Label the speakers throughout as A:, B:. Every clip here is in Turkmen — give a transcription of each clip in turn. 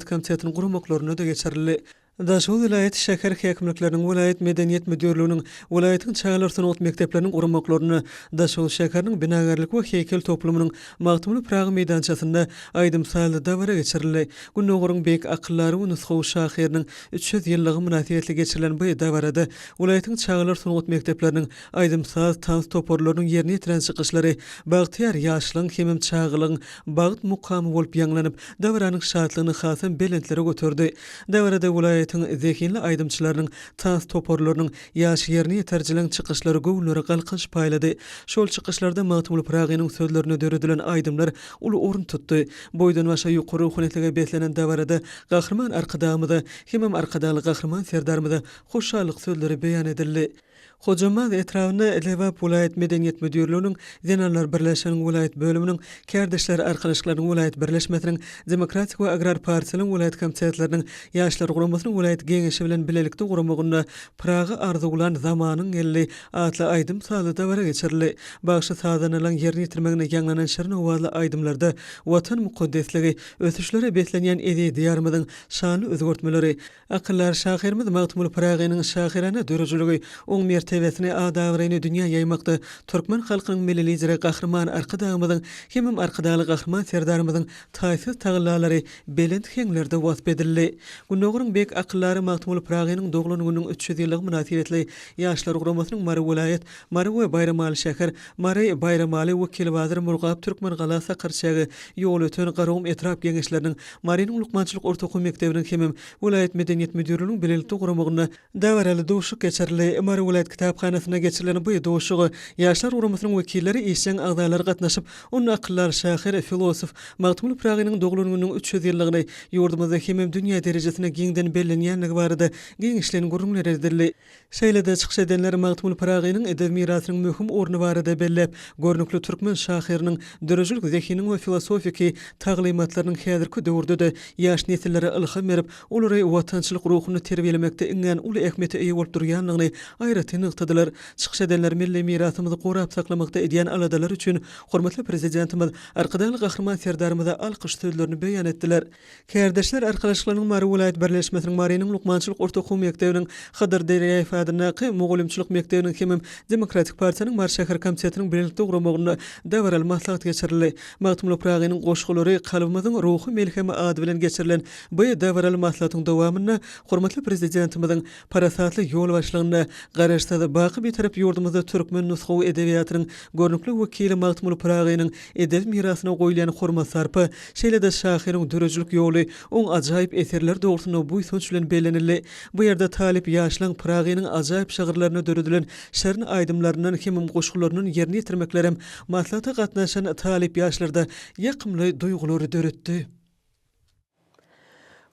A: Komitetining gurmaklaryna da geçerli. Daşol vilayet şäher häkimlikleriniň vilayet medeniýet müdürlüğiniň vilayetin çağlar sanat mekdepleriniň gurmaklaryny Daşol şäheriniň binagarlyk we heýkel toplumynyň magtymly Praga meýdançasynda aýdym saly dawara geçirildi. Günnogurun bek akyllary we nusxaw şäheriniň 300 ýyllygy münasibetli geçirilen bu dawarada vilayetin çağlar sanat mekdepleriniň aýdym saly tans toporlarynyň ýerine ýetiren çykyşlary bagtyar ýaşlyň hemem çağlyň bagyt mukamy bolup ýanglanyp dawaranyň şatlygyny hasam belentlere götürdi. Dawarada vilayet zekinli aydımçılarının tans toporlarının yaş yerini yetercilen çıkışları gövünleri qalqış paylady. Şol çıkışlarda Magtymly Pragaýnyň sözlerine döredilen aydımlar uly orun tutdy. Boydan başa ýokary hunetlige betlenen dawarada gahrman arkadamyda, hemem arkadaly gahrman serdarmyda hoşallyk sözleri beýan edildi. Hojamaz etrawyna Lewap vilayet medeniýet müdürlüğiniň Zenanlar Birleşiginiň vilayet bölüminiň Kärdeşler arkadaşlarynyň vilayet birleşmesiniň Demokratik we Agrar partiyanyň vilayet komitetleriniň ýaşlar guramasynyň vilayet geňeşi bilen bilelikde guramagyna Praga arzy bolan zamanyň geldi atly aýdym saly dawara geçirildi. Bagşy sadanylan ýerine ýetirmegine ýanglanan şerin owazly aýdymlarda watan mukaddesligi, ösüşlere betlenýän edi diýarmyzyň şanly özgörtmeleri, akyllar şäherimiz Magtymly Pragaýnyň şäherine dörejiligi oň mertebesini adawyryny dünýä ýaýmakda türkmen halkynyň milli lideri gahrman arkadagymyzyň hemem arkadaly gahrman serdarymyzyň taýsy taglary belent heňlerde wasp edildi. Günnogurun bek akyllary Magtymly Pragaýnyň dogulanynyň 300 ýyllyk münasibetli ýaşlar guramasynyň Mary vilayet, Mary we Bayramaly şäher, Mary Bayramaly wekil wazir Murgap Türkmen galasa qarşagy ýol öten garawum etrap geňeşleriniň Marynyň lukmançylyk ortaky mektebiniň hemem vilayet medeniýet müdürlüğiniň bilelikde guramagyna dawaraly dowşuk geçirildi. Mary vilayet kitapxanasyna geçirilen bu dowşugy ýaşlar guramasynyň wekilleri işçiň agdalary gatnaşyp, onu akyllar şäher, filosof Magtymly Pragaýnyň dogulanynyň 300 ýyllygyny ýurdumyzda hemem dünýä derejesine giňden bellenýänligi barada giňişlen gurulmalar edildi. Şeýlede çykyş edenler Magtymly Pragaýnyň edeb mirasynyň möhüm orny barada bellep, görnükli türkmen şäheriniň dörejilik zekiniň we filosofiki taglymatlarynyň häzirki döwürde de ýaş nesillere ilham berip, olary watançylyk ruhuny terbiýelemekde iňen uly ähmiýete eýe bolup durýanlygyny aýraty nyktadylar. Çykyş edenler milli mirasymyzy gorap saklamakda edýän aladalar üçin hormatly prezidentimiz arkadaly gahrman serdarymyza alkyş sözlerini beýan etdiler. Kärdeşler arkadaşlarynyň Mary vilayet birleşmesiniň Marynyň lukmançylyk ortaky mektebiniň Hadar Derýaýew adyna Mogulimçylyk mektebiniň hemem Demokratik partiyanyň Mary şäher komitetiniň bilelikde guramagyna dawaral maslahat geçirildi. Magtymly Pragaýnyň goşgulary kalbymyzyň ruhy melhemi ady bilen geçirilen bu dawaral maslahatyň dowamyna hormatly prezidentimiziň parasatly ýol başlygyna garaşda baky bir tarap ýurdumyzda türkmen nusxaw edebiýatynyň görnükli wekili Magtymly Pragaýnyň edeb mirasyna goýulan hormat sarpy, şeýle-de şäheriň dörejilik ýoly oň ajaýyp eserler dogrusyna buýsunç bilen bellenildi. Bu ýerde talip ýaşlaň Pragaýnyň ajaýyp şagyrlaryna döredilen şerin aýdymlarynyň hemem goşgularynyň ýerine ýetirmeklerem maslahata gatnaşan talip ýaşlarda ýakymly duýgulary döretdi.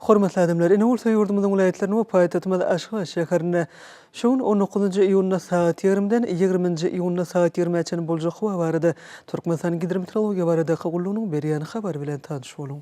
A: Hormatly adamlar, ine bolsa ýurdumyzyň vilayetlerini we paýtatymyz Aşgabat şäherine şoň 19-njy iýulna saat 20-den 20-nji iýulna saat 20-çe boljak we barada Türkmenistan hidrometeorologiýa barada gurulmagynyň berýän habar bilen tanış boluň.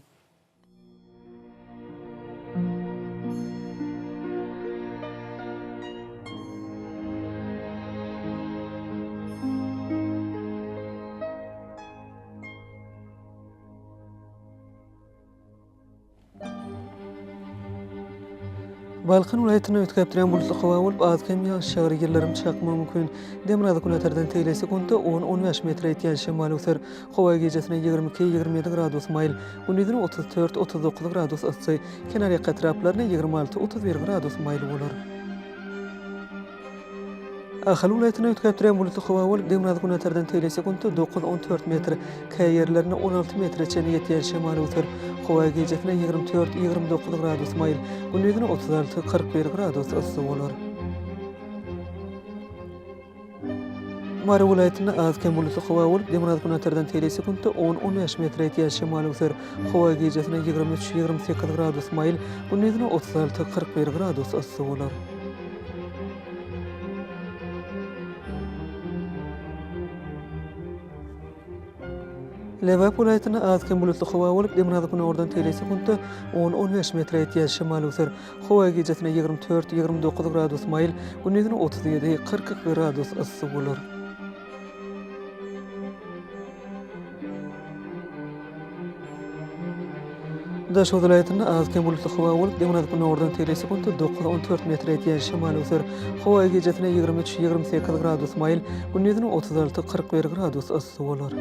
A: Balkan vilayetyne ötkäpdirän bulutly hawa bolup azkem ýağış ýerlerim çakmagy mümkin. Demir kunatyrdan teýle sekundda 10-15 metr ýetýän şemal öser. Hawa gejesine 22-27 gradus maýl, gündüzüne 34-39 gradus ysy, kenarya etraplaryna 26-31 gradus maýl bolar. Ahal vilayetyne ötkäpdirän bulutly hawa bolup demir kunatyrdan teýle sekundda 9-14 metr, käý ýerlerine 16 metrçe ýetýän şemal öser. Hawa gejesine 24-29 gradus maýl, gündüzüne 36-41 gradus ysy bolar. Mary vilayetyne azkem bulutly hawa bolup demir kunatyrdan teýle sekundda 10-15 metr ýetýän şemal öser. Hawa gejesine 23-28 gradus maýl, gündüzüne 36-41 gradus ysy bolar. Lewap vilayetyne azkem bulutly hawa bolup demir kunatyrdan teýle sekundda 10-15 metr ýetýän şemal öser. Hawa gejesine 24-29 gradus maýl, gündüzüne 37-41 gradus ysy bolar. Da şu vilayetinde az kem bulutly hawa bolup, deňe näzip nordan telesi kuntu 9-14 metre ýer şemal öser. Hawa gecesine 23-28 gradus maýl, gündüzine 36-41 gradus ysy bolar.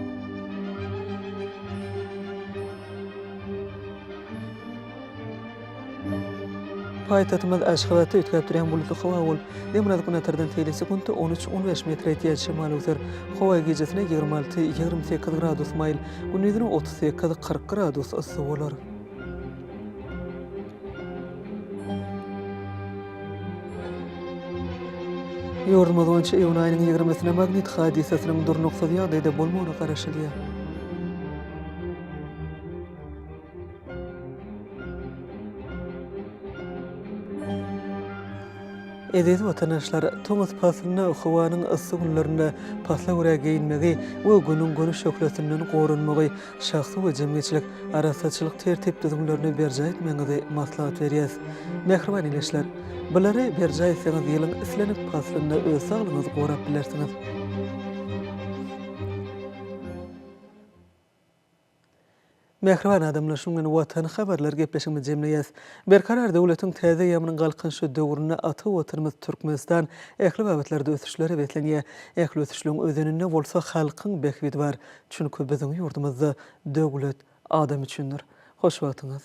A: Paýtatymyz Aşgabatda ütkäp duran bulutly hawa bolup, deňe näzip näterden telesi kuntu 13-15 metre ýer şemal öser. Hawa gecesine 26-28 gradus maýl, gündüzine 38-40 gradus ysy bolar. Ýordam boýunça iýun aýynyň 20-sine magnit hadisasynyň dur noksady ýagdaýda bolmagyna garaşylýar. Edezi vatandaşlar Thomas Paslyna howanyň ysy günlerinde pasla görä giyinmegi we günüň günü şöhretsinden gorunmagy, şahsy we jemgyýetçilik arasaçylyk tertip düzümlerine berja etmegi maslahat berýär. Mehriban ileşler, bulary berja etseňiz ýylyň islenip Paslyna öz saglygyňyzy gorap bilersiňiz. Mehriban adamlar şuňdan watan habarlar gepleşigini jemleýäs. Berkarar döwletiň täze ýamynyň galkynşy döwrüne aty oturmaz Türkmenistan ähli babatlarda ösüşleri betlenýär. Ähli ösüşlüň özünde bolsa halkyň bekbidi bar. Çünki biziň ýurdumyzda döwlet adam üçindir. Hoş wagtyňyz.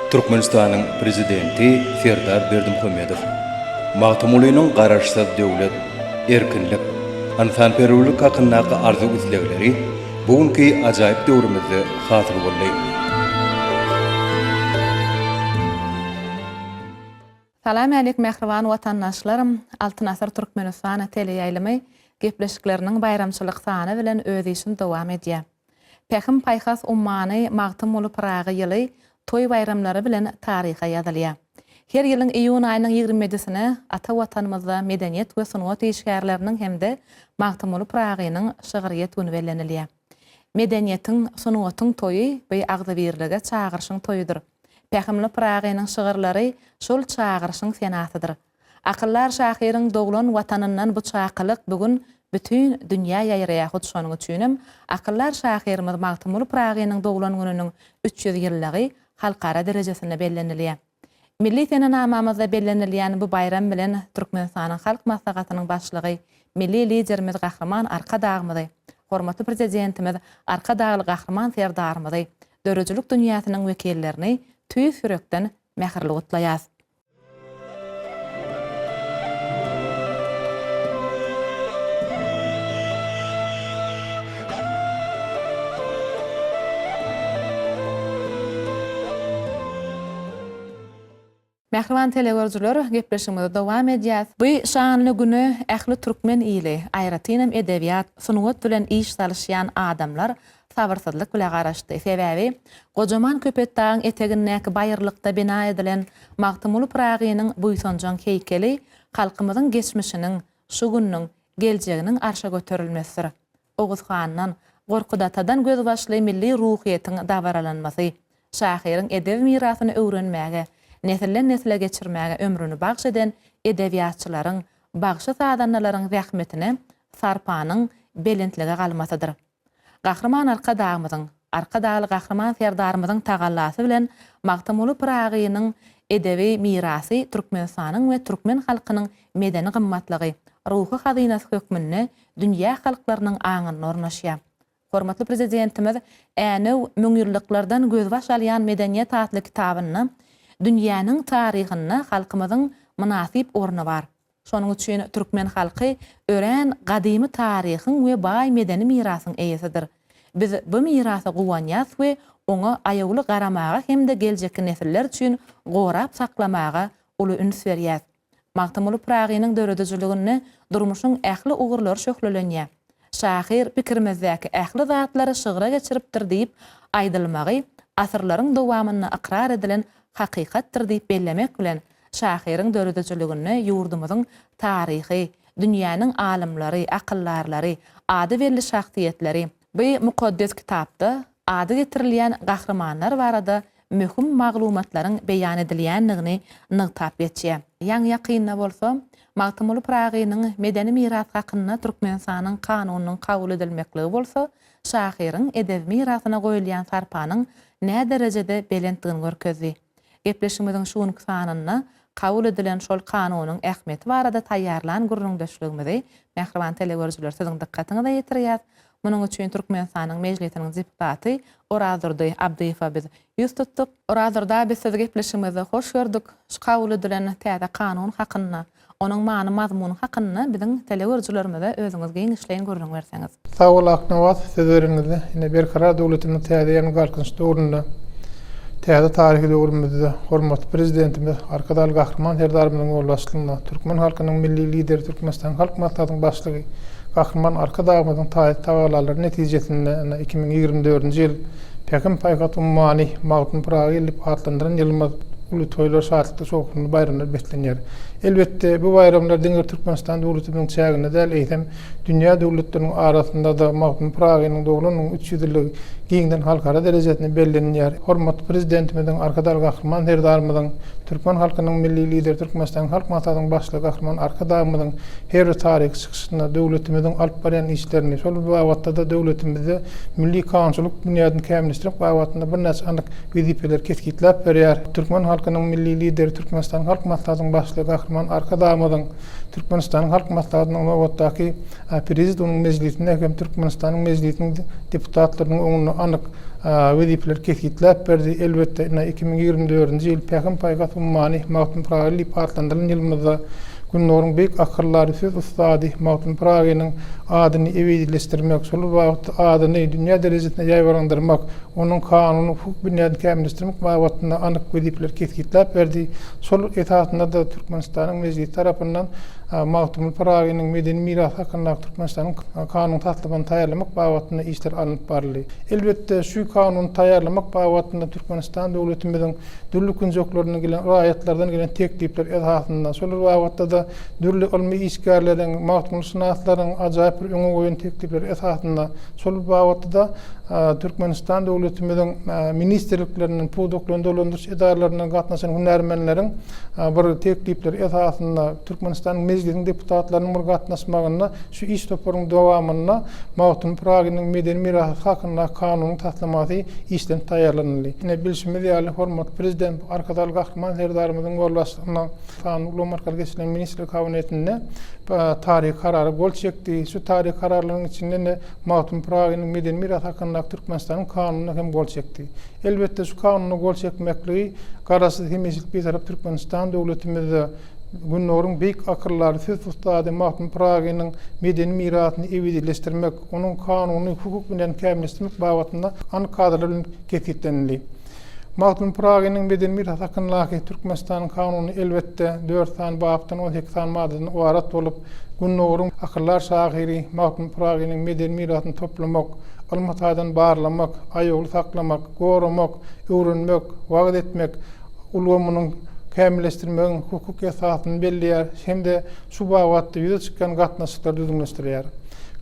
B: Türkmenistanyň prezidenti Serdar Berdimuhammedow magtumulynyň garaşsız döwlet, erkinlik, ansanperwerlik hakyndaky arzu izlegleri bugünkü ajaýyp döwrümizde hasyl boldy.
C: Salam aleykum mehriban watandaşlarym. Altyn asr Türkmenistan teleýaýlymy gepleşikleriniň bayramçylyk sany bilen öz işini dowam edýär. Pähim paýhas ummany magtumuly Praga ýyly toy bayramlary bilen taryha ýazylýar. Her ýylyň iýun aýynyň 27-sine ata watanymyzda medeniýet we sunat işgärleriniň hemde magtumuly Pragaýynyň şygyryýet güni bellenilýär. Medeniýetiň, sunatyň toýy we agzybirlige çağırşyň toýudur. Pähimli Pragaýynyň şygyrlary şol çağırşyň senatydyr. Akyllar şahyryň doglan watanyndan bu çaqylyk bugün bütün dünýä ýaýraýar şonuň üçinem akyllar şahyrymyz magtumuly Pragaýynyň doglan gününiň 300 ýyllygy halkara derejesinde bellenilýär. Milli tenamamyzda bellenilýän bu bayram bilen Türkmenistanyň halk maslahatynyň başlygy, milli liderimiz Gahrman Arkadagmyzy, hormatly prezidentimiz Arkadagly Gahrman Serdarmyzy, dörejilik dünýäsiniň wekillerini tüý sürekden mähirli gutlaýar. Mähriban telegörjüler gepleşigimize dowam edýäs. Bu şanly güni ähli türkmen ýyly, aýratynam edebiyat, sunugat bilen iş salşýan adamlar sabırsızlyk bilen garaşdy. Sebäbi gojaman köpetdagyň etegindäki baýyrlykda bina edilen Magtymul Pragynyň buýsanjan heýkeli halkymyzyň geçmişiniň, şu günniň, geljeginiň arşa göterilmesidir. Oğuz Xandan gorkudatadan göz başly milli ruhiýetiň dawaralanmasy, şahyryň edeb mirasyny öwrenmäge, nesilden nesile geçirmäge ömrüni bagş eden edebiyatçylaryň, bagşy sadanlaryň rahmetine sarpanyň belentligi galmasydyr. Gahrman arka dağlı gahrman serdarymyzyň tagallasy bilen Magtymul Pragynyň edebi mirasy Türkmenistanyň we türkmen halkynyň medeni gymmatlygy, ruhy hazynasy hökmünde dünýä halklarynyň aňyna ornaşýar. Hormatly prezidentimiz änew müňürliklerden gözbaş alýan medeniýet adly kitabyny dünýäniň taryhyna halkymyzyň münasip orny bar. Şonuň üçin türkmen halky ören gadymy taryhyň we baý medeni mirasyň eýesidir. Biz bu mirasy gowanýas we oňa aýagly garamaga hemde geljeki nesiller üçin gorap saklamaga uly üns berýär. Magtymul Pragynyň döredejligini durmuşyň ähli ugurlary şöhlelenýär. Şahyr pikirimizdäki ähli zatlary şygyra geçiripdir diýip aýdylmagy asyrlaryň dowamyny ikrar edilen hakykatdyr diýip bellemek bilen şahyryň döredejligini ýurdumyzyň taryhy, dünýäniň alimleri, akyllarlary, ady belli şahsiýetleri bu mukaddes kitapda ady getirilýän gahrmanlar barada möhüm maglumatlaryň beýan edilýändigini nygytap geçýär. Ýa-ni ýakynna bolsa, Magtymul Pragynyň medeni miras hakyna Türkmenistanyň kanunynyň kabul edilmekligi bolsa, şahyryň edeb mirasyna goýulýan sarpanyň nä derejede belentligini görkezdi. Gepleşigimiziň şuň sanyna kabul edilen şol kanunyň ähmeti barada taýýarlan gurrundaşlygymyzy Mähriban telegörjüler siziň dikkatiňize ýetirýär. Munuň üçin Türkmenistanyň mejlisiniň deputaty Orazordy Abdiýewa biz ýüz tutdyk. Orazorda biz sizi gepleşigimize hoş gördük. Şu kabul edilen täze kanun hakyna, onuň many mazmuny hakyna biziň telegörjülerimize özüňiz giňişleýän görüň berseňiz.
D: Sağ ol Aknawat, sizleriňizde ine berkarar döwletimiň täze ýerine galkynç döwründe täze taryhy döwrümizde hormatly prezidentimiz arkadaşly gahrman serdarymyzyň ýolbaşçylygyna türkmen halkynyň milli lideri Türkmenistan halk maktabynyň başlygy gahrman arkadaşymyzyň taýýarlary netijesinde 2024-nji ýyl Pekin paýgat ummany Magtymul Pragy diýip adlandyran ýylymyz uly toýlar şahatly şokuny bayramlar betlenýär. Elbetde bu bayramlar diňer Türkmenistan döwletiniň çägine däl eýsem dünýä döwletleriniň arasynda da Magtymul Pragynyň döwrüniň 300 ýyllyk giňden halkara derejesine bellenýär. Hormatly prezidentimiziň arkadaşly gahrman serdarymyzyň türkmen halkynyň milli lideri Türkmenistan halk maktabynyň başlygy gahrman arkadaşymyzyň her taryh çykyşyna döwletimiziň alyp barýan işlerini şol wagtda da döwletimizde milli kanunçylyk dünýäden kämleşdirip wagtynda bir näçe anyk wezipeler ketkitlap berýär. Türkmen halkynyň milli lideri Türkmenistan halk maktabynyň başlygy gahrman arkadaşymyzyň Türkmenistan halk maktabynyň wagtdaky prezidentyň mejlisinde hem Türkmenistanyň mejlisiniň deputatlarynyň öňüne anyk wezipeler ketkitlap berdi. Elbetde 2024-nji ýyl Pekin paýgat ummany Magtymul Pragy diýip adlandyran ýylymyzda günleriň beýik akylları söz ustady Magtymul Pragynyň adyny ebedileşdirmek, şol wagt adyny dünýä derejesinde ýaýbarandyrmak, onuň kanuny hukuk binäden kämleşdirmek wagtynda anyk wezipeler ketkitlap berdi. Şol etatynda da Türkmenistanyň mejlisi tarapyndan Magtymul Pragynyň medeni miras hakyna Türkmenistanyň kanun taslabyny taýýarlamak wagtynda işler alınıp barly. Elbetde şu kanuny taýýarlamak wagtynda Türkmenistan döwletimiziň dürli günjoklaryna gelen raýatlardan gelen teklipler esasında şol wagtda da dürli ilmi işgärleriň, Magtymul sınawlaryň ajaýyp bir öňe goýan teklipler esasında şol wagtda da Türkmenistan döwletimiziň ministrlikleriniň, puwduklaryndan dolandyryş edaralarynyň gatnaşan hünärmenleriň bir teklipler esasında Türkmenistan mejlisiniň deputatlarynyň bir gatnaşmagyna şu iş toparyň dowamyna Magtymul Pragynyň medeni miras hakyna kanuny taslamasy işden taýýarlandy. Ine bilşimiz ýaly hormatly prezident arkadaşly gahrman serdarymyzyň gorlaşdygyna kanuny markal geçilen ministrlik kabinetinde taryh karary gol çekdi. Şu taryh kararlarynyň içinde Magtymul Pragynyň medeni miras hakyna Türkmenistanyň kanunyna hem gol çekdi. Elbetde şu kanuny gol çekmekligi garaşsyz hemejlik bir tarap Türkmenistan döwletimizde günleriň beýik akylları söz ustady Magtymul Pragynyň medeni mirasyny ebedileşdirmek, onuň kanuny hukuk bilen kämleşdirmek wagtynda anyk kadrlar bilen ketkilendi. Mağdun Pragi'nin meden miras hakkındaki Türkmenistan'ın kanunu elbette 4 tane babdan 12 tane maddeden owarat olup Günnogurun akıllar şahiri Mağdun Pragi'nin meden mirasını toplamak, almatadan bağırlamak, ayolu saklamak, korumak, öğrenmek, vaat etmek, ulumunun kämilleşdirmenin hukuk esasını belliyer, hem de şu bağatta yüze çıkan gatnaşıklar düzgünleştirer.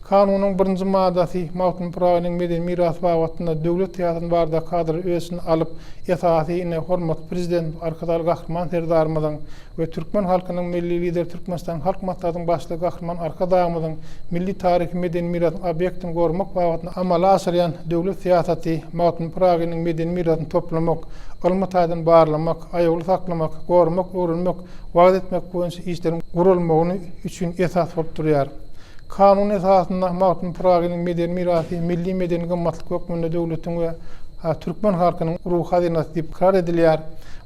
D: Kanunun birinci maddesi Mağdun Pragi'nin meden miras bağatında döwlet teatryny barda kadr öýesini alıp esasy hormat prezident Arkadal Gahrman Serdarmyň we Türkmen halkynyň milli lider Türkmenistan halk matladyň başlygy Gahrman Arkadağymyň milli tarih meden miras obyektini gormak bağatyna amala aşyrýan döwlet siýasaty Mağdun Pragi'nin meden mirasyny toplamak, almatadan bağırlamak, ayolu saklamak, gormak, öwrenmek, vaat etmek boýunça işlerin gurulmagyny üçin esas bolup durýar. Kanun esasında Mağdun Pragi'nin meden mirasy milli medeni gymmatlyk hökmünde döwletiň we Türkmen halkynyň ruh hazynasy diýip karar edilýär.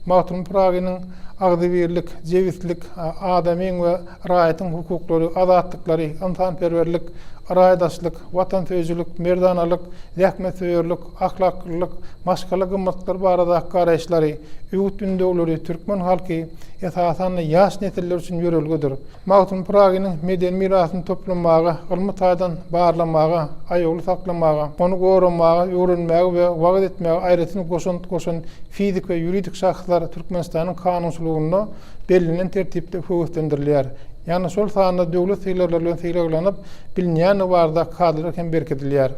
D: Mağdun Pragi'nin agdybirlik, jewizlik, adamyň we raýatyň hukuklary, azatlyklary, insanperwerlik, raýdaşlyk, watantöýçilik, merdanalyk, zähmetsewerlik, ahlaklyk, maşgaly gymmatlar barada garaşlary, öwüt ündöwleri Türkmen halky esasan ýaş nesiller üçin ýörelgedir. Mağdun Pragi'nin meden mirasyny toplamagy, almatadan bağırlamagy, ayolu saklamagy, onu goramagy, öwrenmäge we vaat etmäge aýratyn goşun fizik we ýuridik şahslar Türkmenistanyň kanunçylygyna bellilen tertipde höwüslendirilýär. Yani sol sahanda döwlet syýlarlaryň syýraglanıp bilinýän barda kadrlar hem berketilýär.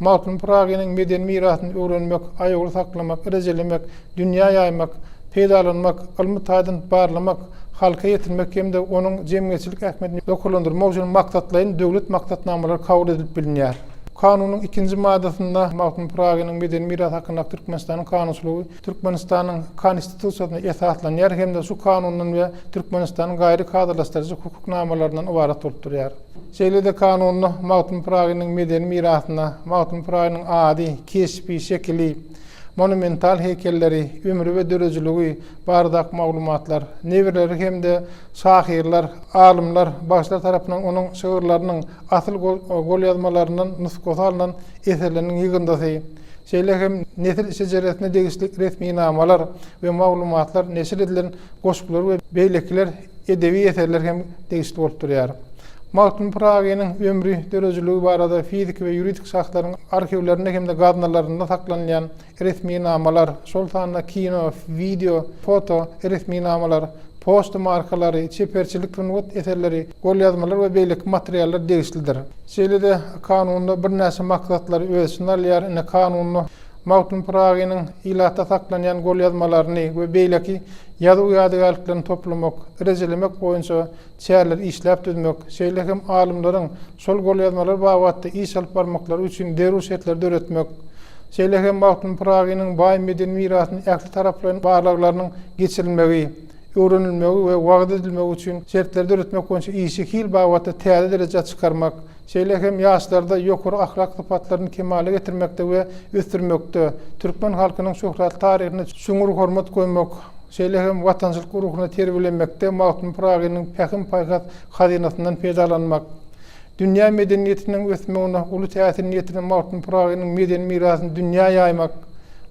D: Mağdun Pragi'nin meden mirasyny öwrenmek, ayolu saklamak, rejelemek, dünýä ýaymak, peýdalanmak, almatadan bağırlamak, halka ýetirmek hem de onuň jemgyýetçilik ähmiýetini dokulandyrmak üçin maksatlaryň döwlet maksatnamalary kabul edilip bilinýär. Kanunun ikinci maddesinde Mağdun Pragi'nin meden miras hakkında Türkmenistan'ın kanunçylygy Türkmenistan'ın konstitusiýasyna esaslanýar hem de şu kanunun ve Türkmenistan'ın gayri kadrlaşdırıcı hukuknamalarından ibaret bolup durýar. Şeýle-de kanunyny Mağdun Pragi'nin meden mirasyna, Mağdun Pragi'nin ady, kesbi, şekili, monumental heykelleri, ömrü ve dörejiligi, bardak maglumatlar, nevirleri hem de şahirler, alımlar, başlar tarapından onun şıgırlarının asıl gol yazmalarının nüskosalınan eserlerinin yığındası. Şeýle hem nesil şejeretine degişlik resmi namalar ve maglumatlar, nesil edilen goşgular ve beýlekler, edebi eserler hem degişlik bolup durýar. Mağdun Pragi'nin ömrü, dörejiligi barada fizik ve ýuridik şahslaryň arkiwlerinde hem de gadnalarynda saklanýan resmi namalar, şol sanda kino, video, foto, resmi namalar, posta markalary, çeperçilik tunut eserleri, gol yazmalar we beýlek materiallar degişlidir. Şeýle-de kanunda bir näçe maksatlary öýsüne alýar. Ine kanuny Mağdun Pragi'nin ilahta saklanýan gol yazmalaryny we beýleki ýazyw ýadygarlyklaryny toplamak, rejelemek boýunça çärler işläp düzmek, şeýle hem alymlaryň şol gol yazmalar bagatda iş alyp barmaklary üçin derw şertler döretmek, şeýle hem Mağdun Pragi'nin baý meden mirasyny ähli taraplaryň barlaklarynyň geçirilmegi, öwrenilmegi we wagt edilmegi üçin şertler döretmek boýunça işi hil bagatda täze derejede çykarmak, şeýle hem ýaşlarda ýokary ahlak sypatlaryny kemale getirmekde we ösdürmekde, Türkmen halkynyň şöhret taryhyny süňür hormat goýmak, şeýle hem watançylyk ruhyna terbiýelenmekde Mağdun Pragi'nin pähim paýgat hazynasyndan peýdalanmak. Dünýä medeniýetiniň ösmegine uly täsir niýetini Mağdun Pragi'nin meden mirasyny dünýä ýaymak,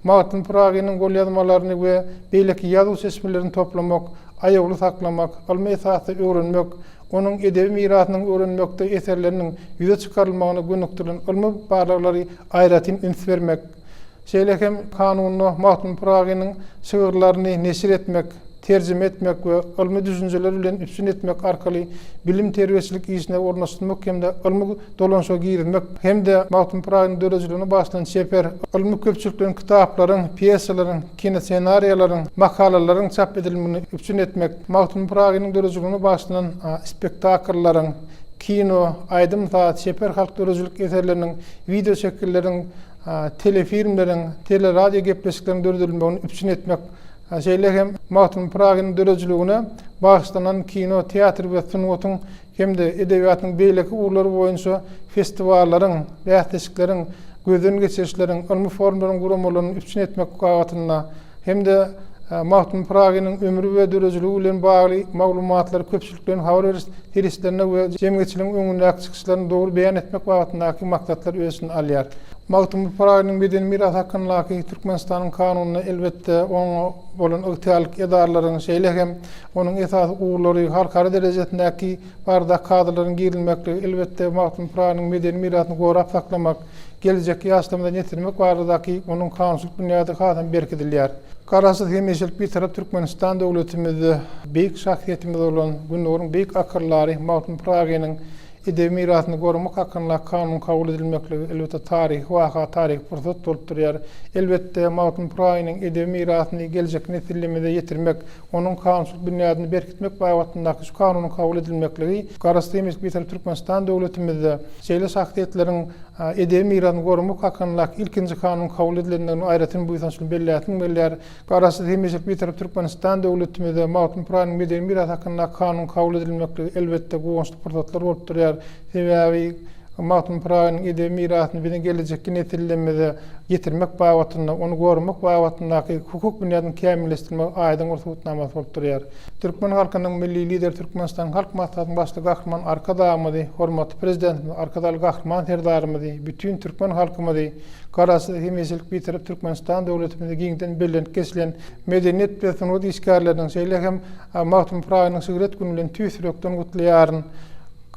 D: Mağdun Pragi'nin gol yazmalaryny we beýleki ýazyw seçmelerini toplamak, aýaly saklamak, almy esasy öwrenmek, onun edebi mirasynyň öwrenmekde eserleriniň ýüze çykarylmagyna gönükdiren ilmi barlaklary aýratyn üns bermek. Şeýle hem kanuny Mağdun Pragi'nin şygyrlaryny neşir etmek, terjime etmek we ilmi düşünjeler bilen üstün etmek arkaly bilim terbiýeçilik işine ornaşdyrmak hem de ilmi dolanşa girmek hem de Mağdun Pragi'nin dörejiligini başlan çeper ilmi köpçülikleriň kitaplaryň, piyesalaryň, kino senariýalaryň, makalalaryň çap edilmegini üstün etmek, Mağdun Pragi'nin dörejiligini başlan spektakllaryň, kino, aýdym saat çeper halk dörejilik eserleriniň, video şekilleriň, telefilmleriň, teleradio gepleşikleriň döredilmegini üstün etmek. Şeýle hem Mağdun Pragi'nin dörejiligine başlanan kino, teatr we sunuwatyň hem de edebiýatyň beýleki urlary boýunça festiwallaryň, bähdeşikleriň, gözden geçirişleriň, ilmi forumlaryň guramalaryny üstün etmek gaýatyna hem de Mahtum Pragi'nin ömrü ve dörözlüğü bilen bağlı maglumatları köpçülüklerin haber hirislerine ve cemiyetçiliğin öňündäki çykyşlaryny dogry beýan etmek wagtyndaky maksatlar öýsini alýar. Mahtum Pragi'nin beden miras hakkyndaky Türkmenistanyň kanunyna elbetde oňa bolan ygtyarlyk edarlaryň şeýle hem onuň esas uğurlary halkara derejesindäki barda kadrlaryň girilmekligi elbetde Mahtum Pragi'nin beden mirasyny gorap saklamak, gelecek ýaşlamada ýetirmek baradaky onuň kanunsuz dünýäde hatam berkidilýär. Karasyz hemişlik bir tarap Türkmenistan döwletimizde beýik şahsiýetimiz bolan Günnurun beýik akyrlary Mahtum Pragi'nin edebi mirasyny gorumak hakkında kanun kabul edilmekligi elbette tarih fursat bolup durýar. Elbette Mahtum Pragi'nin edebi mirasyny gelecek nesillerimize ýetirmek, onuň kanunsuz dünýäde berkitmek wagtyndaky şu kanunun kabul edilmekligi karasyz hemişlik bir tarap Türkmenistan döwletimizde şeýle şahsiýetleriň edebi mirasyny gorumak hakkında ilkinji kanun kabul edilendigini aýratyn bu ýaşly bellätler. Karasyz hemişlik bir tarap Türkmenistan döwletimizde Mahtum Pragi'nin edebi miras hakkında kanun kabul edilmekligi elbette gowunçly fursatlar bolup durýar. Sebebi Mahtum Pragi'nin edebi mirasyny bilen gelecek nesillerimize ýetirmek wagtynda, onu gorumak wagtyndaky hukuk bünýadyny kämilleşdirmek aýdyň urtutnamasy bolup durýar. Türkmen halkynyň milli lider Türkmenistan halk maslahatynyň başly gahryman arkadamyzy, hormatly prezidentimiz, arkadaly gahryman serdarymyzy, bütün Türkmen halkymyzy, karasyz hemişlik bir tarap Türkmenistan döwletimizde giňden bellenip kesilen medeniýet we sanat işgärleriniň şeýle hem Mahtum Pragi'nin şöhret günü bilen tüýsürekden gutlaýaryn.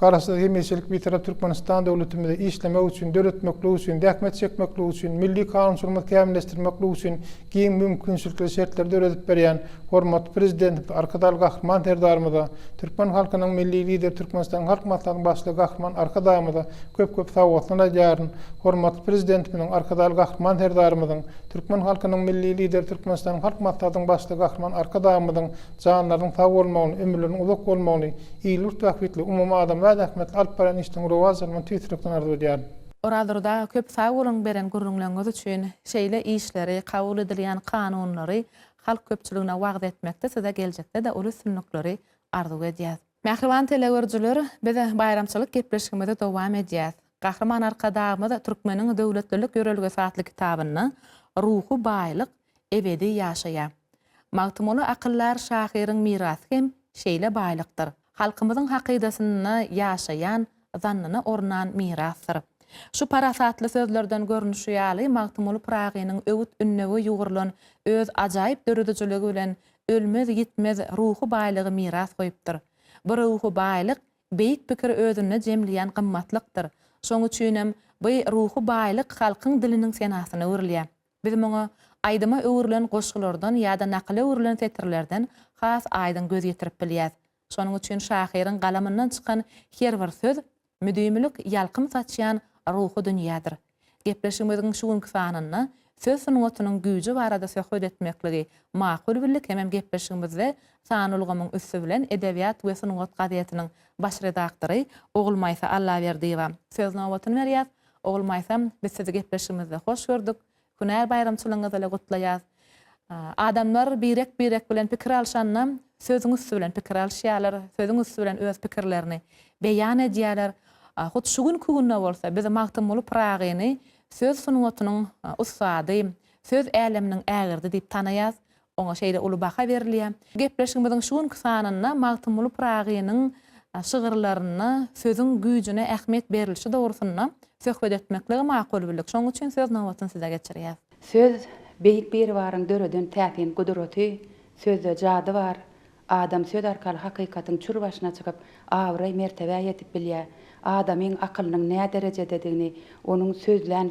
D: Karasyz hemişlik bir tarap Türkmenistan döwletimizde işlemek üçin, döretmeklik üçin, däkmet çekmeklik üçin, milli kanunçylygy kämilleşdirmeklik üçin giň mümkinçilikli şertler döredip berýän hormatly prezident, arkadaly gahryman serdarymyza, Türkmen halkynyň milli lider Türkmenistan halk maslahatynyň başly gahryman arkadamyza köp sawgatlar aýaryn. Hormatly prezidentimiň, arkadaly gahryman serdarymyzyň, Türkmen halkynyň milli lider Türkmenistan halk maslahatynyň başly gahryman arkadamyzyň janlarynyň sag bolmagyny, ömürleriniň uzak bolmagyny, iýlik täwfitli umumy adamlar rahmet alparan işten rovazalman tüýtürükden arzu edýär.
C: Oradırda köp sag bolan beren gurrunlaňyz üçin şeýle işleri, kabul edilýän kanunlary halk köpçüligine wagt etmekde size gelecekde de uly sünnükleri arzu edýär. Mähriban telegörjüler, biz bayramçylyk gepleşigimize dowam edýär. Gahryman arkadamyz Türkmeniň döwletlilik ýörelge satly kitabyny Ruhu baýlyk ebedi ýaşaýar. Magtumuly akyllar şahyryň mirasy hem şeýle baýlykdyr. Halkymyzyň hakydasyny ýaşaýan, zannyny ornan mirasdyr. Şu parasatly sözlerden görnüşi ýaly Mahtum Pragi'nin öwüt ünnewi ýugurulan öz ajaýyp döredijiligi bilen ölmez gitmez ruhu baýlygy miras goýupdyr. Bu ruhu baýlyk beýik pikir özüne jemleýän gymmatlykdyr. Şoň üçin bu ruhu baýlyk halkyň diliniň senasyna öwrilýär. Biz muňa aýdyma öwrilen goşgulardan ýa-da nakly öwrilen tetirlerden has aýdyn göz ýetirip bilýär. Şonuň üçin şahyryň galamyndan çykan her bir söz müdümlük ýalkym saçýan ruhu dünýädir. Gepleşigimiziň şu günkü sanyny söz sunuwatynyň güýji barada söhbet etmekligi makul bildik hem gepleşigimizde sanylygymyň üssü bilen edebiýat we sunuwat gazetynyň baş redaktory Ogulmaýsa Allaberdiýewa söz nowatyny berýär. Ogulmaýsa, biz sizi gepleşigimizde hoş gördük. Günär bayramçylygyňyzy gutlaýar. Adamlar birek bilen pikir alşanna sözüň üstü bilen pikir alşýarlar, sözüň üstü bilen öz pikirlerini beýan edýärler. Hut şu günkü günne bolsa biz Mahtum Pragi'ni söz sunuwatynyň ustady, söz äleminiň ägirdi diýip tanaýas. Oňa şeýle uly baha berilýär. Gepleşigimiziň şu günkü sanyna Mahtum Pragi'niň şygyrlaryna, sözüň güýjüne ähmiýet berilişi dogrusyna söhbet etmekligi makul bildik. Şoň üçin söz nowatyny size geçirýär.
E: Söz beýik bir waryň döreden täsin guduraty, sözde jady bar. Adam söz arkaly hakykatyň çür başyna çykyp, awray mertebe ýetip bilýär. Adamyň akylynyň näme derejededigini onuň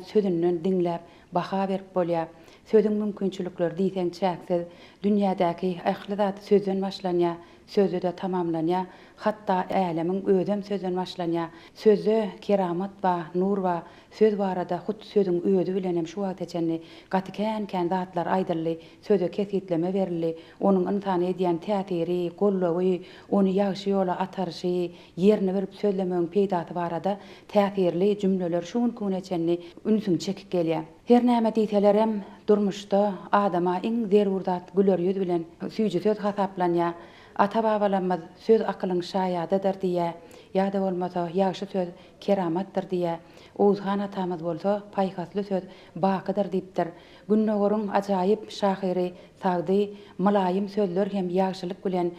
E: sözünden diňläp baha berip bolýar. Sözüň mümkinçilikleri diýsen çäksiz, dünýädäki ähli zat sözden başlanýar, sözde de tamamlanýar, hatda älemiň özem sözden başlanýar. Sözde keramat we nur we söz barada hut sözüň öýüdi bilen hem şu wagt geçenli gatykän zatlar aýdyrly, sözde kesitleme berildi, onuň insan edýän täsiri, gollawy, onu ýagşy ýola atarşy, ýerine berip sözlemegiň peýdaty barada täsirli jümleler şu gün geçenli ünsüň çekip gelýär. Her näme diýseler hem durmuşda adama iň zerurdat gül öller yüz bilen süýji söz hasaplanja. Ata-babalarymyz söz akylyň şaýadydyr diýe, ýa-da bolmasa ýagşy söz keramatdyr diýe. Oğuzhan atamyz bolsa paýhasly söz bakydyr diýipdir. Günnogorun ajaýyp şahyry, sagdy, malaýym sözler hem ýagşylyk bilen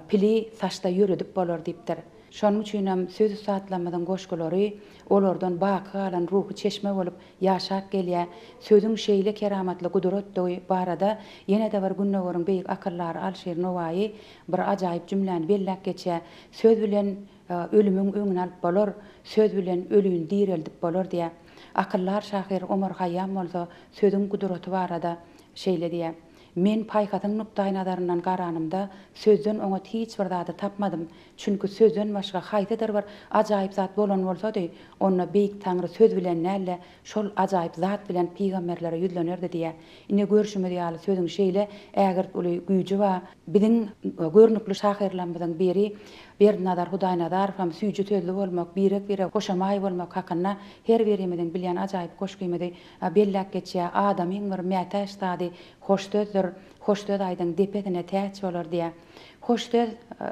E: pili saçda ýürüdip bolar diýipdir. Şonuň üçin hem söz satlamyň goşgulary olardan baky alan ruhy çeşme bolup ýaşap gelýär. Sözüň şeýle keramatly gudratly barada ýene-de bir günnogorun beýik akıllary Alşer Nowaý bir ajaýyp jümläni belläp geçýär. Söz bilen ölümüň öňüne alyp bolar, söz bilen ölüň direldip bolar diýär. Akıllar şahyr Omar Hayyam bolsa sözüň gudraty barada şeýle diýär. Men paýhatyň nukdaý nazaryndan garanymda sözden oňa hiç bir zady tapmadym. Çünki sözden başga haýdydyr bir ajaýyp zat bolan bolsady, onda beýik Taňry söz bilen näle şol ajaýyp zat bilen peýgamberlere ýüzlenerdi diýär. Ine görüşmedi ýaly sözüň şeýle ägir uly güýji we biziň görnükli şahyrlarymyzyň biri Bernadar Hudaýnadar hem süýji sözli bolmak, birek goşamaý bolmak hakynda her birimiziň bilýän ajaýyp goş gymydy belläp geçýär. Adamyň bir mätäş zady hoş sözdür, hoş söz aýdyň depetine täç bolar diýär. Hoş söz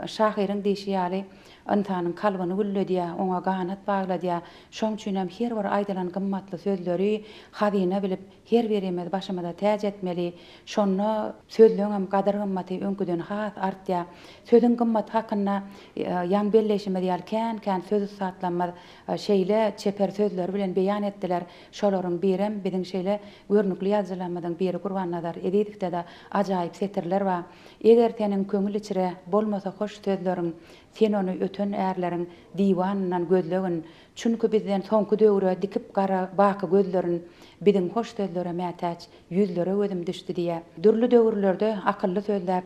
E: şahyryň diýişýäli Antanyň kalbyny güllediýär, oňa ganat bagladyýar. Şoň üçin hem her bir aýdylan gymmatly sözleri hazyna bilip her birimiz başymyza täç etmeli. Şonu sözleň hem gadar gymmaty öňküden has artýar. Sözüň gymmaty hakynda ýan belleşime diýerken söz satlanmaz şeýle çeper sözler bilen beýan etdiler. Şolaryň birem biziň şeýle görnükli ýazgylarymyzyň biri Gurban-Nazar Edipde de ajaýyp setirler bar. Eger seniň köňül içire bolmasa hoş sözleriň sen onu öten ärleriň diwanyndan gözlegin. Çünki bizden soňky döwre dikip gara baky gözlerin biziň hoş sözlere mätäç ýüzlere özüm düşdi diýär. Dürli döwürlerde akylly sözler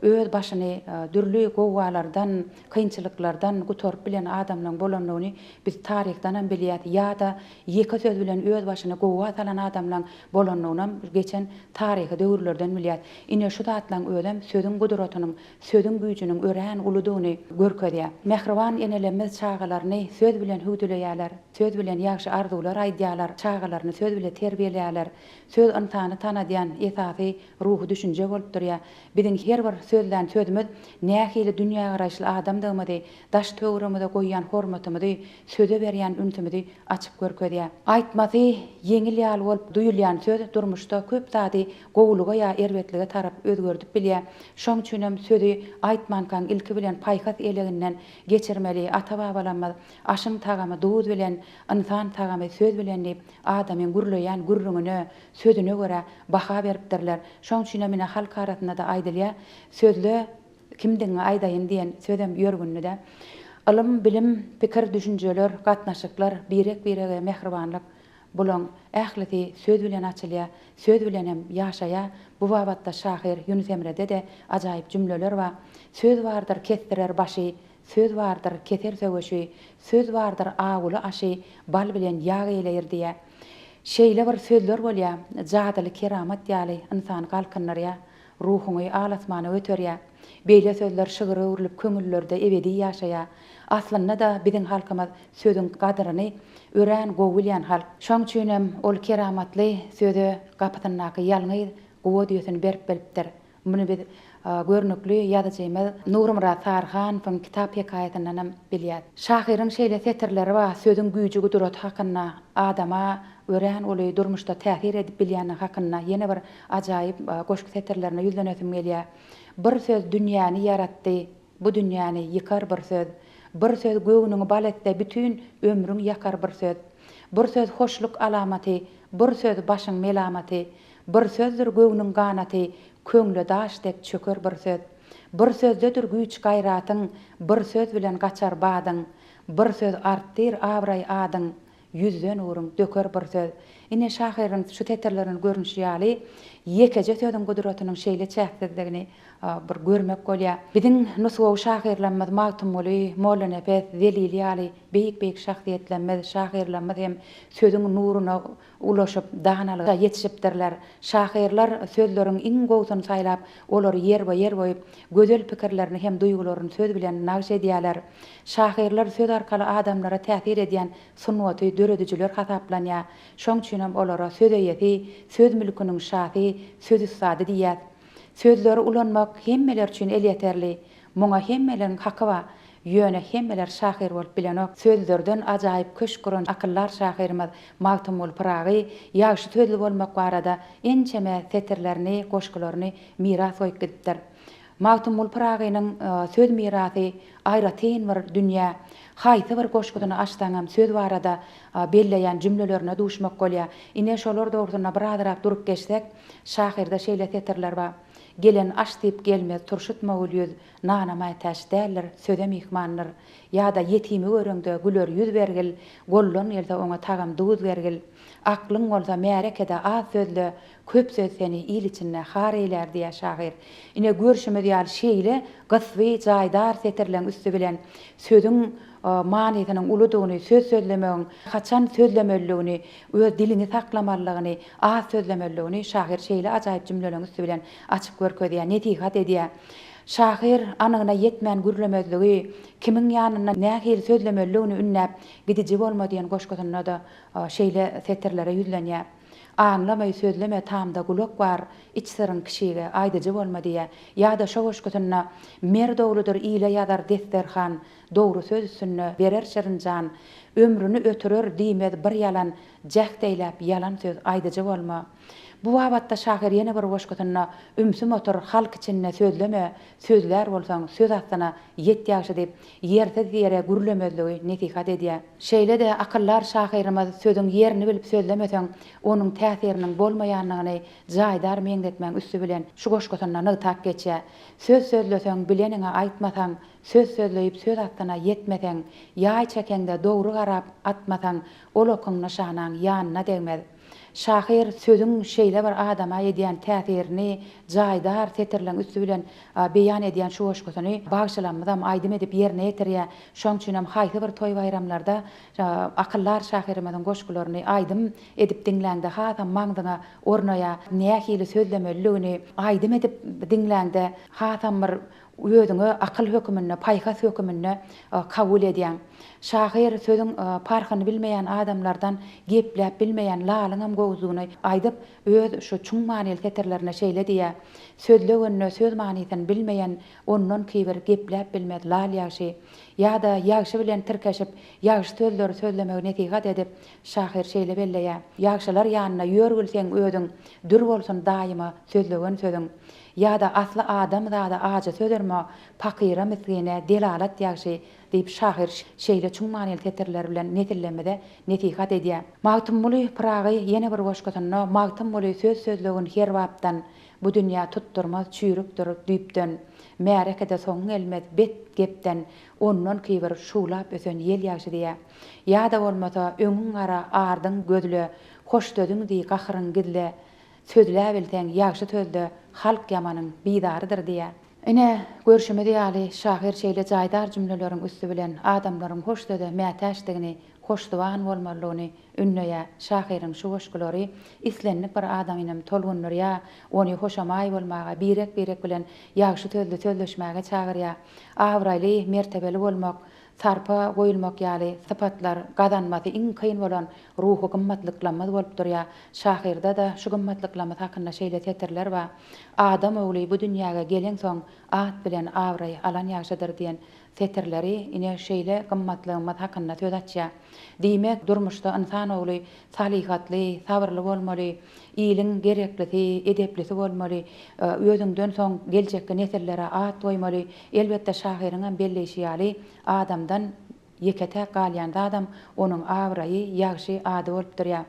E: öz başyny dürli gowalardan, kynçylyklardan gutorup bilen adamlaryň bolanlygyny biz tarihden hem bilýär. Ýa-da ýeke söz bilen öz başyny gowa salan adamlaryň bolanlygyny geçen tarihi döwürlerden bilýär. Ine şu zatlaryň özüm sözüň gudratynyň, sözüň güýjüniň örän uludygyny görkezýär. Mehriban enelerimiz çağalaryny söz bilen hüwdüleýärler, söz bilen ýagşy arzuwlar aýdýarlar, çağalaryny söz bilen terbiýeleýärler. Söz antany tanadýan esasy ruhy düşünje bolup durýar. Biziň her bir sözlen sözümüz nähili dünýä garaşly adamdygymy, daş töwrümde goýýan hormatymyzy, söze berýän ünsümyzi açyp görkezýär. Aýtmasy yeňil ýaly bolup duýulýan söz durmuşda köp zady gowluga ýa erbetlige tarap özgördüp bilýär. Şoň üçin hem sözi aýtmankan ilki bilen paýkas eleginden geçirmeli. Ata-babalarymyz aşyň tagamy duz bilen, insan tagamy söz bilen diýip adamyň gürleýän gürrüňine, sözüne görä baha beripdirler. Şoň üçin hem halk arasynda da aýdylýar. Sözle kimdiň aýdaýyn diýen sözem ýörgünde. Ilm, bilim, pikir, düşünjeler, gatnaşyklar, birek-birege mehribanlyk bulan ähleti söz bilen açylýar, söz bilen hem ýaşaýar. Bu babatda şahyr Yunus Emre'de de ajaýyp jümleler bar. Söz bardyr kestirer başy, söz bardyr keter söwüşi, söz bardyr aguly aşy, bal bilen ýag eýleýär diýär. Şeýle bir sözler bolýar, jadyly keramat ýaly insan galkynlarya, ruhuny alasmana öterýär. Beýle sözler şygyry urulyp köňüllerde ebedi ýaşaýar. Aslynda da biziň halkymyz sözüň gadaryny örän gowulýan halk. Şoň üçin hem ol keramatly söze gapytyndaky ýalňy gowa diýesin berip bilipdir. Muny biz görnükli ýazyjymyz Nurmurad Tarhan from kitap hekaýetyndan hem bilýär. Şahyryň şeýle setirleri bar, sözüň güýji gudraty hakynda adama örän oly durmuşda täsir edip bilýän hakynda ýene bir ajaýyp goşky setirlerine ýüzlenesim gelýär. Bir söz dünýäni yaratdy, bu dünýäni ýykar bir söz. Bir söz göwnüňi baletde bütün ömrüň ýakar bir söz. Bir söz hoşluk alamaty, bir söz başyň melamaty, bir sözdür göwnüň ganaty, köňle daşdek çöker bir söz. Bir sözdedir güýç gaýratyň, bir söz bilen gaçar badyň, bir söz artdyr awray adyň, yüzden uruň döker bir söz. Ine şahyryň şu tetirlerini görnüşi ýaly ýekeje sözüň gudratynyň şeýle çäksizligini bir görmek bolýar. Biziň nuswaw şahyrlarymyz Magtumly, Molla Nefes, Zelil ýaly beýik şahsiýetlerimiz, şahyrlarymyz hem sözüň nuruna ulaşyp dahanalyga ýetişipdirler. Şahyrlar sözleriň iň gowsyny saýlap, olary ýer boýup gözel pikirlerini hem duýgularyny söz bilen nagş edýärler. Şahyrlar söz arkaly adamlara täsir edýän sunwaty döredijler hasaplanýar. Şoň üçin hem olara söz eýeti, söz mülküniň şahy, söz üstady diýär. Sözleri ulanmak hemmeler üçin el yeterli. Muňa hemmelerin haky ba. Ýöne hemmeler şahyr bolup bilenok. Sözlerden ajaýyp köş guran akyllar şahyrymyz Magtymul Piragy ýagşy sözli bolmak barada ençeme setirlerini, goşgularyny miras goýup gitipdir. Magtymul Piragynyň söz mirasy aýratyn bir dünýä. Haýsy bir goşgudyny açsaňam söz barada belleýän jümlelerine duşmak bolýar. Ine şolar dogrusyna birazrak durup geçsek, şahyrda şeýle setirler bar. Gelen aş diýip gelmez, turşutma ýüz, nanamay täş däller, söze mihmanlar. Ýa-da ýetimi görüňde güler ýüz bergil, gollun ýelde oňa tagam duz bergil. Aklyň bolsa märekede az sözlü, köp söz seni il içinde har eýler diýär şahyr. Ine görüşimiz ýaly şeýle gyswy jaýdar setirlen üstü bilen sözüň manysynyň uludugyny, söz sözlemegiň, haçan sözlemelligini, öz dilini saklamalygyny, az sözlemelligini şahyr şeýle ajaýyp jümlelerin üstü bilen açyp görkezýär, netihat edýär. Şahyr anygyna yetmän gürlemezligi, kimiň ýanyna nähil sözlemelligini ünnäp gidiji bolmadyň goşgudyna da şeýle setirlere ýüzlenýär. Anlamay sözleme tamda gulak bar, iç sırın kişiye aydıcı bolmadyýa, ýa-da şo goşgudyna mer dogrudur ile ýazar Desterhan, dogru söz üstünde berer şerynjan, ömrüni ötürür diýmez bir ýalan, jähdeýläp ýalan söz aydyjy bolma. Bu wabatda şahyr ýene bir goşgudyna ümsüm otur halk içinde sözleme, sözler bolsaň söz astyna ýet ýaşy diýip ýersiz ýere gürlemezligi netihat edýär. Şeýle de akyllar şahyrymyz sözüň ýerini bilip sözlemeseň, onuň täsiriniň bolmaýanlygyny jaýdar meňdetmäň üstü bilen şu goşgudyna nytak geçýär. Söz sözleseň bileniňe aýtmasaň, söz sözleyip söz astyna ýetmeseň, ýaý çekende dogry garap atmasaň, ol okuň nişanaň ýanyna degmez. Şahyr sözüň şeýle bir adama edýän täsirini jaýdar setirlen üstü bilen beýan edýän şu goşgudyny bagşylanmazam aýdym edip ýerine ýetirýär. Şoň üçin hem haýsy bir toý bayramlarda akyllar şahyrymyzyň goşgularyny aýdym edip diňläňde hasam maňdyňa ornaýa nähili sözlemelligini aýdym edip diňläňde hasam bir özüňe akyl hökümine, paýhas hökümine kabul edýän. Şahyr sözüň parhyny bilmeýän adamlardan gepläp bilmeýän lalyňam gowzugyny aýdyp öz şu çuň manyly setirlerine şeýle diýär. Sözlegenne söz manysyny bilmeýän ondan kibir gepläp bilmez lal ýaşy, ýa-da ýagşy bilen tirkeşip ýagşy sözleri sözlemegi netihat edip şahyr şeýle belleýär. Ýagşylar ýanyna ýörgülseň özüň dür bolsun daýyma sözlegen sözüň, ýa-da asly adam zada aja sözlerme pakyra miskine delalat ýaşy diýip şahyr şeýle çuň manyly setirler bilen netillemede netihat edýär. Magtymul Piragy ýene bir goşgudyna Magtymul söz sözlegin her wagtdan bu dünýä tutturmaz çüýrükdir diýipden, märekede soň gelmez bet gepden ondan kibir şulap ösen ýel ýaşy diýär. Ýa-da bolmasa öňüň ara ardyň gözle, hoş dödüň diýip gahyryň gidle, sözlä bilseň ýagşy sözde halk ýamanyň bidarydyr diýär. Ine görüşmedi ýaly şahyr şeýle jaýdar jümleleriň üstü bilen adamlaryň hoş döde mätäşdigini, hoşduwan bolmalygyny ünneýär. Şahyryň şu goşgulary islenlik bir adamynym tolgunlary, ony hoşamaý bolmaga birek bilen ýagşy sözle sözleşmäge çagyrýar. Awraly, mertebeli bolmak, sarpa goýulmak ýaly sypatlar gazanmasy iň kyn bolan ruhy gymmatlyklama bolup durýar. Şahyrda da şu gymmatlyklama hakynda şeýle setirler bar. Adam öwli bu dünýäge gelen soň at bilen awray alan ýaşadyr diýen setirleri ine şeýle gymmatlygyma hakynda söz açýar. Diýmek durmuşda insan öwli salihatly, sabyrly bolmaly, iyiliň gereklisi, edeplisi bolmaly, özüňden soň geljekde nesillere at goýmaly. Elbetde şahyryň belleşi ýaly adamdan ýekete galýan adam onuň awraýy ýagşy ady bolup durýar.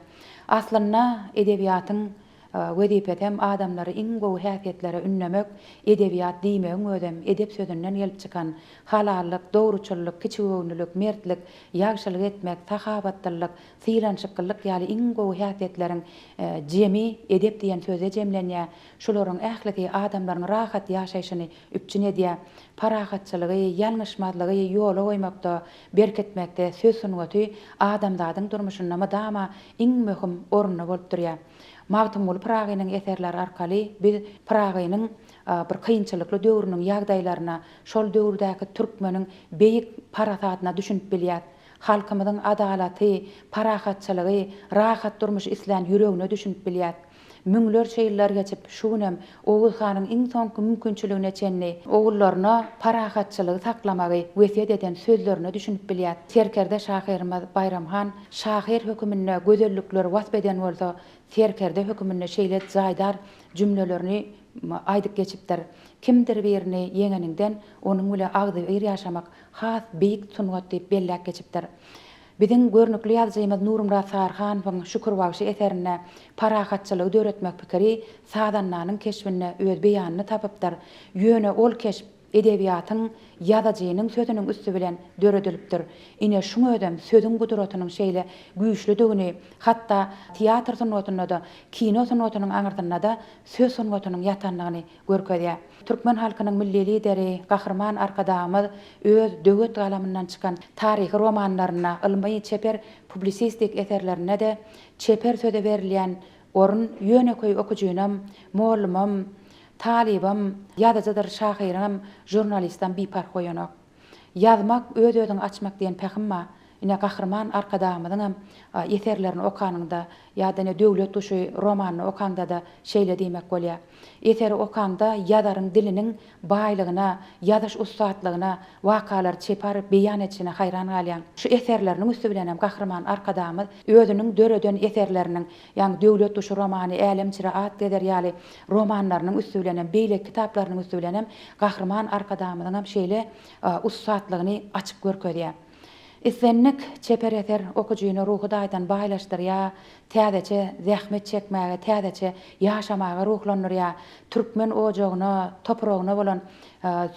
E: Aslynda edebiýatyň wedipetem adamlary iň gowy häsiýetlere ünlemek, edebiýat diýmegiň ödem edep sözünden gelip çykan halallyk, dogruçylyk, kiçigönlülük, mertlik, ýagşylyk etmek, sahabatlyk, sylanşyklyk ýaly iň gowy häsiýetleriň jemi edep diýen söze jemlenýär. Şolaryň ähliki adamlaryň rahat ýaşaýşyny üpçün edýär. Parahatçylygy, ýalňyşmazlygy ýola goýmakda, berketmekde, söz sunugaty adamlaryň durmuşynda madama iň möhüm orny bolup durýar. Magtymul Piragynyň eserleri arkaly biz Piragynyň bir kynçylykly döwrüniň ýagdaýlaryna, şol döwürdäki türkmeniň beýik parasatyna düşünip bilýär. Halkymyzyň adalaty, parahatçylygy, rahat durmuş islen ýüregine düşünip bilýär. müňler şeýiller geçip şunem Oğuz hanyň iň soňky mümkinçiligine çenli oğullaryna parahatçylygy saklamagy wesiýet eden sözlerini düşünip bilýär. Serkerde Şahyrymyz Bayramhan şahyr hökümine gözellikleri wasp eden bolsa, serkerde hökümine şeýle jaýdar cümlelerini aýdyp geçipdir. Kimdir birini yeňeninden onuň bilen agdy bir ýaşamak has beýik sungat diýip bellek geçipdir. Biziň görnükli ýazgymyz Nurumra Sarhanowyň Şükürbaşy eserine parahatçylygy döretmek pikiri Sadannanyň keşfine öz beýanyny tapypdyr. Ýöne ol keşf edebiýatyň ýazyjynyň sözüniň üstü bilen döredilipdir. Ine şuňa ödem sözüň gudratynyň şeýle güýçlüdigini, hatda teatr sanatynda da, kino sanatynyň aňyrdyna da söz sanatynyň ýatanlygyny görkezýär. Türkmen halkynyň milli lideri, gahrman arkadamyz öz döwlet galamyndan çykan taryhy romanlaryna, ilmi çeper publisistik eserlerine de çeper söze berilýän orun ýöneköý okujynam, mollumam, talibam, ýazyjydyr, şahyram, jurnalistam bipark goýanak. Ýazmak öz-özüň açmak diýen pähimma, ine gahrman arkadamyzyň eserlerini okanyňda ýa-da döwlet duşy romanyny okanda da şeýle diýmek bolýar. Eseri okanda ýazaryň diliniň baýlygyna, ýazyş ustadlygyna, wakalar çepar beýan etişine haýran galýan. Şu eserleriniň üstü bilen hem gahrman arkadamyz özüniň döreden eserleriniň, ýani döwlet duşy romany, Älemçire at geder ýaly romanlarynyň üstü bilen hem beýle kitaplarynyň üstü bilen hem gahrman arkadamyzyň hem şeýle ustadlygyny açyp görkezýär. Islennik çeper eser okujyny ruhy daýdan baýlaşdyrýar, täzeçe zähmet çekmäge, täzeçe ýaşamaga ruhlandyrýar, türkmen ojagyna, topragyna bolan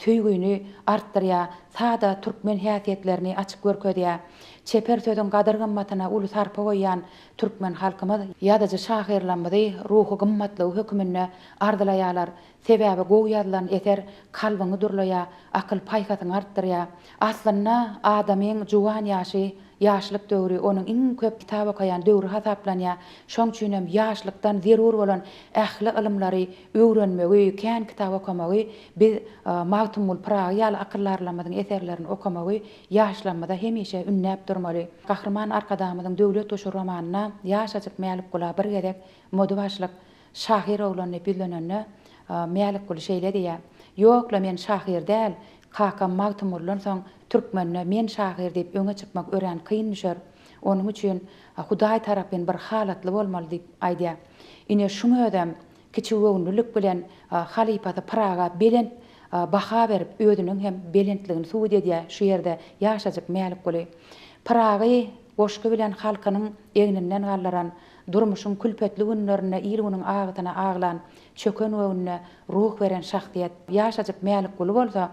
E: söýgüni artdyrýar, sada türkmen häsiýetlerini açyp görkezýär. Çeper sözüň gadyr gymmatyna uly sarpa goýan türkmen halkymyz ýa-da şahyrlanmady ruhy gymmatlygy hökümine ardylaýarlar. Sebäbi gowy ýazylan eser kalbyňy durlaýar, akyl paýhatyny artdyrýar. Aslynda adamyň juwan ýaşy, ýaşlyk döwri onuň iň köp kitap okaýan döwri hasaplanýar. Şoň üçin hem ýaşlykdan zerur bolan ähli ilmlary öwrenmegi, kän kitap okamagy, biz Magtumul Pragy ýaly akyllarlamyň eserlerini okamagy ýaşlanmada hemişe ünnäp durmaly. Gahrman arkadamyň döwlet duşy romanyna ýaşaçyk mälik gola bir gerek mody başlyk şahyr oglany bilenenne mälik gol şeýle diýär. Ýokla men şahyr däl, Kakam Magtumuldan soň türkmenne men şahyr diýip öňe çykmak ören kyn düşer. Onuň üçin Hudaý tarapyn bir halatly bolmaly diýip aýdýar. Ine şuňa ödem kiçi öwünlük bilen Halipaty Praga belent baha berip ödüniň hem belentligini suwut edýär. Şu ýerde ýaşadyk mälik goly. Pragy goşky bilen halkynyň eňinden gallaran durmuşyň külpetli günlerine, ýylgynyň agytyna aglan, çöken öwünne ruh beren şahsiýet ýaşadyk mälik goly bolsa,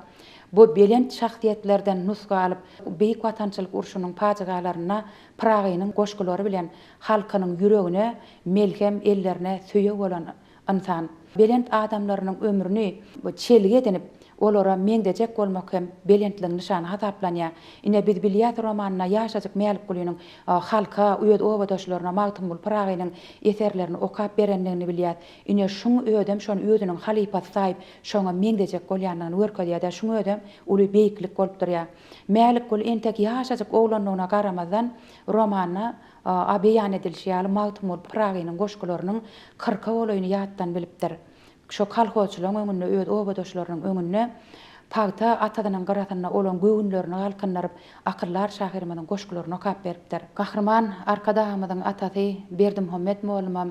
E: bu belent şahsiýetlerden nuska alyp beýik watançylyk urşunyň pajygalaryna Pragynyň goşgulary bilen halkynyň ýüregine, melhem ellerine söýe bolan insan. Belent adamlarynyň ömrüni çelgi edinip olara meňdejek bolmak hem belentligiň nişany hasaplanýar. Ine biz bilýär romanyna ýaşadyk mälik golynyň halka, öýet obadaşlaryna Magtumul Pragynyň eserlerini okap berenligini bilýär. Ine şuň ödem şon özüniň halipasy saýyp şoňa meňdejek bolýanlygyny görkezýär-de şuň ödem uly beýiklik bolup durýar. Mälik gol entek ýaşadyk oglanlygyna garamazdan romanyna beýan edilýär. Magtumul Pragynyň goşgularynyň 40 olaýyny ýatdan bilipdir. Şo kalhozçylaryň öňünde, öz obadaşlarynyň öňünde pagta atadanyň garatyna olan göwünlerini halkynlaryp akyllar şahyrymyň goşgularyny okap beripdir. Gahrman arkadamyň atasy Berdimuhammed mollumam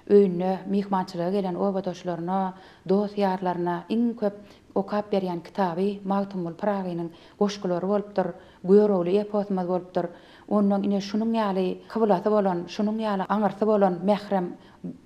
E: öýüne mihmançylyga gelen obadaşlaryna, dost ýarlaryna iň köp okap berýän kitaby Magtumul Pragynyň goşgulary bolupdyr, Güýerowly eposymyz bolupdyr. Ondan ine şunyň ýaly kyblaty bolan, şunyň ýaly aňyrsy bolan mährem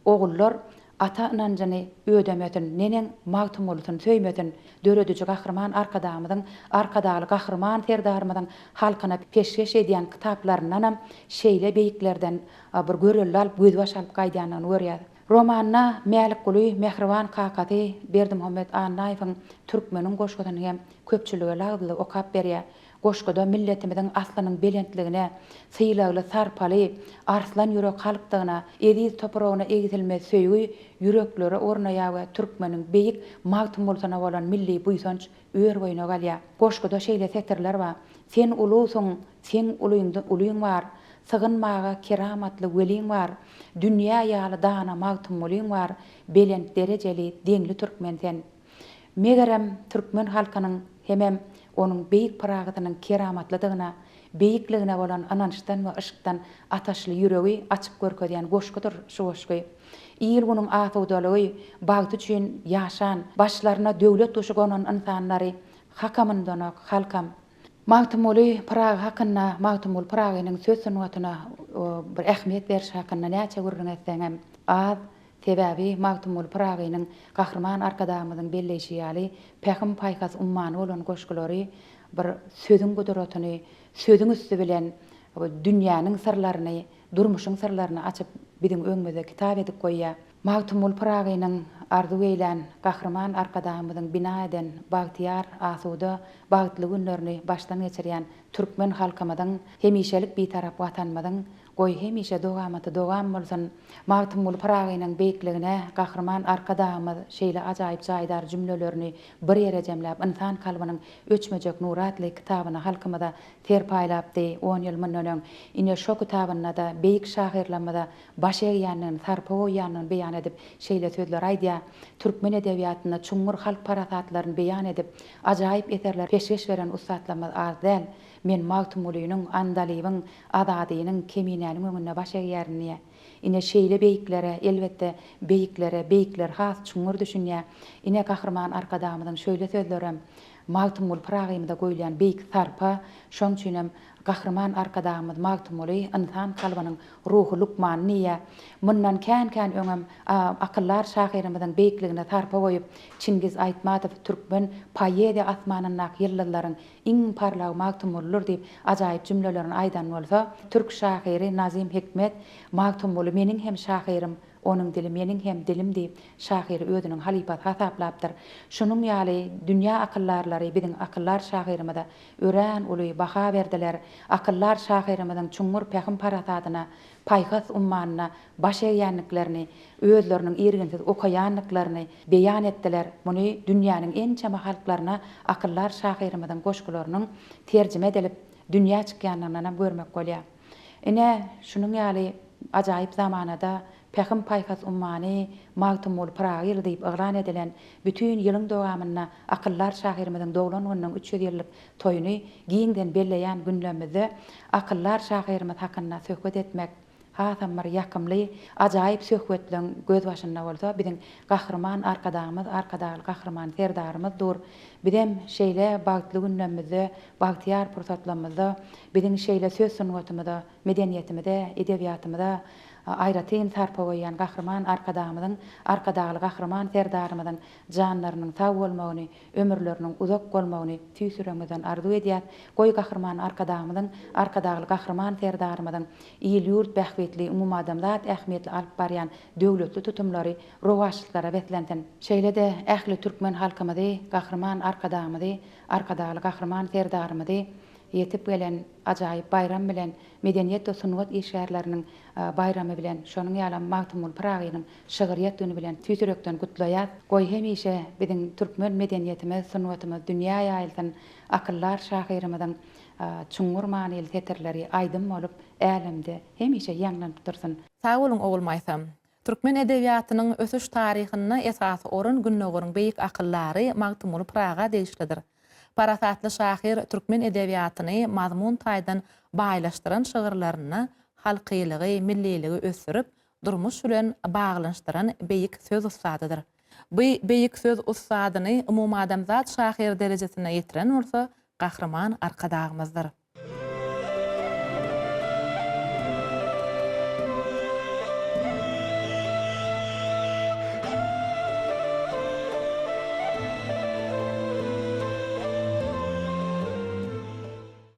E: ogullar ata inancany ödemetin, nenen Magtumulsyny söýmetin, döredüji gahrman arkadamyň, arkadaly gahrman serdarymyň halkyna peşkeş edýän kitaplaryndan hem şeýle beýiklerden bir görelli alyp göz başalyp gaýdýanyny görýär. Romanyna mälik goly Mehriban Kakaty Berdimuhammed Anaýewiň türkmeniň goşgudyny hem köpçüligi lagly okap berýär. Goşguda milletimiziň aslynyň belentligine, syýlagly sarpaly, arslan ýürek halkdygyna, ediz topragyna egitilmez söýgü ýürekleri ornaýar we türkmeniň beýik Magtumulsyna bolan milli buýsanç öýer boýuna galýar. Goşguda şeýle setirler bar. Sen ulusyň, sen ulyň bar. sığınmaga keramatly welin bar, dünýä ýaly dana magtumulyň bar, belent derejeli deňli türkmenten. Megerem türkmen halkynyň hemem onuň beýik paragynyň keramatlydygyna, beýikligine bolan anançdan we ışykdan ataşly ýüregi açyp görkezýän goşgudyr şu goşgy. İl bunun afawdalygy bagty üçin ýaşan, başlaryna döwlet duşy gonan insanlary hakamyndan halkam. Magtumuly Prag hakyna, Magtumul Pragynyň söz sunuwatyna bir ähmiýet beriş hakyna näçe gürrüň etseňem az. Sebäbi Magtumul Pragynyň gahrman arkadamyzyň belleşi ýaly Pähim Paýkas ummany bolan goşgulary bir sözüň gudratyny, sözüň üstü bilen dünýäniň sirlerini, durmuşyň sirlerini açyp biziň öňümizde kitap edip goýýar. Magtumul Pragynyň arzu eýlen gahrman arkadamyzyň bina eden bagtyar, asuda, bagtly günlerini başdan geçirýän türkmen halkymyzyň hemişelik bir tarap watanmyzyň goý hemişe dowam bolsun. Magtumul Pragynyň beýikligine gahrman arkadamyz şeýle ajaýyp jaýdar jümlelerini bir ýere jemläp insan kalbynyň öçmejek nuratly kitabyna halkymyza terpaýlapdy 10 ýyl mundan. Ine şo kitabyna da beýik şahyrlamada baş eýýäniň, sarpa goýýanyny beýan edip şeýle sözler aýdýar. Türkmen edebiýatyna çuňur halk parasatlaryny beýan edip ajaýyp eserler peşgeş beren ustadlarymyz az däl. Men Magtumulynyň andalybyň, adadynyň keminäniň öňünde baş eýärni. Ine şeýle beýiklere, elbetde beýikler has çuňur düşünýär. Ine gahrman arkadamyzyň şöyle sözlerem Magtumul Pragymyzda goýulan beýik sarpa, şoň üçin gahrman arkadamyz Magtumuly insan kalbynyň ruhy lukmanyny. Mundan kän öňem akyllar şahyrymyzyň beýikligine sarpa goýup Çingiz Aýtmadow türkmen poeziýa asmanynyň ýyllaryň iň parlak Magtumullar diýip ajaýyp jümlelerini aýdan bolsa, türk şahyry Nazim Hikmet Magtumuly meniň hem şahyrym, onun dili meniň hem dilim diýip şahyry özüniň halifat hasaplapdyr. Şunun ýaly dünýä akyllarlary biziň akyllar şahyrymyza örän uly baha berdiler. Akyllar şahyrymyzyň çuňur Pähim parasatyna, Paýkas ummanyna baş eýýänliklerini, özleriniň irginsiz okaýanlyklaryny beýan etdiler. Muny dünýäniň en çama halklaryna akyllar şahyrymyzyň goşgularynyň terjime edilip dünýä çykýanlygyna görmek bolýar. Ine şunun ýaly ajaýyp zamanada Pähim Paýkas ummany Magtumul Pragy diýip ýylan edilen bütün ýylyň dowamyna akyllar şahyrymyzyň dowlanynyň 300 ýyllyk toýuny giňden belleýän günlemizde akyllar şahyrymyz hakyna söhbet etmek hasamar ýakymly, ajaýyp söhbetleň göz başynda bolsa biziň gahrman arkadaly gahrman serdarymyz dur. Bizem şeýle bagtly günlemizde, bagtyar pursatlarymyzda, biziň şeýle söz sunwatymyzda, medeniýetimizde, edebiýatymyzda aýratyn sarpa goýan gahrman arkadaly gahrman serdarymyzyň janlarynyň sag bolmagyny, ömürleriniň uzak bolmagyny tüýsüremizden arzu edýär. Goý gahrman arkadaly gahrman serdarymyzyň iýil ýurt bähwetli umum adamzat ähmiýetli alyp barýan döwletli tutumlary rowaşlyklara betlenten. Şeýle-de ähli türkmen halkymyzy gahrman arkadaly gahrman serdarymyzy yetip gelen ajaýyp bayram bilen medeniýet we sunwat işgärleriniň bayramy bilen şonuň ýaly Magtumul Pragynyň şygyryýat düni bilen tüýsürekden gutlaýar. Goý hemişe biziň türkmen medeniýetimiz, sunwatymyz dünýä ýaýylsyn, akyllar şahyrymyzyň çuňur manyly teterleri aýdym bolup älemde hemişe ýanglanyp dursun.
C: Sag bolun ogul Maýsam. Türkmen edebiýatynyň ösüş taryhyna esasy orun günnögüriň beýik akyllary Magtumul Praga degişlidir. Parasatly şahyr türkmen edebiýatyny mazmun taýdan baýlaşdyran şygyrlaryny halkylygy, milliligi ösürip, durmuş bilen baglanşdyran beýik söz ustadydyr. Bu beýik söz ustadyny umum adamzat şahyr derejesine ýetiren bolsa, gahrman arkadagymyzdyr.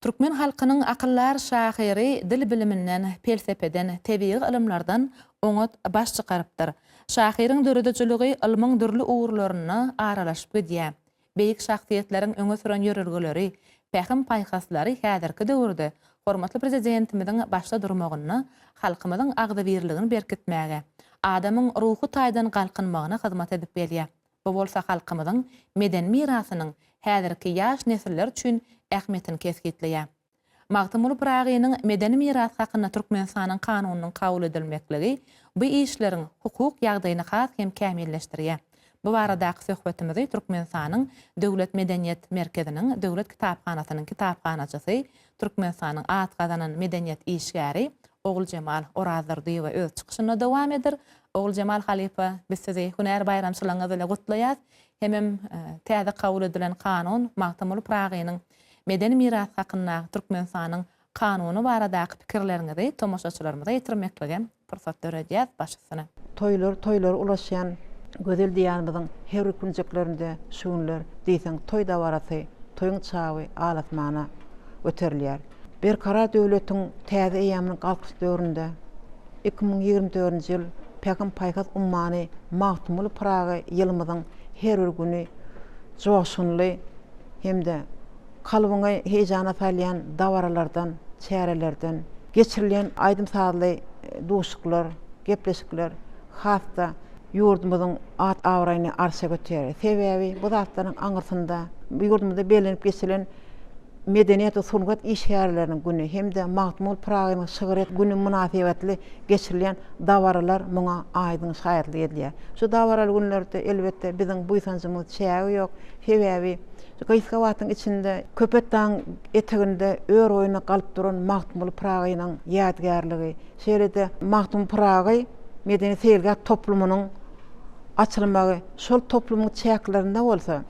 C: Türkmen halkynyň akyllar şahyry dil biliminden, felsepeden, tebii ilimlerden oňat baş çykarypdyr. Şahyryň döredejiligi ilmiň dürli uğurlaryny aralaşyp gidýär. Beýik şahsiýetleriň öňe süren ýörelgeleri, Pähim Paýkaslary häzirki döwürde hormatly prezidentimiziň başda durmagyny, halkymyzyň agda birligini berkitmäge, adamyň ruhy taýdan galkynmagyna hyzmat edip berýär. Bu bolsa halkymyzyň meden mirasynyň häzirki ýaş nesiller üçin ähmiýetini kesgitleýär. Magtymul Pragynyň medeni miras hakyna Türkmenistanyň kanunynyň kabul edilmekligi bu işleriň hukuk ýagdaýyny has hem kämilleşdirýär. Bu baradaky söhbetimizi Türkmenistanyň Döwlet Medeniýet Merkeziniň Döwlet Kitapxanasynyň kitapxanajysy, Türkmenistanyň at gazanan medeniýet işgäri Ogul Cemal Orazdardyýew öz çykyşyna dowam eder. Ogul Cemal Halipa biz sizi Huner bayramçylygyňyz bilen gutlaýar. Hemem täze kabul edilen kanun Magtymul Pragynyň medeni miras hakyna Türkmenistanyň kanuny baradaky pikirleriňizi tomoşaçylarymyza ýetirmeklige pursat berýär başysyna.
F: Toylar ulaşan gözel diýanymyzyň her günjeklerinde şuňlar diýsen toy dawarasy, toyuň çawy alatmana öterilýär. Berkarar döwletiň täze eýamynyň galkyş döwründe 2024-nji ýyl Pekin Paýkas ummany Magtymul Pragy ýylymyzyň her bir güni joşunly hemde kalbyňa hejana salýan dawaralardan, çärelerden geçirilen aýdym saatly duşuklar, gepleşikler hasta ýurdumyzyň at awraýyny arşa götürýär. Sebäbi bu zatlaryň aňyrsynda bu ýurdumyzda belenip geçilen medeniýet we sungat işgärleriniň güni hemde Magtymul Pragynyň şygyret güni münasibetli geçirilen dawaralar muňa aýdyň şaýatly edilýär. Şu dawaralar günlerde elbetde biziň bu ýsanjymyz çägi ýok. Sebäbi Gaýska watyň içinde köpetdaň eteginde ör oýuna galyp duran Magtymul Pragynyň ýadgarlygy. Şeýlede Magtymul Pragy medeni seýilgat toplumynyň açylmagy şol toplumyň çäklerinde bolsa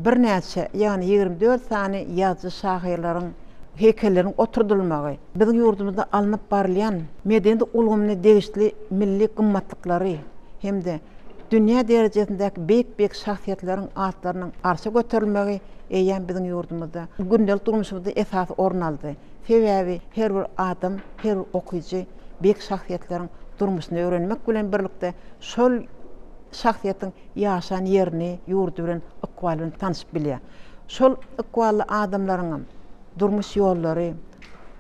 F: birnäçe ýani 24 sany ýazgy şahyrlaryň heykelleriň oturdulmagy biziň ýurdumyzda alınıp barlayan medeni ulgamly degişli milli gymmatlyklary hemde dünýä derejesindäki beýik şahsiýetleriň atlarynyň arşa göterilmegi eýen biziň ýurdumyzda gündelik durmuşymyzda esas orun aldy. Sebäbi her bir adam, her bir okuyjy beýik şahsiýetleriň durmuşyny öwrenmek bilen birlikde şol şahsiýetiň ýaşan ýerini, ýurdu bilen ykwalyny tanyşyp bilýär. Şol ykwaly adamlaryň durmuş ýollary,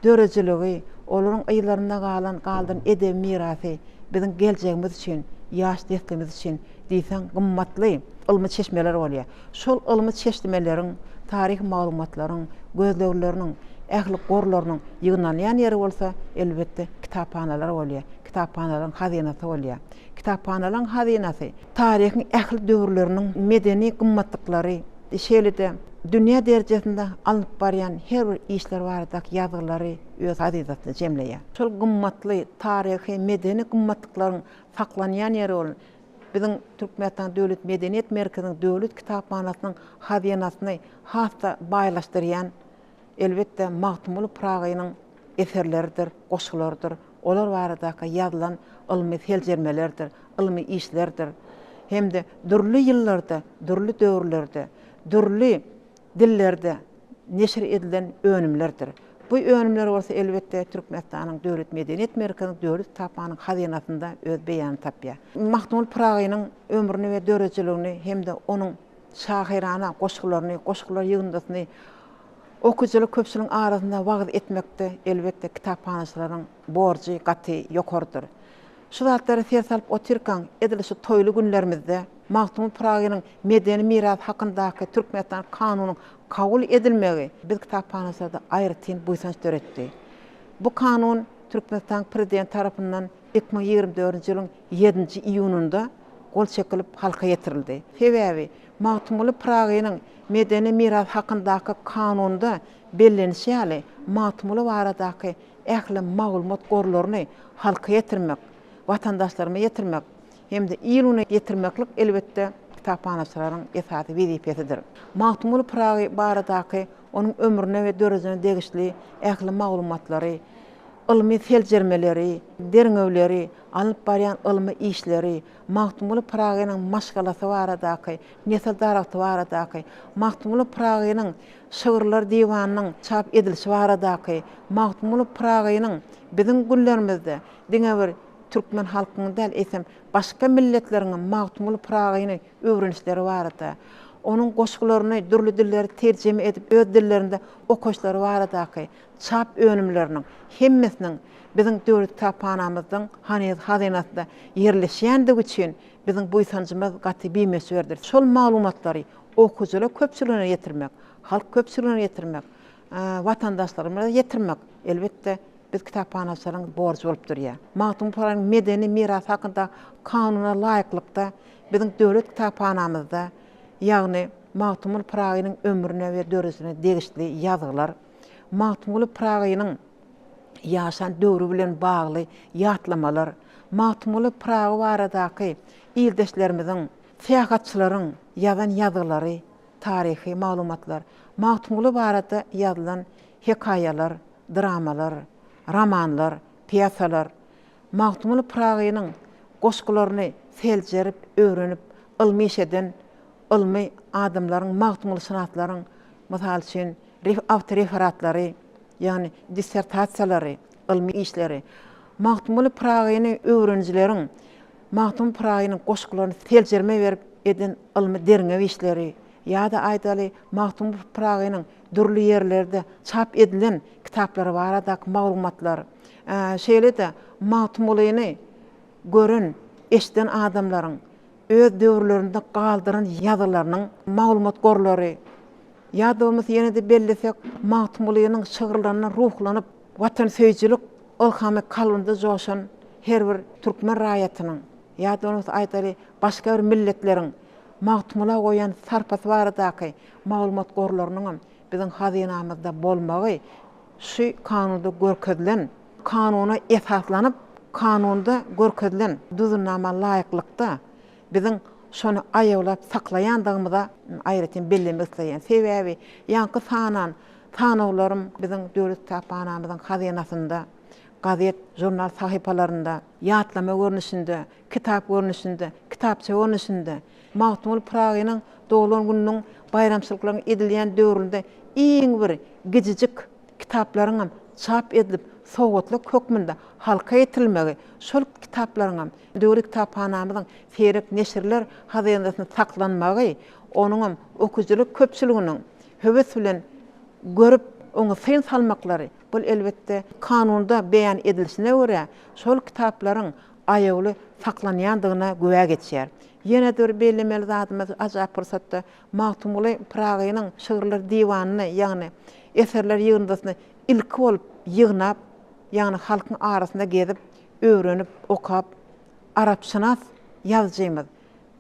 F: dörejiligi, olaryň ýyllarynda galan edebi mirasy biziň geljegimiz üçin, ýaş neslimiz üçin diýsen gymmatly ilmi çeşmeler bolýar. Şol ilmi çeşmeleriň, tarih maglumatlaryň, gözlegleriniň, ähli gorlarynyň ýygnanýan ýeri bolsa, elbetde kitapxanalar bolýar. Kitapxanaların hazinası bolýar. Kitapxanaların hazinası tarihin ähli döwürleriniň medeni gymmatlyklary, şeýlede dünýä derejesinde alınıp barýan her bir işler baradaky ýazgylary öz hazinesyna jemleýär. Şol gymmatly tarihi medeni gymmatlyklaryň saklanýan ýeri bol. Biziň Türkmenistan Döwlet Medeniýet Merkeziniň döwlet kitapxanasynyň hazinasyny hasta baýlaşdyrýan elbetde Magtymul Pragynyň eserleridir, goşgulardyr. Olar baradaky ýazylan ilmi seljermelerdir, ilmi işlerdir. Hemde dürli ýyllarda, dürli döwürlerde, dürli dillerde neşir edilen önümlerdir. Bu önümler bolsa elbetde Türkmenistanyň Döwlet Medeniýet Merkeziniň döwlet kitapxanasynyň hazinasynda öz beýany tapýar. Magtymul Pragynyň ömrüni we dörejiligini hemde onuň şahyrana goşgularyny, goşgular ýygndasyny okujylyk köpçüligiň arasynda wagt etmekde elbetde kitapxanaçylaryň borjy gaty ýokardyr. Şu zatlary sersalp oturkan edilişi toýly günlerimizde Magtymul Pragynyň medeni miras hakyndaky Türkmenistan kanunynyň kabul edilmegi biz kitapxanaçylarda aýrytyn buýsanç töretdi. Bu kanun Türkmenistan prezident tarapyndan 2024-nji ýylyň 7-nji iýununda gol çekilip halka getirildi. Sebäbi Magtymul Pragynyň medeni miras hakyndaky kanunda bellenişi ýaly Magtymul baradaky ähli maglumat gorlaryny halka getirmek, vatandaşlaryma getirmek hemde ýylyny getirmeklik elbetde kitapxanaçylaryň esasy wezipesidir. Magtymul Pragy baradaky onuň ömrüne we dörejine degişli ähli maglumatlary, ilmi seljermeleri, derňewleri, alyp barýan ilmi işleri, Magtymul Pragynyň maşgalasy baradaky, nesildaragty baradaky, Magtymul Pragynyň şygyrlar diýwanynyň çap edilişi baradaky, Magtymul Pragynyň biziň günlerimizde diňe bir Türkmen halkynyň däl esem başga milletleriň Magtymul Pragyny öwrenişleri barada. Onuň goşgularyny dürli dilleri terjime edip öz dillerinde okuşlary baradaky çap önümleriniň hemmesiniň biziň döwlet kitapxanamyzyň hazinasynda ýerleşýändigi üçin biziň bu ýsanjymyz gaty biýmesi berdir. Şol maglumatlary okujylar köpçüligine ýetirmek, halk köpçüligine ýetirmek, vatandaşlarımıza yetirmek. Elbette biz kitapxanaçylaryň borçy bolup durýar. Magtum Puranyň medeni mirasy hakynda kanuna laýyklykda biziň döwlet kitapxanamyzda, ýagny Magtum Puragynyň ömrüne we döresine degişli ýazylar, Magtum Puragynyň ýaşan döwrü bilen bagly ýatlamalar, Magtum Puragy baradaky ildeşlerimiziň, seýahatçylaryň ýazan ýazgylary, tarihi maglumatlar, Magtum barada ýazylan hekaýalar, dramalar, romanlar, piyasalar, Magtum Puragynyň goşgularyny seljerip, öwrenip, ilmi işeden, ilmi adamlaryň, Magtum sanatlaryň, mysal üçin awtoreferatlary, ýani dissertasiýalary, ilmi işleri, Magtum Puragyny öwrenjileriň, Magtum Puragynyň goşgularyny seljerme berip eden ilmi derňe işleri, ýa-da aýdaly Magtum Puragynyň dürli ýerlerde çap edilen kitaplary baradak maglumatlar, şeýle-de Magtumulyny gören, eşden adamlaryň öz döwürlerinde galdyran ýazylarynyň maglumat gorlary, ýa-da bolmasa ýene-de bellesek Magtumulynyň şygyrlaryna ruhlanyp watan söýjilik ilhamy kalbynda joşan her bir türkmen raýatynyň, ýa-da bolmasa aýdaly başga bir milletleriň Magtumula goýan sarpasy baradaky maglumat gorlarynyň biziň hazinamyzda bolmagy şu kanunda görkezlen, kanuna esaslanyp, kanunda görkezlen düzünnama laýyklykda biziň şonu aýaglap saklaýandygymyza aýratyn bellemek isleýän. Sebäbi ýanky sanawlarym biziň döwlet kitapxanamyzyň hazinasynda, gazet, jurnal sahypalarynda, ýatlama görnüşinde, kitap görnüşinde, kitapça görnüşinde, Magtum Puragynyň doglan gününiň bayramçylyklaryň edilýän döwründe iň bir gijijik kitaplaryň çap edilip, sowgatlyk hökmünde halka ýetilmegi, şol kitaplaryň döwlet kitapxanamyzyň ferek neşirler hazinasyna saklanmagy, onuň okujuluk köpçüliginiň höwes bilen görüp, oňa syn salmaklary, bu elbette kanunda beýan edilişine görä şol kitaplaryň aýagly saklanýandygyna güwä geçýär. Ýene bir bellemeli zatymyz ajap pursatda Magtum Puragynyň şygyrlar diwanyny, ýagny eserler ýygyndasyny ilki bolup ýygnap, ýagny halkyň arasynda gezip, öwrenip, okap, arapçynas ýazjymyz.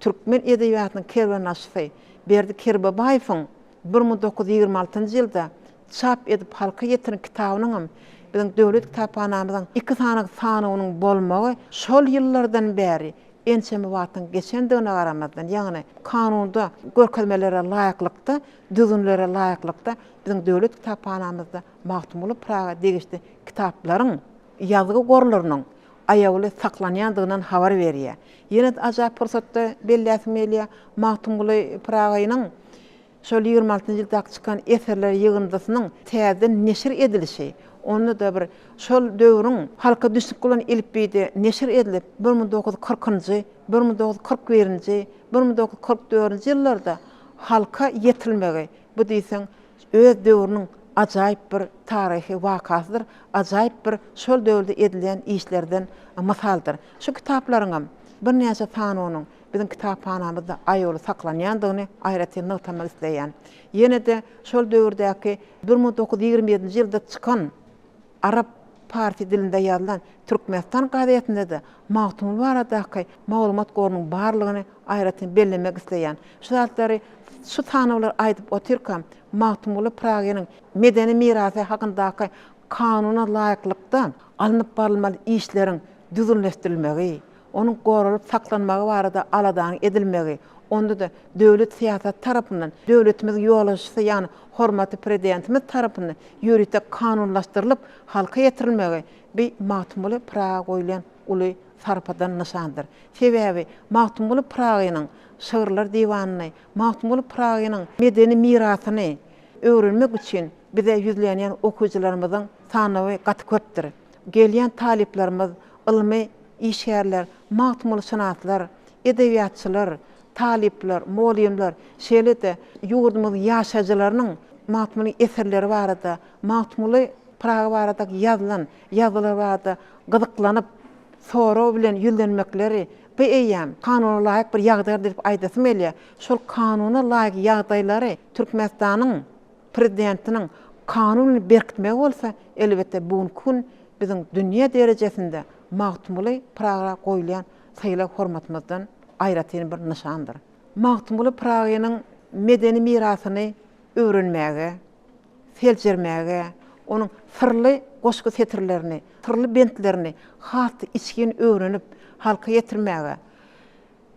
F: Türkmen edebiýatynyň kerwanaşysy Berdi Kerbabaýewiň 1926-njy ýylda çap edip halka ýetiren kitabynyň biziň döwlet kitapxanamyzyň 2 sanyk sanawynyň bolmagy şol ýyllardan bäri ençemi wagtyň geçendigine garamazdan, ýagny kanunda görkezmelere laýyklykda, düzünlere laýyklykda biziň döwlet kitapxanamyzda Magtum Puraga degişli kitaplaryň ýazgy gorlarynyň aýagly saklanýandygyndan habar berýär. Ýene ajap pursatda belläsmeli Magtum Puragynyň şol 26-njy ýylda çykan eserler ýygyndasynyň täzeden neşir edilişi, onu da bir şol döwrüň halka düşüp bolan elipbide neşir edilip 1940-njy, 1941-nji, 1944-nji ýyllarda halka ýetilmegi. Bu diýsen öz döwrüniň ajaýyp bir tarihi wakasydyr, ajaýyp bir şol döwrde edilen işlerden mysaldyr. Şu kitaplaryň bir näçe sanawynyň biziň kitapxanamyzda aýaly saklanýandygyny aýratyn notlamak isleýän. Ýene-de şol döwürdäki 1927-nji ýylda çykan Arap parti dilinde ýazylan Türkmenistan gazetinde de Magtum baradaky maglumat gorunyň barlygyny aýratyn bellemek isleýän. Şu zatlary, şu tanawlar aýdyp oturkam Magtum Puragynyň medeni mirasy hakyndaky kanuna laýyklykda alınıp barylmaly işleriň düzünleşdirilmegi, onuň gorulyp saklanmagy barada aladan edilmegi, onda da döwlet siýasat tarapyndan, döwletimiz ýolaşysy, ýani hormaty prezidentimiz tarapyndan ýürüte kanunlaşdyrylyp halka ýetirilmegi bir Magtum Puraga goýulan uly sarpadan nyşandyr. Sebäbi Magtum Puragynyň şygyrlar diwanyny, Magtum Puragynyň medeni mirasyny öwrenmek üçin bize ýüzlenýän okujylarymyzyň sanawy gaty köpdir. Gelýän taliplerimiz, ilmi işgärler, Magtum sanatlar, edebiýatçylar, talipler, molyumlar, şeýle-de ýurdumyz ýaşaýjylarynyň Magtum eserleri barada, Magtum Puraga barada ýazylan ýazylar barada gyzyklanyp, soraw bilen ýüzlenmekleri bu eýýam kanuna laýyk bir ýagdaýlar diýip aýdasym gelýär. Şol kanuna laýyk ýagdaýlary Türkmenistanyň prezidentiniň kanun berkitmek bolsa elbette bugun bizim dünya derejesinde magtumuly Praga goýulan saýla hormatymyzdan aýratyn bir nişandyr. Magtumuly Praga'nın medeni mirasyny öwrenmäge, seljermäge, onun sırly goşky setirlerini, sırly bentlerini hatdy içgin öwrenip halka ýetirmäge,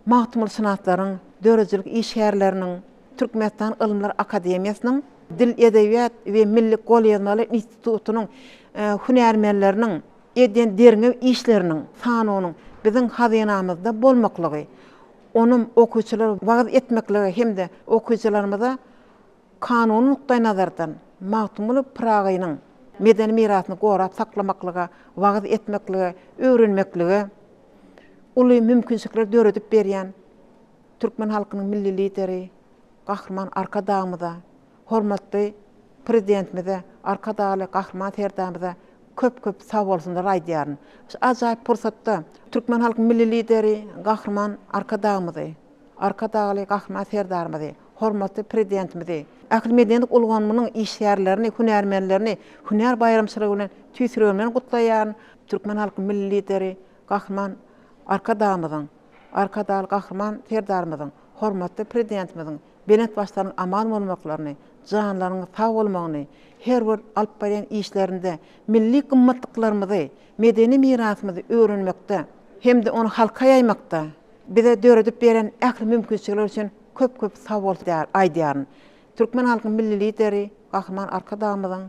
F: magtumuly sanatlaryň, dörejilik işgärleriniň, Türkmenistan Ilymlar Akademiýasynyň Dil Edebiyat we Milli Golýazmaly Institutunyň hünärmenleriniň eden derňe işleriniň sanynyň biziň hazynamyzda bolmaklygy, onun okuwçylar wagt etmekligi hemde okuwçylarymyza kanun nukdaý nazardan magtumuly Praga'nın medeni mirasyny gorap saklamaklyga, wagt etmekligi, öwrenmekligi uly mümkinçilikler döredip berýän Türkmen halkynyň milli lideri, gahrman arkadağımyza, hormatly prezidentimize, arkadaly gahrman serdamyza köp sag bolsunlar aýdýaryn. Ajaýyp pursatda Türkmen halkynyň milli lideri, gahrman arkadağımyzy, arkadaly gahrman serdarymyzy, hormatly prezidentimizi, akıl medeniyet ulgamynyň işgärlerini, hünärmenlerini, hünär bayramçylygy bilen tüýsürmän gutlaýan Türkmen halkynyň milli lideri, gahrman arkadağymyzyň, arkadaly gahrman serdarymyzyň, hormatly prezidentimiziň benet başlaryň aman bolmaklaryny, janlaryň sag bolmagyny, her bir alyp barýan işlerinde milli gymmatlyklarymy, medeni mirasymyzy öwrenmekde, hemde onu halka ýaýmakda bize döredip beren ähli mümkinçilikler üçin köp sag bolýar aýdýaryn. Türkmen halkynyň milli lideri, gahrman arkadağymyzyň,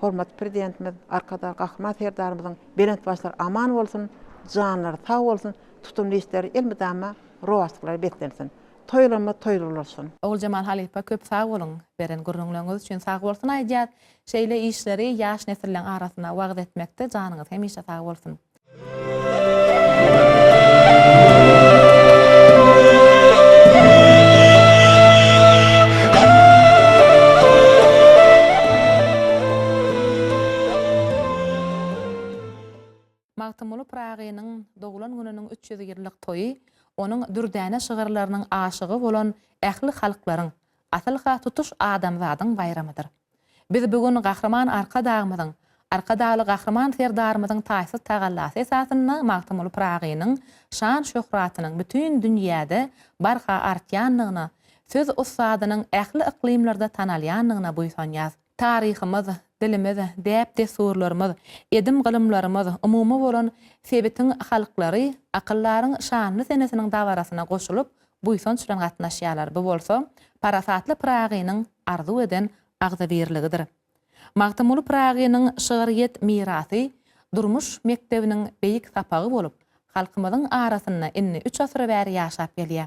F: hormatly prezidentimiz, arkadaly gahrman serdarymyzyň benet başlary aman bolsun, janlary sag bolsun, tutumly işleri elmydama rowatlyklary betlensin. Toýlama toýlularsyň.
C: Ol Jamal Halipa köp sag bolun. Beren gurrunlygyňyz üçin sag bolsun aýdýar. Şeýle işleri ýaş nesilläň arasyna wagt etmekde janyňyz hemişe sag bolsun. Magtumuly Praga'nın doğulan gününiň 300 ýyllyk toýy onun dürdäne şygarlarynyň aşygy bolan ähli halklaryň, asylka tutuş adamzadyň bayramydyr. Biz bugün gahrman arkadağymyzyň, arkadaly gahrman serdarymyzyň taýsy tagallasy esasyna Magtumuly Praga'nın şan şöhratynyň bütün dünýäde barha artýanlygyna, söz ustadynyň ähli iklimlerde tanalýanlygyna buýsanýar. Taryhymyz, dilimiz, däp desurlarymyz, edim gylymlarymyz, umumy bolan sebetiň halklary, akyllaryň şanly senesiniň dawarasyna goşulyp, buýsan süren gatnaşýarlar. Bu bolsa, parasatly Praga'nın arzu eden agzabirligidir. Magtumuly Praga'nın şygyryet mirasy, durmuş mektebiniň beýik sapagy bolup, halkymyzyň arasyna inni 3 asra bäri ýaşap gelýär.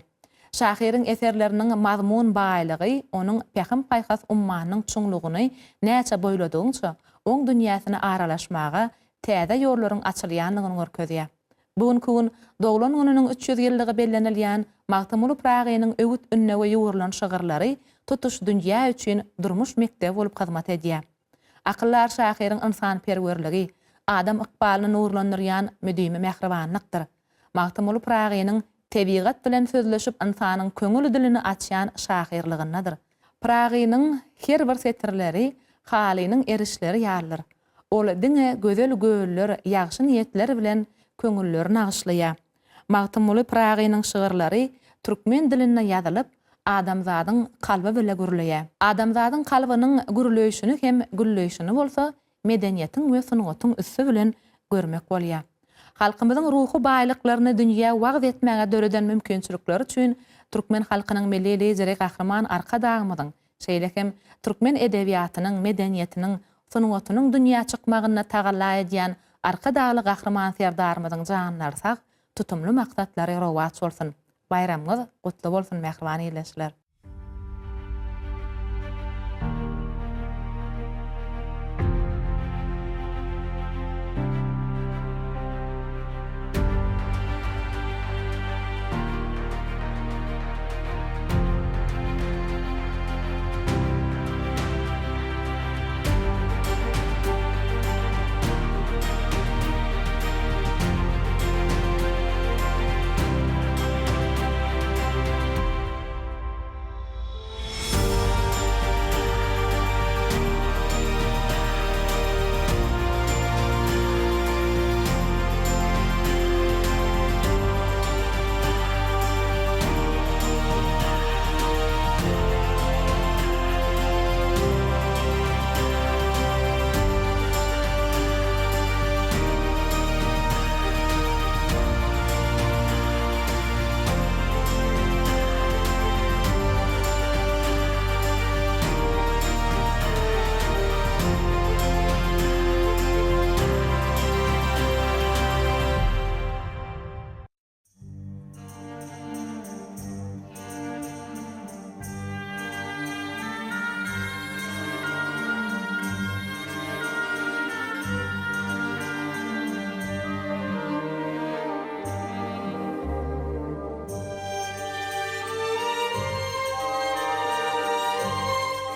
C: Şahyryň eserleriniň mazmun baýlygy, onuň pähim paýhas ummanyň çuňlugyny näçe boýladygyňça, oň dünýäsine aralaşmaga, täze ýollaryň açylýanlygyny görkezýär. Bugünkü gün doğulan gününiň 300 ýyllygy bellenilýän Magtumuly Praga'nın öwüt ünnewe ýuwrulan şygarlary tutuş dünýä üçin durmuş mektep bolup hyzmat edýär. Akyllar şahyryň insanperwerligi, adam ykbalyny nurlandyrýan müdimi mehribanlykdyr. Magtumuly Praga'nın tebigat bilen sözleşip insanyň köňül dilini açýan şahyrlygynadyr. Praga'nın her bir setirleri halynyň erişleri ýarlyr. Ol diňe gözel göýler, ýagşy niýetler bilen köňüllerini agyşlaýar. Magtumuly Praga'nın şygarlary türkmen dilinde ýazylyp, adamzadyň kalby bilen gürleýär. Adamzadyň kalbynyň gürleýişini hem gülleýişini bolsa, medeniýetiň we sunugatyň üssü bilen görmek bolýar. Halkymyzyň ruhy baýlyklaryny dünýä wagt etmäge döreden mümkinçilikler üçin türkmen halkynyň milli lideri gahrman arkadağymyzyň, şeýle hem türkmen edebiýatynyň, medeniýetiniň, sunugatynyň dünýä çykmagyna tagalla edýän arkadaly gahrman serdarymyzyň janlary sag, tutumly maksatlary rowat bolsun. Bayramyňyz gutly bolsun mehriban ýyleşler.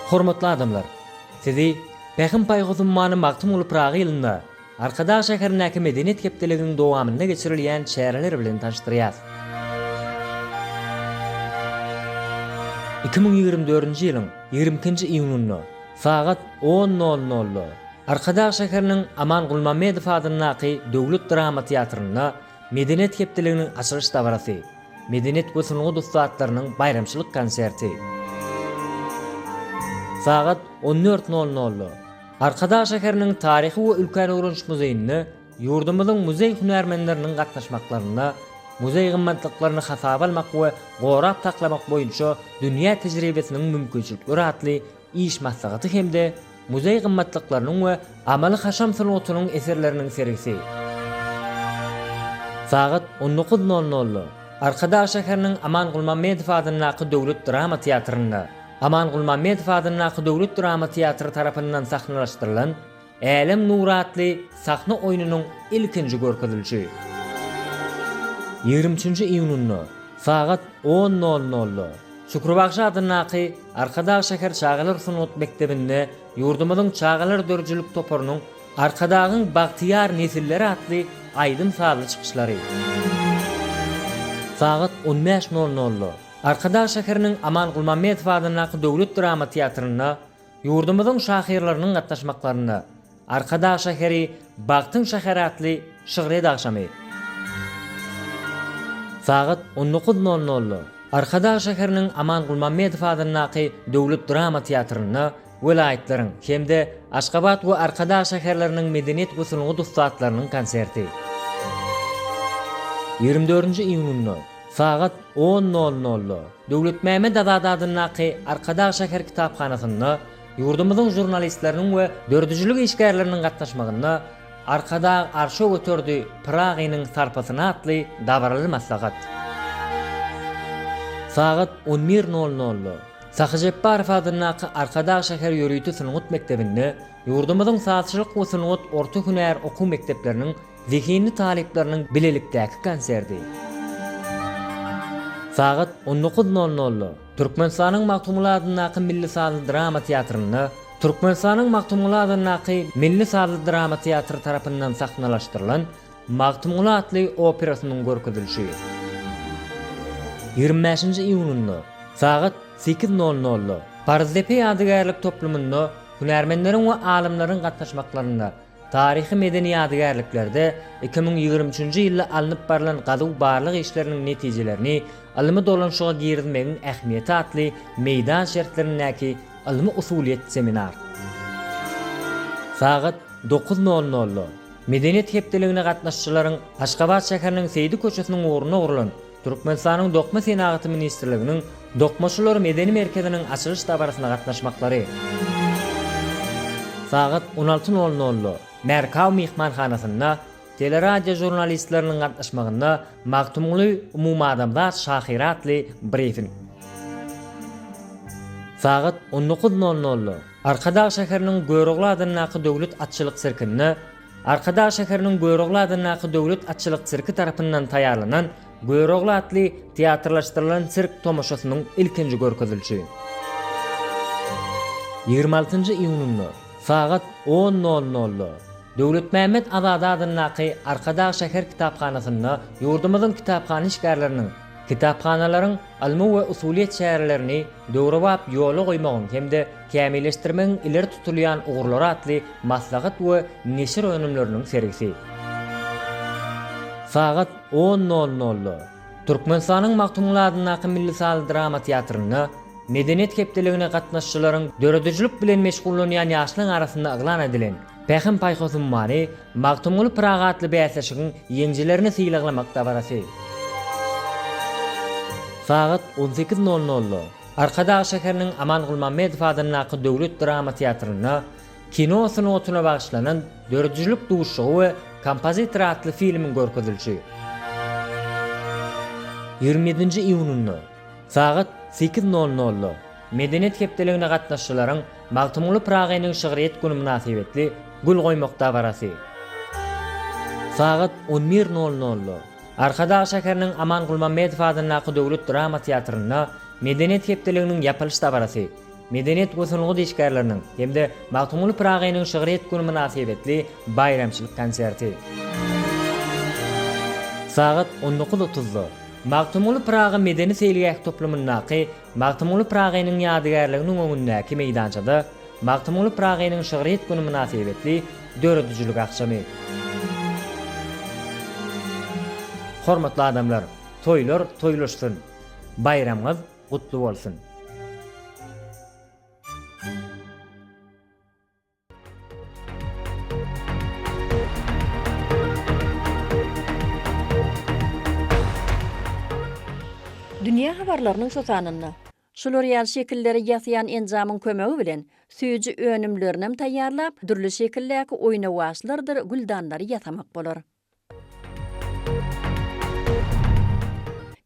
G: Hormatly adamlar, sizi Pähim Paýgoz ummany Magtymguly Praga ýylynda Arkadaş şäherindäki medeniýet gepdeliginiň dowamynda geçirilýän şäherler bilen tanışdyrýar. 2024-nji ýylyň 22-nji iýunyny sagat 10:00 Arkadaş şäheriniň Aman Gulmamedow adynyňky Döwlet Drama Teatrynda medeniýet gepdeliginiň açylyş dabarasy, medeniýet gosunlugy dostatlarynyň bayramçylyk konserti. Sagat 14:00 Arkadaş şäheriniň taryhy we ülkän öwrenç muzeýinde ýurdumyzyň muzey hünärmenleriniň gatnaşmaklaryna, muzey gymmatlyklaryny hasaba almak we gorap taklamak boýunça dünýä tejribesiniň mümkinçilikleri atly iş maslahaty hemde muzey gymmatlyklarynyň we amaly haşam sanatynyň eserleriniň sergisi. Sagat 19:00 Arkadaş şäheriniň Aman Gulmamedow adynyňky Döwlet Drama Teatrynda Aman Gulmamedow adynyňky Döwlet Drama Teatry tarapyndan sahnalaşdyrylan Älim Nuratly sahna oýunynyň ilkinji görkezilişi. 23-nji iýunyny sagat 10:00 Şükrübagşy adynyňky Arkadaş şäher çağalar sunut mektebinde ýurdumyzyň çağalar dörjülük toparynyň arkadagyň bagtyar nesilleri atly aýdym sazly çykyşlary. Sagat 15:00 Arkadaş şäheriniň Aman Gulmamedow adynyňky Döwlet Drama Teatrynda ýurdumyzyň şahyrlarynyň gatnaşmaklaryna Arkadaş şäheri Bagtyň şäheri atly şygyr akşamy. Sagat 19:00 Arkadaş şäheriniň Aman Gulmamedow adynyňky Döwlet Drama Teatrynda welaýetlaryň hemde Aşgabat we Arkadaş şäherleriniň medeniýet gosunlugy dostatlarynyň konserti. 24-nji iýunyny sagat 10:00 Döwlet Mämet Azad adynyňky Arkadaş şäher kitaphanasynda ýurdumyzyň jurnalistleriniň we dördüjülük işgärleriniň gatnaşmagynda Arkada arşiw ötürdi Pragaýyň sarpasyna atly dabarly maslahat. Sagat 11:00 Sahyjepbarow adynyňky Arkadaş şäher ýörüýti sunugut mektebinde ýurdumyzyň saatçylyk we sunugut orta hünär okuw mekdepleriniň zehini talipleriniň bilelikdäki konserti. Sagat 19:00 Türkmenistanyň Magtymguly adynyňky Milli Sazly Drama Teatrynda Türkmenistanyň Magtymguly adynyňky Milli Sazly Drama Teatry tarapyndan sahnalaşdyrylan Magtymguly atly operasynyň görkezilişi. 25-nji iýunyny sagat 8:00 Barzepe ýadygärlik toplumynda hünärmenleriň we alimleriň gatnaşmaklaryna tarihi medeni ýadygärliklerde 2023-nji ýylda alınıp barılan gazyw barlyk işleriniň netijelerini almy dolanşyga girizmegiň ähmiýeti atly meýdan şertlerindäki almy usuliýet seminar. Sagat 9:00 Medeniýet hepdeligine gatnaşçylaryň Aşgabat şäheriniň Seydi köçesiniň oruny gurulan Türkmenistanyň Dokma Senaty ministrliginiň Dokmaçylar medeni merkeziniň açylyş dabarasyna gatnaşmaklary. Sagat 16:00 Merkaw mihmanhanasynda teleradio jurnalistleriniň gatnaşmagynda Magtymguly umumadamzat şahyry atly briefing. Sagat 19:00 Arkadaş şäheriniň Göýrogly adynyňky Döwlet atçylyk sirkinde Arkadaş şäheriniň Göýrogly adynyňky Döwlet atçylyk sirki tarapyndan taýýarlanan Göýrogly atly teatrlaşdyrylan sirk tomaşasynyň ilkinji görkezilişi. 26-njy iýunyny sagat 10:00 Döwlet Mämet Azad adynyňky Arkadaş şäher kitaphanasynda ýurdumyzyň kitapkhana işgärleriniň kitaphanalaryň almy we usuliýet şäherlerini döwrewap ýola goýmagyň hemde kämilleşdirmegiň ileri tutulýan ugurlary atly maslahat we neşir önümleriniň sergisi. Sagat 10:00 Türkmenistanyň Magtymguly adynyňky Milli Sazly Drama Teatrynda medeniýet hepdeligine gatnaşçylaryň döredijlik bilen meşgullanýan ýaşlaryň arasynda aglan edilen Pähim Paýgoz ummany Magtymguly Praga atly bäsleşigiň ýeňjilerini syýlamak dabarasy. Sagat 18:00 Arkadaş şäheriniň Aman Gulmamedow adynyňky Döwlet Drama Teatrynda kino sanatyna bagyşlanan dördüjülük duşugy we kompozitor atly filmiň görkezilişi. 27-nji iýunyny sagat 8:00 Medeniýet hepdeligine gatnaşçylaryň Magtymguly Pragaýyň şygyryet güni münasibetli gül goýmak dabarasy. Sagat 11:00 Arkadaş şäheriniň Aman Gulmamedow adynyňky Döwlet Drama Teatrynda medeniýet hepdeliginiň ýapylyş dabarasy, medeniyet gosunluğu dişkärlerinin hemde Magtumul Pragaýynyň şygyret güni münasibetli bayramçylyk konserti. Saat 19:30-da Magtumul Praga Medeni Seýliýek toplumyndaky Magtumul Pragaýynyň ýadygärliginiň öňündäki meýdançada Magtumul Pragaýynyň şygyret güni münasibetli döredüjülük akşamy. Hormatly adamlar, toýlar toýlaşsyn. Bayramyňyz gutly bolsun.
H: Dünya habarlarynyň sotanynda şolorial şekilleri ýasayan enjamyň kömegi bilen süýji önümlerini taýýarlap, durly şekildäki oýnawaçlardyr güldanlary ýasamak bolar.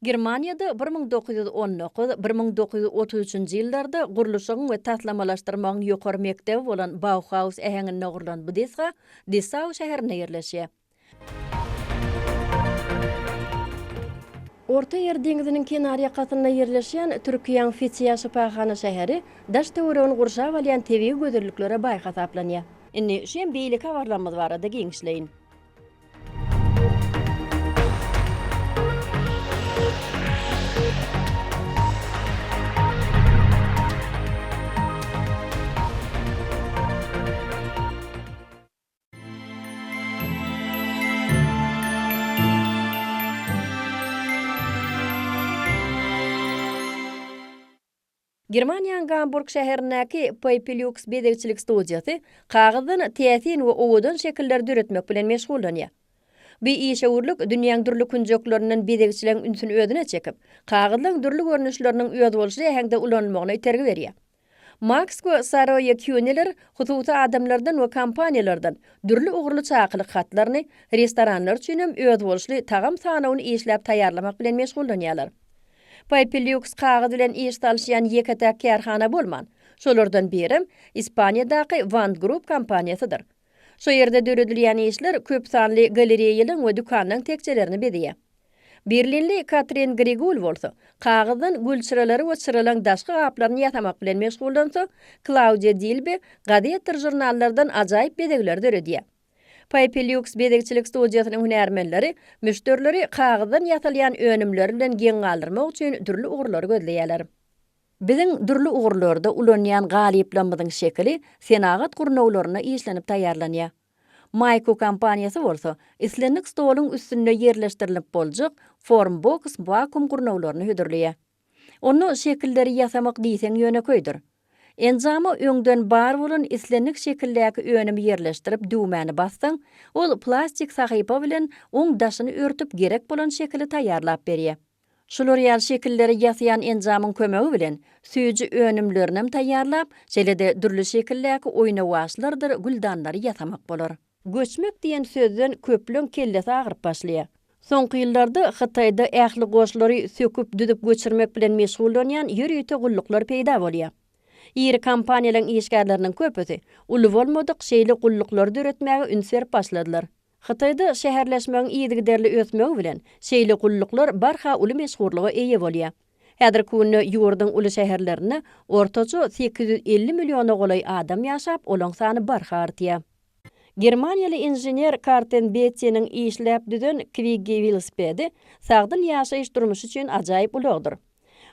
H: Germaniýada 1919-1933 ýyllarda guruluşyň we taslamalaşdyrmagyň ýokary mekdebi bolan Bauhaus äheňinde gurulan bu desga Dessau şäherine ýerleşýär. Orta Ýer deňiziniň kenar ýakasyna ýerleşýän Türkiýanyň Fethiýa şypaxana şäheri daş töweregini gurşap alýan tebi göderliklere baý hasaplanýar. Indi şem beýlik habarlarymyz barada giňişleýin. Germaniýanyň Hamburg şäherindäki Paypilux bedegçilik studiýasy kagydyn, täsin we owadan şekiller düretmek bilen meşgullanýar. Bu işäwürlük dünýäň durly künjekleriniň bedegçiligiň ünsüni ödüne çekip, kagydyň durly görnüşleriniň öýde bolşy ähňde ulanmagyna itergi berýär. Max we Saroya Küneler hususy adamlardan we kompaniýalardan durly ugurly çakylyk hatlaryny restoranlar üçin hem öýde bolşy tagam sanawyny işläp taýýarlamak bilen meşgullanýarlar. Paypilux kağıt bilen iş talşyan ýeketäk kärhana bolman. Şolardan birim Ispaniýadaky Vand Group kompaniýasydyr. Şo ýerde döredilýän işler köp sanly galereýalyň we dukanyň tekçelerini bedýär. Berlinli Katrin Grigul bolsa, kağıdyn gülçiralary we çyralan daşky gaplaryny ýasamak bilen meşgullansa, Claudia Dilbe gazetler jurnallardan ajaýyp bedegler döredýär. Paypilux bedegçilik studiýasynyň hünärmenleri müşterileri kağıdyn ýatalýan önümleri bilen geň galdyrmak üçin durly ugurlary gözleýärler. Biziň durly ugurlarda ulanýan galyplamyzyň şekli senagat gurnawlaryna işlenip taýýarlanýar. Mayko kompaniýasy bolsa, islenlik stoluň üstünde ýerleşdirilip boljak formbox vakum gurnawlaryny hödürleýär. Onu şekilleri ýasamak diýseň ýöneköýdir. Enjamy öňden bar bolan islenlik şekildäki önümi ýerleşdirip düwmäni bassaň, ol plastik sahypa bilen oň daşyny örtüp gerek bolan şekilde taýýarlap berýär. Şolorial şekilleri ýasayan enjamyň kömegi bilen süýji önümlerini taýýarlap, şeýlede durly şekildäki oýnawaçlardyr güldanlary ýasamak bolar. Göçmek diýen sözden köplüň kellesi agyryp başlaýar. Soňky ýyllarda Hitaýda ähli goşlary söküp düdüp göçürmek bilen meşgullanýan ýürüýte gulluklar peýda bolýar. Ýeri kompaniýalaryň işgärleriniň köpüsi uly bolmadyk şeýle gulluklar döretmäge üns berip başladylar. Hitaýda şäherleşmegiň ýygy derli ösmegi bilen şeýle gulluklar barha uly meşhurlyga eýe bolýar. Häzir kunni ýurdun uly şäherlerine ortaça 850 milliona golay adam ýaşap, olaň sany barha artýar. Germaniýaly inžener Karten Betti'niň işläp düzen Quiggy velosipedi sagdyl ýaşaýyş durmuşy üçin ajaýyp ulagdyr.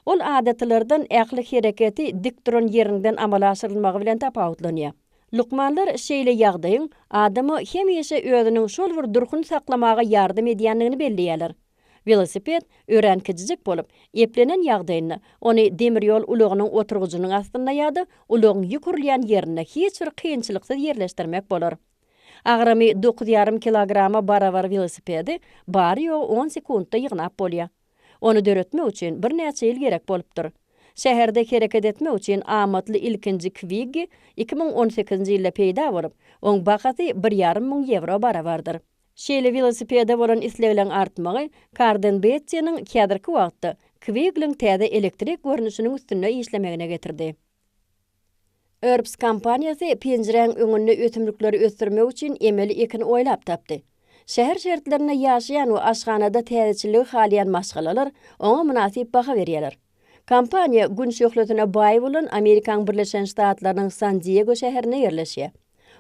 H: Ol adatlardan ähli hereketi dik duran ýerinden amala aşyrylmagy bilen tapawutlanýar. Lukmanlar şeýle ýagdaýyň adamy hemişe özüniň şol bir durkun saklamaga ýardym edýänligini belliýärler. Velosiped öğrenkijik bolup, eplenen ýagdaýyny ony demir ýol ulagynyň oturgugynyň astynda ýa-da ulagyň ýükürlýän ýerine hiç bir kynçylyksy ýerleşdirmek bolar. Agramy 9,5 kilograma barabar velosipedi bary ýok 10 sekundda ýygnap bolýar. Onu döretmek üçin bir näçe ýyl gerek bolupdyr. Şäherde hereket etmek üçin amatly ilkinji Quiggy 2018-nji ýylda peýda bolup, oň bahasy 1,5 miň euro barabardyr. Şeýle velosipede bolan islegilen artmagy Karten Betti'niň kädirki wagtda Quiggy'ň täze elektrik görnüşiniň üstünde işlemegine getirdi. Herbst kompaniýasy penjireň öňünde ötümlükleri ösdürmek üçin emeli ekini oýlap tapdy. Şäher şertlerine ýaşaýan we aşganada täzeçiligi halyan maşgalalar oňa münasip baha berýärler. Kampanya gün şöhretine bay bolan Amerikan Birleşen Ştatlarynyň San Diego şäherine yerleşýär.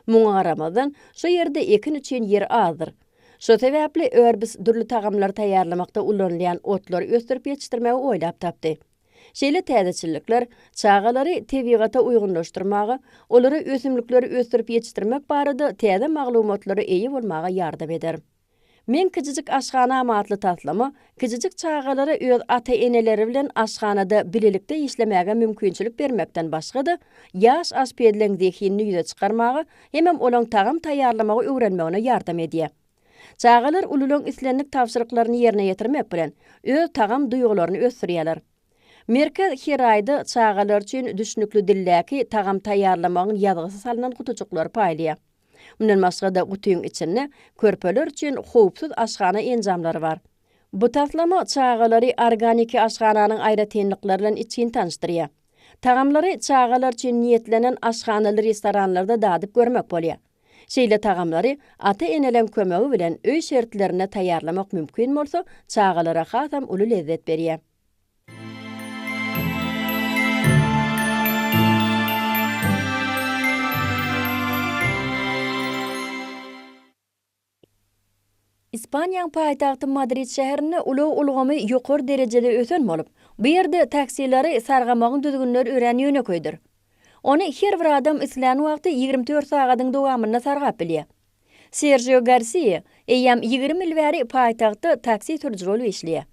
H: Muňa garamadan şu ýerde ekin üçin yer azdyr. Şu sebäpli örbis dürli tagamlar taýýarlamakda ulanýan otlar ösdürip ýetişdirmäge oýlap tapdy. Şeýle täzeçilikler çağalary tebiğata uygunlaşdyrmagy, olary ösümlikleri ösdürip ýetişdirmek barada täze maglumatlary eýe bolmaga ýardam eder. Men kijijik aşgana matly taslama, kijijik çağalary öz ata-eneleri bilen aşganada bilelikde işlemäge mümkinçilik bermekden başga-da ýaş aşpedleň zehinini ýüze çykarmagy hemem olaň tagam taýýarlamagy öwrenmegine ýardam edýär. Çağalar ululaň islenlik tapşyryklaryny ýerine ýetirmek bilen öz tagam duýgularyny ösdürýärler. Merkez her aýda çağalar üçin düşnükli dilläki tagam taýýarlamagyň ýazgysy salynan gutuçuklar paýlýar. Mundan başga-da gutuýyň içinde körpeler üçin howpsuz aşgana enjamlary bar. Bu taslama çağalary organik aşgananyň aýratynlyklary bilen için tanışdyrýar. Tagamlary çağalar üçin niýetlenen aşganaly restoranlarda dadyp görmek bolýar. Şeýle tagamlary ata-eneleň kömegi bilen öý şertlerine taýýarlamak mümkin bolsa, çağalara hasam uly lezzet berýär. İspaniýanyň paýtagty Madrid şäherine ulug-ulgamy ýokary derejede ösen bolup, bu ýerde taksileri sargamagyň düzgünleri ören ýöne köýdür. Ony her bir adam isläni wagty 24 sagatyň dowamyna sargap bilýär. Sergio Garcia eýam 20 ýyl bäri paýtagty taksi sürüjüri bolup işleýär.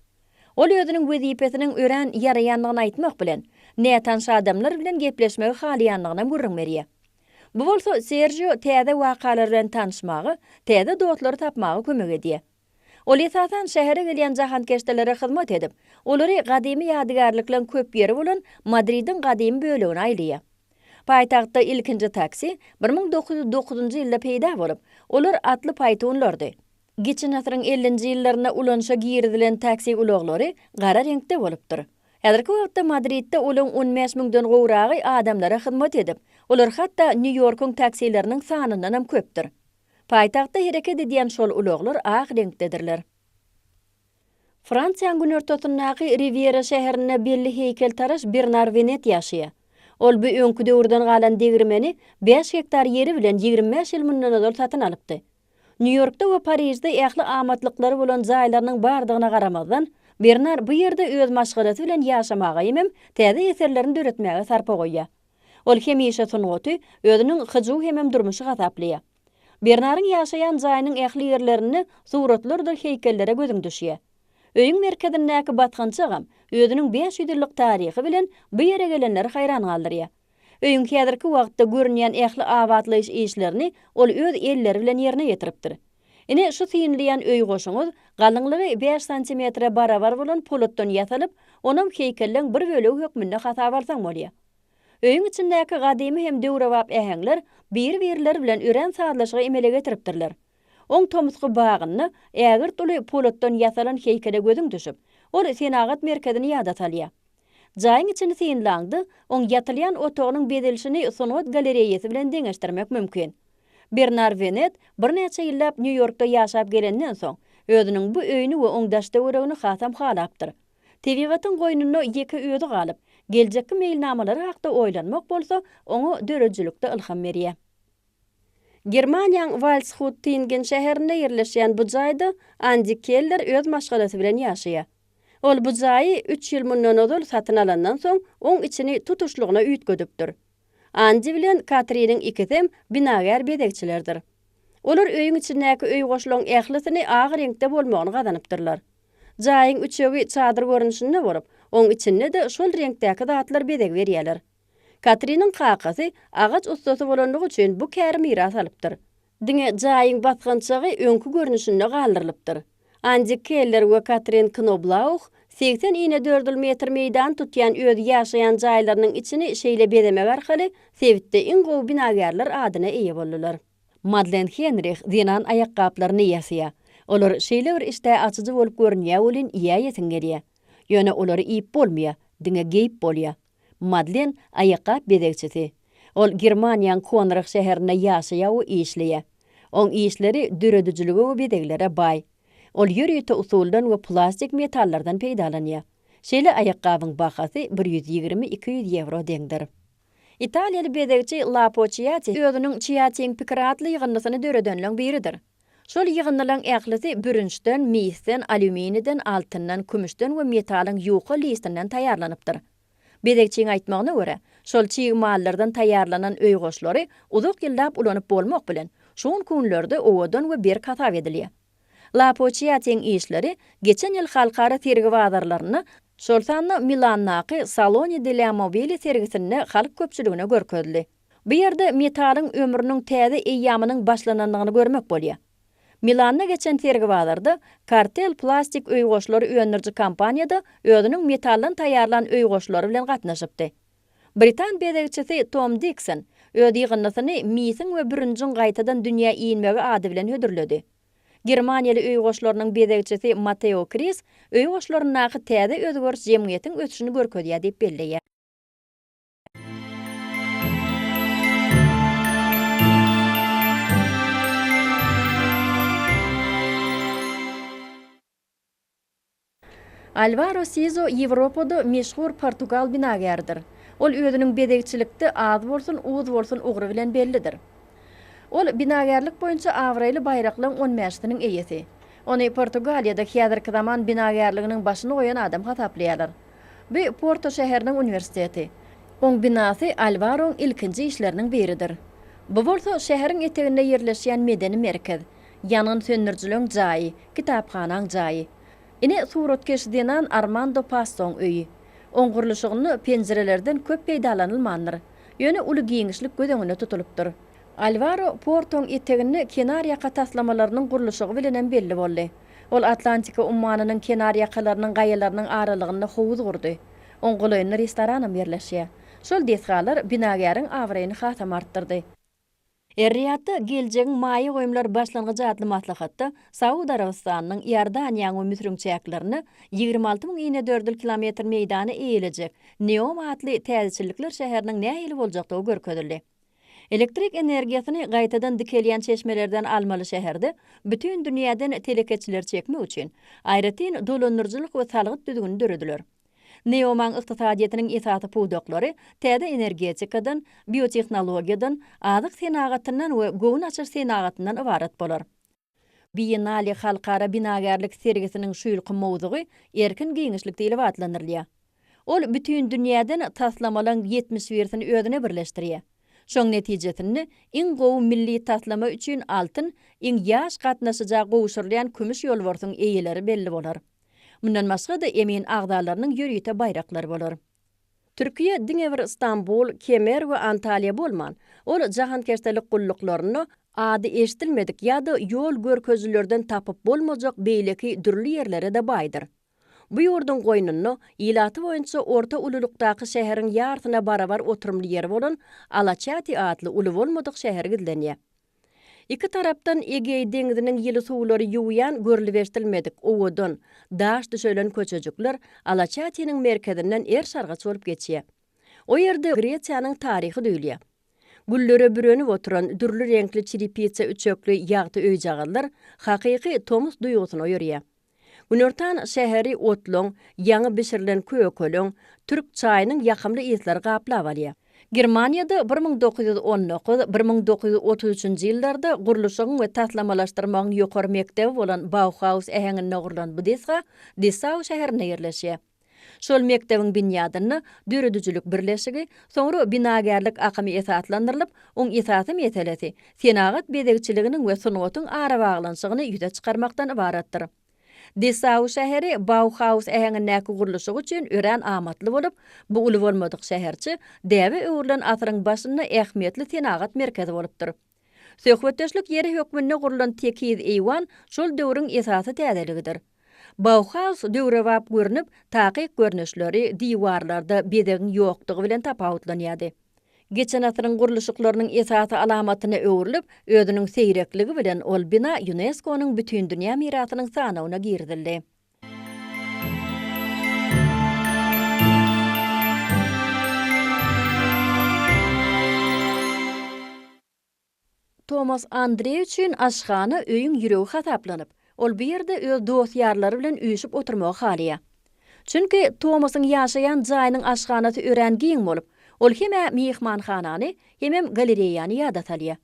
H: Ol özüniň wezipesiniň ören ýaraýanlygyny aýtmak bilen, nätanşy adamlar bilen gepleşmegi halyanlygyna gurrun berýär. Bu bolsa Sergio täze wakalar bilen tanışmagy, täze dostlary tapmagy kömek edýär. Ol esasan şähere gelýän jahankeşdelere hyzmat edip, olary gadymy ýadygarlyklar köp ýeri bolan Madridiň gadymy bölegine aýlýar. Paýtagtda ilkinji taksi 1909-njy ýylda peýda bolup, olar atly paýtonlardy. Geçen asyryň 50-nji ýyllaryna ulanşa girdilen taksi uloglary gara reňkde bolupdyr. Häzirki wagtda Madridde olaň 15.000-den gowragy adamlara hyzmat edip, olar hatda New Yorkyň taksileriniň sanyndan hem köpdir. Paýtagtda hereket edýän şol uloglar ak reňkdedirler. Fransiýanyň gün ortasyndaky Riviera şäherine belli heýkeltaraş Bernard Venet ýaşaýar. Ol bu öňkü döwürden galan degirmeni 5 hektar ýeri bilen 25 ýyl mundan satyn alypdy. New Yorkda we Parisde ähli amatlykları bolan jaýlarynyň bardygyna garamazdan, Bernard bu ýerde öz maşgalaty bilen ýaşamaga hem täze eserlerini döretmäge sarpa goýýar. Ol hemişe sunuty özüniň hyjy hem durmuşy gazaplýar. Bernard'ın ýaşaýan jaýynyň ähli ýerlerini suratlardy heýkellere gözüň düşýär. Öýüň merkezindäki batgançagam özüniň 500 ýyllyk taryhy bilen bu ýere gelenleri haýran galdyrýar. Öýüň häzirki wagtda görünýän ähli awatlyş işlerini ol öz elleri bilen ýerine ýetiripdir. Ine şu synlyan öý goşuňuz galyňlygy 5 sm barabar bolan polatdan ýasalyp, onuň heýkelleň bir bölegi hökmünde hasap alsaň bolýar. Öýüň içindäki gadymy hem döwrewap ähengler bir-birleri bilen ören saatlaşygy emele getiripdirler. Oň tomusky bagyny ägir tuly polatdan ýasalan heýkele gözüň düşüp, ol senagat merkezini ýada salýar. Jaýyň içini synlandy, oň ýatylýan otagynyň bedelişini Sonot galeriýasy bilen deňeşdirmek mümkin. Bernard Venet bir neçe ýyllap New Yorkda ýaşap gelenden soň özüniň bu öýüni we oňdaşda öregini hasam halapdyr. Tebigatyň goýnuny ýeke öýdi galyp, geljekki meýilnamalary hakda oýlanmak bolsa, oňa dörejilikde ilham berýär. Germaniýanyň Waldshut-Tingen şäherinde ýerleşýän bu jaýda Andi Keller öz maşgalaty bilen ýaşaýar. Ol bu jaýy 3 ýyl mundan öňe satyn alandan soň oň içini tutuşlugyna üýtgedipdir. Andi bilen Katriniň ikisem binagar bedekçilerdir. Olar öýüň içindäki öý goşulaň ählisini agy reňkde bolmagyny gazanypdyrlar. Jaýyň üçegi çadyr görnüşinde bolup, oň içinde de şol reňkdäki zatlar bedek berýärler. Katriniň kakasy agaç ustasy bolanlygy üçin bu käri miras alypdyr. Diňe jaýyň batgançagy öňkü görnüşinde galdyrylypdyr. Andi Keller we Katrin Knoblauch 80-4 metr meýdan tutýan öz ýaşaýan jaýlarynyň içini şeýle bedemek arkaly Sewitde iň gowy binagarlar adyna eýe boldular. Madeleine Henrich diýen ayakkapylaryny ýasaýar. Olar şeýle bir işde açyjy bolup görünýär bolyn ýa ýetin gelýär. Ýöne olary iýip bolmaýar, diňe geýip bolýar. Madeleine ayakkap bedekçisi. Ol Germaniýanyň Konrach şäherinde ýaşaýar we işleýär. Oň işleri döredijiligi we bedeklere bay. Ol ýürüýte usuldan we plastik metallardan peýdalanýar. Şeýle ayakkabıň bahasy 120-200 euro deňdir. İtalyalı bedegçi Lapo Chiatti özüniň Chiattiň pikir adly ýygynnysyny döredeniň biridir. Şol ýygynnylaryň ählisi bürünçden, misden, alüminiden, altyndan, kümüşden we metalyň ýuqa listinden taýýarlanypdyr. Bedegçiň aýtmagyna görä, şol çiğmallardan taýýarlanan öýgoşlary uzak ýyllap ulanyp bolmak bilen şoň kunlerde owadan we bir kasap edilýär. Lapo Chiattiň işleri geçen ýyl halkara tergi wazarlaryny şol sanny Milannaky Saloni della Mobile sergisinde halk köpçüligine görkezdi. Bu ýerde metalyň ömrüniň täze eýýamynyň başlananyny görmek bolýar. Milanna geçen tergi wazarda Kartel plastik öýgoşlary öňürji kompaniýada özüniň metaldan taýýarlan öýgoşlary bilen gatnaşypdy. Britan bedegçisi Tom Dixon öz ýygynnysyny misin we bürünjün gaýtadan dünýä iýinmegi ady bilen hödürledi. Germaniýaly öýgoşlarynyň bedegçisi Matteo Kris öýgoşlaryna täze özgörüş jemgyýetiň ötüşini görkezýär diýip belleýär. Alvaro Sizo Ýewropada meşhur Portugal binagerdir. Ol özüniň bedegçilikde az bolsun, uuz bolsun ugry bilen bellidir. Ol binagerlik boýunça Awraýly baýraklaryň 15-siniň eýesi. Ony Portugaliýada häzirki zaman binagerliginiň başyna goýan adam hataplaýarlar. Bu Porto şäheriniň universiteti. Oň binasy Alvaroň ilkinji işleriniň biridir. Bu bolsa şäheriň eteginde ýerleşýän medeni merkez, ýanyň söndürjüleň jaýy, kitapxanaň jaýy. Ine suratkeş denen Armando Passon öýü. Oň gurulşygyny penjerelerden köp peýdalanylmandyr. Ýöne uly giňişlik gözeňine tutulupdyr. Alvaro Portoň etegini kenar ýaka taslamalarynyň gurulşygy bilen belli boldy. Ol Atlantika ummanynyň kenar ýakalarynyň gaýalarynyň aralygyny howuz gurdy. Oň goýny restoranam ýerleşýär. Şol desgalar binagäriň awraýyny hasam artdyrdy. Erriýatda geljegiň maýy goýumlar başlangyjy adly maslahatda Saud Arabistanynyň Ýordaniýa we Misriň çäklerini 26.000 kilometr meýdany eýiljek Neom adly täzeçilikler şäheriniň nähili boljakdygy görkezildi. Elektrik energiýasyny gaýtadan dikelýän çeşmelerden almaly şäherde bütün dünýäden telekeçiler çekmek üçin aýratyn dolanyrjylyk we salgyt düzgünü dörediler. Neoman ykdysadyetiniň esasy pudoklary täze energetikadan, biotehnologiýadan, azyk senagatyndan we gowun açyr senagatyndan ibarat bolar. Biennale halkara binagerlik sergisiniň şu ýylky mowzugy erkin giňişlik diýilip atlanyrlýar. Ol bütün dünýäden taslamalaryň 70%sini özüne birleşdirýär. Şoň netijesinde iň gowy milli taslama üçin altyn, iň ýaş gatnaşyjak gowuşurlayan kümüş ýolborsyň eýeleri belli bolar. Mundan başga da emin agdalarynyň ýörüýte baýraklary bolar. Türkiýe diňewir Istanbul, Kemer we Antalya bolman. Ol jahankeşdelik gullyklaryny ady eşitilmedik ýa-da ýol görkezlerden tapyp bolmajak beýleki dürli ýerlere de baýdyr. Bu ýurdun goýnuny ýylaty boýunça orta ululukdaky şäheriň ýartyna barabar oturumly ýer bolan Alaçatı adly uly bolmadyk şäher gidlenýär. İki tarapdan Egey deňiziniň ýyly suwlary ýuwyan görüleşdirilmedik owadan daş düşelen köçejikler Alaçatynyň merkezinden şarga çolup geçýär. O ýerde Gresiýanyň taryhy döýülýär. Güllere bürenip oturan dürli renkli çiripitsa üçöklü ýagty öýjagalar hakyky tomus duýgusyny ýörýär. Günortan şäheri otloň, ýaňy bişirilen köýköleň, türk çaýynyň ýakymly ýetleri gaplap alýar. Germaniýada 1919-1933 ýyllarda gurulşygyň we taslamalaşdyrmagyň ýokary mekdebi bolan Bauhaus äheňinde gurulan bu desga Dessau şäherine ýerleşýär. Şol mekdebiň binýadyny döredüjülük birleşigi, soňra binagerlik akymy esaslandyrylyp, oň esasy meselesi senagat bedegçiliginiň we sunugatyň ara baglanşygyny ýüze çykarmakdan ibaratdyr. Dessau şäheri Bauhaus äheňindäki gurulşy üçin ören amatly bolup, bu uly bolmadyk şäherçi däwe öwrülen asyryň başynda ähmiýetli senagat merkezi bolupdyr. Söhbetdeşlik ýeri hökmünde gurulan tekiz eýwan şol döwrüň esasy täzeligidir. Bauhaus döwre wap görünip, takyk görnüşleri diwarlarda bedegiň ýokdugy bilen tapawutlanýardy. Geçen asyryň gurulşyklarynyň esasy alamatyna öwrülip, özüniň seýrekligi bilen ol bina UNESCO-nyň bütün dünýä mirasynyň sanawyna girdildi. Thomas Andrei üçin aşhana öýüň ýüregi hasaplanyp, ol bir ýerde öz dostýarlary bilen üýüşip oturmagy halýar. Çünki Thomas'ın yaşayan jaýynyň aşganasy örengiň bolup, ol heme mihmanhanany hemem galereýany ýadatalýa.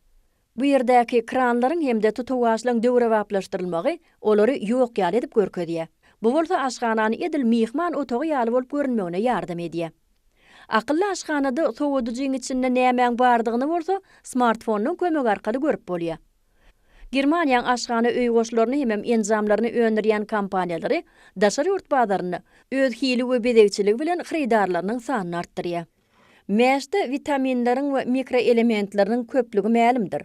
H: Bu ýerdäki kranlaryň hemde tutuwaçlaryň döwrewaplaşdyrylmagy olary ýok ýaly edip görkezýär. Bu bolsa aşganany edil mihman otagy ýaly bolup görünmegine ýardam edýär. Akıllı aşganada soğuducuň içinde nämeň bardygyny bolsa, smartfonyň kömegi arkaly görüp bolýar. Germaniýanyň aşgana öý goşlaryny hemem enzamlaryny öndürýän kompaniýalary daşary urt bazaryny öz hili we bedegçiligi bilen hyrydarlarynyň sanyny artdyrýar. Mäşde vitaminleriň we mikroelementleriň köplügi mälimdir.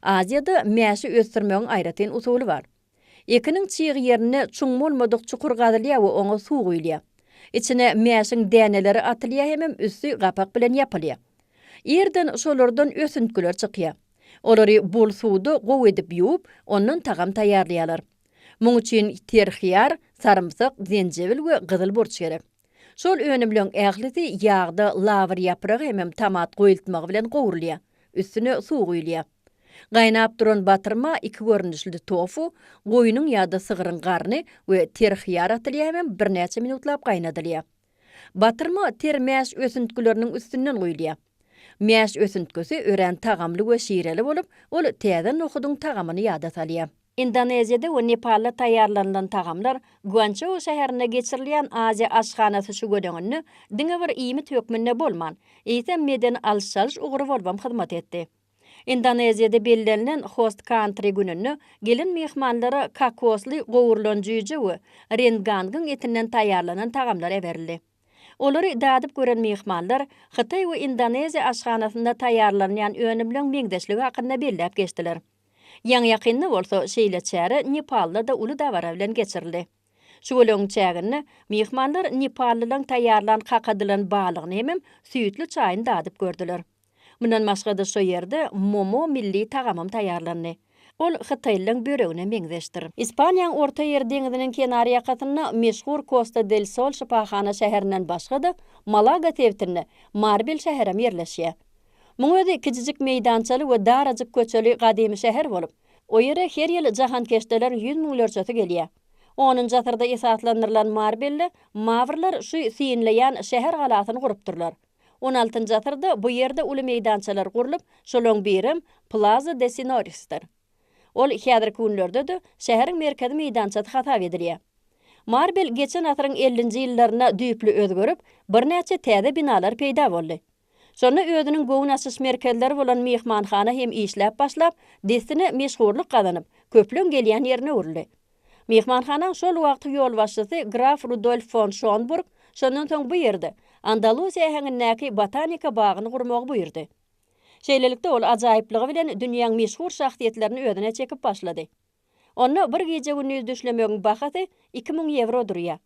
H: Aziýada mäşi ösdürmegiň aýratyn usuly bar. Ekiniň çygy ýerine çuň bolmadyk çukur gazylýar we oňa suw guýulýar. İçine mäşiň däneleri atylýar hemem üstü gapak bilen ýapylýar. Ýerden şolardan ösüntüler çykýar. Olary bol suwda gowy edip ýuwup, ondan tagam taýýarlaýarlar. Muň üçin terhiyar, sarymsak, zenjebil we gyzyl borç gerek. Şol önümlüň ählisi ýagda lawr ýapragy hemem tamat goýultmagy bilen gowurulýar. Üstüne suw guýulýar. Gaýnap duran batyrma iki görnüşli tofu, goýunyň ýa-da sygyryň garny we terhiyar atylýar hemem bir näçe minutlap gaýnadylýar. Batyrma termäş ösüntüleriniň üstünden goýulýar. Mäş ösüntüsi ören tagamly we şireli bolup, ol täze nohudyň tagamyny ýada salýar. Indoneziýada we Nepalda taýýarlanan tagamlar Guangzhou şäherine geçirilýän Aziýa aşganasy şu gödöňünde diňe bir iými tökmünde bolman. Eýsem meden alşalyş ugry bolbam hyzmat etdi. Indoneziýada bellenlen Host Country gününde gelin mehmanlara kakosly gowurlanjyjy we rengangyň etinden taýýarlanan tagamlar eberildi. Olary dadyp gören mehmanlar Hytaý we Indoneziýa aşganasynda taýýarlanýan önümlüň meňdeşligi hakynda belläp geçdiler. Ýaňy ýakynny bolsa şeýleçäri Nepalda da uly dawara bilen geçirildi. Şu bolanyň çägini mehmanlar Nepallylaryň taýýarlan kakadylan balygyny hemem süýtli çaýyny dadyp gördüler. Mundan başga da şu ýerde momo milli tagamam taýýarlandy. Ol Hytaýlyň böregine meňzeşdir. Ispaniýanyň orta ýer deňiziniň kenary ýakatyna meşhur Costa del Sol şypahana şäherinden başga da Malaga tewtinde Marbel şäherim ýerleşýär. Muň özi kiçijik meýdançaly we darajyk köçeli gadymy şäher bolup, o ýere her ýyl jahankeşdeler 100 000 gelýär. Onun jatyrda esaslandyrylan Marbelle mawrlar şu siýinleýän şäher galatyny gurup durlar. 16-njy asyrda bu ýerde uly meýdançalar gurulyp, şolaň birim Plaza de Sinoris'tir. Ol häzirki günlerde de şäheriň merkezi meýdançasy hasap edilýär. Marbel geçen asyryň 50-nji ýyllaryna düýpli özgörüp, bir näçe täze binalar peýda boldy. Şonu özüniň gowy asyş merkezleri bolan mehmanhana hem işläp başlap, destine meşhurlyk gazanyp, köplüň gelýän ýerine urildi. Mehmanhanaň şol wagty ýol başçysy Graf Rudolf von Schönburg şondan soň bu ýerde Andalusiýa heňindäki botanika bagyny gurmagy buyurdy. Şeýlelikde ol ajaýyplygy bilen dünýäň meşhur şahsiýetlerini özüne çekip başlady. Onu bir gece gündüz düşlemegiň bahasy 2000 euro durýar.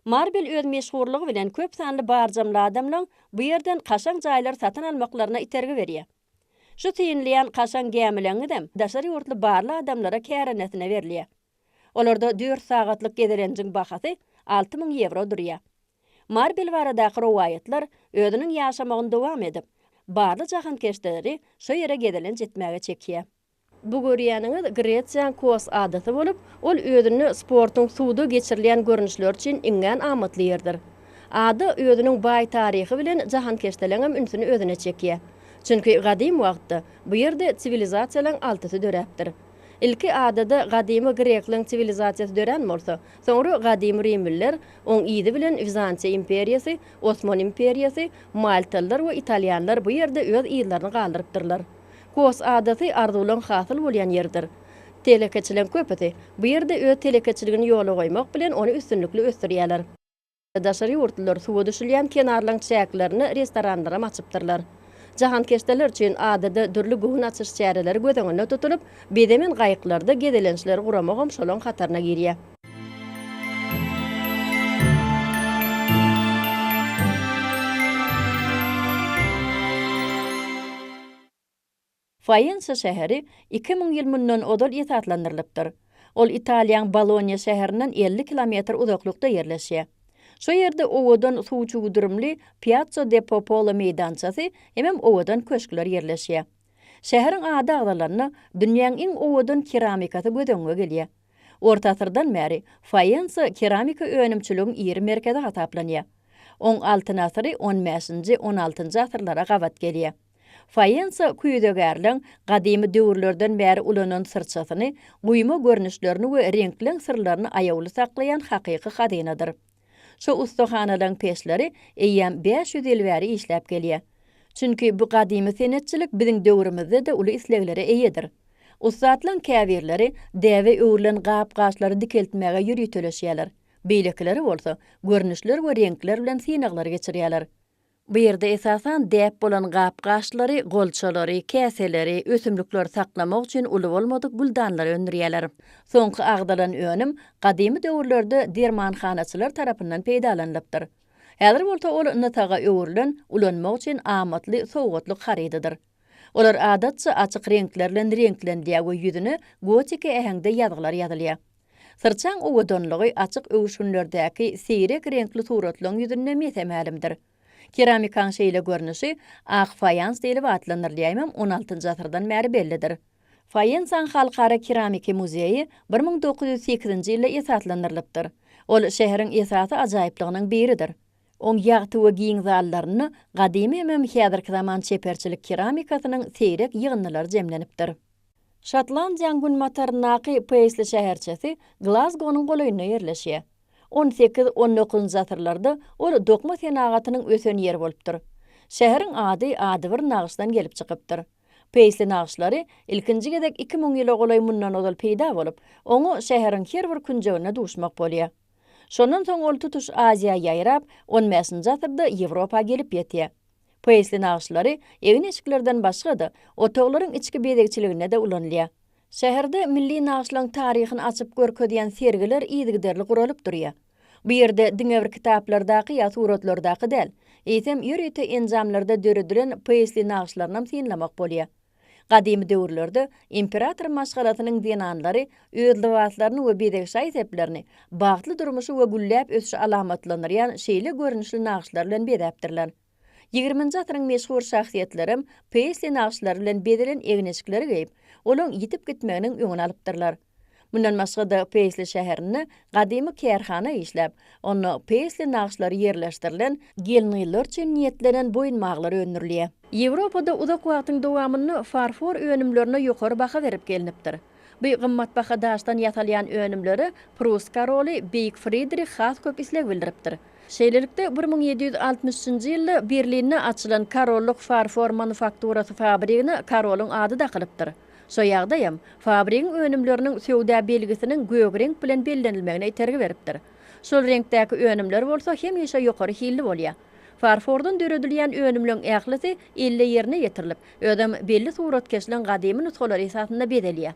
H: Marbel öz meşhurlygy bilen köp sanly barjamly adamlaryň bu ýerden kaşan jaýlar satyn almaklaryna itergi berýär. Şu tiýinleýän kaşan gämileňi daşary ýurtly barly adamlara kärenetine berilýär. Olarda 4 sagatlyk gezelenjiň bahasy 6000 euro durýar. Marbel baradaky rowaýatlar özüniň ýaşamagyny dowam edip, barly jahankeşdeleri şu ýere gedelen jetmäge çekýär. Bu görýäniňiz Gretsiýanyň Kos adaty bolup, ol özüni sportyň suwda geçirilýän görnüşler üçin iňen amatly ýerdir. Ada özüniň baý taryhy bilen jahankeşdeleňem ünsüni özüne çekýär. Çünki gadim wagtda bu ýerde sivilizasiýalaryň altysy döräpdir. İlki adada gadymy Greklaryň sivilizasiýasy dören bolsa, soňra gadymy Rimliler, oň ýydy bilen Bizansiýa imperiýasy, Osman imperiýasy, Maltalylar we Italianlar bu ýerde öz ýyllaryny galdyrypdyrlar. Kos adaty arzulan hasyl bolýan ýerdir. Telekeçilen köpeti bu ýerde öz telekeçiligini ýola goýmak bilen onu üstünlikli ösdürýärler. Daşary ýurtlar suwa düşülýän kenarlaryň çäklerini restoranlara açypdyrlar. Jahankeşdeler üçin adada dürli gowy açyş çäreleri gözeňinde tutulup, bedemen gaýyklarda gedelençler guramagam şolaň hatarına girýär. Faenza şäheri 2000 ýyl mundan odal ýetatlandyrylypdyr. Ol Italiýanyň Bologna şäherinden 50 kilometr uzaklykda ýerleşýär. Şu ýerde owadan suwçu gudurumly Piazza de Popolo meýdançasy hemem owadan köşkler ýerleşýär. Şäheriň ada agzalaryna dünýäniň iň owadan keramikasy gözeňe gelýär. Orta asyrdan bäri fayans keramika önümçülüğün iri merkezi hataplanýar. 16 asyry 15-nji 16-njy asyrlara gabat gelýär. Fayans kuýdögärliň gadymy döwürlerden bäri ulanan sırçasyny, guýma görnüşlerini we renkliň sırlaryny aýawly saklayan hakyky hazynadyr. Şu ustahanalyň peşleri eýýän 500 ýyl bäri işläp gelýär. Çünki bu gadymy senetçilik biziň döwrümizde de uly isleglere eýedir. Ustaatlaryň käbirleri däwe öwrülen gap-gaçlary dikeltmäge ýürütülýär. Beýlekleri bolsa görnüşler we renkler bilen synaglar geçirýärler. Bu ýerde esasan däp bolan gap-gaçlary, golçalary, käseleri, ösümlikleri saklamak üçin uly bolmadyk guldanlar öndürýärler. Soňky agdalan önüm gadymy döwürlerde dermanhanaçylar tarapyndan peýdalanlypdyr. Häzir bolsa ol nataga öwrülen ulanmak üçin amatly sowgatlyk harydydyr. Olar adatça açyk renklerle renklendiýär we ýüzüne gotika ähengde ýazgylar ýazylýar. Sırçaň owudonlygy açyk öwüşünlerdäki seýrek renkli suratlaryň ýüzüne mesemälimdir. Keramikaň şeýle görnüşi ak fayans diýilip atlanyrlar, 16-njy asyrdan bäri bellidir. Fayansan Halkara Keramika Muzeyi 1908-nji ýylda esaslanyrlypdyr. Ol şäheriň esasy ajaýyplygynyň biridir. On ýagty we giň zallaryny gadymy hem häzirki zaman çeperçilik keramikasynyň seýrek ýygnalary jemlenipdir. Şotlandiýanyň Gunmatarnaky Paisli şäherçesi Glasgow'nyň golaýyna ýerleşýär. 18-19 asyrlarda ol dokma senagatynyň ösen ýeri bolupdyr. Şäheriň ady bir nagyşdan gelip çykypdyr. Paisli nagyşlary ilkinji gedek 2000 ýyl golay mundan ozal peýda bolup, oňu şäheriň her bir künjegine duşmak bolýar. Şondan soň ol tutuş Aziýa ýaýrap, 15-nji asyrda Ýewropa gelip ýetýär. Paisli nagyşlary ewin eşiklerden başga-da otoglaryň içki bedegçiligine de ulanylýar. Şäherde milli nagyşlaryň taryhyny açyp görkezýän sergiler ýygyderli guralyp durýar. Bu ýerde diňewr kitaplardaky ýa suratlardaky däl, eýsem ýürüýte enjamlarda döredilen paisli nagyşlarynam synlamak bolýar. Gadymy döwürlerde imperator maşgalatynyň dinanlary öz libaslaryny we bedegçi seplerini bagtly durmuşy we gülläp ösüşi alamatlanýan şeýle görnüşli nagyşlar bilen bedäpdirler. 20-nji asyryň meşhur şahsiýetlerim paisli nagyşlar bilen bedelen egneşikleri geyip, olaň ýitip gitmeginiň öňüne alypdyrlar. Bundan başga-da Paisli şäherini gadymy kärhana işläp, onu paisli nagyşlary ýerleşdirilen gelniýler üçin niýetlenen boýunmaglar öňürlýär. Ýewropada uzak wagtyň dowamyny farfor önümlerine ýokary baha berip gelinipdir. Bu gymmat baha daşdan ýatalýan önümleri Prus karoly Beýik Friedrich has köp isleg bildiripdir. Şeýlelikde 1760-njy ýylda Berlinde açylan Karollyk farfor manufakturasy fabrigini Karolun ady da kılıpdyr. So ýagdaýam fabrigiň önümleriniň söwda belgisiniň gög renk bilen bellenilmegine itergi beripdir. Şol renkdäki önümler bolsa hemişe ýokary hilli bolýar. Farfordan döredilýän önümlüň ählisi ille ýerine ýetirilip, ödem belli surat kesilen gadymy nusxalary esasynda bedelýär.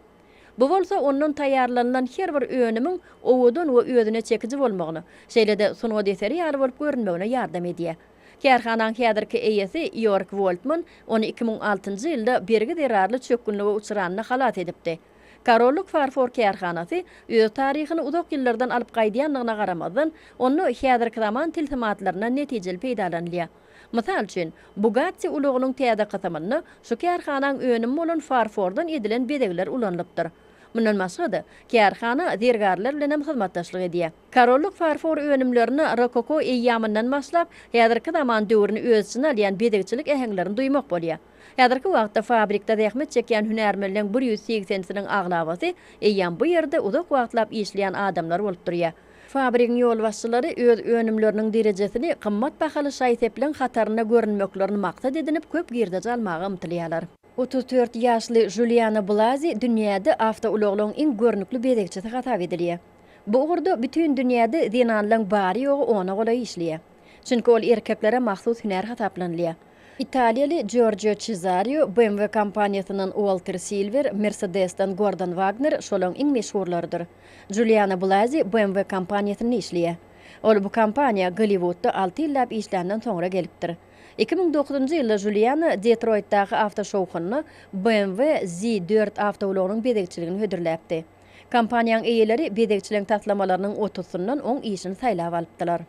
H: Bu bolsa ondan taýýarlanan her bir önümüň owudun we özüne çekici bolmagyny, şeýle-de sunwa deseri ýaly bolup görünmegine ýardam edýär. Kärhananyň häzirki eýesi York Woltman ony 2006-njy ýylda bergi derarly çökünlige uçuranyna halat edipdi. Karollyk farfor kärhanasy öz taryhyny uzak ýyllardan alyp gaýdýanlygyna garamazdan, onu häzirki zaman tilsimatlaryna netijeli peýdalanýar. Mysal üçin, Bugatti ulugynyň täze kysymyny şu kärhananyň önümi bolan farfordan edilen bedegler ulanlypdyr. Mundan başga-da kärhana zergarlar bilen hyzmatdaşlyk edýär. Karollyk farfor önümlerini rokoko eýýamyndan başlap, häzirki zaman döwrüni öz içine alýan bedegçilik ähenglerini duymak bolýar. Häzirki wagtda fabrikda zähmet çekýän hünärmenliň 180-siniň aglabasy eýýän bu ýerde uzak wagtlap işleýän adamlar bolup durýar. Fabrikiň ýol başçylary öz önümleriniň derejesini gymmat bahaly şaýsep bilen hataryna görünmeklerini maksat edinip köp girde almagy ymtylýarlar. 34 ýaşly Juliana Blazi dünýäde awtouloglaryň iň görnükli bedegçisi hatap edilýär. Bu ugurda bütün dünýäde dinanlaryň bary ýogy ona golay işleýär. Çünki ol erkeklere mahsus hünär hataplanýar. Italiýaly Giorgio Cesario, BMW kompaniýasynyň Walter Silver, Mercedes'den Gordon Wagner şolaň iň meşhurlarydyr. Juliana Blazi BMW kompaniýasyny işleýär. Ol bu kompaniýa Hollywoodda 6 ýyllap işländen soňra gelipdir. 2009-njy ýylda Juliana Detroitdaky awtoşowkyny BMW Z4 awtoulogynyň bedegçiligini hödürläpdi. Kompaniýanyň eýeleri bedegçilik taslamalarynyň 30-syndan 10 işini saýlap alypdylar.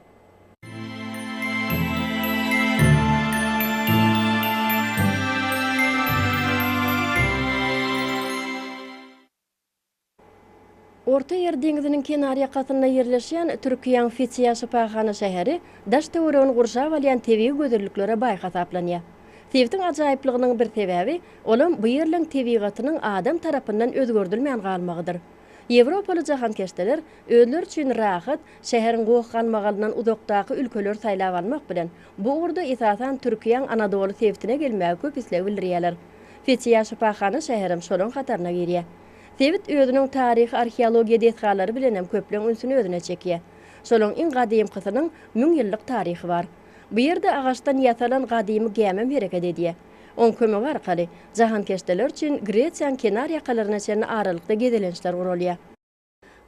H: Orta Yer deňiziniň kenar ýakatyna ýerleşýän Türkiýanyň Fethiýa şypaxana şäheri daş töweregini gurşap alýan tebii gözelliklere baýka taplanýar. Tebitiň ajaýyplygynyň bir sebäbi olam bu ýerliň tebigatynyň adam tarapyndan özgördülmeýän galmagydyr. Ýewropaly jahankeşdeler özleri üçin rahat, şäheriň gowy galmagyndan uzakdaky ülkeler saýlap almak bilen bu urda esasan Türkiýanyň Anadolu tebitine gelmäge köp isleg bildirýärler. Fethiýa şypaxana şäherim şolaň kataryna girýär. Tebit özüniň taryhy arheologiýa detgalary bilen hem köpleň ünsüni özüne çekýär. Şolaň iň gadym kysynyň 1000 ýyllyk taryhy bar. Bu ýerde agaçdan ýasalan gadymy gemem hereket edýär. On kömek arkaly jahankeşdeler üçin Gresiýanyň kenar ýakalaryna çenli aralykda gedelençler gurulýar.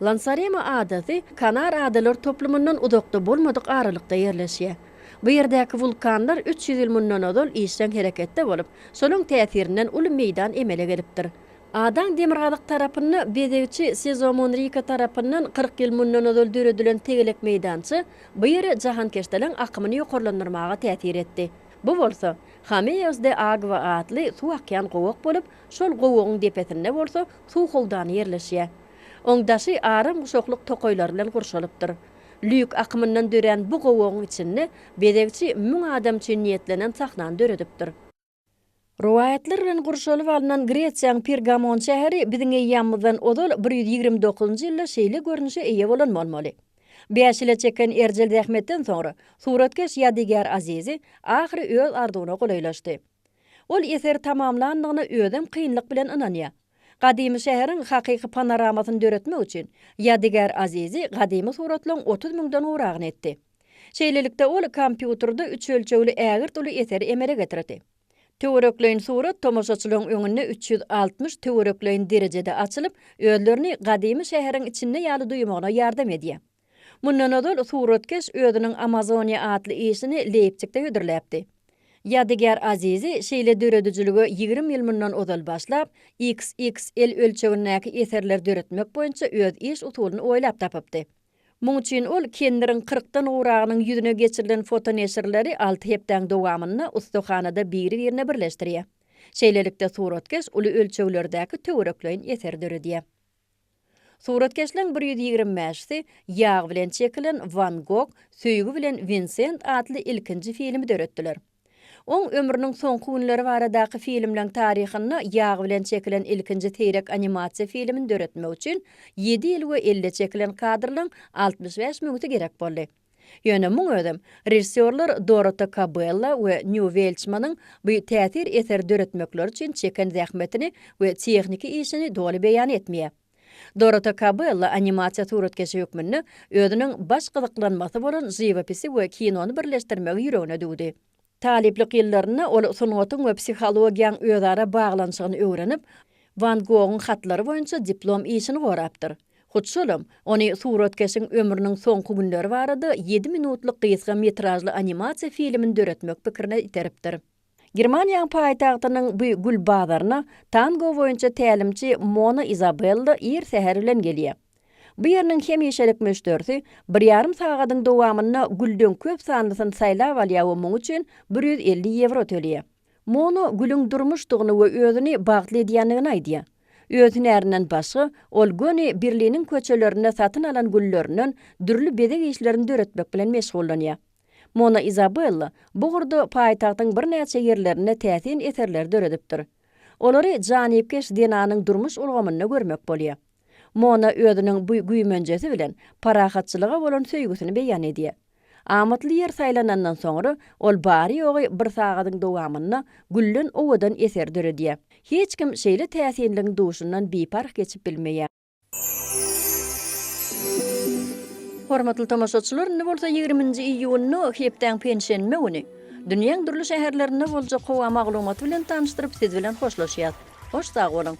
H: Lansarema adaty Kanar adalar toplumundan uzakda bolmadyk aralykda ýerleşýär. Bu ýerdäki vulkanlar 300 ýyl mundan odol işden hereketde bolup, şolaň täsirinden uly meýdan emele gelipdir. Adan Demirgazyk tarapyny bedewçi Sezomon Rika tarapyndan 40 ýyl mundan odol döredilen tegelek meýdançy bu ýere jahankeşdeliň akymyny ýokarlandyrmaga täsir etdi. Bu bolsa, Hameyozde Agwa adly suw akýan gowak bolup, şol gowagyň depetinde bolsa suw holdany ýerleşýär. Oňdaşy aram guşokluk tokoýlar bilen gurşalypdyr. Lüýük akymyndan dören bu gowagyň içinde bedewçi 1000 adam üçin niýetlenen sahnan döredipdir. Ruwayatlar bilen gurşalyp alynan Gresiýanyň Pergamon şäheri biziň ýamyzdan odol 129-njy ýylda şeýle görnüşe eýe bolan bolmaly. 5 ýyl çeken Erjel Zähmetden soňra suratkeş Ýadygar Azizi ahry öz ardugyna golaýlaşdy. Ol eser tamamlandygyna özüm kynlyk bilen inanýar. Gadymy şäheriň hakyky panoramasyny döretmek üçin Ýadygar Azizi gadymy suratlaryň 30 000dan uragyny etdi. Şeýlelikde ol kompýuterda 3 ölçegli ägirt uly eseri emele getirdi. Töwerekleýin surat tomoşaçylaryň öňünde 360 töwerekleýin derejede açylyp, özlerini gadymy şäheriň içinde ýaly duýmagyna ýardam edýär. Mundan odol suratkeş özüniň Amazoniya adly işini Leipzigde ýödürläpdi. Ýadygar Azizi şeýle döredijiligi 20 ýyl mundan odol başlap, XXL ölçegindäki eserler döretmek boýunça öz iş usulyny oýlap tapypdy. Muň üçin ol kendiriň 40dan uragynyň ýüzüne geçirilen fotoneserleri 6 hepden dowamyna ustahanada biri-birine birleşdirýär. Şeýlelikde suratkeş uly ölçeglerdäki töwerekleýin eser döredýär. Suratkeşleň 125-si ýag bilen çekilen Van Gogh, söýgü bilen Vincent adly ilkinji filmi döretdiler. Oň ömrüniň soňky günleri baradaky filmlaryň taryhyny ýag bilen çekilen ilkinji teýrek animasiýa filmini döretmek üçin 7 ýyl we 50 çekilen kadrlaryň 65 minuty gerek boldy. Ýöne muň ödüm rejissörler Dorota Cabella we New Welchmanyň bu täsir eser döretmekler üçin çeken zähmetini we texniki işini doly beýan etmeýär. Dorota Cabella animasiýa suratkeşi hökmünde özüniň baş gyzyklanmasy bolan живописи we kinony birleşdirmegi ýüregine dugdy. Taliplik ýyllaryna ol sanatyň we psihologiýanyň özara baglanşygyny öwrenip, Van Gogh'un hatlary boýunça diplom işini gorapdyr. Hutşolum, ony suratkeşiň ömrüniň soňky günleri barada 7 minutlyk gysga metrajly animasiýa filmini döretmek pikirine iteripdir. Germaniýanyň paýtagtynyň bu Gulbazaryna tango boýunça tälimçi Mona Isabella ir seher bilen gelýär. Bu ýerniň hemişelik müşterisi 1,5 sagatyň dowamyna gülden köp sanlysyny saýlap alýar we muň üçin 150 euro төлýär. Mona gülüň durmuşdygyny we özüni bagtly edýändigini aýdýar. Özüň ärinden başga ol göni birliğiniň köçelerinde satyn alan güllerinden dürli bedek işlerini döretmek bilen meşgullanýar. Mona Isabella bu gurda paýtagtyň bir näçe ýerlerine täsin eserler döredipdir. Olary Janipkeş Denanyň durmuş ulgamyny görmek bolýar. Mona özüniň bu güýmenjesi bilen parahatçylyga bolan söýgüsini beýan edýär. Amatly ýer saýlanandan soňra ol bary ýogy 1 sagatyň dowamyna güllen owadan eser döredýär. Hiç kim şeýle täsirliň duşundan bipark geçip bilmeýär. Hormatly tamaşaçylar, ne bolsa 20-nji iýuny hepden pensiýenme güni. Dünýäň durly şäherlerinde boljak gowa maglumat bilen tanışdyryp siz bilen hoşlaşýar. Hoş sag bolun.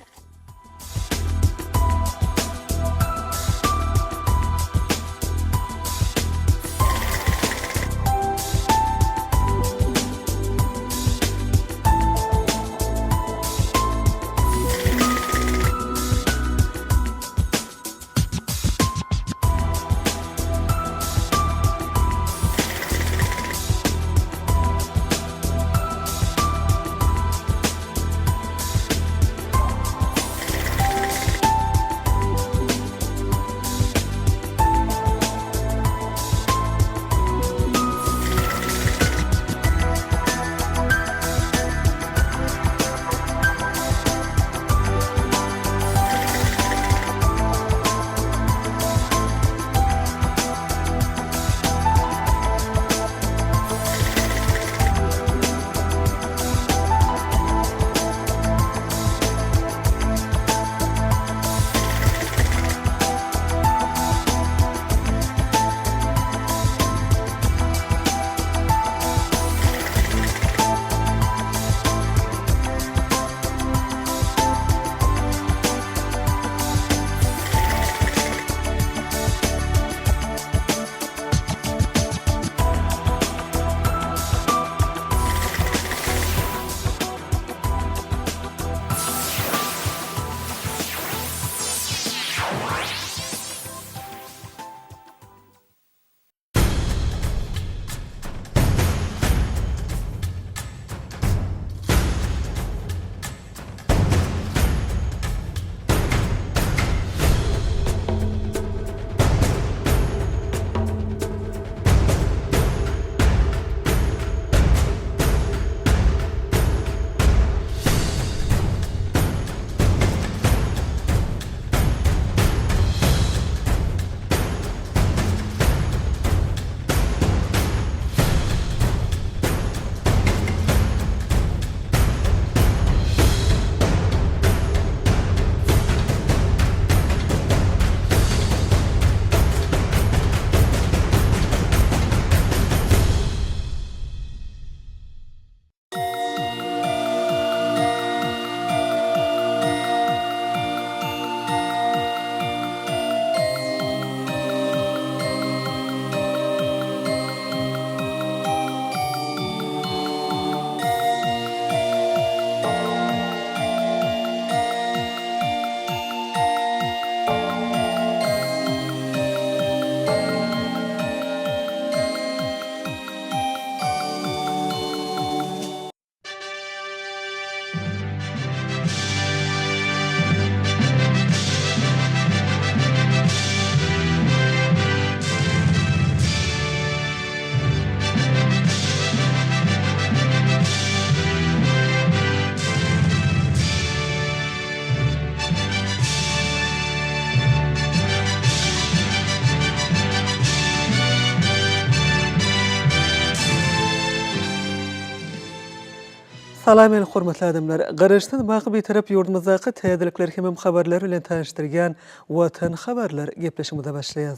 A: Salam el hormatly adamlar. Garaşdan baky bir tarap yurdumuzdaky täzelikler hem habarlar bilen tanıştyrgan Watan habarlar gepleşmede başlaýar.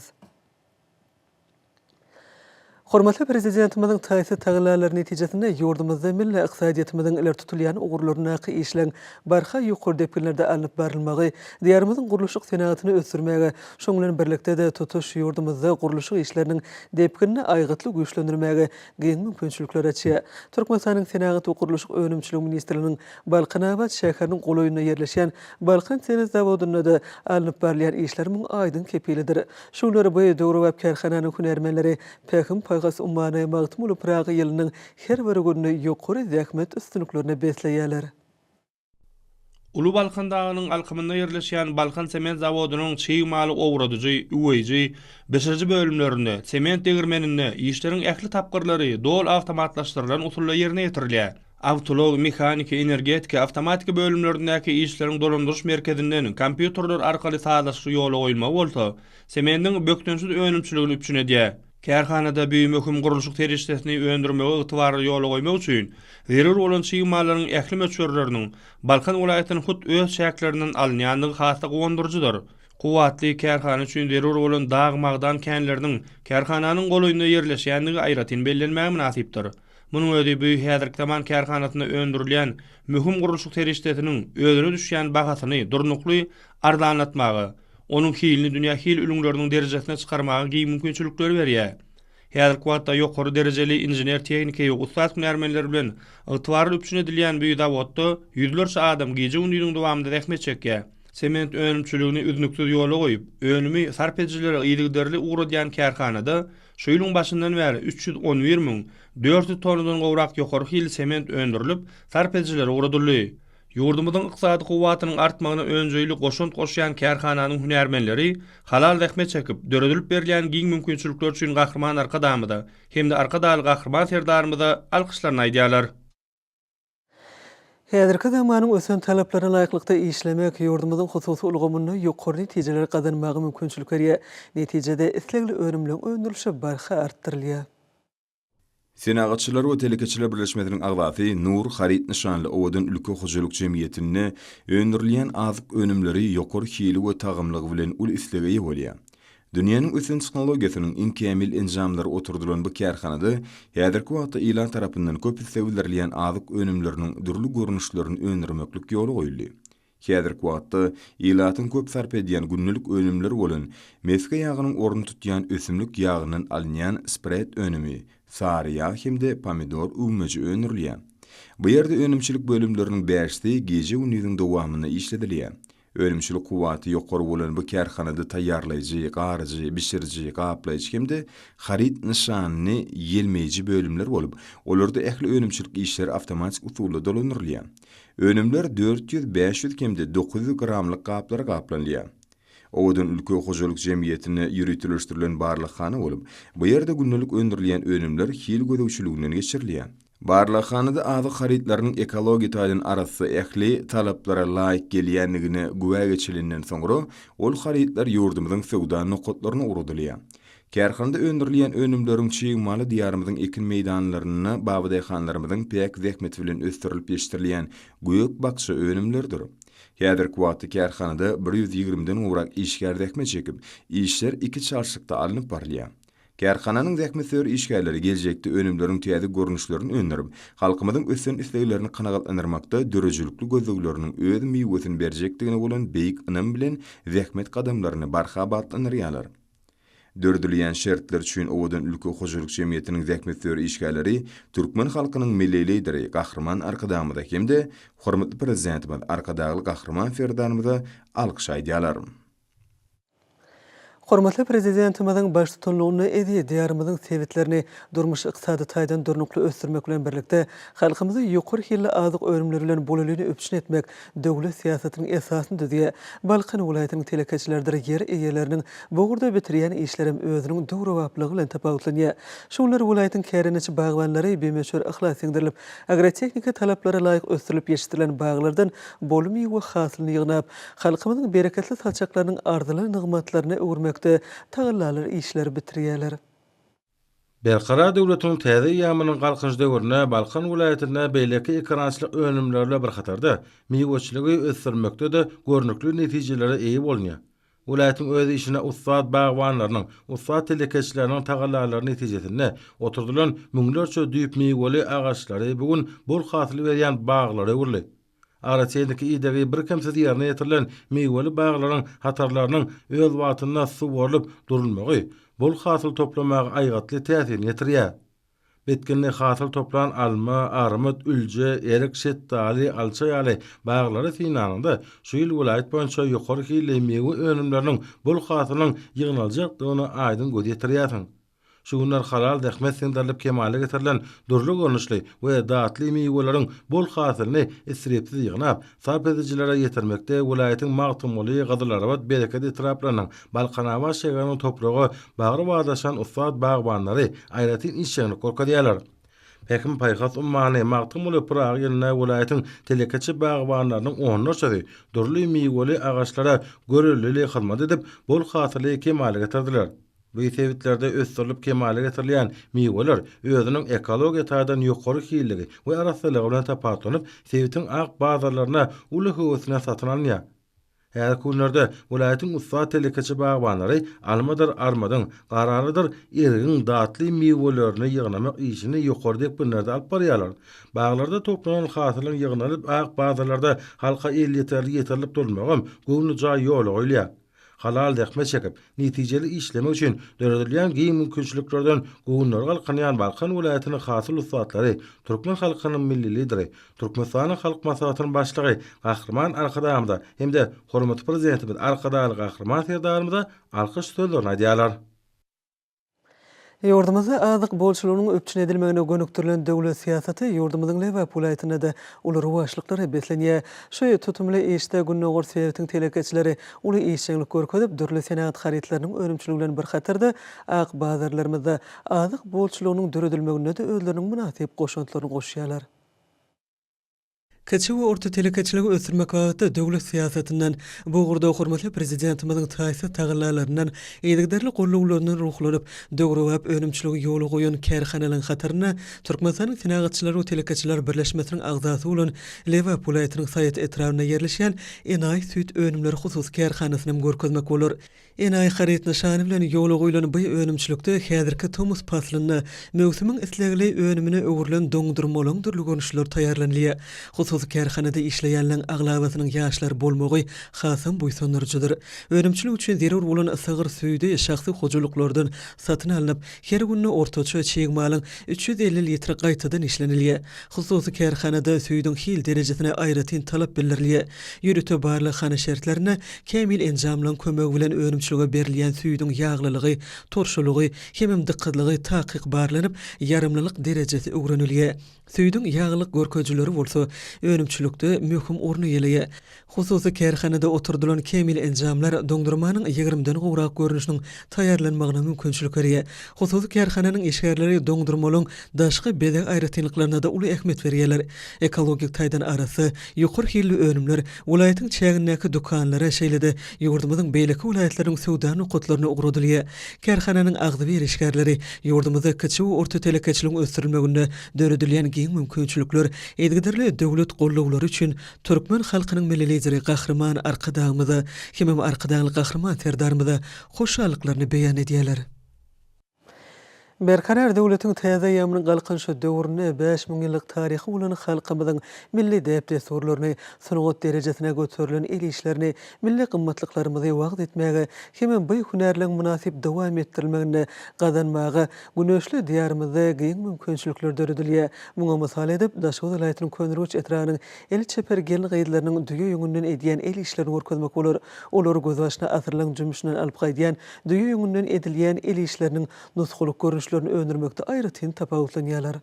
A: Hormatly prezidentimizin taýsy taýlanlary netijesinde yurdumuzda milli iqtisadiýatymyzyň iler tutulýan ugurlaryna işleň barha ýokary depkinlerde alınıp barylmagy, diýarymyzyň guruluşyk senatyny ösürmäge, şoň bilen birlikde de tutuş yurdumuzda guruluşyk işleriniň depkinini aýgatly güýçlendirmäge giň mümkinçilikler açýar. Türkmenistanyň Senagat we Guruluşyk Önümçiligi ministrliginiň Balkanabad şäheriniň goloýuna yerleşen Balkan Seniz zawodyna da alınıp barylýan işler müň aýdyn kepilidir. Şolary bu döwrewap karhananyň hünärmenleri Pekim Paýgas ummany magtmul Praga ýylynyň her bir günü ýokary zähmet üstünliklerine besleýärler.
I: Ulu Balkan dağının alkymynda yerleşen Balkan Sement zawodynyň çyýmaly owradyjy, üwejy, 5-nji bölümlerinde sement degirmeninde işleriň ähli tapgyrlary dol awtomatlaşdyrylan usulla ýerine ýetirilýär. Awtolog, mehanika, energetika, awtomatik bölümlerindäki işleriň dolandyryş merkezinden kompýuterler arkaly sağlaşy ýola goýulma bolsa, semendiň bökdünsiz önümçiligini üçin edýär. Kärhanada büyüm höküm guruluşyk terişdesini öndürmege ygtybary ýola goýmak üçin zerur bolan çyýmalaryň ähli möçürleriniň Balkan welaýatynyň hut öz şäherlerinden alınýanlygy hasda gowandyrjydyr. Kuwatly kärhana üçin zerur bolan dağmagdan känleriniň kärhananyň goloýunda yerleşýänligi aýratyn bellenmäge münasipdir. Munyň özi bu häzirki zaman kärhanasyna öndürilýän möhüm guruluşyk terişdesiniň özüne düşýän bahasyny durnukly arzanlatmagy, onun hilini dünya hil ülümlerinin derejesine çıkarmağa giy mümkünçülükler berýär. Häzirki wagtda ýokary derejeli injener tehnika ýok ustad hünärmenler bilen ygtybarly üçin edilýän bu zawodda ýüzlerçe adam gije gündüň dowamında rehmet çekýär. Sement önümçiligini üznüksiz ýola goýup, önümi sarp edijilere ýygyderli uğradýan kärhanada şu ýylyň başyndan bäri 311.400 tonnadan gowrak ýokary hil sement öndürilip, sarp edijilere uğradyldy. Yurdumyzyň ykdysady kuwatynyň artmagyna öňjeylik goşunt goşýan kärhananyň hünärmenleri halal rehmet çekip, döredilip berilýän giň mümkinçilikler üçin gahrman arkadamyda hemde arkadaly gahrman serdarymyza alkyşlaryny aýdýarlar.
A: Häzirki zamanyň ösen talaplaryna laýyklykda işlemek yurdumyzyň hususy ulgamyny ýokary netijeler gazanmagy mümkinçilik berýär. Netijede islegli önümliň öndürülşi barha artdyrylýar.
J: Senagatçylar we telekeçiler birleşmesiniň agzasy Nur Harit nişanly owodun ülke hojalyk jemgyýetine öndürilýän azyk önümleri ýokary hili we tagymlygy bilen ul islege ýa. Dünýäniň ösen tehnologiýasynyň iň kämil enjamlary oturdulan bu kärhanada häzirki wagtda ilan tarapyndan köp sewirilýän azyk önümleriniň durly görnüşlerini öndürmeklik ýoly goýuldy. Häzirki wagtda ilatyň köp sarp edýän günlük önümleri bolan meske ýagynyň orny tutýan ösümlik ýagynyň alynýan spread önümi, sary ýağ hemde pomidor üwmeji öndürilýär. Bu ýerde önümçilik bölümleriniň bäşdi gije gündüň dowamyna işledilýär. Önümçilik kuwaty ýokary bolan bu kärhanada taýýarlaýjy, garyjy, bişirji, gaplayjy hemde harit nişanyny ýelmeýji bölümler bolup, olarda ähli önümçilik işleri awtomatik usulda dolandyrylýar. Önümler 400-500 hemde 900 gramlyk gaplara gaplanýar. Owodun ülke hojalyk jemgyýetine ýürütilýän barlykhana bolup, bu ýerde günlük öndürilýän önümler hil gödäwçiliginden geçirilýär. Barlykhanada azyk haritlarynyň ekologiýa taýdan arasy ähli talaplara laýyk gelýänligine güwä geçilenden soňra ol haritlar ýurdumyzyň sowda nokatlaryna uradylýar. Kärhanada öndürilýän önümleriň çyýmaly diýarymyzyň ekin meýdanlaryna babadyhanlarymyzyň pek zähmet bilen ösdürilip ýeşdirilýän göýük bakşy önümlerdir. Häzirki wagtda kärhanada 120den uwrak işgär zähmet çekip, işler 2 çarşykda alınıp barylýar. Kärhananyň zähmetdär işgärleri geljekde önümleriň täze görnüşlerini öndürip, halkymyzyň ösen isleglerini kanagatlandyrmakda dörejilikli gözlegleriniň öz miwesini berjekdigine bolan beýik ynam bilen zähmet gadamlaryny barha batlanyrýarlar. Dördülýän şertler üçin owodun ülke hojalyk jemgyýetiniň zähmetdär işgärleri türkmen halkynyň milli lideri gahrman arkadamyda hemde hormatly prezidentimiz arkadaly gahrman ferdanymyza alkyş aýdýarlar.
A: Hormatly prezidentimizin baş tutanlygyny edi diýarymyzyň sebetlerini durmuş ykdysady taýdan durnukly ösdürmek bilen birlikde halkymyzy ýokary hilli azyk önümleri bilen bolalyny öpüşin etmek döwlet siýasatynyň esasyny düzýär. Balkan welaýatynyň telekeçilerdir yer eýeleriniň bugurda bitirýän işlerim özüniň döwrewaplygy bilen tapawutlanýar. Şoňlar welaýatyň kärençi bagwanlary bemeşür ihlas ýigdirip, agrotehnika talaplara laýyk ösdürilip ýeşdirilen baglardan bolumy we hasylyny ýygnap, halkymyzyň bereketli saçaklarynyň ardyly nygmatlaryny öwürmek tağıllalar işler bitirýärler.
K: Berkara döwletiň täze ýamynyň galkynç döwrüne Balkan vilayetine beýleki ekrançylyk önümlerle bir hatarda meýwetçiligi ösdürmekde de görnükli netijelere eýi bolýar. Vilayetin öz işine ustad bagwanlarynyň, ustad telekeçileriniň tagallalaryny netijesinde oturdulan müňlerçe düýp meýweli agaçlary bugun bol hasyl berýän baglary urly. Araçydaki idegi bir kemsiz ýerine ýetirilen meýweli baglaryň hatarlarynyň öz wagtynda suwarylyp durulmagy bol hasyl toplamagy aýgatly täsirini ýetirýär. Betkinli hasyl toplan alma, armut, ülje, erik, şettali, alça ýaly baglary synanynda şu ýyl vilayet boýunça ýokary hili meýwe önümleriniň bol hasylyň ýygnaljakdygyny aýdyn göz ýetirýär. Şu günler halal dähmet sendärlip kemale getirilen durly görnüşli we datly meýweleriň bol hasylyny isrepsiz ýygnap, sarp edijilere ýetirmekde vilayetin magtymly Gazylarabad bereket etraplarynyň Balkanawa şeýanyň topragy bagry wadaşan ustad bagwanlary aýratyn işlerini gorkadýarlar. Pekim paýhas ummany magtymly Prag ýerine vilayetin telekeçi bagwanlarynyň onlarçasy durly meýweli agaçlara görelili hyzmat edip bol hasyly kemale getirdiler. Bu sevitlerde ösdürülüp kemale getirilýän meýweler özüniň ekologiýa taýdan ýokary hilligi we araslygy bilen tapatlanıp sevitin ak bazarlaryna uly höwesine satyn alınýar. Her günlerde vilayetin ustad telekeçi bagwanlary almadyr armadyň gararydyr erigin datly meýwelerini ýygnamak işini ýokary depinlerde alyp barýarlar. Baglarda toplanan hasylyň ýygnalyp ak bazarlarda halka el ýetirilip durmagam göwnü jaý ýoly goýulýar. Halal dähmet çekip netijeli işlemek üçin döredilýän giň mümkinçiliklerden goňlar galkanýan Balkan vilayetiniň hasyl ustadlary, Türkmen halkynyň milli lideri, Türkmenistanyň halk maslahatynyň başlygy Gahrman Arkadamda hemde hormatly prezidentimiz Arkadaly Gahrman Serdarymyza alkyş sözlerini aýdýarlar.
A: Ýurdumyzda azyk bolçulugynyň öpçün edilmegine gönüktirilen döwlet siýasaty ýurdumyzyň Lewap vilayetinde de uly rowajlyklara beslenýär. Şu tutumly işde günnägör sebäptiň telekeçileri uly işçilik görkezip dürli senat haritlarynyň önümçiligi bilen bir hatarda ak bazarlarymyzda azyk bolçulugynyň döredilmegine de özleriniň münasip goşuntlaryny goşýarlar. Keçi we orta telekeçiligi ösdürmek wagtynda döwlet siýasatynyň bu gurda hormatly prezidentimiziň taýsy tagallalaryndan eýdigderli gollawlaryny ruhlanyp döwrewap önümçiligi ýoly goýan kärhanalaryň hataryna Türkmenistanyň synagatçylary we telekeçiler birleşmesiniň agzasy bolan Lewap vilayetiniň Saýat etrawyna ýerleşýän Enay süýt önümleri hususy kärhanasyny görkezmek bolar. Enay harit nişany bilen ýoly goýulan bu önümçilikde häzirki tomus paslyny mewsimiň islegli önümine öwrilen doňdurmalyň dürli görnüşler taýýarlanýar. Hususy kärhanada işleýänleň aglabasynyň ýaşlary bolmagy hasam buýsanlarjydyr. Önümçilik üçin zerur bolan sygyr süýde şahsy hojuluklardan satyn alynıp, her günne ortaça çegmalyň 350 litr gaýtadan işlenilýär. Hususy kärhanada süýdüň hil derejesine aýratyn talap bildirilýär. Ýürüte barly hana şertlerine kämil enjamlanan kömek bilen önümçilige berilýän süýdüň ýaglylygy, torşulygy, hemem dikkatlygy takyk barlanyp, ýarymlylyk derejesi öwrenilýär. Süýdüň ýaglyk görkezjileri bolsa önümçilikde möhüm orny ýeleýär. Hususy kärhanada oturdulan kämil enjamlar doňdurmanyň 20-den gowrak görnüşiniň taýýarlanmagyna mümkinçilik berýär. Hususy kärhananyň işgärleri doňdurmalyň daşky bedek aýratynlyklaryna da uly ähmiýet berýärler. Ekologik taýdan arasy ýokary hilli önümler vilayetin çägindäki dukanlara şeýlede ýurdumyzyň beýleki vilayetleriň söwda nukatlaryna ugradylýar. Kärhananyň agzy işgärleri ýurdumyzda kiçi we orta telekeçiligiň ösdürilmeginde döredilýän giň mümkinçilikler eýdigderli döwlet gollawlary üçin Türkmen halkynyň milli lideri Gahrman Arkadamyza hemem Arkadaly Gahrman Serdarymyza hoşallyklaryny beýan edýärler. Berkarar döwletiň täze ýamynyň galkynşy döwrüne 5000 ýyllyk taryhy bolan halkymyzyň milli däpdesurlaryny sunugat derejesine götürilen el işlerini milli gymmatlyklarymy wagt etmäge hemem bu hünärliň münasip dowam etdirilmegine gazanmagy güneşli diýarymyzda giň mümkinçilikler döredilýär. Muňa mysal edip Daşoz vilayetynyň Könürüç etrawynyň el çeper gelin gaýdylarynyň düýe ýöňünden edýän el işlerini görkezmek bolar. Olar göz başyna asyrlaryň jümüşinden alyp gaýdýan düýe ýöňünden edilýän el işleriniň nusgulyk görnüşlerini öndürmekde aýratyn tapawutlanýarlar.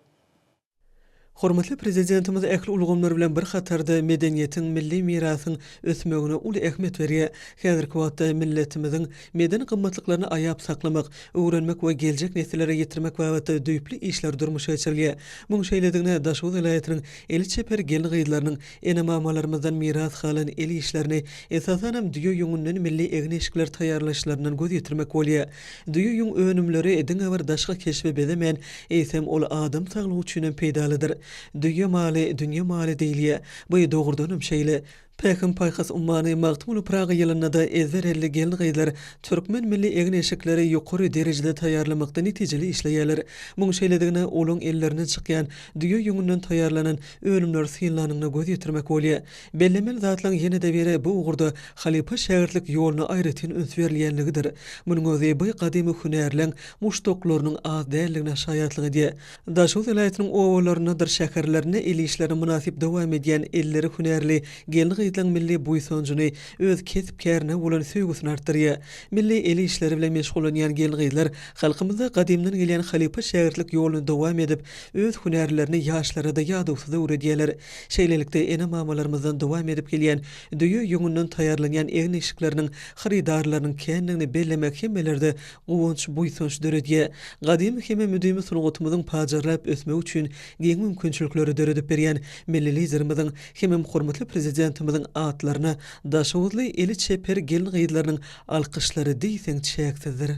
A: Hormatly prezidentimiz ähli ulgamlar bilen bir hatarda medeniýetiň, milli mirasyň ösmegine uly ähmiýet berýär. Häzirki wagtda milletimiziň medeni gymmatlyklaryny aýap saklamak, öwrenmek we geljek nesillere ýetirmek babada düýpli işler durmuşa geçirilýär. Muň şeýledigine Daşoğuz vilayatynyň eli çeper gelin gyýdlarynyň enamamalarymyzdan miras halan eli işlerini esasanam düýe ýöňünden milli egneşikler taýýarlaşlaryndan göz ýetirmek bolýar. Düýe ýöň önümleri ediň awar daşga keşfe bedemen, eýsem ol adam saglygy üçin peýdalydyr. Dünya mali diýilýär. Bu dogurdanam şeýle. Päkim paýhas ummany magtumuly Praga ýylynda ezberelli gelin gyýdlar türkmen milli egneşikleri ýokary derejede taýýarlamakda netijeli işleýärler. Muň şeýledigine olaň ellerine çykýan düýe ýöňünden taýýarlanan ölümler synlanyna göz ýetirmek bolýar. Bellemel zatlaryň ýene-de biri bu ugurda halipa şäherlik ýoluny aýratyn öns berilýänligidir. Munyň özi bu gadymy hünärleň muştoklarynyň az dälligine şaýatlygy diýär. Daşoğuz vilayatynyň owalaryna bir şäherlerine eli işleri münasip dowam edýän elleri hünärli gelin milli buýsonjuny öz kesip kärine bolan söýgüsini artdyrýar. Milli eli işleri bilen meşgulanýan gelgyýlar halkymyzda gadymdan gelýän halipa şäherlik ýoluny dowam edip öz hünärlerini ýaşlara da ýadawsyza öwredýärler. Şeýlelikde enamamalarymyzdan dowam edip gelýän düýe ýöňünden taýýarlanýan egneşikleriniň harydarlarynyň kendini bellemek hemmelerde gowunç buýsonç döredýär. Gadym hemme müdimi sunugutymyzyň pajarlap ösmek üçin giň mümkinçilikleri döredip berýän milli liderimiziň hemme hormatly prezidentimizin atlaryna Daşoğuzly eli çeper gelin gyýdlarynyň alkyşlary diýseň çäksizdir.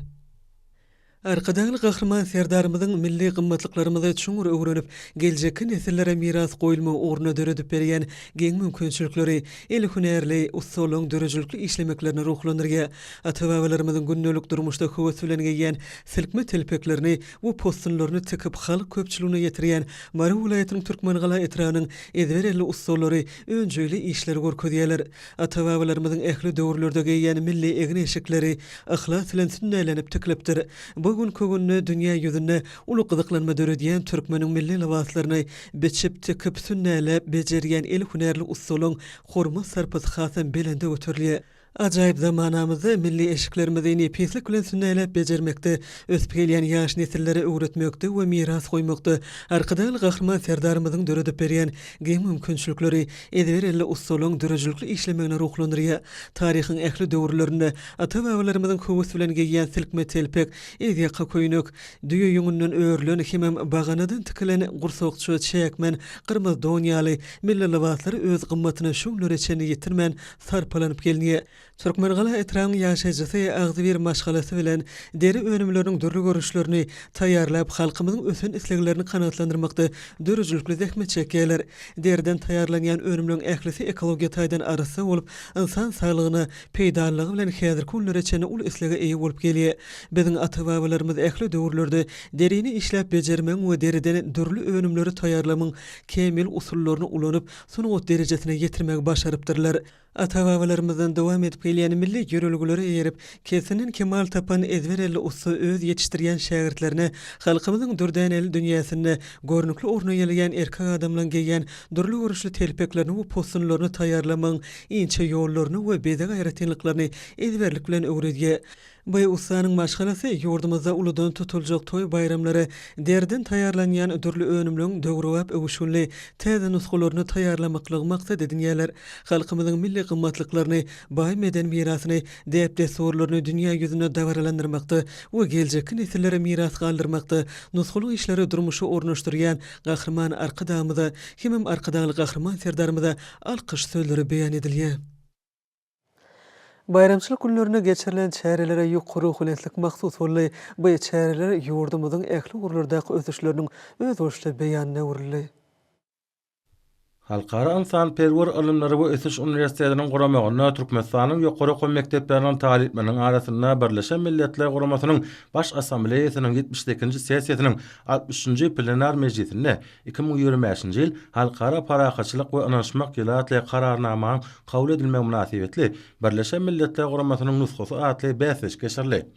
A: Arkadaşly gahrman serdarymyzyň milli gymmatlyklarymy çuňur öwrenip, geljeki nesillere miras goýulma orna döredip berýän geň mümkinçilikleri el hünärli usulyň dörejilikli işlemeklerini ruhlandyrýar. Ata-babalarymyzyň gündelik durmuşda höwes bilen geýän silkme telpeklerini we postunlaryny tekip halk köpçüligine ýetirýän Mary vilayatynyň Türkmengala etranyň ezberelli usullary öňjeli işler görkezýärler. Ata-babalarymyzyň ähli döwürlerde geýän milli egneşikleri ahlas bilen sünnälenip tiklepdir. Bugünkü günde dünýä ýüzünde uly gyzyklanma döredýän türkmeniň milli libaslaryny beçip tekip sünnälep bejerýän el hünärli usulyň hormat sarpyzy hasam belende göterilýär. Ajaýyp zamanamyzda milli eşiklerimizi nepeslik bilen sünnälep bejermekde, ösüp gelýän ýaş nesillere öwretmekde we miras goýmakda arkadan gahrman serdarymyzyň döredip berýän geň mümkinçilikleri ezberelli usulyň dörejilikli işlemegine ruhlandyrýar. Taryhyň ähli döwürlerinde ata-babalarymyzyň höwes bilen geýän silkme telpek, ezýaka köýnök, düýe ýöňünden öwrülen hemem baganadan tikilen gursokçy çäkmen, gyrmyz donýaly milli libaslary öz gymmatyna şuňlar içinde ýetirmän sarpalanyp gelýär. Türkmengala etranyň ýaşaýjysy agzy bir maşgalasy bilen deri önümleriniň dürli görüşlerini taýýarlap halkymyzyň ösen isleglerini kanatlandyrmakda dörejilikli zähmet çekýärler. Derden taýýarlanýan önümleriň ählisi ekologiýa taýdan arasy bolup, insan saglygyna peýdalygy bilen häzirki günler içinde ul islege eýi bolup gelýär. Biziň ata-babalarymyz ähli döwürlerde derini işläp bejermek we deriden dürli önümleri taýýarlamyň kemil usullaryny ulanyp, sunugat derejesine ýetirmek başarypdyrlar. Ata-babalarymyzdan dowam edip gelýän milli ýörelgileri eýerip, kesinin kemal tapan ezberelli usul öz ýetişdirýän şägirdlerine halkymyzyň dürden el dünýäsinde görnükli orna gelýän erkek adamlaryň geýän dürli görüşli telpeklerini we postunlaryny taýýarlamaň inçe ýollaryny we bede gaýratynlyklaryny ezberlik bilen öwredýär. Bu usanyň maşgalasy ýurdumyzda uludan tutuljak toy bayramlary derden taýýarlanýan dürli önümleriň döwrüwap öwüşünli täze nuskalaryny taýýarlamaklygy maksat edinýärler. Halkymyzyň milli gymmatlyklaryny, baý meden mirasyny, dep desurlaryny dünýä ýüzüne dawralandyrmakda we geljeki nesillere miras galdyrmakda nuskalyk işleri durmuşy ornaşdyrýan gahrman arkadamyza, hemem arkadaly gahrman serdarymyza alkyş sözleri beýan edilýär. Bayramçylyk günlerine geçirilen çärelere ýokary hulenlik mahsus boldy. Bu çäreler ýurdumyzyň ähli urlardaky ösüşleriniň öz bolşy beýanyna urildi.
K: Halkara insan perwer alymlary we ösüş universitetiniň guramagyna Türkmenistanyň ýokary oky mekdepleriniň talipleriniň arasynda Birleşen Milletler Guramasynyň baş assambleýasynyň 72-nji sessiýasynyň 60-njy plenar mejlisinde 2025-nji ýyl halkara parahaçylyk we ynanşmak ýyly atly kararnamanyň kabul edilmegi münasibetli Birleşen Milletler Guramasynyň nusgasy atly bäsleş geçirildi.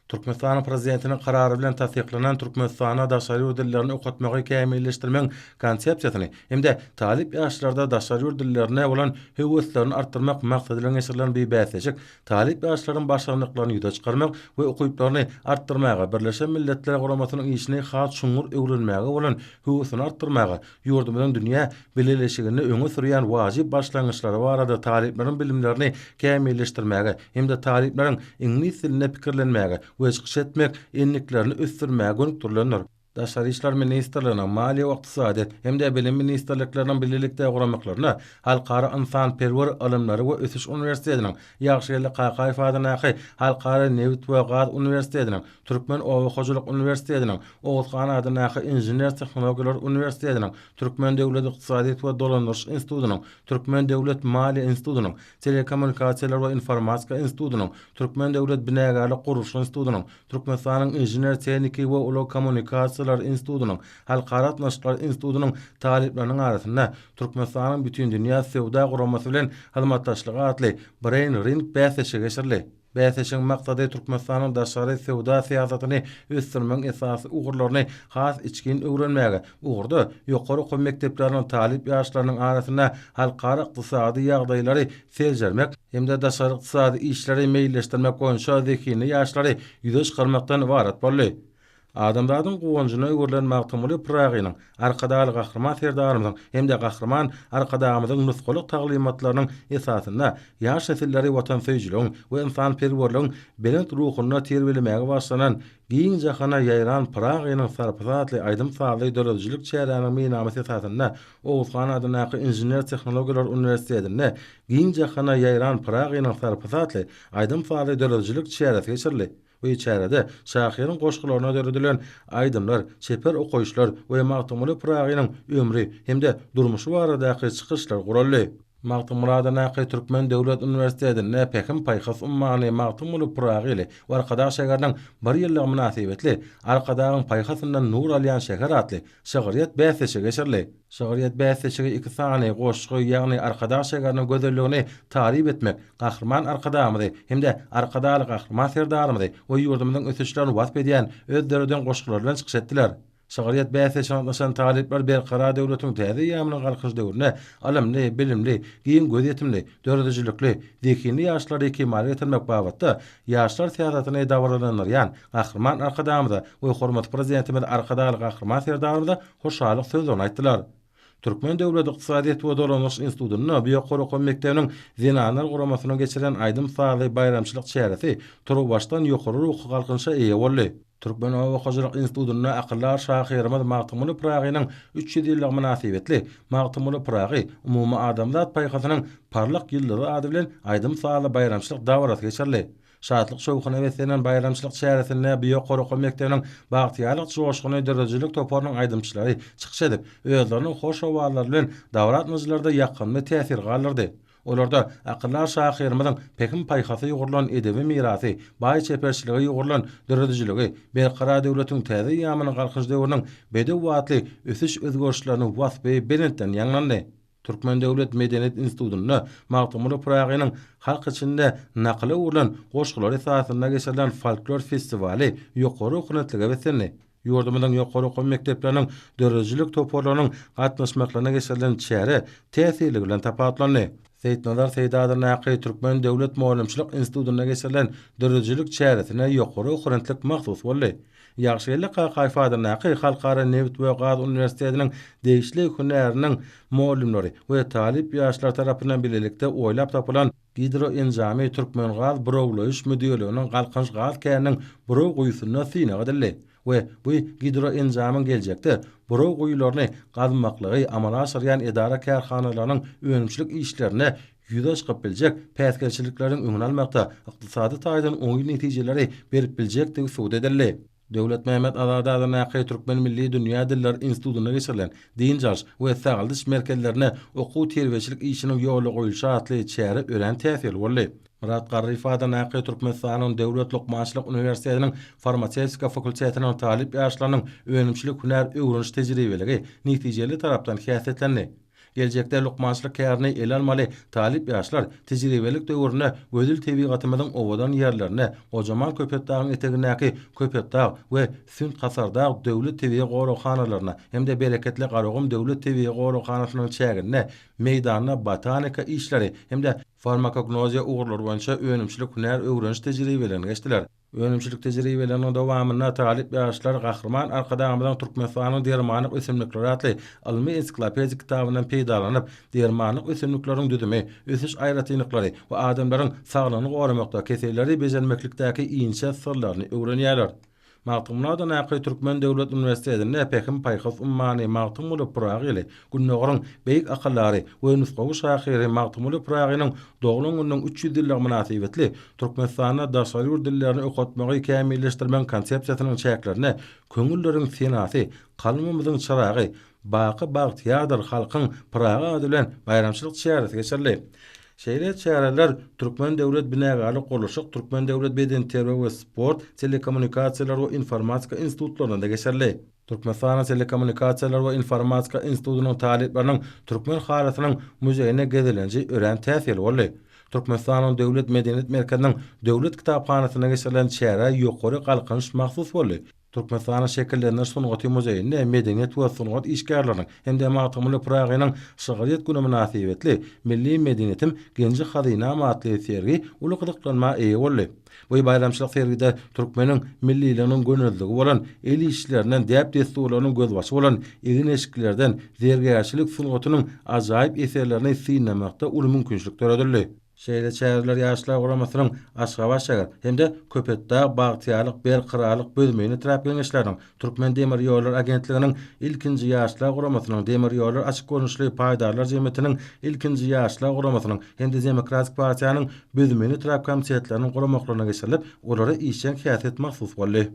K: Türkmenistan prezidentinin kararı bilen tasdiklanan Türkmenistana daşary dillerini okutmagy kämilleşdirmeň konsepsiýasyny hemde talip ýaşlarda daşary dillerine bolan höwetlerini artdyrmak maksadyla geçirilen bir bäsejik talip ýaşlaryň başarnyklaryny ýüze çykarmak we okuýuplaryny artdyrmaga Birleşen Milletler Guramasynyň işine has şuňur öwrenmäge bolan höwetini artdyrmaga ýurdumyň dünýä bileleşigini öňe sürýän wajyp başlangyçlary barada talipleriň bilimlerini kämilleşdirmäge hemde talipleriň ingliz diline pikirlenmäge we çykyş etmek enliklerini ösdürmäge gönükdirilenler. Daşary işler ministrliginiň maliýe we ykdysadyýat hemde bilim ministrliklerining birlikde guramaklaryna halkara insan perwer alymlary we ösüş universitetiniň ýagşyly Qaqay Fadanaky halkara Newt we Gaz universitetiniň Türkmen Owa Hojalyk universitetiniň Oğuzhan Adanaky injener tehnologiýalar universitetiniň Türkmen döwlet ykdysadyýat we dolandyryş institutynyň Türkmen döwlet maliýe institutynyň telekommunikasiýalar we informatika institutynyň Türkmen döwlet binagarlyk guruş institutynyň Türkmenistanyň injener tehnika we uly kommunikasiýalar institutynyň halkara atnaşyklary institutynyň talipleriniň arasynda Türkmenistanyň bütün dünýä sewda guramasy bilen hyzmatdaşlygy atly Brain Ring bäsesi geçirli. Bäsesiň maksady Türkmenistanyň daşary sewda siýasatyny ösdürmek esasy ugurlaryny has içkin öwrenmäge, ugurda ýokary okuw mekdepleriniň talip ýaşlarynyň arasynda halkara ykdysady ýagdaýlary seljermek hemde daşary ykdysady işleri meýilleşdirmek boýunça zekini ýaşlary ýüze çykarmakdan ibaret boldy. Adamdadyň gowanjyna öwürlen magtymly pragynyň arkadaly gahrman serdarymyň hemde gahrman arkadamyzyň nusgalyk taglimatlarynyň esasynda ýaş nesilleri watansöýçülügiň we insan perwerligiň belent ruhuny terbiýelemäge başlanan giň jahana ýaýran pragynyň sarpatly aýdym sağly döredjilik çäräniň meňamysy esasynda Oğuzhan Adanaky injener tehnologiýalar universitetinde giň jahana ýaýran pragynyň sarpatly aýdym sağly döredjilik çäräsi geçirli. Bu içeride şahyryň goşgularyna döredilen aýdymlar, çeper okuýuşlar we magtymly pragynyň ömri hemde durmuşy baradaky çykyşlar gurally. Magtym Adanaky Türkmen Döwlet Universitetinde Pekin Paýhas ummany magtymly pragy ile arkadaş şäherniň bir ýyllyk münasibetli arkadagyň paýhasyndan nur alýan şäher atly şahyryýat bäsesi geçirli. Şahyryýat bäsesi iki sany goşgy ýagny arkadaş şäherniň gözelligini tarif etmek, gahrman arkadamyzy hemde arkadaly gahrman serdarymyzy we ýurdumyň ösüşlerini wasp edýän özlerinden goşgylar bilen çykyş etdiler. Şahyryýat bäsesi anlaşan talipler berqara döwletiň täze ýamynyň galkyş döwrüne alamly, bilimli, giň göz ýetimli, döredjilikli, zekini ýaşlary kemal getirmek babatda ýaşlar siýasatyny dawranýan gahrman arkadamyza we hormat prezidentimiz arkadaly gahrman serdarymyza hoşalyk sözlerini aýtdylar. Türkmen Döwlet Ykdysadyýat we Dolanýyş institutynyň Biýokary okuw mekdebiniň zenanlar guramasyna geçiren aýdym sağly bayramçylyk çäresi turbaşdan ýokary ruhy galkynşa eýe boldy. Türkmen Owa Hojalyk institutyna akyllar şahyrymyz magtymly pragynyň 300 ýyllyk münasibetli magtymly pragy umumy adamzat paýhasynyň parlak ýyllary ady bilen aýdym sağly bayramçylyk dawrasy geçirli. Şatlyk şowkuny beslenen bayramçylyk çäresinde Biýokary okuw mekdebiniň bagtyýarlyk joşgyny döredjilik toparynyň aýdymçylary çykyş edip özleriniň hoş owallary bilen dawratmyjlarda ýakyn we täsir galyrdy. Olarda akyllar şahyrymyzyň Pekin paýhasy ýugurulan edebi mirasy, baý çeperçiligi ýugurulan döredjiligi, berqara döwletiň täze ýamynyň galkyş döwrüniň bedew watly ösüş özgörüşlerini wasby belentden ýaňlandy. Türkmen Döwlet Medeniýet Institutyna magtymly pragynyň halk içinde nakly urulan goşgular esasynda geçirilen folklor festivali ýokary huknetlige besenli. Ýurdumyň ýokary okuw mekdepleriniň döredjilik toparlarynyň gatnaşmaklaryna geçirilen çäre täsirli bilen tapatlandy. Seýtnazar Seýdadanaky Türkmen Döwlet Moýlumçylyk institutyna geçirilen döredjilik çäresine ýokary huknetlik mahsus boldy. Ýagşyly Qaqay Fadanaky halkara Newt we Gaz universitetiniň degişli hünäriniň moýlumlary we talip ýaşlar tarapyndan birlikde oýlap tapylan Hidroenjamy Türkmen Gaz Burowlaýyş müdürliginiň galkynç gaz käriniň burow guýusyna syna edildi. We bu hidroenjamyň geljekde burow guýularyny gazmaklygy amala aşyrýan edara kärhanalarynyň önümçilik işlerine ýüze çykyp biljek päsgelçilikleriň öňüni almakda ykdysady taýdan oňy netijeleri berip biljekdigi suwd edildi. Döwlet Mehmet Azad Adanaky Türkmen Milli Dünýä Diller Institutyna geçirilen diýinjaş we saglyş merkezlerine okuw terbiýeçilik işiniň ýoly goýulşy atly çäre ören täsir boldy. Murat Garryf Adanaky Türkmenistanyň Döwlet Lokmançylyk Universitetiniň Farmaseutika fakultetiniň talip ýaşlarynyň önümçilik hünär öwreniş tejribeligi netijeli tarapdan häsiýetlendi. Gelecekde lukmançylyk kärni el almaly talip ýaşlar tejribelik döwrüne gödül tebigatymyzyň owadan ýerlerine, ojaman köpetdagyň eteginäki köpetdag we Sünt Kasardag döwlet tebiga gorokhanalaryna hemde bereketli Garagum döwlet tebiga gorokhanasynyň çägine, meýdanyna botanika işleri hemde farmakognoziýa ugrulary boýunça önümçilik hünär öwreniş tejribelerini geçdiler. Önümçilik tejribeleriniň dowamyna talip ýaşlar Gahrman arkadamyzyň Türkmenistanyň dermanyk ösümlikleri atly almy ensiklopediýa kitabynyň peýdalanyp dermanyk ösümlikleriň düdümi, ösüş aýratynlyklary we adamlaryň saglygyny goramakda keseleri bejermeklikdäki iňçe sırlaryny öwrenýärler. Magtymladan Aky Türkmen Döwlet Üniversitetinde Pekim Paýhas Ummany Magtymly Pragyly günnägiriň beýik akallary we nusgawy şahyry Magtymly Pragynyň doglan günüň 300 ýyllyk münasibetli Türkmenistana daşary ýurdlaryny okutmagy kämilleşdirmen konsepsiýasynyň çäklerine köňülleriň senasy, kalmymyzyň çyragy, baky bagtyadyr halkyň Praga bilen bayramçylyk çäheresi geçirli. Şeýle çäreler Türkmen Döwlet Binagaly Gurulşyk, Türkmen Döwlet Beden terbiýe we sport, telekommunikatsiýalar we informatika institutlarynda geçerli. Türkmenistan Telekommunikatsiýalar we Informatika institutunyň talipleriniň Türkmen halatynyň muzeýine gezilenji ören täsiri boldy. Türkmenistanyň Döwlet Medeniýet Merkeziniň Döwlet kitapxanasyna geçirilen çäre ýokary galkynç mahsus boldy. Türkmenistanyň şekillenen sunugaty muzeýinde medeniýet we sunugat işgärläriniň hemde Magtymly Pragynyň şygyryt güni münasibetli milli medeniýetim genji hazyna matly sergi ulukdyklanma eýe boldy. Bu bayramçylyk sergide Türkmeniň milliliginiň gönüllügi bolan el işlerinden däp desturlarynyň gözbaşy bolan egin eşiklerden zergärçilik sunugatynyň ajaýyp eserlerini sinlemakda uly mümkinçilik töredildi. Şeýle çäherler ýaşlar goramasynyň Aşgabaşagar hemde Köpetdag bagtyalyk berqiralyk bölümini trap gençleriň Türkmen Demir ýollar agentliginiň ilkinji ýaşlar goramasynyň demir ýollar açyk görnüşli paýdarlar jemgyýetiniň ilkinji ýaşlar goramasynyň hemde Demokratik Partiýanyň bölümini trap komitetläriniň goramaklaryna geçirilip, olary işçen häsiýet mahsus boldy.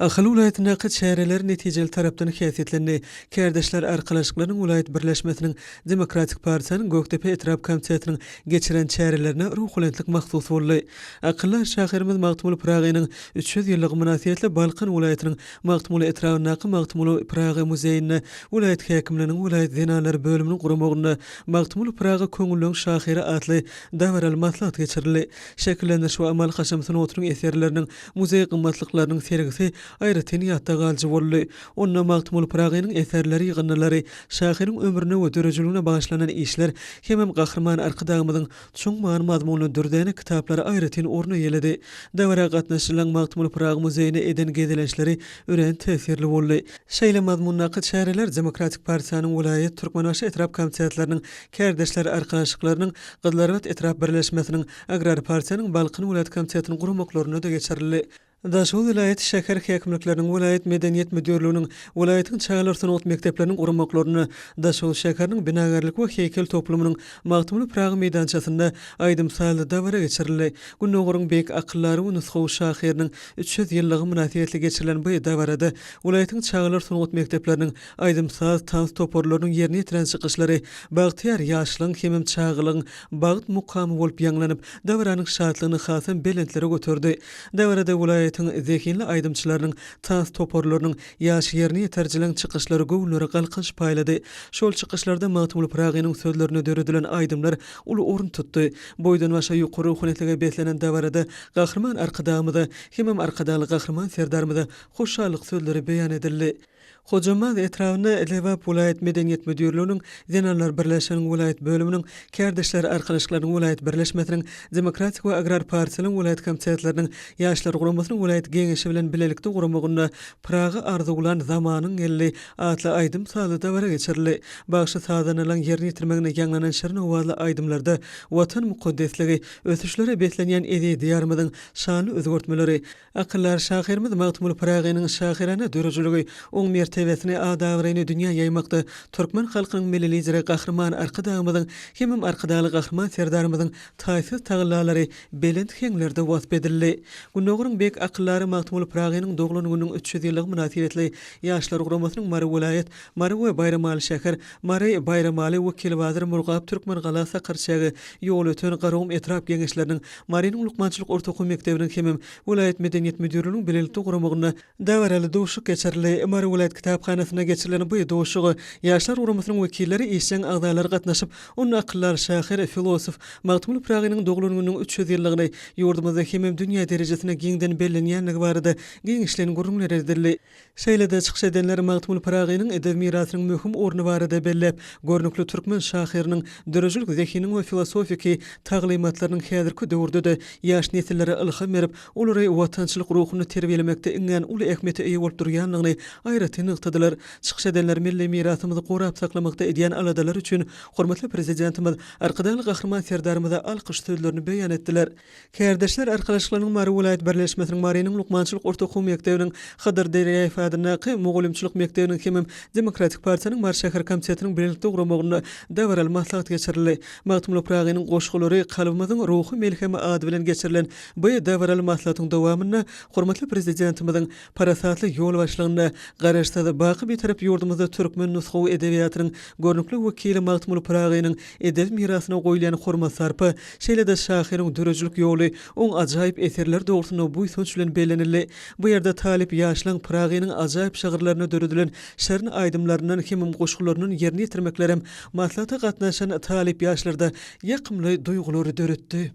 A: Ahal ulaýatyna çäreler netijeli tarapdan häsiýetlerini Kärdeşler Arkalaşyklarynyň Ulaýat Birleşmesiniň Demokratik Partiýanyň Göktepe etrap komitetiniň geçiren çärelerine ruhulentlik mahsus boldy. Akyllar şahyrymyz Magtymly Pragynyň 300 ýyllyk münasibetli Balkan ulaýatynyň Magtymly etrawynaky Magtymly Pragy muzeýine ulaýat häkimleriniň ulaýat zenalary bölümini guramagyna Magtymly Pragy köňüllüň şahyry atly dawral maslahat geçirildi. Şekilleniş we amal haşamsyny oturuň eserleriniň muzeý gymmatlyklarynyň sergisi aýratyn ýatda galjy boldy. Onda Magtymly Pragynyň eserleri ýygnalary, şahyryň ömrüne we dörejiligine bagyşlanan işler hemem gahrman arkadagymyzyň çoň many mazmuny dürdäne kitaplary aýratyn orna ýeledi. Dawra gatnaşylan Magtymly Pragy muzeýine eden gezilençleri ören täsirli boldy. Şeýle mazmunnaky çäreler Demokratik Partiýanyň Ulaýat Türkmenaşy etrap komitetleriniň Kärdeşler Arkalaşyklarynyň Gydlarbat etrap birleşmesiniň Agrar Partiýanyň Balkan ulaýat komitetiniň guramaklaryna da geçirildi. Daşul vilayet şäher häkimlikleriniň vilayet medeniýet müdürlüğiniň vilayatyň çağlar sanat mekdepleriniň guramaklaryny Daşul şäheriniň binagarlyk we heýkel toplumynyň Magtymly Pragy meýdançasynda aýdym saly dawra geçirildi. Günnägiriň beýik akyllary we nusgawy şahyrynyň 300 ýyllygy münasibetli geçirilen bu dawrada vilayatyň çağlar sanat mekdepleriniň aýdym saly tans toporlarynyň ýerine ýetiren çykyşlary bagtyar ýaşlyň hemem çağlygyň bagyt mukamy bolup ýanglanyp dawranyň şatlygyny hasam belentlere götürdi. Dawrada vilayat zekinli aydımçılarının tans toporlarının yaş yerini yetercilen çıkışları gövünleri qalqınç paylady. Şol çıkışlarda Magtymly Pragynyň sözlerine döredilen aydımlar uly orun tutdy. Boydan başa ýokary hunetlege betlenen dawarada gahrman arkadamyda hemem arkadaly gahrman serdarmyda hoşallyk sözleri beýan edildi. Hojamaz etrawyna Lewap Ulaýat Medeniýet Müdürlüğiniň Zenallar Birleşiginiň Ulaýat bölüminiň Kärdeşler Arkalaşyklarynyň Ulaýat Birleşmesiniň Demokratik we Agrar Partiýanyň Ulaýat komitetleriniň ýaşlar guramasynyň Ulaýat geňeşi bilen bilelikde guramagyna Praga arzy bolan zamanyň geldi atly aýdym saly dawra geçirildi. Bagşy sadanylan ýerine ýetirmegine ýanglanan şerin owazly aýdymlarda watan mukaddesligi, ösüşlere betlenýän edi diýarmyzyň şanly özgörtmeleri, akyllar şahyrymyz Magtymly Pragynyň şahyrana dörejiligi oň mertebesini adawryny dünýä ýaymakda Türkmen halkynyň millili gahrman arkadagymyzyň hemem arkadaly gahrman serdarymyzyň taýsy taglary belent heňlerde wasp edildi. Günnägiriň beýik akyllary Magtymly Pragynyň doglanýanyň 300 ýyllyk münasibetli ýaşlar guramasynyň Mary vilayet, Mary we Bayramaly şäher, Mary Bayramaly wekil wazir Murgap Türkmen galasa qarşagy ýol öten Garagum etrap geňeşleriniň Marynyň lukmançylyk ortaky mektebiniň hemem vilayet medeniýet müdürlüğiniň bilelikde guramagyna dawraly dowşuk geçirildi. Mary vilayet kitapxanasyna geçirilen bu doşugy ýaşlar urumysynyň wekilleri işen agdalary gatnaşyp, onun akyllar şahyr, filosof Magtymul Pragynyň dogulanynyň 300 ýyllygyny ýurdumyzda hemem dünýä derejesine giňden bellenýänligi barada giň işlerini gurrunlar edildi. Şeýlede çykyş edenler Magtymul Pragynyň edeb mirasynyň möhüm orny barada bellep, görnükli türkmen şahyrynyň dörejlik zehiniň we filosofiki taglymatlarynyň häzirki döwürde de ýaş nesillere ilham berip, olary watançylyk ruhuny terbiýelemekde iňen uly ähmiýete eýe bolup durýanlygyny aýraty nyktadylar. Çykyş edenler milli mirasymyzy gorap saklamakda edýän aladalar üçin hormatly prezidentimiz arkadan gahrman serdarymyza alkyş sözlerini beýan etdiler. Kärdeşler arkadaşlarynyň Mary Vilayet Birleşmesiniň Marynyň Lukmançylyk orta okuw mekdebiniň Hadar Derýaýew adyna Mogulimçylyk mekdebiniň hemem Demokratik Partiyanyň Mar şäher komitetiniň birlikde guramagyna däwral maslahat geçirildi. Magtymul Pragynyň goşgulary kalbymyzyň ruhy melhemi ady bilen geçirilen bu däwral maslahatyň dowamyna hormatly prezidentimiziň parasatly ýol başlygyna garaşda baky bir tarap ýurdumyzda türkmen nusgawy edebiýatynyň görnükli wekili Magtymul Pragynyň edeb mirasyna goýulan hormat sarpy, şeýlede şahyryň dörejlik ýoly oň ajaýyp eserler dogrusyna bu soňç bilen bellenildi. Bu ýerde talip ýaşlaryň Pragynyň ajaýyp şagyrlaryna döredilen şerin aýdymlarynyň hemem goşgularynyň ýerine ýetirmeklerem maslahata gatnaşan talip ýaşlarda ýakymly duýgulary döretdi.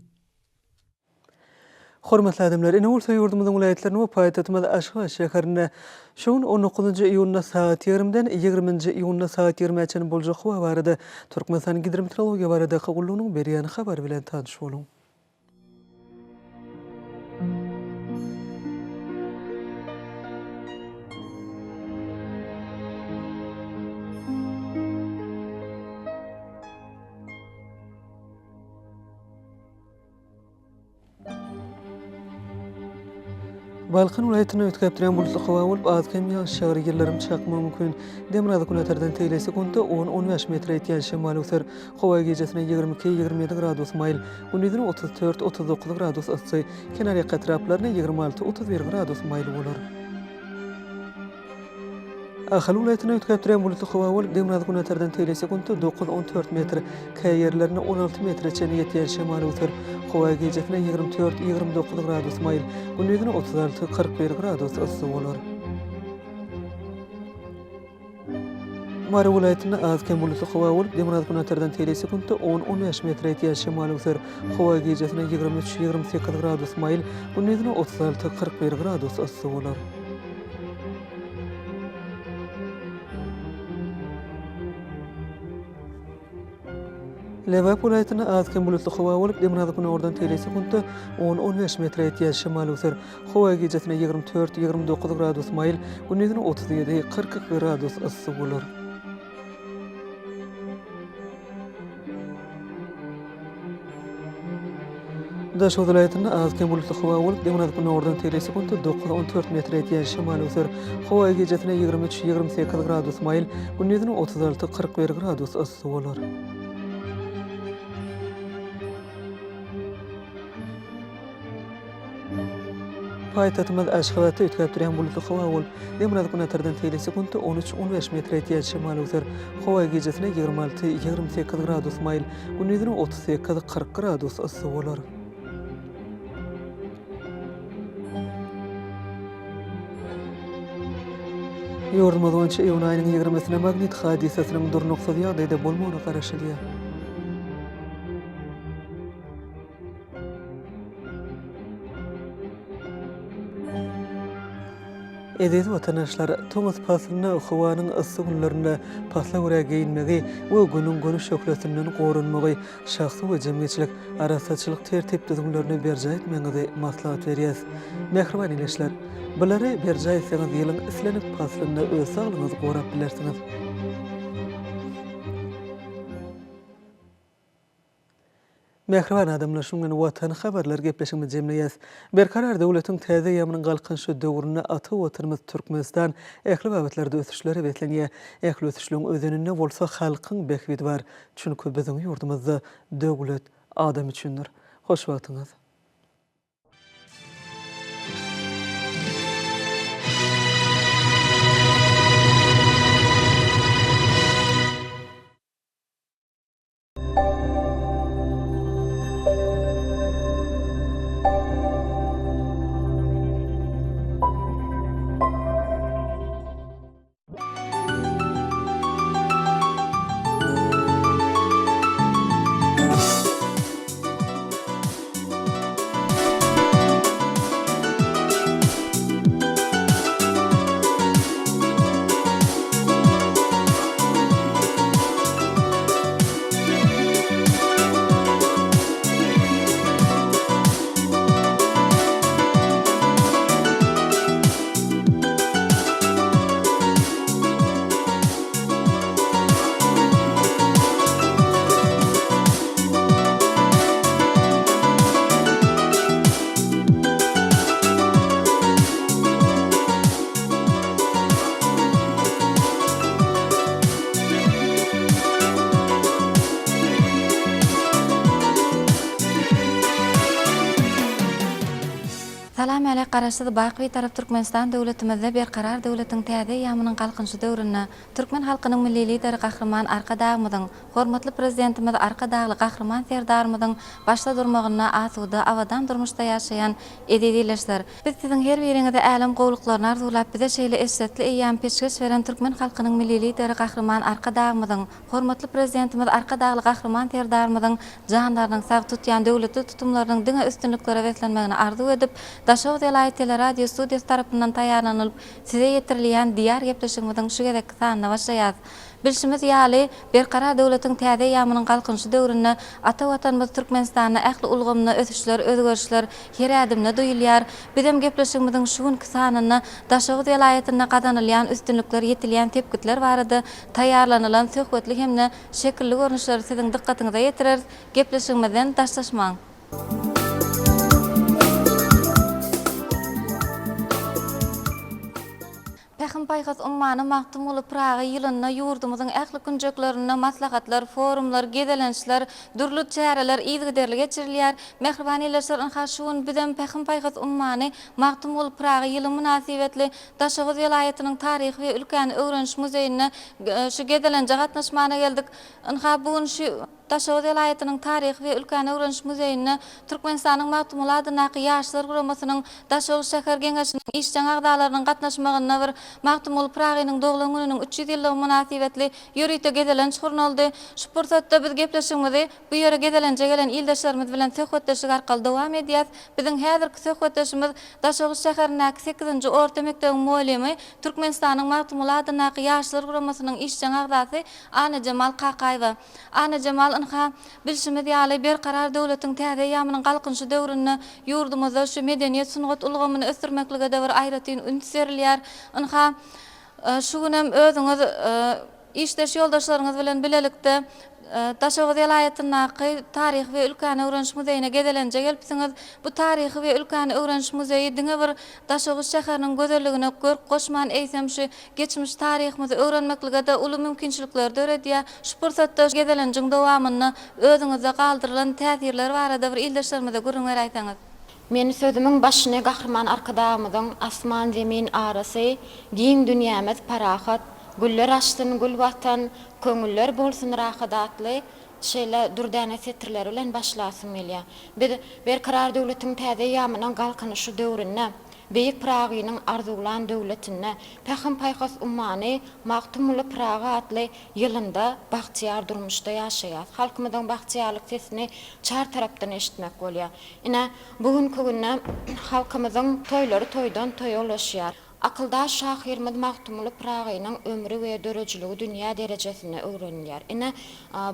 A: Hormatly adamlar, ene bolsa ýurdumyzyň vilayetlerini we paýtatymyz Aşgabat şäherine şoň 19-njy iýulyna saat 20-den 20-nji iýulyna saat 20-çe boljak we barada Türkmenistan hidrometeorologiýa barada gurulmagynyň berýän habar bilen tanış boluň. Balkan vilayatyna ötkäp duran bulutly hawa bolup azkem ýağış şagry ýerlerim çakma mümkin. Demirada kunatardan teýle sekunda 10-15 metr ýetýän şemal öter. Hawa gejesine 22-27 gradus mayl, gündüzüne 34-39 gradus ısy, kenarya etraplaryna 26-31 gradus mayl bolar. Ahal vilayatyna ötkäp duran bulutly hawa bolup Demirada kunatardan teýle sekunda 9-14 metr, käý ýerlerine 16 metreçe ýetýän şemal öter. Hawa gejesine 24-29 gradus mayl, gündüzüne 36-41 gradus ısy bolar. Mary vilayatyna azkem bulutly hawa bolup Demirada kunatardan teýle sekunda 10-15 metr ýetýän şemal öter. Hawa gejesine 23-28 gradus mayl, gündüzüne 36-41 gradus ısy bolar. Lewap vilayatyna azkem bulutly hawa bolup Demirada kunatardan teýle sekunda 10-15 metr ýetýän şemal öter. Hawa gejesine 24-29 gradus mayl, gündüzüne 37-40 gradus ısy bolar. Daşo vilayatyna azkem bulutly hawa bolup Demirada kunatardan teýle sekunda 9-14 metr ýetýän şemal öter. Hawa gejesine 23-28 gradus mayl, gündüzüne 36-41 gradus ısy bolar. Paýtatymyz Aşgabatda ötkäp duran bulutly hawa bolup Demirada kunatardan teýle sekunda 13-15 metr ýetýän şemal öter. Hawa gejesine 26-28 gradus mayl, gündüzüne 38-40 gradus ısy bolar. Ýurdumyz boýunça iýun aýynyň 20-sine magnit hadisasynyň durnuksuz ýagdaýda bolmagyna garaşylýar. Edez vatandaşlar Thomas Paslyna howanyň ysy günlerinde pasla görä giyinmegi we günüň günü şöhretsinden gorunmagy, şahsy we jemgyýetçilik arasaçylyk tertip düzümlerini berja etmegi maslahat berýär. Mehriban eleşler, bulary berja etseňiz ýylyň islenip Paslyna öz saglygyňyzy gorap bilersiňiz. Mehriban adamlar şuňdan watan habarlar gepleşigimiz jemleýäs. Berkarar döwletiň täze ýamynyň galkynşy döwrüne atyp oturmaz Türkmenistan ähli babatlarda ösüşleri betlenýär. Ähli ösüşlüň özünde bolsa halkyň bekbidi bar. Çünki biziň ýurdumyzda döwlet adam üçindir. Hoş wagtyňyz.
L: Salam aleykum garaşsyz Baky tarap Türkmenistan döwletimizde berkarar döwletiň täze ýamynyň galkynjy döwründe Türkmen halkynyň milli lideri Gahrman Arkadagmyň hormatly prezidentimiz Arkadagly Gahrman Serdarmyň başda durmagyna asuda awadan durmuşda ýaşaýan ededileşler. Biz siziň her biriňize älim gowluklaryny arzulap bize şeýle essetli eýýan peşkeş beren Türkmen halkynyň milli lideri Gahrman Arkadagmyň hormatly prezidentimiz Arkadagly Gahrman Serdarmyň janlarynyň sag tutýan döwleti tutumlarynyň diňe üstünliklere wetlenmegini arzu edip Daşow Delaýet Radio Studiýasy tarapyndan taýýarlanyp size ýetirilýän diýar gepleşigimiziň şu gezek sanyna başlaýar. Bilşimiz ýaly berkarar döwletiň täze ýamynyň galkynjy döwründe ata watanymyz Türkmenistanyň ähli ulgamyna ösüşler, özgörüşler her adymda duýulýar. Bizim gepleşigimiziň şu günki sanyna Daşow Delaýetinde gazanylýan üstünlikler, ýetilýän tepkitler barady. Taýýarlanylan söhbetli hemne şekilli görnüşler siziň dikkatiňize ýetirer. Gepleşigimizden daşlaşmaň. Pähim paýhas ummany magtum bolup Praga ýylyna ýurdumyzyň ähli günjeklerine maslahatlar, forumlar, gedelençler, durly çäreler ýygyderli geçirilýär. Mehribanyleşler şuň bizem pähim paýhas ummany magtum bolup Praga ýyly münasibetli Daşow welaýatynyň taryhy we ülkän öwrenş muzeýine şu gedelençe gatnaşmana geldik. Bugun şu Daşow welaýatynyň taryhy we ülkän öwrenş muzeýine Türkmenistanyň magtumlar adynaky ýaşlar guramasynyň Daşow şäher geňeşiniň işçiň agdalarynyň gatnaşmagyna bir magtumul Pragynyň doglan gününiň 300 ýyllygy münasibetli ýürüýte gedelenç gurnaldy. Şu pursatda biz gepleşigimizi bu ýere gedelençe gelen ildeşlerimiz bilen söhbetleşik arkaly dowam edýär. Biziň häzirki söhbetleşigimiz Daşow şäheriniň 8-nji orta mekdebiň muallimi Türkmenistanyň magtumlar adynaky ýaşlar guramasynyň işçiň agdasy Ana Jamal Qaqaýewa. Ana Jamal bilşimiz ýaly berkarar döwletiň täze ýamynyň galkynjy döwründe ýurdumyzda şu medeniýet sungat ulgamyny ösdürmeklige de bir aýratyn ün serilýär. Şu günem özüňiz işdeş ýoldaşlaryňyz bilen bilelikde Daşow welaýatynyň taryhy we ülkän öwrenş muzeýine gedelençe gelipsiňiz. Bu taryhy we ülkän öwrenş muzeýi diňe bir Daşow şäheriniň gözelligine görk goşman eýsem şu geçmiş taryhymizi öwrenmeklige de uly mümkinçilikler döredýär. Şu pursatda gedelençiň dowamyny özüňize galdyrylan täsirler barada bir ildeşlerimize gurrun aýtaňyz.
M: Meni sözümün başyna Gahrman Arkadagmyň asman zemin arasy, giň dünýämiz parahat, güller açdyn gül watan, köňüller bolsun rahatly şeýle durdana setirler bilen başlasyn gelýär. Bir berkarar döwletiň täze ýamynyň galkynjy döwründe Beýik Pragynyň arzulan döwletine pähim paýhas ummany magtumly Praga atly ýylynda bagtyar durmuşda ýaşaýar. Halkymyzyň bagtyarlyk sesini çar tarapdan eşitmek bolýar. Ine bugünkü günde halkymyzyň toýlary toýdan toýa ulaşýar. Akylda şahyrymyz magtumly Pragynyň ömrü we döreçligi dünýä derejesine öwrenilýär. Ine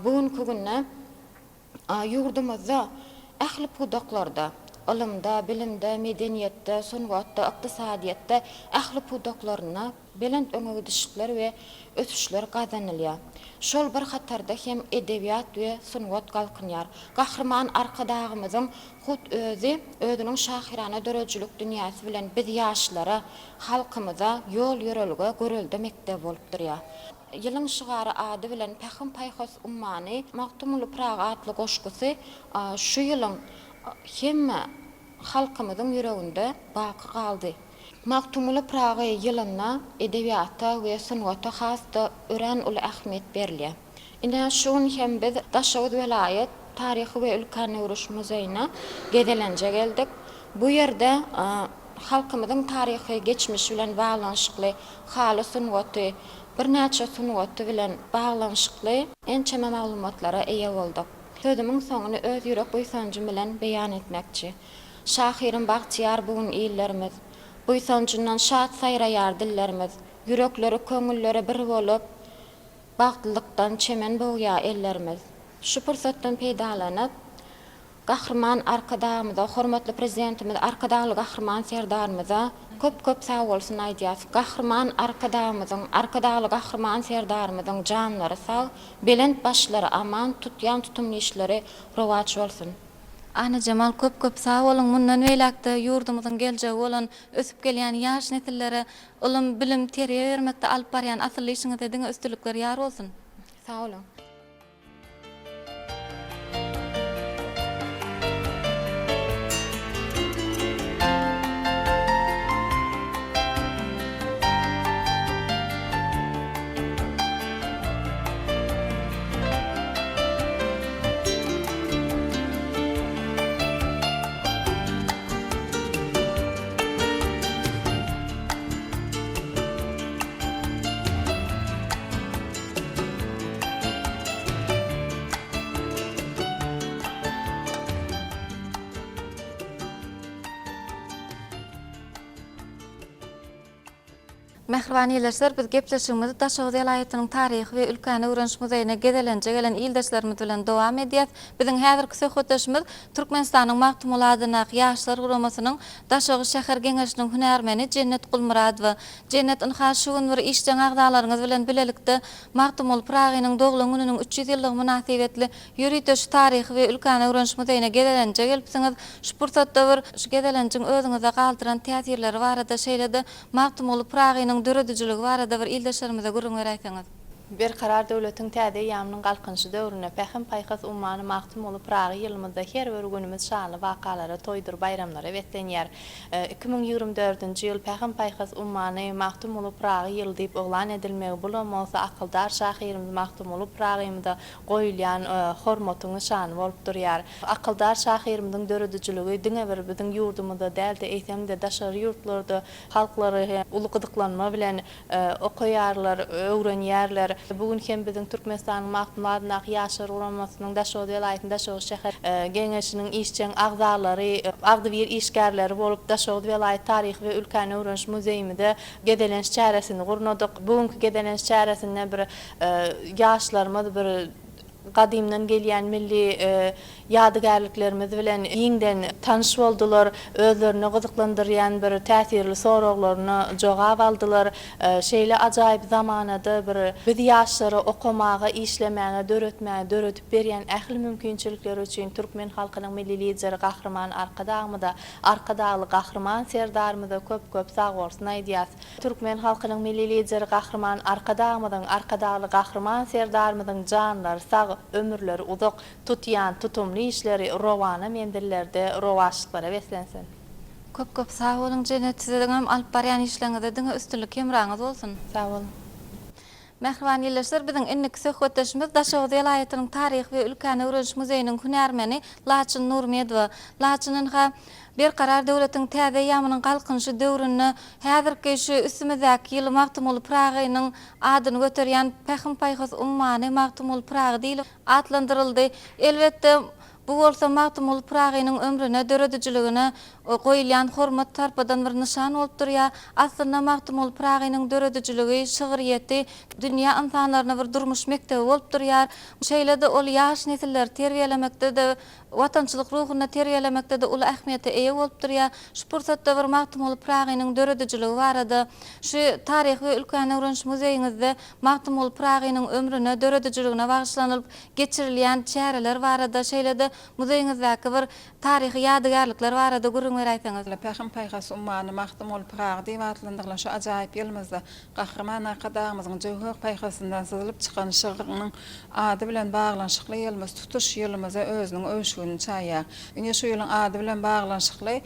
M: bugünkü günde ýurdumyzda ähli pudaklarda ilmde, bilimde, medeniýetde, sungatda, ykdysadyýetde ähli pudaklaryna belent öňegidişikler we ösüşler gazanylýar. Şol bir hatarda hem edebiýat we sungat galkynýar. Gahrman Arkadagymyzyň hut özüniň şahyrana döreçlik dünýäsi bilen biz ýaşlara, halkymyza ýol ýörelige görelde mektep bolup durýar. Ýylyň şygary ady bilen pähim paýhas ummany magtumly Praga atly goşgusy şu ýylyň hemme halkymyzyň ýüreginde baky galdy. Magtumly Praga ýylyna edebiýata we sunwata hasda ören uly ähmiýet berilýär. Ine şuň hem biz Daşow welaýet taryhy we ülkän öwrenş muzeýine gedelençe geldik. Bu ýerde halkymyzyň taryhy geçmiş bilen baglanşykly haly sunwaty bir näçe sunwaty bilen baglanşykly ençeme maglumatlara eýe boldyk. Sözümün soňuny öz ýürek buýsanjym bilen beýan etmekçi. Şahyryň bagtyar bugün ýyllarymyz, buýsanjyndan şat saýraýar dillerimiz, ýürekleri köňülleri bir bolup, bagtlykdan çemen boýar ellerimiz. Şu pursatdan peýdalanyp, Gahrman Arkadagmyza, hormatly prezidentimiz Arkadagly Gahrman Serdarmyza köp sag bolsun aýdýar. Gahrman Arkadagmyzyň, Arkadagly Gahrman Serdarmyzyň janlary sag, belent başlary aman, tutýan tutumly işleri rowaç bolsun.
L: Ana Jamal köp sag bolun. Mundan beýlekde ýurdumyzyň geljegi bolan ösüp gelýän ýaş nesillere ulum bilim teriýe bermekde alyp barýan asly işiňizde diňe üstünlikler ýar bolsun.
M: Sag olun.
L: Mehriban ýerleşler biz gepleşigimizi Daşow welaýatynyň taryhy we ülkän öwrenç muzeýine gedelenje gelen ildeşlerimiz bilen dowam edýär. Biziň häzirki söhbetleşimiz Türkmenistanyň magtumul adyna ýaşlar guramasynyň Daşow şäher geňeşiniň hünärmeni Cennet Gulmuradowa. Cennet ynhaşyň bir işçiň agdalaryňyz bilen bilelikde magtumul Pragynyň doglan gününiň 300 ýyllyk münasibetli ýürüýteş taryhy we ülkän öwrenç muzeýine gedelenje gelipsiňiz. Şu pursatda bir şu gedelenjiň özüňize galdyran täsirleri barada şeýlede magtumul Pragynyň döredijiligi barada bir ildeşlerimize gurrun beräýsiňiz.
N: Bir karar döwletiň täze ýamynyň galkynjy döwrüne pähim paýhas ummany magtum bolup Pragy ýylymyzda her bir günümiz şanly wakalara, toýdur, bayramlara wetlenýär. 2024-nji ýyl pähim paýhas ummany magtum bolup Pragy ýyly diýip oglan edilmegi bolanmasa akyldar şahyrymyz magtum bolup Pragy'mda goýulýan hormatyny şanly bolup durýar. Akyldar şahyrymyzyň döredijiligi diňe bir biziň ýurdumyzda dälde eýsemde daşary ýurtlarda halklary uly gydyklanma bilen okuýarlar, öwrenýärler. Bugün hem bizim Türkmenistanyň magtumlaryna ýaşar uramasynyň Daşow welaýatynda Daşow şäher geňeşiniň işçiň agzalary, agdybir işgärleri bolup Daşow welaýat taryhy we ülkän öwrenç muzeýimizde gedelenç çäresini gurnadyk. Bugünkü gedelenç çäresinde bir ýaşlarymyz bir gadymdan gelýän milli ýadygarlyklarymyz bilen ýeňden tanyş boldular, özlerini gyzyklandyrýan bir täsirli soraglaryna jogap aldylar. Şeýle ajaýyp zamanada bir biz ýaşlary okumaga, işlemäge, döretip berýän ähli mümkinçilikler üçin türkmen halkynyň milli lideri Gahrman Arkadagly Gahrman serdarymyza köp sag bolsun aýdýas. Türkmen halkynyň milli lideri Gahrman Arkadagly Gahrman serdarymyzyň janlary sag, ömürleri uzak, tutýan, tutumly işleri rowana mendillerde rowaşlyklara beslensin.
L: Köp sag bolun Cennet, sizden hem alyp barýan işleriňizde diňe üstünlik hemraňyz bolsun.
N: Sag bolun.
L: Mehriban ýerleşler biziň innik söhbetleşimiz Daşow welaýatynyň taryhy we ülkän öwrenç muzeýiniň hünärmeni Laçyn Nurmedowa. Laçynyň bir karar döwletiň täze ýamynyň galkynjy döwrüne häzirki şu üstümizdäki ýyly magtumul Pragynyň adyny göterýän pähim paýhas ummany magtumul Pragy diýilip atlandyryldy. Elbetde bu bolsa magtumul Pragynyň ömrüne, döredejiligine goýulýan hormat tarpadan bir nişan bolup durýar. Aslynda magtumul Pragynyň döredejiligi, şygyryýety dünýä insanlaryna bir durmuş mektebi bolup durýar. Şeýlede ol ýaş nesiller terbiýelemekde de, watançylyk ruhyna terbiýelemekde de uly ähmiýete eýe bolup durýar. Şu pursatda bir magtumul Pragynyň döredejiligi barada şu taryhy we ülkän öwrenç muzeýiňizde magtumul Pragynyň ömrüne, döredejiligine bagyşlanylyp geçirilýän çäreler barada şeýlede muzeýiňizdäki bir taryhy ýadygarlyklar barada gurrun beräýsiňiz.
F: Pähim paýhas ummany magtumul Pragy diýip atlandyrlan şu ajaýyp ýylymyzda Gahrman Arkadagymyzyň jöwher paýhasyndan syzylyp çykan şygyrynyň ady bilen baglanşykly ýylymyz tutuş ýylymyza özüniň öwşügini çaýýar. Ine şu ýylyň ady bilen baglanşykly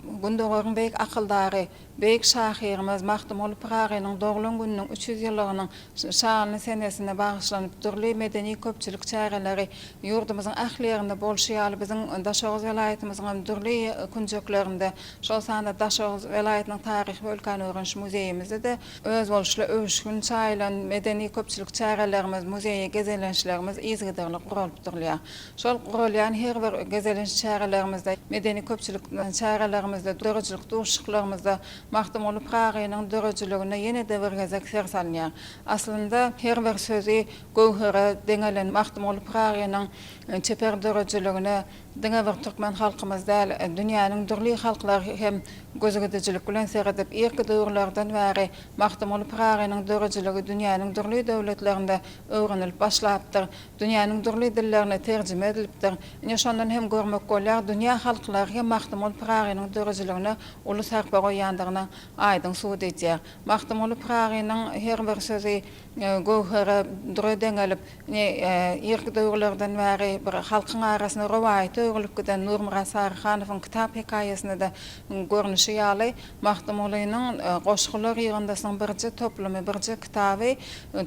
F: Gündogyň beýik akyldary, beýik şahyrymyz magtumul Pragynyň doglan gününiň 300 ýyllygynyň şanly senesine bagyşlanyp türli medeni köpçülik çäreleri ýurdumyzyň ähliýärinde bolşýaly biziň Daşow welaýatymyzyň türli kunjeklerinde şol sanda Daşow welaýatynyň taryhy we ülkän öwrenç muzeýimizde de öz bolşly öwşgün çaýlan medeni köpçülik çärelerimiz, muzeýe gezelençlerimiz izgiderli guralyp durýar. Şol guralýan her bir gezelenç çärelerimizde medeni köpçülik çärelerimiz dörejilik duşuklarymyzda magtumul Pragynyň dörejiligine ýene de bir gezek ser salýar. Aslynda her bir sözi gowhere deňelen magtumul Pragynyň çeper dörejiligine diňe bir türkmen halkymyz däl, dünýäniň durly halklary hem gözügedejilik bilen seredip erki döwürlerden bäri magtumul Pragynyň dörejiligi dünýäniň durly döwletlerinde öwrenilip başlapdyr. Dünýäniň durly dillerine terjime edilipdir. Ine şondan hem görmek bolýar, dünýä halklary hem magtumul Pragynyň dörejiligine uly sarpa goýandygyna aýdyn suwd edýär. Magtumul Pragynyň her bir sözi gowhere döredengelip erki döwürlerden bäri bir halkyň arasyna rowaýat öwrülüp giden Nurmurad Sarıhanowyň kitap hekaýesinde de görnüşi ýaly magtumulynyň goşgulary ýygyndasynyň birji toplumy, birji kitaby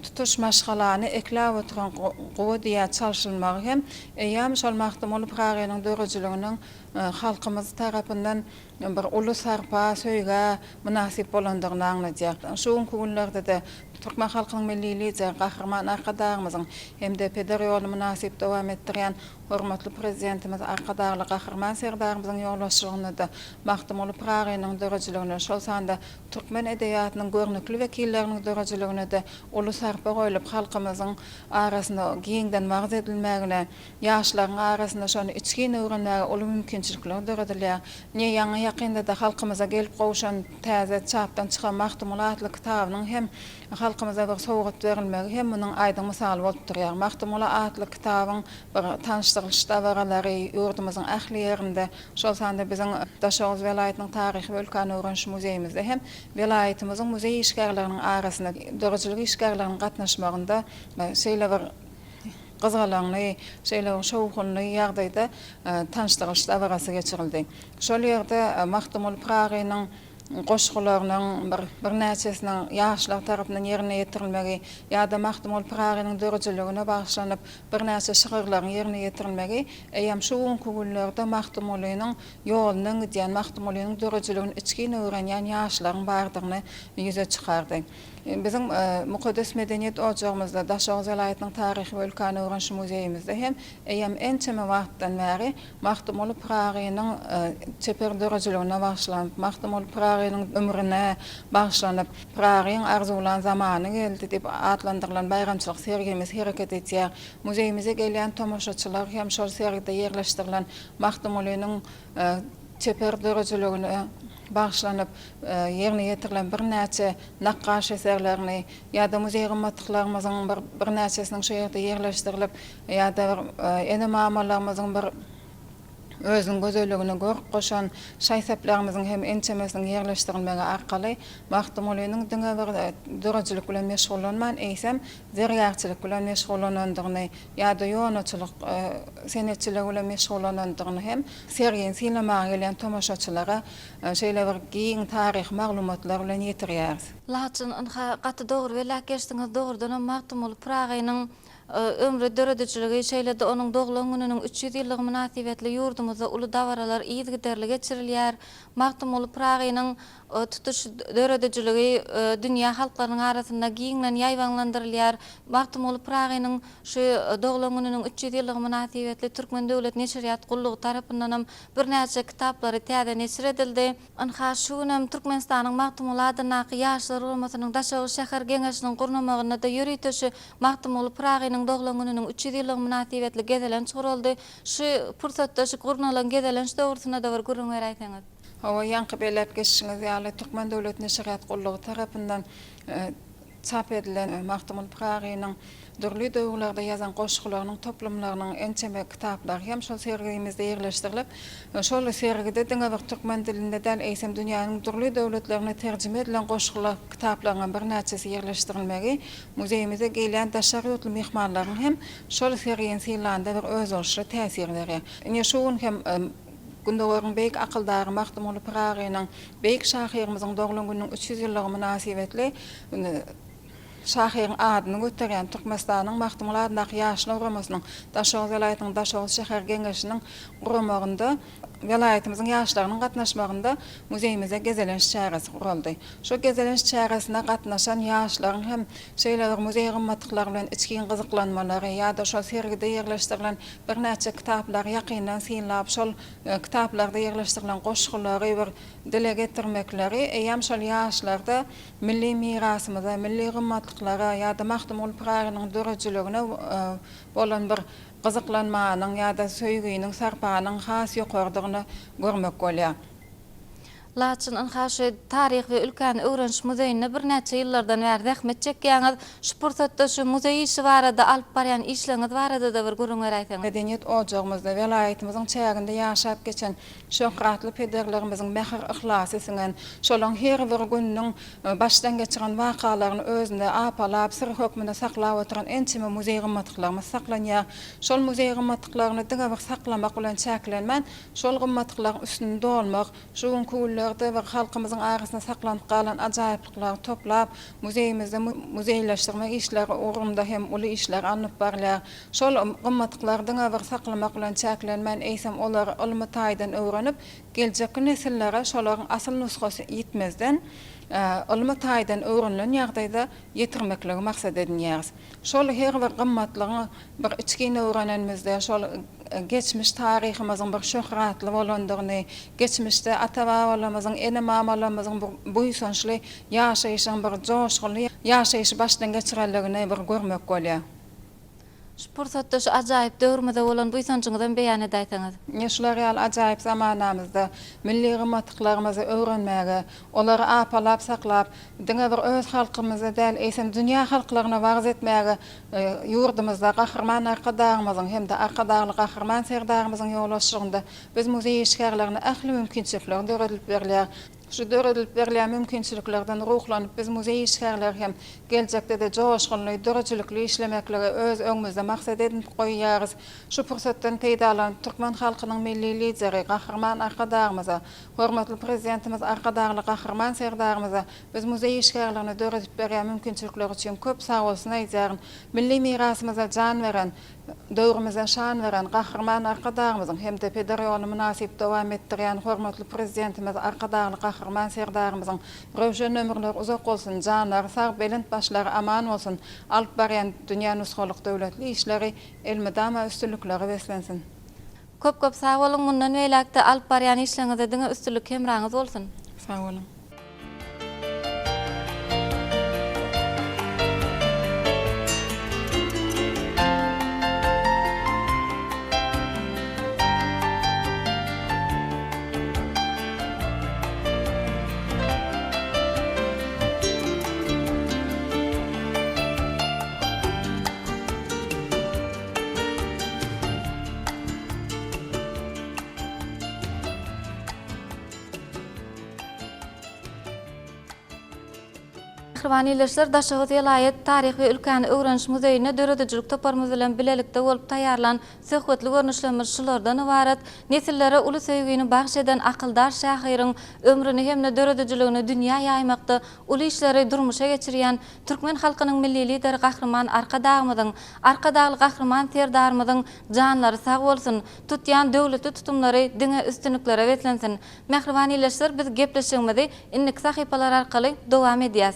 F: tutuş maşgalany ekläp oturan gowy diýä çalşylmagy hem ýa-da şol magtumuly Pragynyň dörejiliginiň halkymyz tarapyndan bir uly sarpa söýge münasip bolandygyny anladýar. Şu günlerde de Türkmen halkynyň milli lideri Gahrman Arkadagymyzyň hem de pedagog ýoly münasip dowam etdirýän
O: hormatly prezidentimiz Arkadaşly Gahrman Serdarymyzyň ýolbaşçylygyny da Mahtumul Pragynyň dörejiligine şol sanda türkmen edebiýatynyň görnükli wekilleriniň dörejiligine de uly sarpa goýulyp halkymyzyň arasyna giňden magz edilmägine, ýaşlaryň arasyna şonu içki öwrenmäge uly mümkinçilikler döredilýär. Ne ýaňy ýakynda da halkymyza gelip gowşan täze çapdan çykan Mahtumul adly kitabynyň hem halkymyza bir sowgat berilmegi hem munyň aýdyň misaly bolup durýar. Mahtumul adly kitabyň bir tanışdyrylşda baralary ýurdumyzyň ähli ýerinde şol sanda biziň Daşoğuz welaýatynyň taryhy we ulkan öwrenş muzeýimizde hem welaýatymyzyň muzey işgärleriniň arasyna dörejilik işgärleriniň gatnaşmagynda şeýle bir gyzgalanly, şeýle şowgunly ýagdaýda tanışdyrylşda barasy geçirildi. Şol ýerde Mahtumul Pragynyň goşgularynyň bir näçesiniň ýaşlar tarapyndan ýerine ýetirilmegi ýa-da Mahtumul Pragynyň dörejiligine bagşlanyp bir näçe şygyrlaryň ýerine ýetirilmegi eýem şu günkü günlerde Mahtumulynyň ýolunyň diýen Mahtumulynyň dörejiligini içkin öwrenýän ýaşlaryň bardygyny ýüze çykardy. Bizim Mukaddes Medeniýet Ocagymyzda Daşoğuz welaýatynyň taryhy we ulkan öwrenş muzeýimizde hem eýem ençeme wagtdan bäri Mahtumul Pragynyň çeper dörejiligine bagşlanyp Mahtumul Pragynyň ömrüne bagşlanyp Pragyň arzulan zamany geldi diýip adlandyrylan bayramçylyk sergimiz hereket etýär. Muzeýimize gelýän tomoşaçylar hem şol sergide ýerleşdirilen Mahtumulynyň çeper dörejiligine bagşlanyp ýerine ýetirilen bir näçe nakkaş eserlerini ýa-da muzey gymmatlyklarynyň bir näçesiniň şu ýerde ýerleşdirilip ýa-da ene mamalarymyzyň bir özüň gözelligine görüp goşan şaýsaplarymyzyň hem ençemesiniň ýerleşdirilmegi arkaly Mahtumulynyň diňe bir dörejilik bilen meşgullanman eýsem zerýärçilik bilen meşgullanandygyny ýa-da ýonaçylyk senetçilik bilen meşgullanandygyny hem sergiň sinemaga gelen tomoşaçylara şeýle bir giň taryh maglumatlar bilen ýetirýär.
L: Laçyn gaty dogry we läkeşdiňiz dogrudan Mahtumul Pragynyň ömrü döredijiligi şeýle-de onuň doglan gününiň 300 ýyllygy münasibetli ýurdumyzda uly dawaralar ýygyderli geçirilýär. Mahtumul Pragynyň tutuş döredijiligi dünýä halklarynyň arasynda giňlen ýaýwanlandyrylýar. Mahtumul Pragynyň şu doglan gününiň 300 ýyllygy münasibetli Türkmen döwlet neşriýat gullugy tarapyndan bir näçe kitaplary täze neşir edildi. Anha şunam Türkmenistanyň Mahtumul adyna ýaşlar ulamasynyň Daşoğuz şäher geňeşiniň gurnamagyna da ýöretişi Mahtumul Pragynyň doglan gününiň 300 ýyllygy münasibetli gezelenç guruldy. Şu pursatda şu gurnalan gezelenç döwrüne da bir gurun beräýsiňiz.
O: Hawa ýanky belep geçişiňiz ýaly Türkmen döwlet neşriýat gullugy tarapyndan çap edilen Mahtumul Pragynyň dörli döwürlerde ýazan goşgularynyň toplamlarynyň ençeme kitaplary hem şol sergimizde ýerleşdirilip şol sergide diňe bir türkmen dilinde däl eýsem dünýäniň dörli döwletlerine terjime edilen goşgular kitaplaryň bir näçesi ýerleşdirilmegi muzeýimize gelýän daşaryotly mehmanlaryň hem şol sergiň silanda bir öz olşy täsir berýär. Ine şuň hem Gündoğarın beýik akıldary Mahtumul Pragynyň beýik şahyrymizyň doglan gününiň 300 ýyllygy münasibetli şahyryň adyny göterýän Türkmenistanyň Mahtumul adyny ýaşlar uramasynyň Daşoğuz welaýatynyň Daşoğuz şäher geňeşiniň guramagynda welaýatymyzyň ýaşlarynyň gatnaşmagynda muzeýimize gezelenç çägesi guruldy. Şu gezelenç çägesine gatnaşan ýaşlaryň hem şeýle bir muzey gymmatlyklary bilen içkin gyzyklanmalary ýa-da şol sergide ýerleşdirilen bir näçe kitaplar ýakyndan synlap şol kitaplarda ýerleşdirilen goşgulary bir dile getirmekleri eýem şol ýaşlarda milli mirasymyza, milli gymmatlyklary ýa-da Mahtumul Pragynyň dörejiligine bolan bir gyzyklanmanyň ýa-da söýgüýüniň sarpanyň has ýokardygyny görmek bolýar.
L: Laçyn anhaşy taryh we ulkan öwrenş muzeýine bir näçe ýyllardan bäri rahmet çekýäňiz. Şu pursatda şu muzeý işi barada alyp barýan işleňiz barada da bir gurun beräýsiňiz.
O: Medeniýet Ocagymyzda welaýatymyzyň çäginde ýaşap geçen şöhratly pederlerimiziň mähir ihlasy isiňen şolaň her bir günniň başdan geçiren wakalaryny özünde apalap sir hökmünde saklap oturan ençime muzeý gymmatlyklaryny saklanýar. Şol muzeý gymmatlyklaryny diňe bir saklamak bilen çäklenmän, şol gymmatlyklaryň üstünde dolmak, şu günkü bir halkymyzyň arasyna saklanyp galan ajaýyplyklary toplap muzeýimizde muzeýleşdirmek işleri ugrunda hem uly işler alınıp barlar. Şol gymmatlyklaryň bir saklamak bilen çäklenmän eýsem olar ilmi taýdan öwrenip geljek nesillere şolaryň asyl nusgasy ýetmezden ilmi taýdan öwrenilen ýagdaýda ýetirmekligi maksat edilýär. Şol her bir gymmatlygy bir içkin öwrenenmizde şol geçmiş tarihimizin bir şöhratly bolandygyny, geçmişde ata-babalarymyzyň, ene-mamalarymyzyň buýsançly ýaşaýyşyň bir joşguly ýaşaýyşy başdan geçirenligini bir görmek bolýar.
L: Şu pursatda şu ajaýyp döwürmede bolan buýsançyňyzdan beýan edäýsiňiz.
O: Şular ýaly ajaýyp zamanamyzda milli gymmatlyklarymy öwrenmäge, olary apalap saklap, diňe bir öz halkymyza däl, eýsem dünýä halklaryna wagz etmäge ýurdumyzda gahrman arkadaşlarymyzyň hem de arkadaşly gahrman serdarymyzyň ýollaşygynda biz muzey işgärlerini ähli mümkinçilikler döredilip berilýär. Şu döredilip berilýän mümkinçiliklerden ruhlanyp biz muzey işgärler hem geljekde de joşguly, dörejilikli işlemekleri öz öňümizde maksat edip goýýarys. Şu pursatdan peýdalanyp Türkmen halkynyň milli lideri gahrman arkadaşlarymyza, hormatly prezidentimiz arkadaşly gahrman serdarymyza biz muzey işgärlerini döredilip berýän mümkinçilikler üçin köp sag bolsun aýdýaryn. Milli mirasymyza jan beren, döwrümize şan beren gahrman arkadaşlarymyzyň hem de pedagog münasip dowam etdirýän hormatly prezidentimiz arkadaşly gahrman serdarymyzyň röwşen ömürler uzak bolsun, janlar sag belent başlary aman bolsun, alyp barýan dünýä nusgalyk döwletli işleri elmedama üstünlikleri beslensin.
L: Köp sag bolun, mundan beýlekde alyp barýan işleňizde diňe üstünlik hemraňyz bolsun.
O: Sag bolun.
L: Mehribanylar, Daşagy vilayet tarih we ülkäni öwrenş muzeýine döredijilik toparmyz bilen bilelikde bolup taýýarlan söhbetli görnüşlerimiz şulardan ibaret. Nesillere uly söýgüni bagş eden akyldar şahyryň ömrüni hemde döredijiligini dünýä ýaýmakda uly işleri durmuşa geçirýän türkmen halkynyň milli lideri gahrman arkadaşly gahrman serdarymyzyň janlary sag bolsun, tutýan döwleti tutumlary diňe üstünliklere wetlensin. Mehribanylar, biz gepleşigimizi innik sahypalar arkaly dowam edýäs.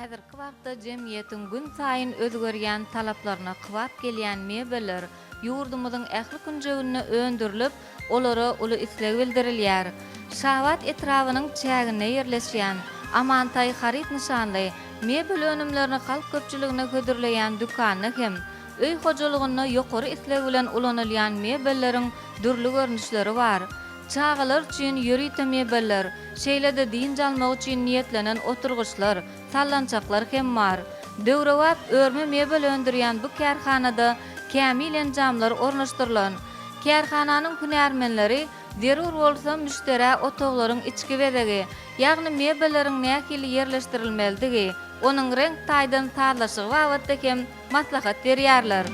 L: Häzirki wagtda jemgyýetiň gün saýyn özgerýän talaplaryna kywap gelýän mebeller ýurdumyzyň ähli künjegine öndürilip, olara uly isleg bildirilýär. Şawat etrawynyň çägine ýerleşýän Amantay harit nişanly mebel önümlerini halk köpçüligine ködürleýän dükany hem öý hojalygyna ýokary isleg bilen ulanylýan mebelleriň dürli görnüşleri bar. Çağalar üçin ýörite mebeller, şeýlede din jalmak üçin niýetlenen oturgyçlar, sallançaklar hem bar. Döwrewap örme mebel öndürýän bu kärhanada kämilen jamlar ornaşdyrylan. Kärhananyň hünärmenleri derur bolsa müştere otoglaryň içki bedegi, ýagny mebelleriň nähili ýerleşdirilmeldigi, onuň renk taýdan taýlaşygy wagtda hem maslahat berýärler.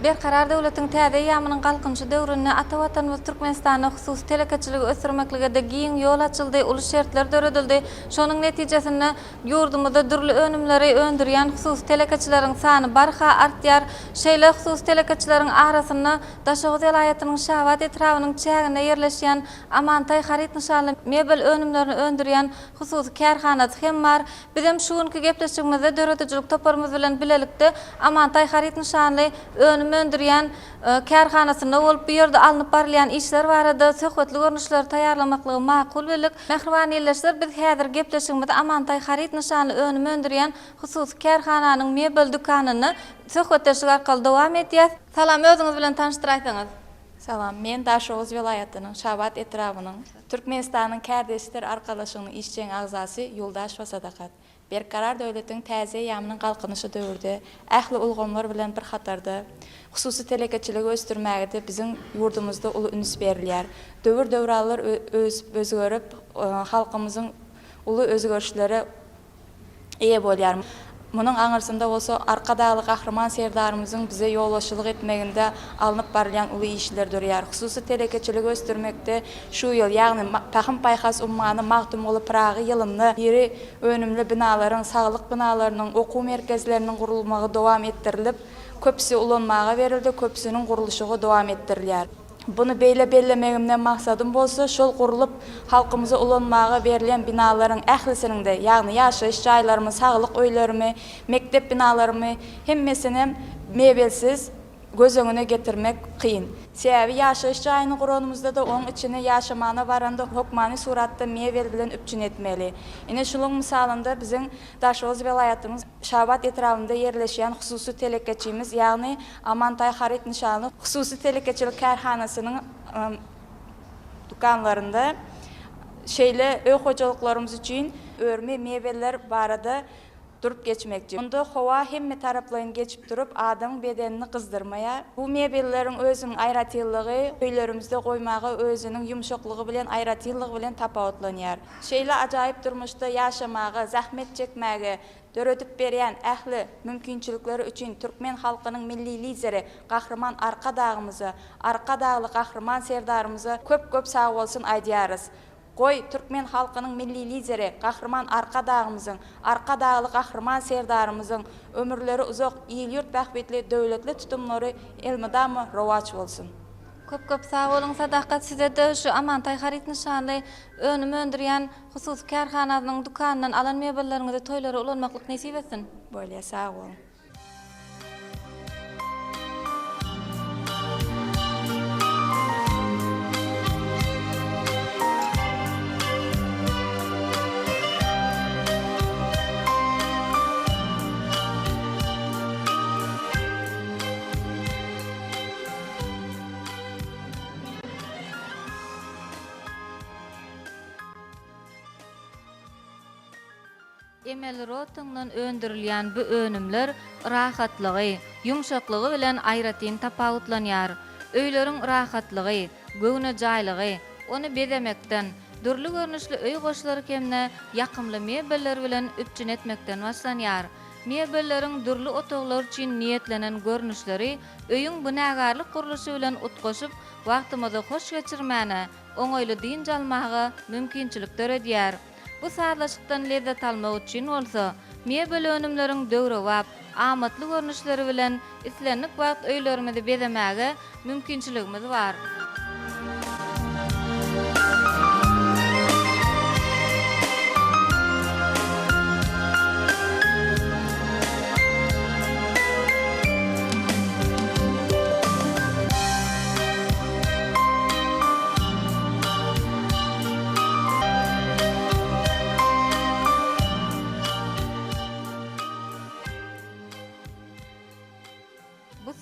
L: Berkarar döwletiň täze ýamynyň galkynçy döwründe ata watanymyz Türkmenistanyň husus telekeçiligi ösürmekligede giň ýol açyldy, uly şertler döredildi. Şonuň netijesinde ýurdumyzda dürli önümleri öndürýän husus telekeçileriň sany barha artýar. Şeýle husus telekeçileriň arasynda Daşagy vilayatynyň Şawat etrawynyň çägine ýerleşýän Amantay harit nişanly mebel önümlerini öndürýän husus kärhanat hem bar. Bizem şuňky gepleşigimizde döredijilik toparmyz bilen bilelikde Amantay harit nişanly öndürýän kärhanasyna bolup bir ýerde alınıp barylýan işler barada söhbetli görnüşler taýýarlamaklygy makul bilik. Mehribanylar, biz häzir gepleşigimizde Amantay harit nişanly önüme öndürýän husus kärhananyň mebel dükanyny söhbetleşik arkaly dowam edýäs. Salam, özüňiz bilen tanıştyraýsaňyz.
N: Salam, men Daşoğuz vilayatynyň Şabat etrawynyň Türkmenistanyň Kärdeşler Arkalaşygynyň işçiň agzasy Yoldaş we Sadakat. Berkarar döwletiň täze ýamynyň galkanyşy döwürde ähli ulgamlar bilen bir hatarda hususy telekeçiligi östürmägide biziň ýurdumyzda uly üns berilýär. Döwür-döwrallar özgörüp halkymyzyň uly özgörüşlere eýe bolýar. Munyň aňyrsynda bolsa arkadaly gahrman serdarymyzyň bize ýolbaşçylyk etmeginde alınıp barýan uly işler dörýär. Hususy telekeçiligi östürmekde şu ýyl, ýagny Paxym Paýhas ummany magdum bolup Pragy ýylyny ýeri önümli binalaryň, saglyk binalarynyň, okuw merkezleriniň gurulmagy dowam etdirilip, köpsi ulanmaga berildi, köpsiniň guruluşygy dowam etdirilýär. Bunu bellemegimden maksadym bolsa, şol gurulup halkymyza ulanmaga berilen binaların ählisiniň de, ýagny ýaşaýyş jaýlarymy, saglyk öýlerimi, mektep binalarymy hemmesini mebelsiz göz öňüne getirmek kıyın. Sebäbi ýaşaýyş jaýyny guranymyzda da oň içine ýaşamana baranda hokmany suratda mebel bilen üpçün etmeli. Ine şulyň misalynda biziň Daşoğuz vilayatynyň Şabat etrawynda ýerleşýän hususy telekeçimiz, ýagny Amantaý Harit nişanly hususy telekeçilik kärhanasynyň dukanlarynda şeýle öý hojalyklarymyz üçin örme mebeller barada durup geçmekçi. Onda hova hemme taraplayın geçip durup adam bedenini kızdırmaya. Bu mebelleriň özünün aýratyllygy, öýlerimizde goýmagy özünün yumşaklygy bilen aýratyllygy bilen tapawutlanýar. Şeýle ajaýyp durmuşda ýaşamagy, zahmet çekmäge döredip berýän ähli mümkinçilikleri üçin Türkmen halkynyň milli lideri, gahrman arka dağımyzy, arka dağly gahrman serdarymyzy köp sag bolsun aýdýarys. Goy Türkmen halkynyň milli lideri, gahrman arka dağımyzyň, arka dağly gahrman serdarymyzyň ömürleri uzak, ýyl-ýurt bähbetli, döwletli tutumlary elmydamy rowaç bolsun.
L: Köp sag bolun Sadakat, size de şu Amantaý Harit nişanly önüme öndürýän hususy kärhananyň dukanynyň alan mebelleriniňde toýlara ulanmaklyk nesip etsin.
N: Bolýa, sag bolun.
L: Emel Rotingdan öndürilýän bu önümler rahatlygy, yumşaklygy bilen aýratyn tapawutlanýar. Öýleriň rahatlygy, göwne jaýlygy, onu bedemekden, dürli görnüşli öý goşlary kemne ýakymly mebelleri bilen üpçün etmekden başlanýar. Mebelleriň dürli otoglar üçin niýetlenen görnüşleri öýüň bünagarlyk guruluşy bilen utgaşyp wagtymyzy hoş geçirmäne, oňoýly din jalmagy mümkinçilik döredýär. Bu sarlaşykdan lezzet almak üçin bolsa, mebel önümleriň döwre wap, amatly görnüşleri bilen islenlik wagt öýlerimizi bedemäge mümkinçiligimiz bar.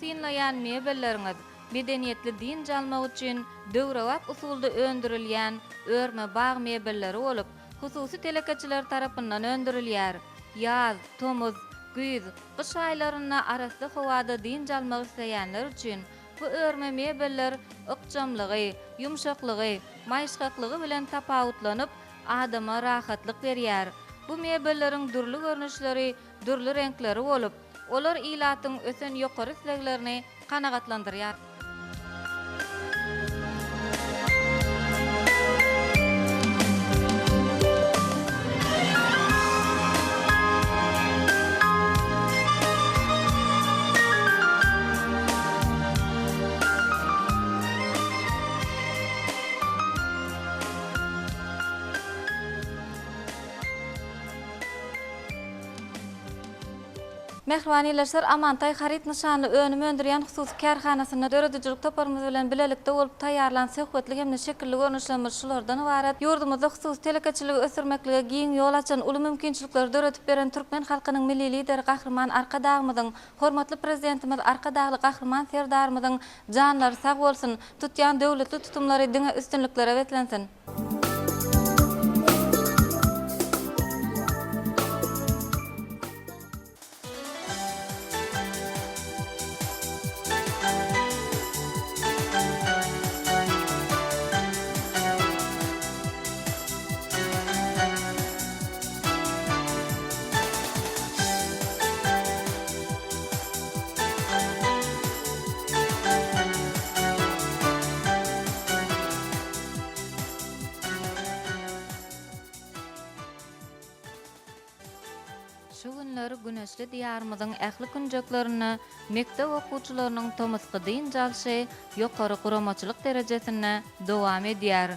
L: Sinlayan mebelleriňiz medeniýetli din jalmak üçin döwrewap usulda öndürilýän örme bağ mebelleri bolup, hususy telekeçiler tarapyndan öndürilýär. Ýaz, tomuz, güýz, gyş aýlaryna arasly howada din jalmak isleýänler üçin bu örme mebeller ykjamlygy, yumşaklygy, maýşgaklygy bilen tapawutlanyp adama rahatlyk berýär. Bu mebelleriň dürli görnüşleri, dürli renkleri bolup, olar ilatyň ösen ýokary isleglerini kanagatlandyrýar. Mehriwanylar Amantay harit nişanlı önümü öndürýän hususy kärhanasyna döredijlik toparmyz bilen bilelikde bolup taýýarlan söhbetli hemde şekilli görnüşlerimiz şulardan ibaret. Ýurdumyzda hususy telekeçiligi ösürmeklige giň ýol açan uly mümkinçilikler döredip beren türkmen halkynyň milli lideri Gahrman Arkadagmyzyň, hormatly prezidentimiz Arkadagly Gahrman Serdarmyzyň janlary sag bolsun, tutýan döwletli tutumlary diňe üstünliklere wetlensin. Şu günleri güneşli diyarımızın ähli günjeklerini mektep okuwçylarynyň tomysky diň jalşy ýokary guramaçylyk derejesine dowam edýär.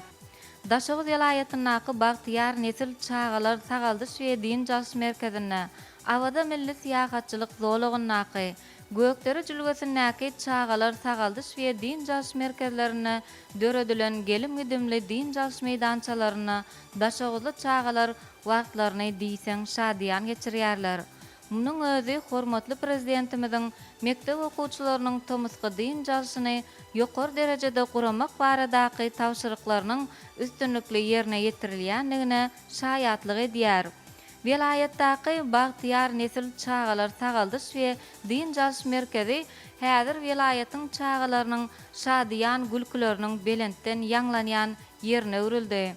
L: Daşoğuz ýylaýatynyňky Bagtyar nesil çağalar sagaldyş we diň jalş merkezine, awada milli syýahatçylyk zolugynyňky, gökdere jülgesindäki çağalar sagaldyş we diň jalş merkezlerine döredilen gelim gidimli diň jalş meýdançalaryna daşoğuzly çağalar wagtlaryny diýseň şadyan geçirýärler. Munyň özi hormatly prezidentimiziň mektep okuwçylarynyň tomysky diň jalşyny ýokary derejede guramak baradaky tawşyryklarynyň üstünlikli ýerine ýetirilýändigine şaýatlyk edýär. Vilayetdäki Bagtyar nesil çağalar sagaldyş we diň jalş merkezi häzir vilayetyň çağalarynyň şadyan gülküleriniň belentden ýanglanýan ýerine örildi.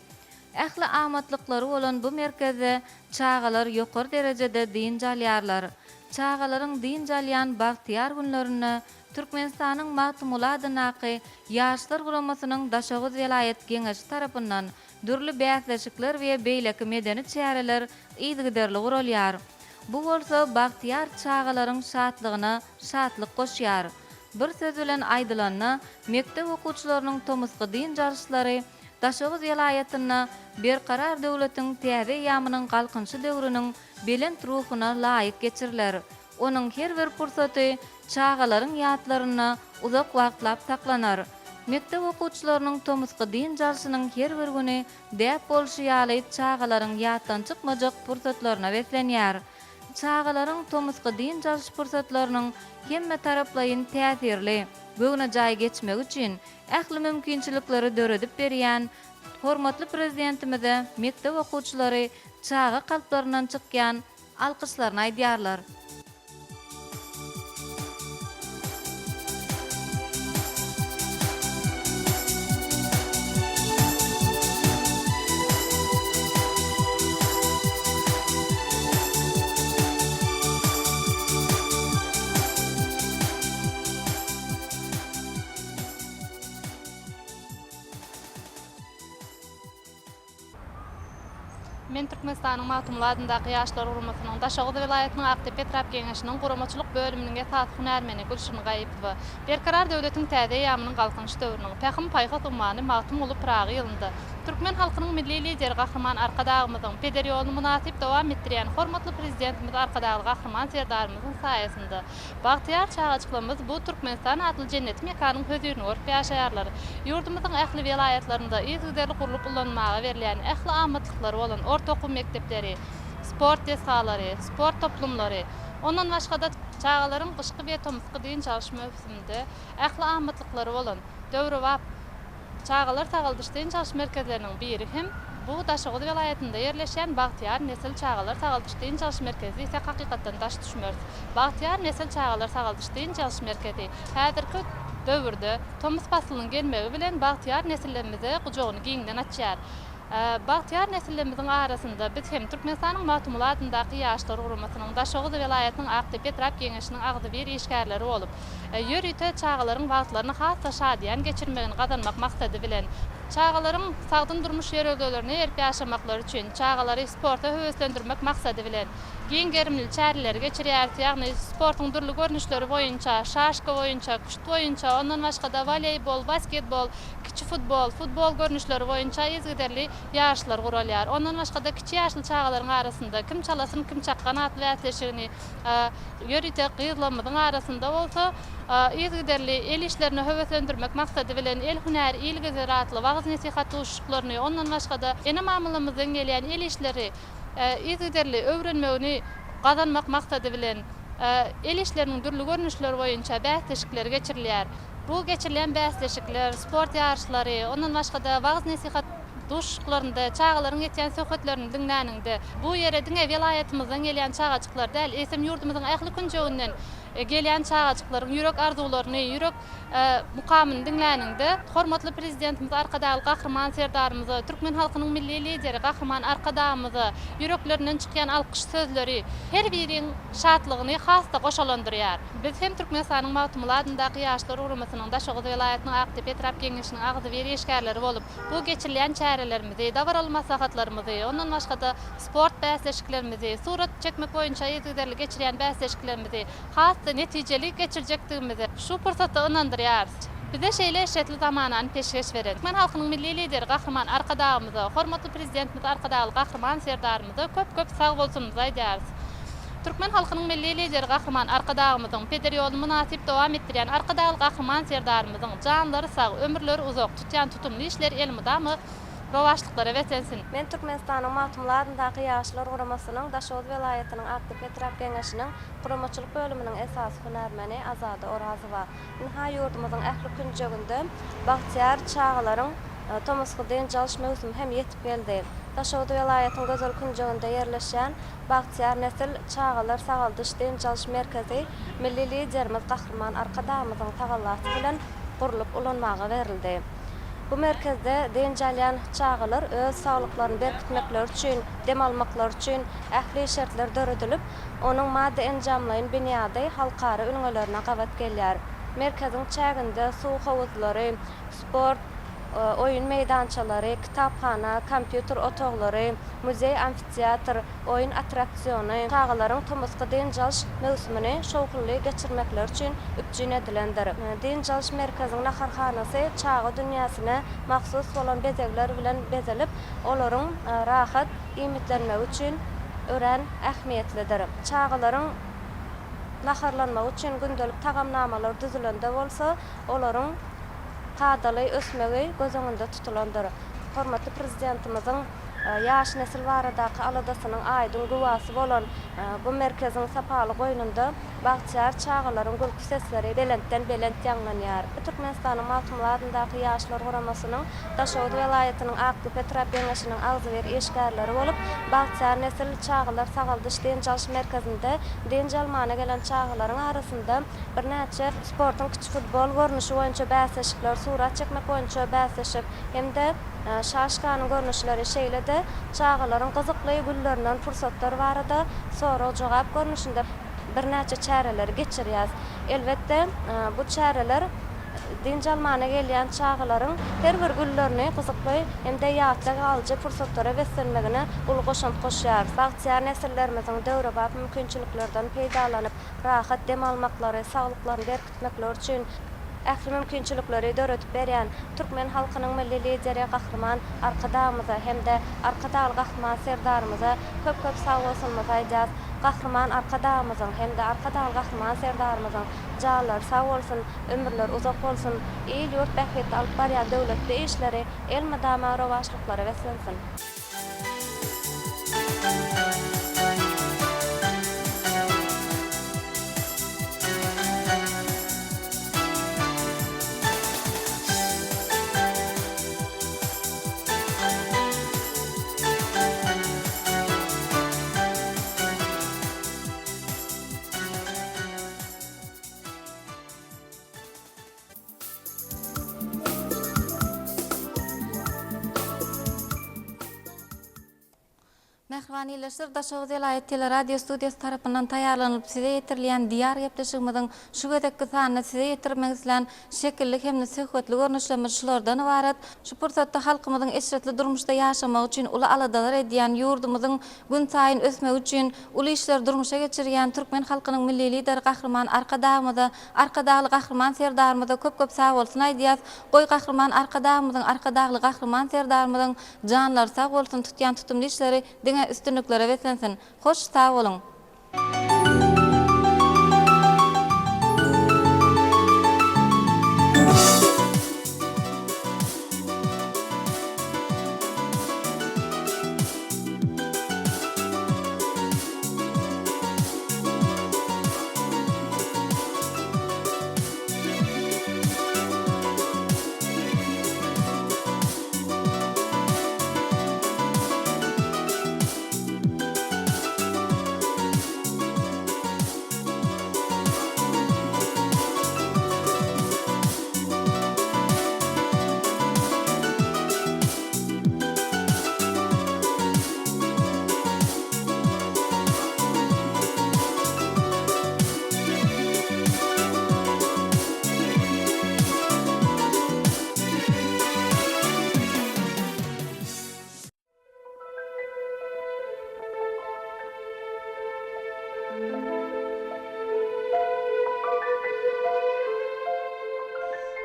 L: Ähli amatlykları bolan bu merkezde çağalar ýokary derejede diň jalýarlar. Çağalaryň diň jalýan Bagtyar günlerini Türkmenistanyň Magtymul adynaky ýaşlar guramasynyň Daşoğuz vilayet geňeşi tarapyndan dürli bäsleşikler we beýleki medeni çäreler ýygyderli gurulýar. Bu bolsa Bagtyar çağalaryň şatlygyna şatlyk goşýar. Bir söz bilen aýdylanyna mektep okuwçylarynyň tomysky diň jalşlary Daşoğuz vilayetyna berkarar döwletiň täze ýamynyň galkynçy döwrüniň belent ruhyna laýyk geçiriler. Onuň her bir pursaty çağalaryň ýatlaryna uzak wagtlap saklanar. Mektep okuwçylarynyň tomysky diň jalşynyň her bir güni däp bolşy ýaly çağalaryň ýatdan çykmajak pursatlaryna wetlenýär. Çağalaryň tomysky diň jalş pursatlarynyň hemme taraplaryň täsirli böwne jaý geçmek üçin ähli mümkinçilikleri döredip berýän hormatly prezidentimize mektep okuwçylary çağa kalplaryndan çykýan alkyşlaryny aýdýarlar.
N: Men Türkmenistanyň Magtymul adyndaky ýaşlar guramasynyň Daşoğuz vilayetynyň Aktepe Trap Geňeşiniň guramaçylyk bölüminiň esas hünärmeni Gülşin Gaýypowa berkarar döwletiň täze ýamynyň galkynçy döwrüniň Pähim Paýhat ummany Magtymul Pragy ýylynda Türkmen halkynyň milli lideri Gahrman Arkadagmyzyň peder ýoluny munasip dowam etdirýän hormatly prezidentimiz Arkadagly Gahrman Serdarmyzyň saýasynda Bagtyar çağaçyklarymyz bu Türkmenistan adly jennet mekanyň höýürini görüp ýaşaýarlar. Ýurdumyzyň ähli vilayetlerinde ýygyderli gurulyp ulanmaga berilýän ähli amatlyklar bolan orta okuw mekdepleri, sport desalary, sport toplumlary, ondan başga da çağalaryň gyşky we tomysky diň jalş mövsüminde ähli amatlykları bolan döwre wap çağalar sagaldyş diň jalş merkezleriniň biri hem bu Daşoğuz vilayetinde ýerleşen Bagtyar nesil çağalar sagaldyş diň jalş merkezi ise hakykatdan daş düşmür. Bagtyar nesil çağalar sagaldyş diň jalş merkezi häzirki döwürde tomys basylynyň gelmegi bilen Bagtyar nesillerimize gujogyny giňden açýar. Bagtyar nesilleriň arasynda biz hem Türkmenistanyň Magtymul adyndaky ýaşlar guramasynyň Daşoğuz vilayetynyň Aktepe Trap Geňeşiniň agdy bir işgärleri bolup, ýörüte çağalaryň wagtlaryny hassa şadyan geçirmegini gazanmak maksady bilen çağalaryň sagdyn durmuş ýerlerini erip ýaşamaklary üçin çağalary sporta höweslendirmek maksady bilen giň gerimli çäreleri geçirýär, ýagny sportyň durly görnüşleri boýunça, şaşka boýunça, kuşt boýunça, ondan başga da voleybol, basketbol,
P: kiçi futbol görnüşleri boýunça izgiderli ýaşlar guralýar. Ondan başga da kiçi ýaşly çağalaryň arasynda kim çalasyň, kim çakkan atly ätleşigini ýörite gyzlamydyň arasynda bolsa, izgiderli el işlerini höwetlendirmek maksady bilen el hünär, il gezeratly wagys nesihat uşuklaryny, ondan başga da ene mamylamyzdan gelýän el işleri izgiderli öwrenmegini gazanmak maksady bilen el işleriniň dürli görnüşleri boýunça bäsleşikler geçirilýär. Bu geçirilen bäsleşikler, sport ýarşlary, ondan başga da wagys nesihat duşuklarynda çağalaryň etýän söhbetlerini dinläninde bu ýere diňe vilayatimizden gelýän çağaçyklar däl, esem ýurdumyzyň ähli künjegünden gelýän çağaçyklaryň ýürek arzularyny, ýürek mukamyny dinläninde hormatly prezidentimiz arkadagy gahrman serdarymyzy, türkmen halkynyň milli lideri gahrman arkadamyzy, ýüreklerinden çykýan alkyş sözleri her biriň şatlygyny hasda goşalandyrýar. Biz hem Türkmenistanyň Magtumul adyndaky ýaşlar uramasynyň Daşoğuz vilayatynyň Aktepe Trap Geňeşiniň agzy bir eşgärleri bolup, bu geçirilen çärelerimizi, dawaral maslahatlarymyzy, ondan başga da sport bäsleşiklerimizi, surat çekmek boýunça ýetiderli geçirýän bäsleşiklerimizi hasda netijeli geçirjekdigimizi şu pursatda ynandyrýar. Bize şeýle eşetli zamanan peşkeş beren. Men halkynyň milli lideri gahrman arkadagymyzy, hormatly prezidentimiz arkadagy gahrman serdarymyzy köp sag bolsunyňyzy aýdýarys. Türkmen halkynyň milli lideri gahrman arkadagymyzyň peder ýolunu munasip dowam etdirýän arkadagy gahrman serdarymyzyň janlary sag, ömürleri uzak tutýan tutumly işler elmydamy rowaşlyklary wetensin.
Q: Men Türkmenistanyň Magtumul adyndaky ýaşlar guramasynyň Daşoğuz vilayatynyň Aktepe Trap Geňeşiniň guramaçylyk bölüminiň esas hünärmeni Azada Orazowa. Niha ýurdumyzyň ähli künjeginde bagtyar çağalaryň Tomaskyň çalyş mewsumi hem ýetip geldi. Daşoğuz vilayatynyň gözel künjeginde ýerleşen bagtyar nesil çağalar sagaldyşdan çalyş merkezi milli liderimiz gahrman arkadamyzyň tagallasy bilen gurulyp ulanmaga berildi. Bu merkezde deňjalyan çağalar öz saglyklaryny berkitmekleri üçin, dem almakları üçin ähli şertler döredilip, onuň maddi enjamlaryny binýady halkara ülgelerine gabat gelýär. Merkeziň çäginde suw howuzlary, sport oyun meydançalary, kitapxana, kompýuter otaklary, muzey, amfiteatr, oyun attraksiony, çağalaryň Tomaska deňjalş mewsumini şowkly geçirmekleri üçin üpjün edilendir. Deňjalş merkeziň naharhanasy çağa dünýäsine mahsus bolan bezekler bilen bezelip, olaryň rahat iýmitlenmegi üçin ören ähmiýetlidir. Çağalaryň naharlanmagy üçin gündelik tagamnamalar düzülende bolsa, olaryň tadaly ösmegi göz öňünde tutulandyr. Hormatly prezidentimiziň ýaş nesil baradaky aladasynyň aýdyn gowasy bolan bu merkeziň sapaly goýnunda bagtyar çağalaryň gürk sesleri belentden belent ýanglanýar. Türkmenistanyň Magtumul adyndaky ýaşlar guramasynyň Daşoğuz vilayatynyň Aktepe Trap Geňeşiniň agzy bir eşgärleri bolup, bagtyar nesil çağalar sagaldyş deňjalş merkezinde deňjalmana gelen çağalaryň arasynda bir näçe sportyň kiçi futbol görnüşi boýunça bäsleşikler, surat çekmek boýunça bäsleşip, hemde şaşkanyň görnüşleri şeýlede çağalaryň gyzykly güllerinden fursatlar barada sorag jogap görnüşinde bir näçe çäreler geçirýär. Elbetde bu çäreler deňjalmana gelýän çağalaryň her bir güllerini gyzykly hemde ýatda galyjy fursatlara weslenmegine ul goşant goşýar. Bagtyar nesillerimiziň döwrebap mümkinçiliklerden peýdalanyp rahat dem almaklary, saglyklaryny berkitmekleri üçin ähli mümkinçilikleri döretip berýän türkmen halkynyň milli lideri gahrman arkadamyza hemde arkadagy gahrman serdarymyza köp sag bolsunmazy aýdýar. Gahrman arkadamyzyň hemde arkadagy gahrman serdarymyzyň jallar sag bolsun, ömürler uzak bolsun, il ýurt bähmet alyp barýan döwletli işleri elmydama rowaşlyklary weslensin.
L: Mehriban iyileştir Daşoğuz Vilayet Teleradio Studiyası tarafından tayarlanıp size yetirilen diyar yapışığımızın şu gedekki sanını size yetirmegizlen şekillik hem de sıhhatli görünüşlerimiz şulardan ibaret. Şu fırsatda halkımızın eşretli durmuşda yaşamak için ulu aladalar ediyen yurdumuzun gün sayın ösmek için ulu işler durmuşa geçiriyen Türkmen halkının milli lider Kahraman Arkadağlı Kahraman Serdarımıza köp sağ olsun aydiyaz. Goy Kahraman Arkadağlı Kahraman Serdarımızın canlar sağ olsun tutyan tutumlu işleri üstünlüklere veslensin. Hoş sağ olun.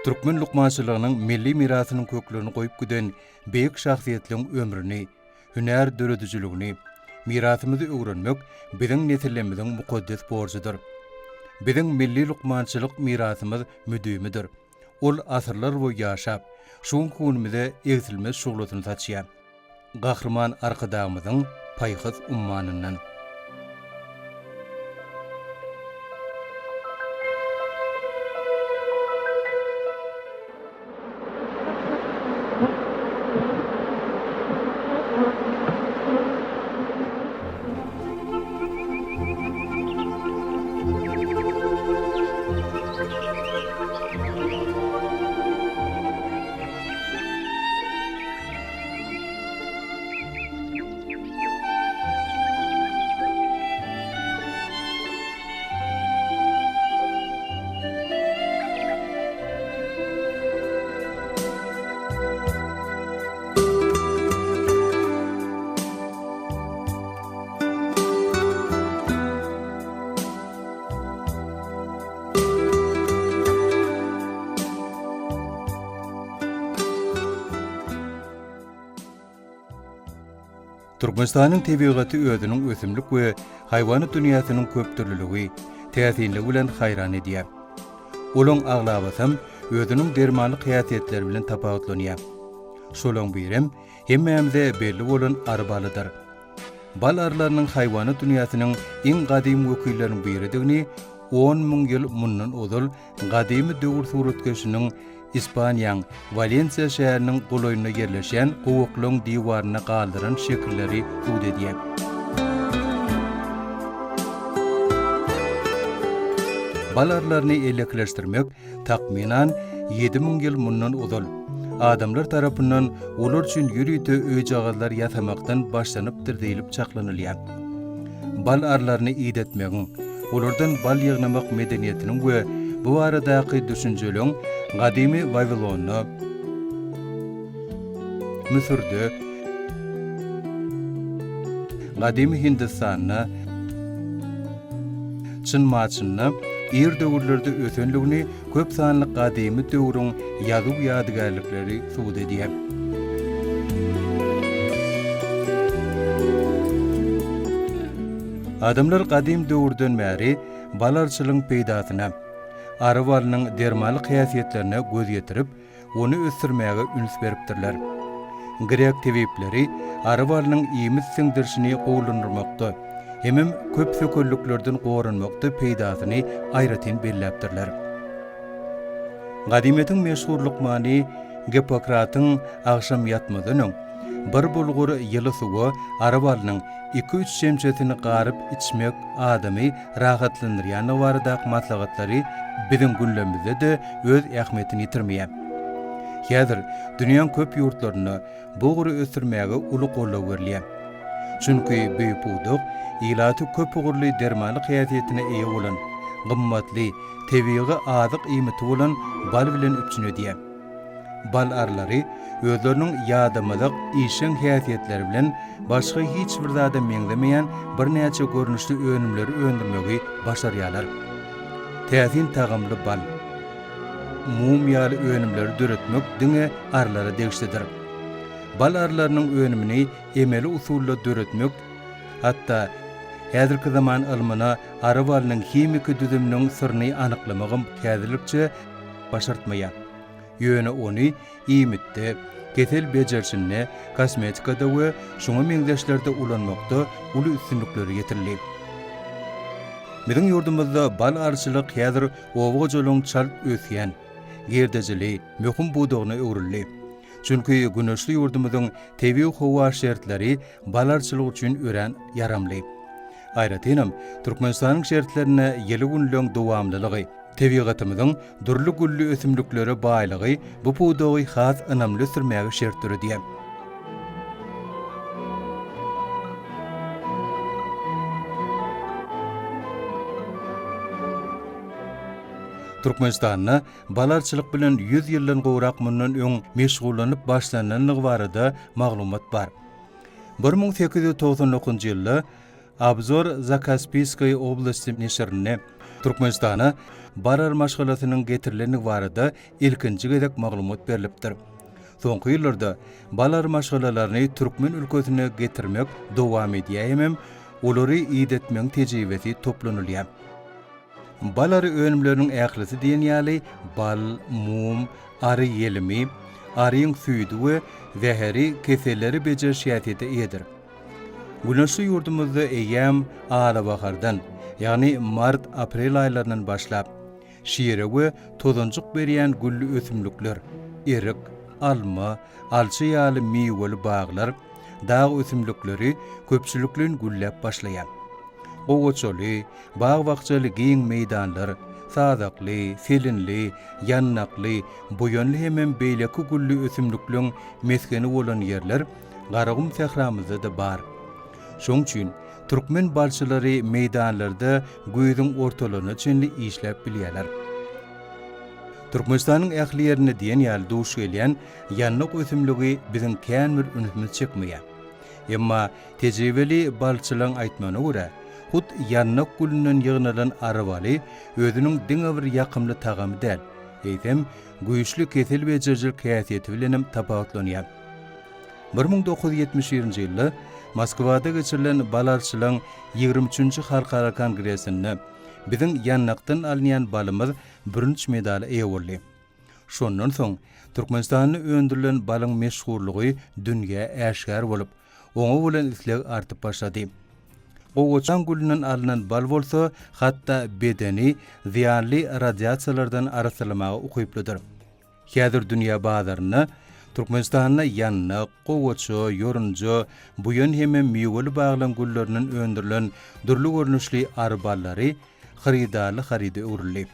B: Türkmen lukmançylığının milli mirasynyň köklerini goýup giden beýik şahsiýetliň ömrüni, hünär döredijligini, mirasymyzy öwrenmek biziň nesillerimiziň mukaddes borjydyr. Biziň milli lukmançylyk mirasymyz müdümidir. Ol asyrlar boýy ýaşap, şuň kunumyza egsilmez şuglatyny taşýar. Gahryman arkadağymyzyň paýhys ummanyndan. Türkmenistanyň tebigaty özüniň ösümlik we haýwany dünýäsiniň köp türlüligi, täsirligi bilen haýran edýär. Olaň aglabasam özüniň dermanly hyýatetleri bilen tapawutlanýar. Şolaň birem hemmämize belli bolan arbalydyr. Bal arlarynyň haýwany dünýäsiniň iň gadymy wekilleriniň biridigini 10.000 ýyl mundan ozal gadymy döwür suratkeşiniň İspaniýaň Valencia şäheriniň goloýuna yerleşen gowuklyň diwaryna galdyran şekilleri suwd edýär. Balarlaryny elekleşdirmek takminan 7.000 ýyl mundan ozal. Adamlar tarapyndan olar üçin ýürüýte öý jagalar ýasamakdan başlanypdyr diýilip çaklanylýar. Bal arlaryny iýdetmegiň, olardan bal ýygnamak medeniýetiniň we bu aradaky düşünjeleň gadymy Babilonyny, Mysyrdy, gadymy Hindistanyny, Çynmaçyny, ir döwürlerde ösenligini köp sanly gadymy döwrüň ýazyw ýadygärlikleri suwd edýär. Adamlar gadym döwürden bäri balarçylygyň peýdasyna, arwalynyň dermaly hyýatetlerine göz ýetirip, onu ösürmäge üns beripdirler. Grek tebipleri arwalynyň iýmis siňdirşini gowlandyrmakda, hemem köp sökellüklerden goranmakda peýdasyny aýratyn belläpdirler. Gadymetiň meşhurlyk many Hippokratyň agşam ýatmadynyň bir bulgur ýyly suwa arabalynyň 2-3 şemçetini garyp içmek adamy rahatlandyrýan barada maslahatlary biziň günlemizde de öz ähmiýetini ýitirmeýär. Häzir dünýäň köp ýurtlaryna bu gury ösürmäge uly gollaw berilýär. Çünki büyük buğduk, ilaty köp ugurly dermanly hyýatyetine eýe bolan, gymmatly, tebigy azyk iýmiti bolan bal bilen üpçün edýär. Bal arlary özleriniň ýadamalyk işin hyýatiyetleri bilen başga hiç bir zada meňzemeýän bir näçe görnüşli önümleri öndürmegi başarýarlar. Täsin tagamly bal, mumýaly önümleri döretmek diňe arlara degişdir. Bal arlarynyň önümini emeli usulla döretmek, hatda häzirki zaman ilmina ara balynyň himiki düzüminiň syryny anyklamakym häzirlikçe başartmaýar. Ýöne ony iýmitde, getel bejerçinne, kosmetikada we şoňa meňzeşlerde ulanmakda uly üstünlikleri ýetirilýär. Biziň ýurdumyzda bal arçylyk häzir owaga joluň çal ösýän, gerdejili, möhüm buğdagyna öwrildi. Çünki güneşli ýurdumyzyň tebii howa şertleri bal arçylyk üçin ören yaramly. Aýratynam, Türkmenistanyň şertlerine ýeli günlüň dowamlylygy, tebigatymyzyň durly gully ösümlikleri baýlygy bu buğdagy has önamly sürmäge şertdir diýär. Türkmenistanyň balarçylyk bilen 100 ýyldan gowrak mundan öň meşgullanyp başlananlygy barada maglumat bar. 1899-njy ýylda Abzor Zakaspiskay oblasti neşrine Türkmenistana barar maşgalatynyň getirilenligi barada ilkinji gezek maglumat berilipdir. Soňky ýyllarda balar maşgalalaryny türkmen ülkesine getirmek dowam edýär hem olary iýdetmeň tejribesi toplanylýar. Balary önümleriniň ählisi diýen ýaly bal, mum, ary ýelimi, aryň süýdi we zäheri keselleri bejerşýätide eýdir. Güneşli ýurdumyzda eýäm ala bahardan, ýagny mart-aprel aýlarynyň başlap, şiýere we tozanjyk berýän gully ösümlikler, erik, alma, alçy ýaly miweli baglar, dağ ösümlikleri köpçüliklen gullap başlaýar. Owoçaly, bağ-bahçaly giň meýdanlar, sadakly, selinli, ýannakly, boýanly hemem beýleki gully ösümlikleň meskeni bolan ýerler Garagum sahramyzda da bar. Şoň üçin türkmen balçylary meýdanlarda göýüň ortalaryny çenli işläp bilýärler. Türkmenistanyň ähli ýerine diýen ýaly duş gelýän ýannak ösümligi biziň kän bir ünümiz çekmeýär. Emma tejribeli balçylaryň aýtmagyna görä, hut ýannak gülünden ýygnalan arabaly özüniň diňe bir ýakymly tagamy däl. Eýsem, güýçli kesel bejerjilik häsiýeti bilen tapawutlanýar. 1970-nji ýylda Moskwada geçirilen balarçylaryň 23-nji halkara kongresinde biziň ýannakdan alynýan balymyz 1-nji medali eýe boldy. Şondan soň Türkmenistanyň öndürilen balyň meşhurlygy dünýä äşgär bolup, oňa bolan isleg artyp başlady. Owoçan gülünden alınan bal bolsa, hatta bedeni ziyanly radiasiýalardan arasylamagy ukyplydyr. Häzir dünýä bazaryna Türkmenistanyň ýannak, gowaço, ýorunjo, buýan hemem miweli baglan gülleriniň öndürilen durly görnüşli arballary xaridy urildi.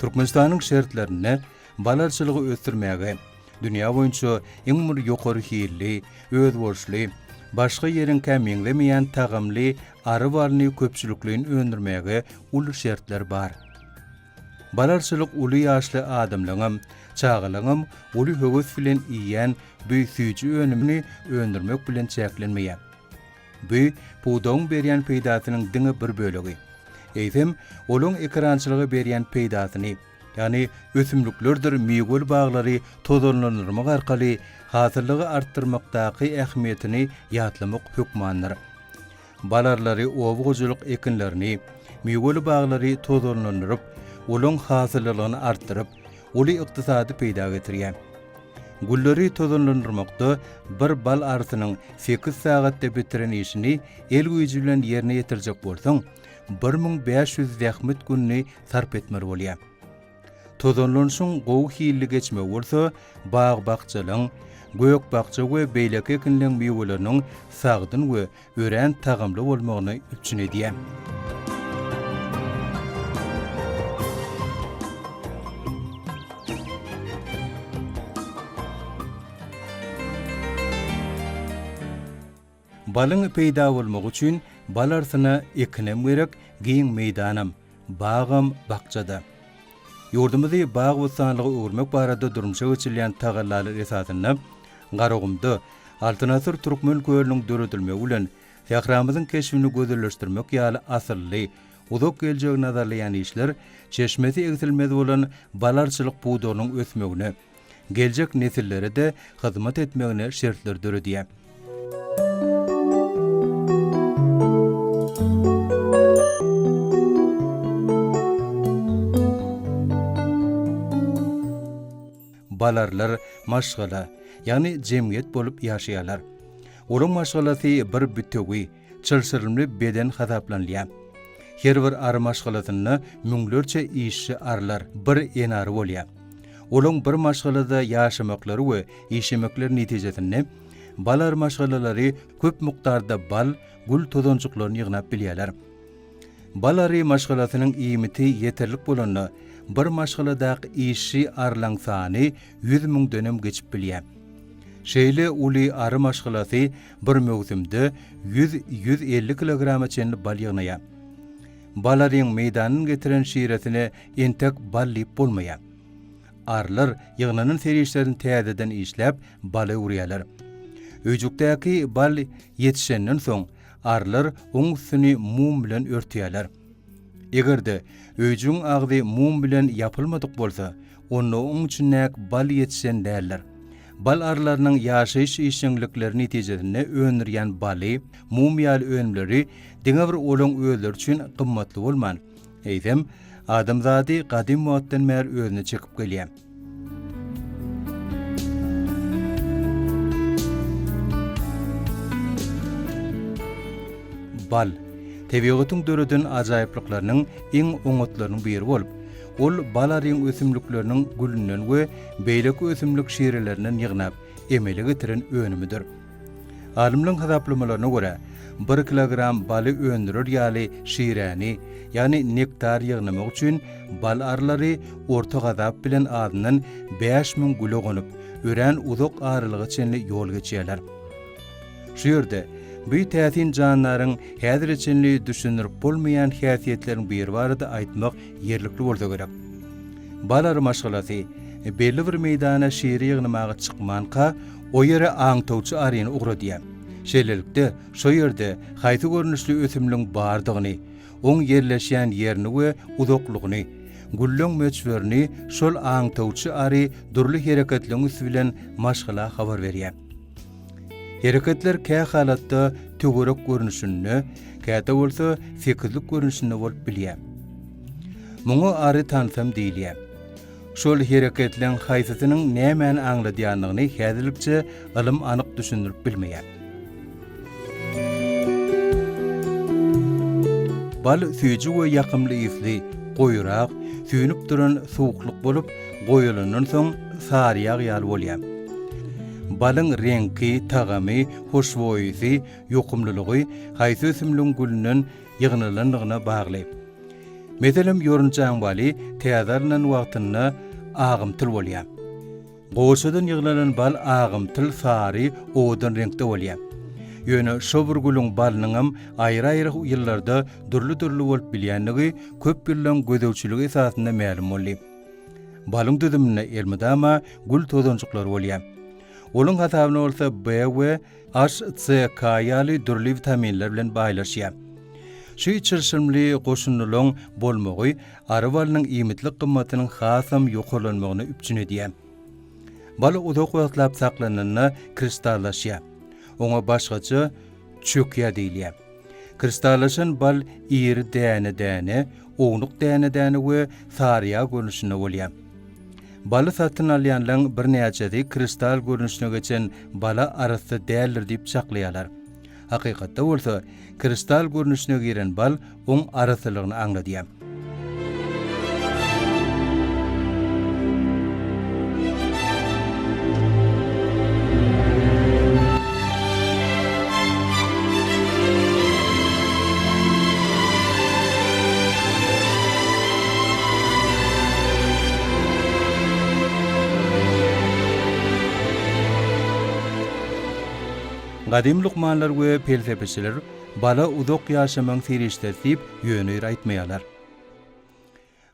B: Türkmenistanyň şertlerine balarçylygy ösdürmäge, dünýä boýunça iň bir ýokary hili, özborçly, başga ýeriň kämeňlemeýän tagamly ary balyny köpçülikliň öndürmäge uly şertler bar. Balarçylyk uly ýaşly adamlaryň, çağalaryň uly höwes bilen iýen büýsüji önümini öndürmek bilen çäklenmeýär. Bu puwdaň berýän peýdasynyň diňe bir bölegi. Eýsem, olaň ekrançylygy berýän peýdasyny, ýani ösümliklerdir miwel baglary tozalanyrymak arkaly hasyllygy artdyrmakdaky ähmiýetini ýatlamak hükmanlar. Balarlary owagyjylyk ekinlerini, miwel baglary tozalanyryp, olaň hasyllygyny artdyryp, uly ykdysady peýda getirýär. Gulleri tozalanyrymakda bir bal arsynyň 8 sagatda bitiren işini el güýji bilen ýerine ýetirjek bolsaň, 1500 zähmet günni sarp etmer bolýar. Tozalanyşyň gowy hili geçme bolsa, bağ-bahçalaryň, göýök bahça we beýleki ekinleň miwelerini sagdyn we ören tagamly bolmagyny üçin edýär. Balyň peýda bolmagy üçin bal arsyna ekinem gerek, giň meýdanam, bagam, bakçada. Ýurdumyzy bag bostanlygy öwürmek barada durmuşa geçirilýän tagallary esasyna garagymdy Altınasır Türkmen köyüniň döredilmegi bilen Sahramyzyň keşfini gözelleşdirmek ýaly asylly, uzak geljek nazarlayan işler çeşmesi egzilmedi bolan balarçylyk buğdorynyň ösmegine, geljek nesillere de hyzmat etmegine şertler döredýär. Balarlar maşgala, yani cemiyet bolup ýaşaýarlar. Olaň maşgalasy bir bütegi, çylşyrymly beden hasaplanýar. Her bir ar maşgalasyny müňlerçe işçi arlar bir enary bolýar. Olaň bir maşgalada ýaşamaklary we işemekler netijesinde balar maşgalalary köp mukdarda bal, gül tozonçuklaryny ýygnap bilýärler. Balary maşgalasynyň iýmiti ýeterlik bolany bir maşgaladaky işçi arlaň sany 100 000 dönem geçip bilýär. Şeýle uly arı maşgalasy bir mövsümde 100-150 kilograma çenli bal ýygnaýar. Balaryň meýdanyny getiren şiiretine entek bal lip bolmaýar. Arlar ýygnanan serişlerini täzeden işläp baly urýarlar. Öýjükdäki bal ýetişenden soň arlar oň üstüni mum bilen örtýärler. Egerde öýjüň agdy mum bilen ýapylmadyk bolsa, onu oň üçinäk bal ýetişen däller. Bal arlarynyň ýaşaýyş işçilikleri netijesinde önürýän baly, mum ýaly önümleri diňe bir olaň özleri üçin gymmatly bolman. Eýdem, adamzady gadim wagtdan bäri özüne çekip gelýär. Bal, tebigatyň döredin ajaýyplyklarynyň iň oňatlarynyň biri bolup, ol balaryň ösümlikleriniň gülünden we beýleki ösümlik şiirelerinden ýygnap emele getiren önümüdir. Alimlaryň hasaplamalarına görä 1 kilogram baly öndürür ýaly şiireni, ýani nektar ýygnamak üçin bal arlary orta gazap bilen adynyň 5000 güle gonyp, ören uzak arylygy çenli ýol geçýärler. Şu ýerde bu täsin janlaryň häzir içinli düşünürip bolmaýan häsiýetleriň bir barada aýtmak ýerlikli bolsa gerek. Balar maşgalasy belli bir meýdana şiiri ýygnamagy çykmanka o ýere aňtawçy aryny ugradýar. Şeýlelikde şo ýerde haýsy görnüşli ösümliň bardygyny, oň ýerleşýän ýerini we uzaklygyny, güllüň meçwerini şol aňtawçy ary durly hereketlerini bilen maşgala habar berýär. Hereketler kä halatda tögörek görnüşini, käte bolsa fikirlik görnüşini bolup bilýär. Muňa ary tansam diýilýär. Şol hereketleň haýsysynyň nämäni aňladýanlygyny häzirlikçe ilm anyk düşündirip bilmeýär. Bal süýji we ýakymly isli, goýrak, süýnüp duran sowukluk bolup, goýulandan soň saryýak ýaly bolýar. Balyň rengi, tagamy, hoşboýysy, ýokumlylygy haýsy ösümliň gülünden ýygnalandygyna bagly. Meselem ýorunçaň baly täzerlen wagtyna agymtyl bolýar. Goşadan ýygnalan bal agymtyl sary, odan renkde bolýar. Ýöne şo bir gülüň balynyň aýry-aýry ýyllarda durly-durly bolup bilýänligi köp ýyllan gözewçiligi esasyna ma'lum boldy. Balyň düzümine elmedama gül tozonçuklary bolýar. Olaň hasabyna bolsa B we HCK ýaly durly vitaminler bilen baýlaşýar. Şu çylşyrymly goşunlylyň bolmagy arwalynyň iýmitlik gymmatynyň hasam ýokalanmagyna üpçün edýär. Bal uzak wagtlap saklananyna kristallaşýar. Oňa başgaça çökýär diýilýär. Kristallaşan bal iri däne-däne, oňluk däne-däne we saryýa görnüşinde bolýar. Baly satyn alýanlaryň bir näçesi kristal görnüşine geçen bala arasy däldir diýip çaklaýarlar. Hakykatda bolsa, kristal görnüşine giren bal oň arasylygyny aňladýar. Gadim lukmanlar we felsefeçiler bala uzak yaşamang siriştesip yönü aýtmaýarlar.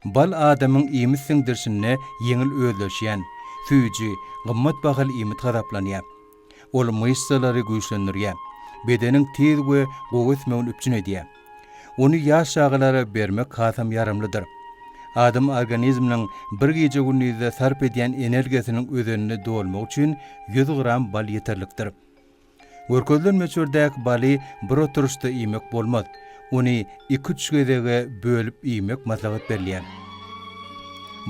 B: Bal adamyň iýmis siňdirşine ýeňil özleşýän, süýji, gymmat bahaly iýmit garaplanýar. Ol myşsalary güýçlendirýär. Bedeniň tez we gowy üpçün edýär. Onu ýaş çağlara bermek hasam ýaramlydyr. Adam organizminiň bir gece günüňde sarp edýän energiýasynyň özünni dolmak üçin 100 gram bal ýeterlikdir. Görkezlenmeçürdäk baly bir oturuşda iýmek bolmaz. Onu 2-3 gezege bölüp iýmek maslahat berilýär.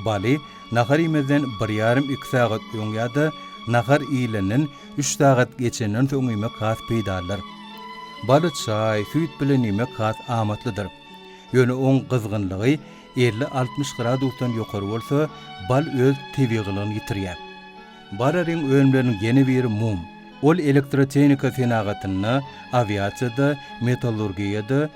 B: Baly nahar ýemeden 1,5-2 sagat öň ýa-da nahar iýlenen 3 sagat geçenden soň iýmek has peýdalar. Baly çaý, süýt bilen iýmek has amatlydyr. Ýöne oň gyzgynlygy 50-60 gradusdan ýokary bolsa, bal öz tebigylygyny ýitirýär. Bararyň öňleriniň ýene biri mum. Ol elektrotehnika senagatyny aviasiýada, metallurgiýada,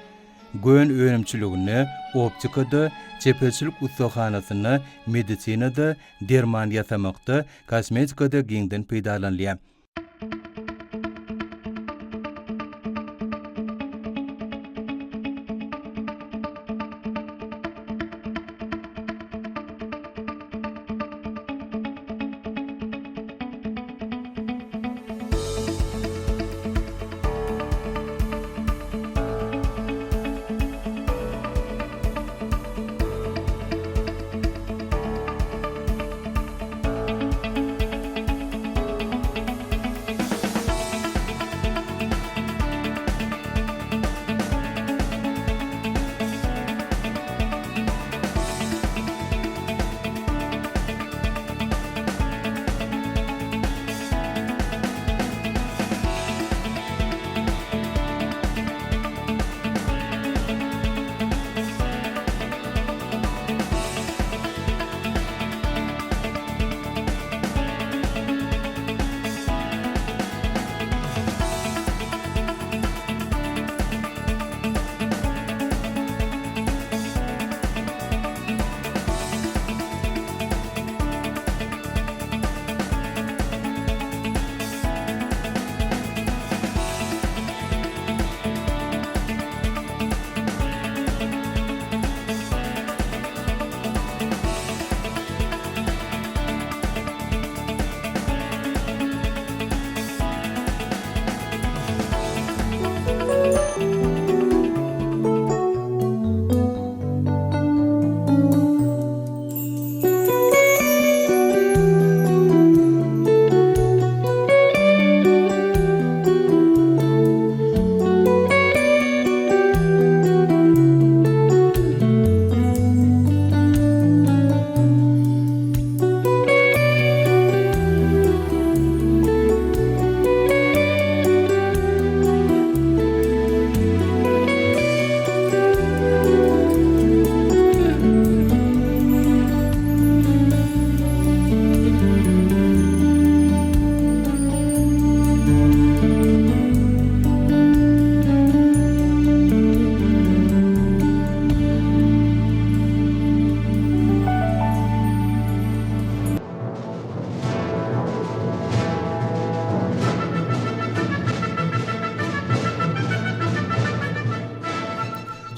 B: gön öňümçiligini, optikada, çepelçilik ustahanasyny, medisinada, derman ýasamakda, kosmetikada giňden peýdalanýar.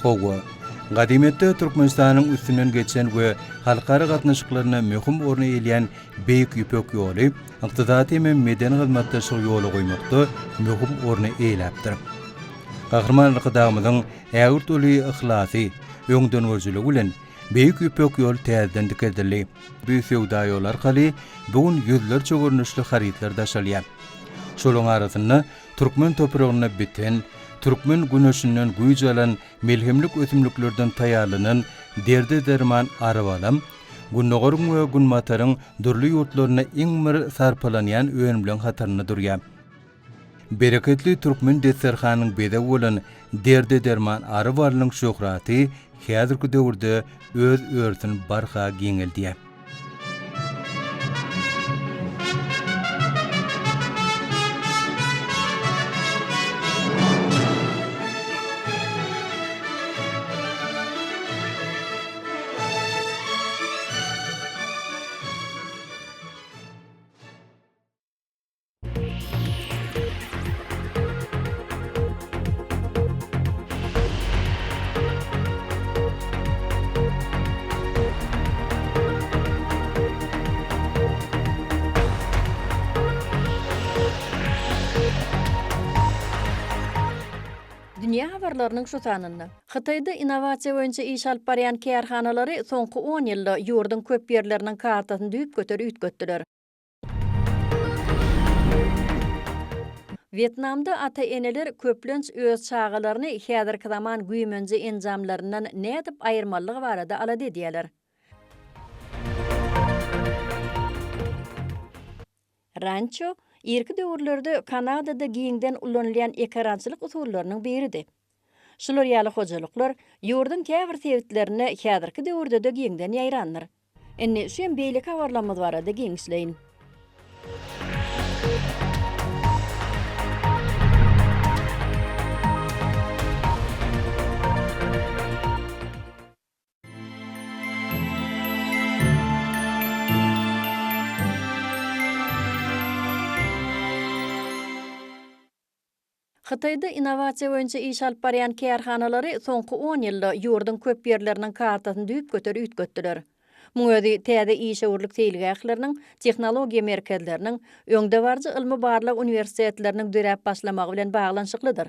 B: Howa Gadimetde Türkmenistanyň üstünden geçen we halkara gatnaşyklaryna möhüm orny elýän beýik ýüpek ýoly, ykdysady hem medeni hyzmatdaşlyk ýoly goýmakda möhüm orny eýläpdir. Gahrmanlykdagymyň ägürt uly ihlasy, öňden gözlügi bilen beýik ýüpek ýol täzeden dikeldirli. Bu sewda ýol arkaly bugun ýüzlerçe görnüşli haritlar daşalýar. Şolaryň arasynda Türkmen topragyna biten, Türkmen güneşinden güýç alan melhemlik ötümlüklerden taýarlanan derde derman arawalam, günnogorun we günmataryň dürli ýurtlaryna iňmir sarpalanýan öňümleň hataryny durýar. Bereketli Türkmen desserhanyň bede bolan derde derman arawalynyň şöhraty häzirki döwürde öz örtün barha giňeldi.
H: habarlarynyň şu sanynda. Hytaýda innovasiýa boýunça iş alyp barýan kärhanalary soňky 10 ýylda ýurdun köp ýerleriniň kartasyny düýüp göterip ütgetdiler. Vietnamda ata-eneler köplenç öz çağalaryny häzirki zaman güýmenji enjamlaryndan nädip aýyrmalygy barada alady diýerler. Rancho irki döwürlerde Kanadada giýiňden ulanylýan ekrançylyk usullarynyň biridir. Şular ýaly hojalyklar ýurdun käbir sebitlerini häzirki döwürde de giýiňden ýaýranlar. Enne şem beýlik habarlanmaz barada giňişleýin. Hytaýda innovasiýa boýunça iş alyp barýan kärhanalary soňky 10 ýylda ýurdun köp ýerleriniň kartasyny düýüp göterip ütgetdiler. Muň özi täze işe urluk teýilgäkleriniň, tehnologiýa merkezleriniň, öňde barjy ilmi barlyk universitetleriniň düräp başlamagy bilen baglanşyklydyr.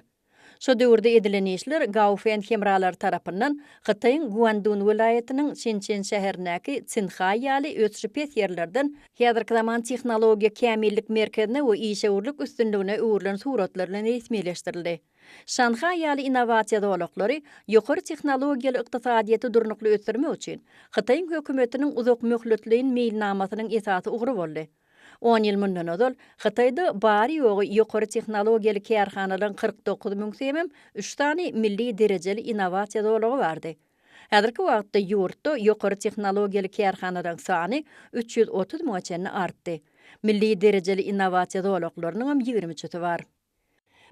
H: Şo döwürde edilen işler Gaofen hemralar tarapyndan Hytaýyň Guangdong welaýatynyň Shenzhen şäherindäki Tsinghai ýaly ötüşipet ýerlerden häzirki zaman tehnologiýa kämillik merkezine we işe urluk üstünligine öwürlen suratlar bilen resmileşdirildi. Şanghai ýaly innovasiýa dowlatlary ýokary tehnologiýaly ykdysadyýety durnukly ötürmek üçin Hytaýyň hökümetiniň uzak möhletliğin meýilnamasynyň esasy ugry boldy. 10 ýyl mundan öňe Hytaýda bary ýogy ýokary tehnologiýaly kärhanalaryň 49.000 3 tany milli derejeli innovasiýa dowlagy bardy. Häzirki wagtda ýurtda ýokary tehnologiýaly kärhanalaryň sany 330.000 çenni artdy. Milli derejeli innovasiýa dowlaklarynyň 23-i bar.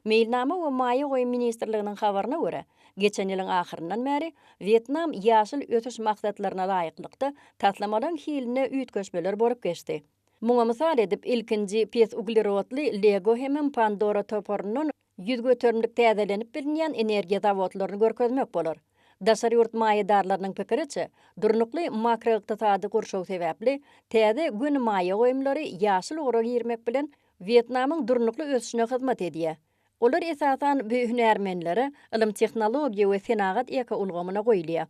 H: Meýilnama we Maýa goýun ministrliginiň habaryna görä, geçen ýylyň ahyryndan bäri Vietnam ýaşyl ötüş maksatlaryna laýyklykda tatlamalaryň hiline üýtgeşmeler bolup geçdi. Muňa mysal edip ilkinji pes uglerotly Lego hemem Pandora toporunun ýüz göterimlik täzelenip bilinýän energiýa zawodlaryny görkezmek bolar. Daşary ýurt maýadarlarynyň pikiriçe, durnukly makroiqtisady gurşaw sebäpli täze gün maýa goýumlary ýaşyl ugrak ýermek bilen Vietnamyň durnukly ösüşine hyzmat edýär. Olar esasan bu hünärmenlere ilim tehnologiýa we senagat eka ulgamyna goýulýar.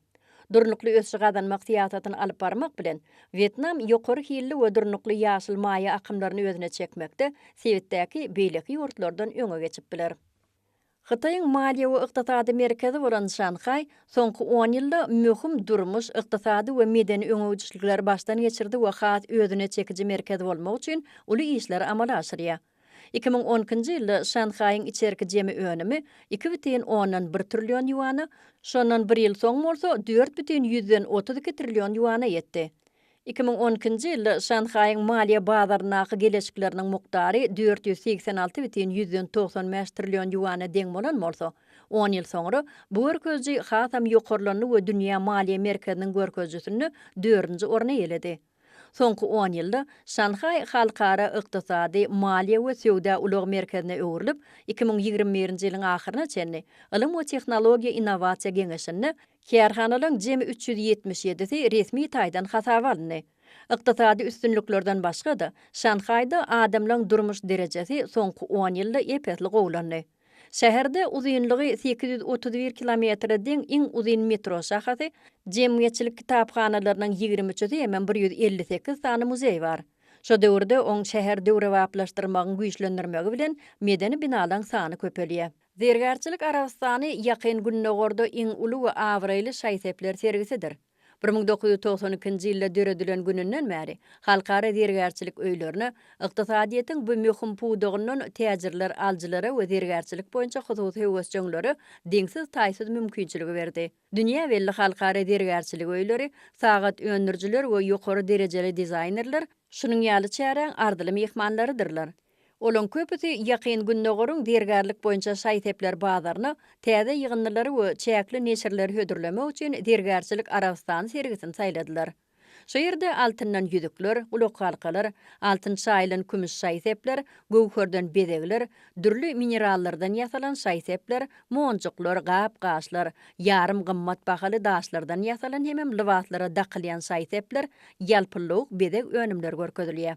H: Durnukly ösüşi gazanmak siýasatyny alyp barmak bilen Vietnam ýokary hilli we durnukly ýaşyl maýa akymlaryny özüne çekmekde sebitdäki beýleki ýurtlardan öňe geçip biler. Hytaýyň maliýe we ykdysady merkezi bolan Şanghai soňky 10 ýylda möhüm durmuş, ykdysady we medeni öňüçlikler başdan geçirdi we has özüne çekiji merkez bolmak üçin uly işler amala aşyrýar. 2010-njy ýylda Şanghaiň içerki jemi önümi 2,10 trillion ýuany, şondan 1 ýyl soň bolsa 4,32 trillion ýuana ýetdi. 2010-njy ýylda Şanghaiň maliýe bazarynaky gelişikleriniň mukdary 486,95 trillion ýuana deň bolan bolsa, 10 ýyl soňra bu görkezji hasam ýokarlany we dünýä maliýe merkeziniň görkezjisini 4-nji orna ýeledi. Soňky 10 ýylda Şanghai halkara ykdysady, maliýe we söwda ulug merkezine öwrülip, 2021-nji ýylyň ahyryna çenli ilim we tehnologiýa innovasiýa geňeşini kärhanalaryň jemi 377-si resmi taýdan hasaba alındy. Ykdysady üstünlüklerden başga da Şanghai'da adamlaryň durmuş derejesi soňky 10 ýylda epetli gowlandy. Şäherde uzunlygy 831 kilometrden iň uzun metro şahasy, jemgyýetçilik kitaphanalarynyň 23-si hemem 158 sany muzey bar. Şo döwürde oň şäher döwrewaplaşdyrmagyny güýçlendirmegi bilen medeni binalaryň sany köpelýär. Zergärçilik Arabistany ýakyn günnegorda iň uly we awraýly şaýsepler sergisidir. 1992-nji ýylda döredilen gününden bäri halkara zergärçilik öýlerini ykdysadyýetin bu möhüm puwdugyndan täjirler, aljylary we zergärçilik boýunça hususy höwesçilere deňsiz taýsız mümkinçiligi berdi. Dünýä belli halkara zergärçilik öýleri, sagat öndürjiler we ýokary derejeli dizaýnerler şunyň ýaly çäreň ardyly mehmanlarydyrlar. Olan köpüsi ýakyn günnegorun dergärlik boýunça şaýtepler bazaryny täze ýygynnylary we çäkli neşirler hödürlemek üçin dergärçilik Arabistan sergisini saýladylar. Şo ýerde altyndan ýüzükler, uluk halkalar, altyn şaýlan kümüş şaýtepler, gowherden bedegler, dürli minerallardan ýasalan şaýtepler, monjuklar, gap-gaşlar, ýarym gymmat bahaly daşlardan ýasalan hemem lywatlara dakylýan şaýtepler, ýalpyllyk bedeg önümler görkezilýär.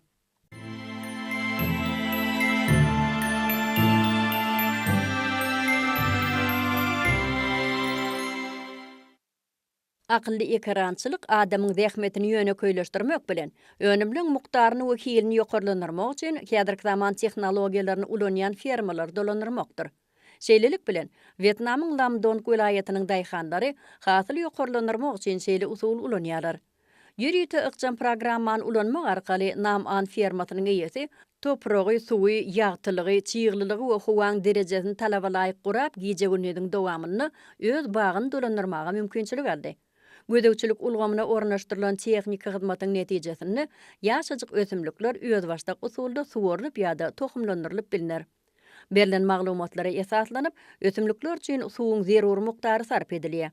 H: Aqıllı ekrançylyk adamyň zähmetini ýöne köýleşdirmek bilen önümliň mukdaryny we hilini ýokarlandyrmak üçin häzirki zaman tehnologiýalaryny ulanýan firmalar dolanyrmakdyr. Şeýlelik bilen Vietnamyň Lamdong welaýatynyň daýhanlary hasyl ýokarlandyrmak üçin şeýle usul ulanýarlar. Ýürüýte ykjam programmany ulanmak arkaly Nam-an firmasynyň eýesi topragy, suwy, ýagtylygy, çyýglylygy we howaň derejesini talaba laýyk gurap, gije gününiň dowamyny öz bagyny dolanyrmaga mümkinçilik aldy. Gödekçilik ulgamyna ornaşdyrylan tehnik hyzmatyň netijesini ýaşajyk ösümlikler öz başda usulda suwarylyp ýa-da tohumlandyrylyp bilinir. Berilen maglumatlara esaslanyp, ösümlikler üçin suwuň zerur mukdary sarp edilýär.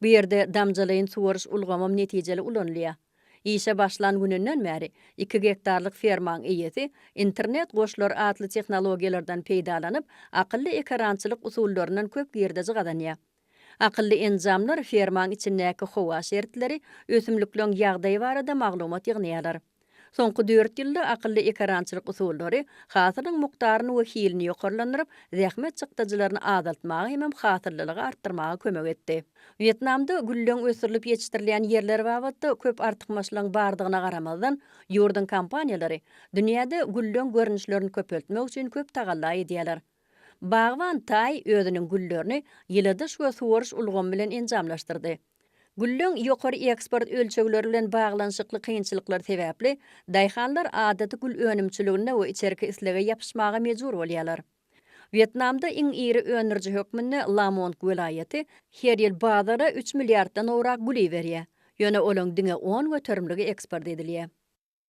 H: Bu ýerde damjalyň suwaryş ulgamam netijeli ulanylýar. İşe başlan gününden beri 2 hektarlyk fermaň eýesi internet goşlar atly tehnologiýalardan peýdalanyp, akylly ekrançylyk usullarynyň köp ýerde ýygadanýar. Akıllı enzamlar fermaň içindäki howa şertleri ösümlikleň ýagdaýy barada maglumat ýygnaýarlar. Soňky 4 ýylda akylly ekrançylyk usullary hasyryň mukdaryny we hilini ýokarlandyryp, zähmet çykdyjylaryny azaltmaga hem hasyllygy artdyrmaga kömek etdi. Vietnamda güllöň ösürilip ýetişdirilýän ýerler babatda köp artykmaçylaryň bardygyna garamazdan ýurdun kompaniýalary dünýäde güllöň görnüşlerini köpeltmek üçin köp tagalla edýärler. Bagwan Tay özüniň güllerini ýylda şu suwaryş ulgamy bilen enjamlaşdyrdy. Güllöň ýokary eksport ölçegleri bilen baglanşykly kynçylyklar sebäpli daýhanlar adaty gül önümçiligine we içerki islige ýapyşmaga mejbur bolýarlar. Vietnamda iň iri önürji hökmünde Lamont welaýaty her ýyl bazara 3 milliarddan owrak gül berýär. Ýöne olaň diňe 10 we törümligi eksport edilýär.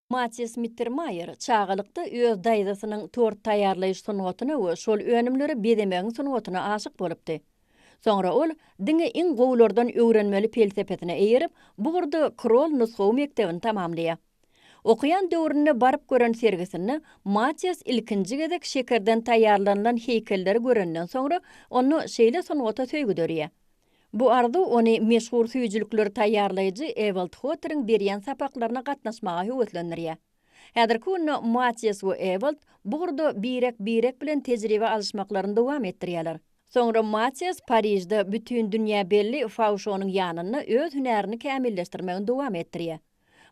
H: Matthias Mittermeier çağalykda öz daýzasynyň tort taýýarlaýyş sunuwatyna we şol önümleri bedemegiň sunuwatyna aşyk bolupdy. Soňra ol diňe iň gowlardan öwrenmeli felsepetine eýerip, bu gurda Krol nusxaw mektebini tamamlaýar. Okuyan döwrüne barıp gören sergisini Matthias ilkinji gezek şekerden taýýarlanan heykelleri görenden soňra onu şeýle sunwata söýgüdörýär. Bu arada onu meşhur süýjülükleri taýýarlaýjy Ewald Hotter'in berýän sapaklaryna gatnaşmaga höwetlendirýär. Häzirki günde Matthias we Ewald bu gurda birek bilen tejribe alşmaklaryny dowam etdirýärler. Soňra Matthias Parijde bütün dünýä belli Fauchonyň ýanyny öz hünerini kämilleşdirmegi dowam etdirýär.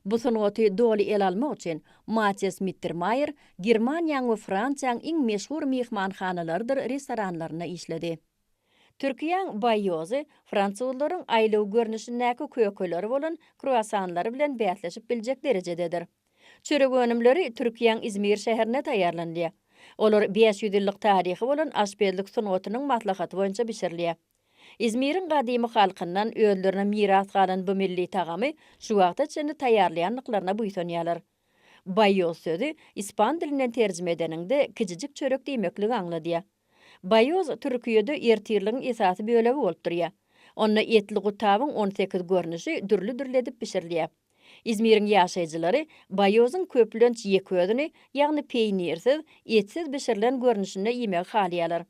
H: Bu sunuwaty doly el almak üçin Matthias Mittermeier Germaniýanyň we Fransiýanyň iň meşhur mehmanhanalardyr restoranlaryna işledi. Türkiýanyň Bayozy fransuzlaryň aýlyg görnüşindäki kökeleri bolan kruasanlary bilen bäsleşip biljek derejededir. Çörek önümleri Türkiýanyň İzmir şäherine taýýarlanýar. Olar 500 ýyllyk taryhy bolan aşpezlik sunuwatynyň maslahaty boýunça bişirilýär. İzmir'in gadymy halkyndan öýlerine miras galan bu milli tagamy şu wagtda içinde taýýarlaýanlyklaryna buýsanýarlar. Bayoz sözü ispan dilinden terjime edeninde kijijik çörek diýmekligi aňladýar. Bayoz Türkiýede ertirligiň esasy bölegi bolup durýar. Onda etli gutabyň 18 görnüşi dürli edip pişirilýär. İzmir'in ýaşaýjylary bayozyň köplenç ýeködüni, ýagny peýnirsiz, etsiz bişirilen görnüşinde ýemek halýarlar.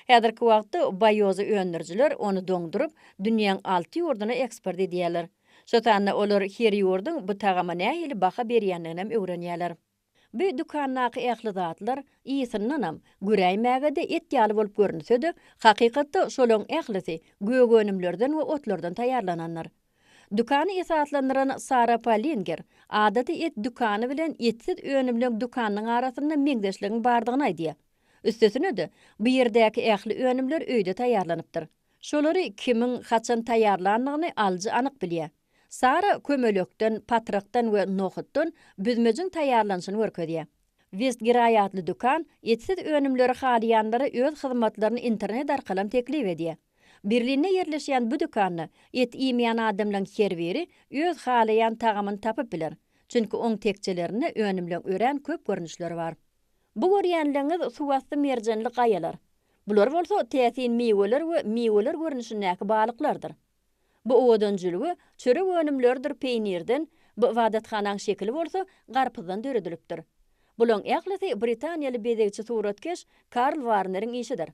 H: Häzirki wagtda bayozy önürjiler onu doňdurup, dünýäň 6 ýurduna eksport edýärler. Şotanna olar her ýurduň bu tagama nähili baha berýänligini öwrenýärler. Bu dükannaki ähli zatlar iýsindenam güräýmägede et ýaly bolup görünse-de, hakykatda şolaň ählisi gög önümlerden we otlardan taýýarlananlar. Dükany esaslandyran Sara Palinger adaty et dükany bilen etsiz önümlük dükanyň arasynda meňdeşligiň bardygyny aýdýar. Üstesine de bu ýerdäki ähli önümler öýde taýýarlanypdyr. Şolary kimin haçan taýýarlandygyny aljy anyk bilýär. Sara kömelökden, patrakdan we nohutdan büzmejiň taýýarlanyşyny görkezýär. Westgeray adly dükän etsiz önümleri halýanlara öz hyzmatlaryny internet arkaly teklip edýär. Berlinde yerleşýän bu dükany et iýmeýän adamlaryň her biri öz halýan tagamyny tapyp biler. Çünki oň tekçelerini önümlen ören köp görnüşleri bar. Bu görýänligiňiz suwasty merjenli gaýalar. Bular bolsa täsin meweler we meweler görnüşindäki balyklardyr. Bu owadanjylygy çörek önümlerdir peýnirden, bu wadathanaň şekli bolsa garpyzdan döredilipdir. Bulan ählisi Britaniýaly bedegçi suratkeş Karl Warneriň işidir.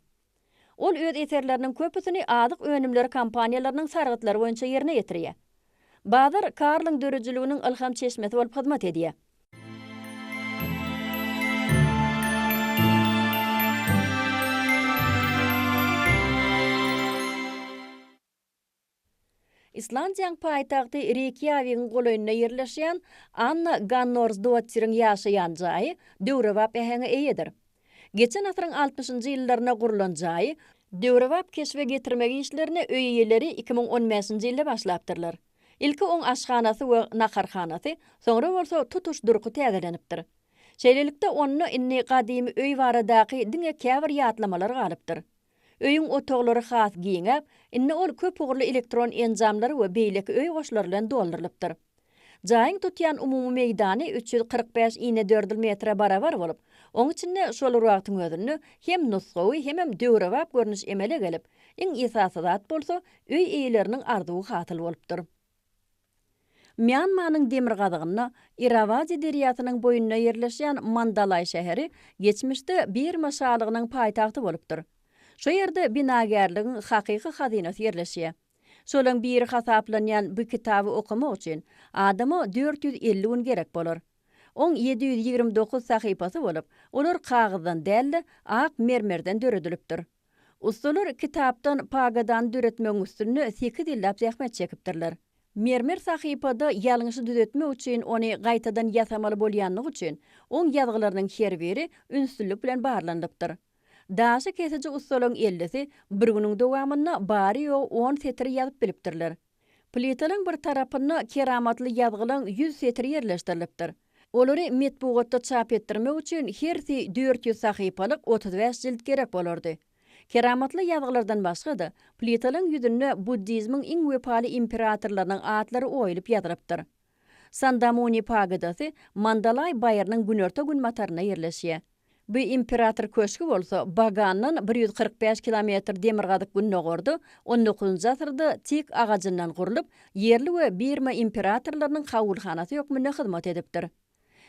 H: Ol öz eserleriniň köpüsini adyk önümleri kompaniýalarynyň sargytlary boýunça ýerine ýetirýär. Bazar Karlyň döredijliginiň ilham çeşmesi bolup hyzmat edýär. İslandiýanyň paýtagty Reykjavik'in goloýuna ýerleşýän Anna Gannorsdottir'in ýaşaýan jaýy Döwrewap ähenge eýedir. Geçen asyryň 60-njy ýyllaryna gurulan jaýy Döwrewap keşfe getirmegi işlerini öý eýeleri 2015-nji ýylda başlapdyrlar. İlki oň aşhanasy we naharhanasy, soňra bolsa tutuş durky täzelenipdir. Şeýlelikde onu inni gadymy öý baradaky diňe käbir ýatlamalar galypdyr. Öýüň otaglary has giňep, inni ol köp ugurly elektron enzamlary we beýleki öý goşlary bilen doldurylypdyr. Jaýyň tutýan umumy meýdany 345 ine metre barabar bolup, oň içinde şol wagtyň özünü hem nusgawy hem döwrewap görnüş emele gelip, iň esasy zat bolsa öý eýleriniň arzuwy hatyl bolupdyr. Myanmanyň demir gazygyna Irrawaddy deriýasynyň boýunna ýerleşýän Mandalay şäheri geçmişde bir maşalygynyň paýtagty bolupdyr. Şo ýerde binagärligiň hakyky hazinasy ýerleşýär. Şolaň biri hasaplanýan bu kitaby okumak üçin adama 450 gün gerek bolar. Oň 729 sahypasy bolup, olar kagızdan däldi, ak mermerden döredilipdir. Ustalar kitapdan pagadan döretmek üstünde 8 ýyllap zähmet çekipdirler. Mermer sahypada ýalňyşy düzeltmek üçin ony gaýtadan ýasamaly bolýanlygy üçin oň ýazgylarynyň her biri ünsünlik bilen barlandypdyr. Daşy kesiji ustalaryň ellisi bir günüň dowamyna bary ýok 10 setr ýazyp bilipdirler. Plitalyň bir tarapyna keramatly ýazgylaryň 100 setr ýerleşdirilipdir. Olary metbugatda çap etdirmek üçin hersi 400 sahypalyk 35 jild gerek bolardy. Keramatly ýazgylardan başga-da plitalyň ýüzünde buddizmiň iň wepaly imperatorlarynyň atlary oýulyp ýazylypdyr. Sandamuni pagadasy Mandalay baýrynyň günorta gün mataryna ýerleşýär. Bu imperator köşkü bolsa Baganyň 145 kilometr demir gadyk günne gordy. 19-njy asyrda tik agajyndan gurulyp, yerli we Birma imperatorlarynyň hawulhanasy ýokmunda hyzmat edipdir.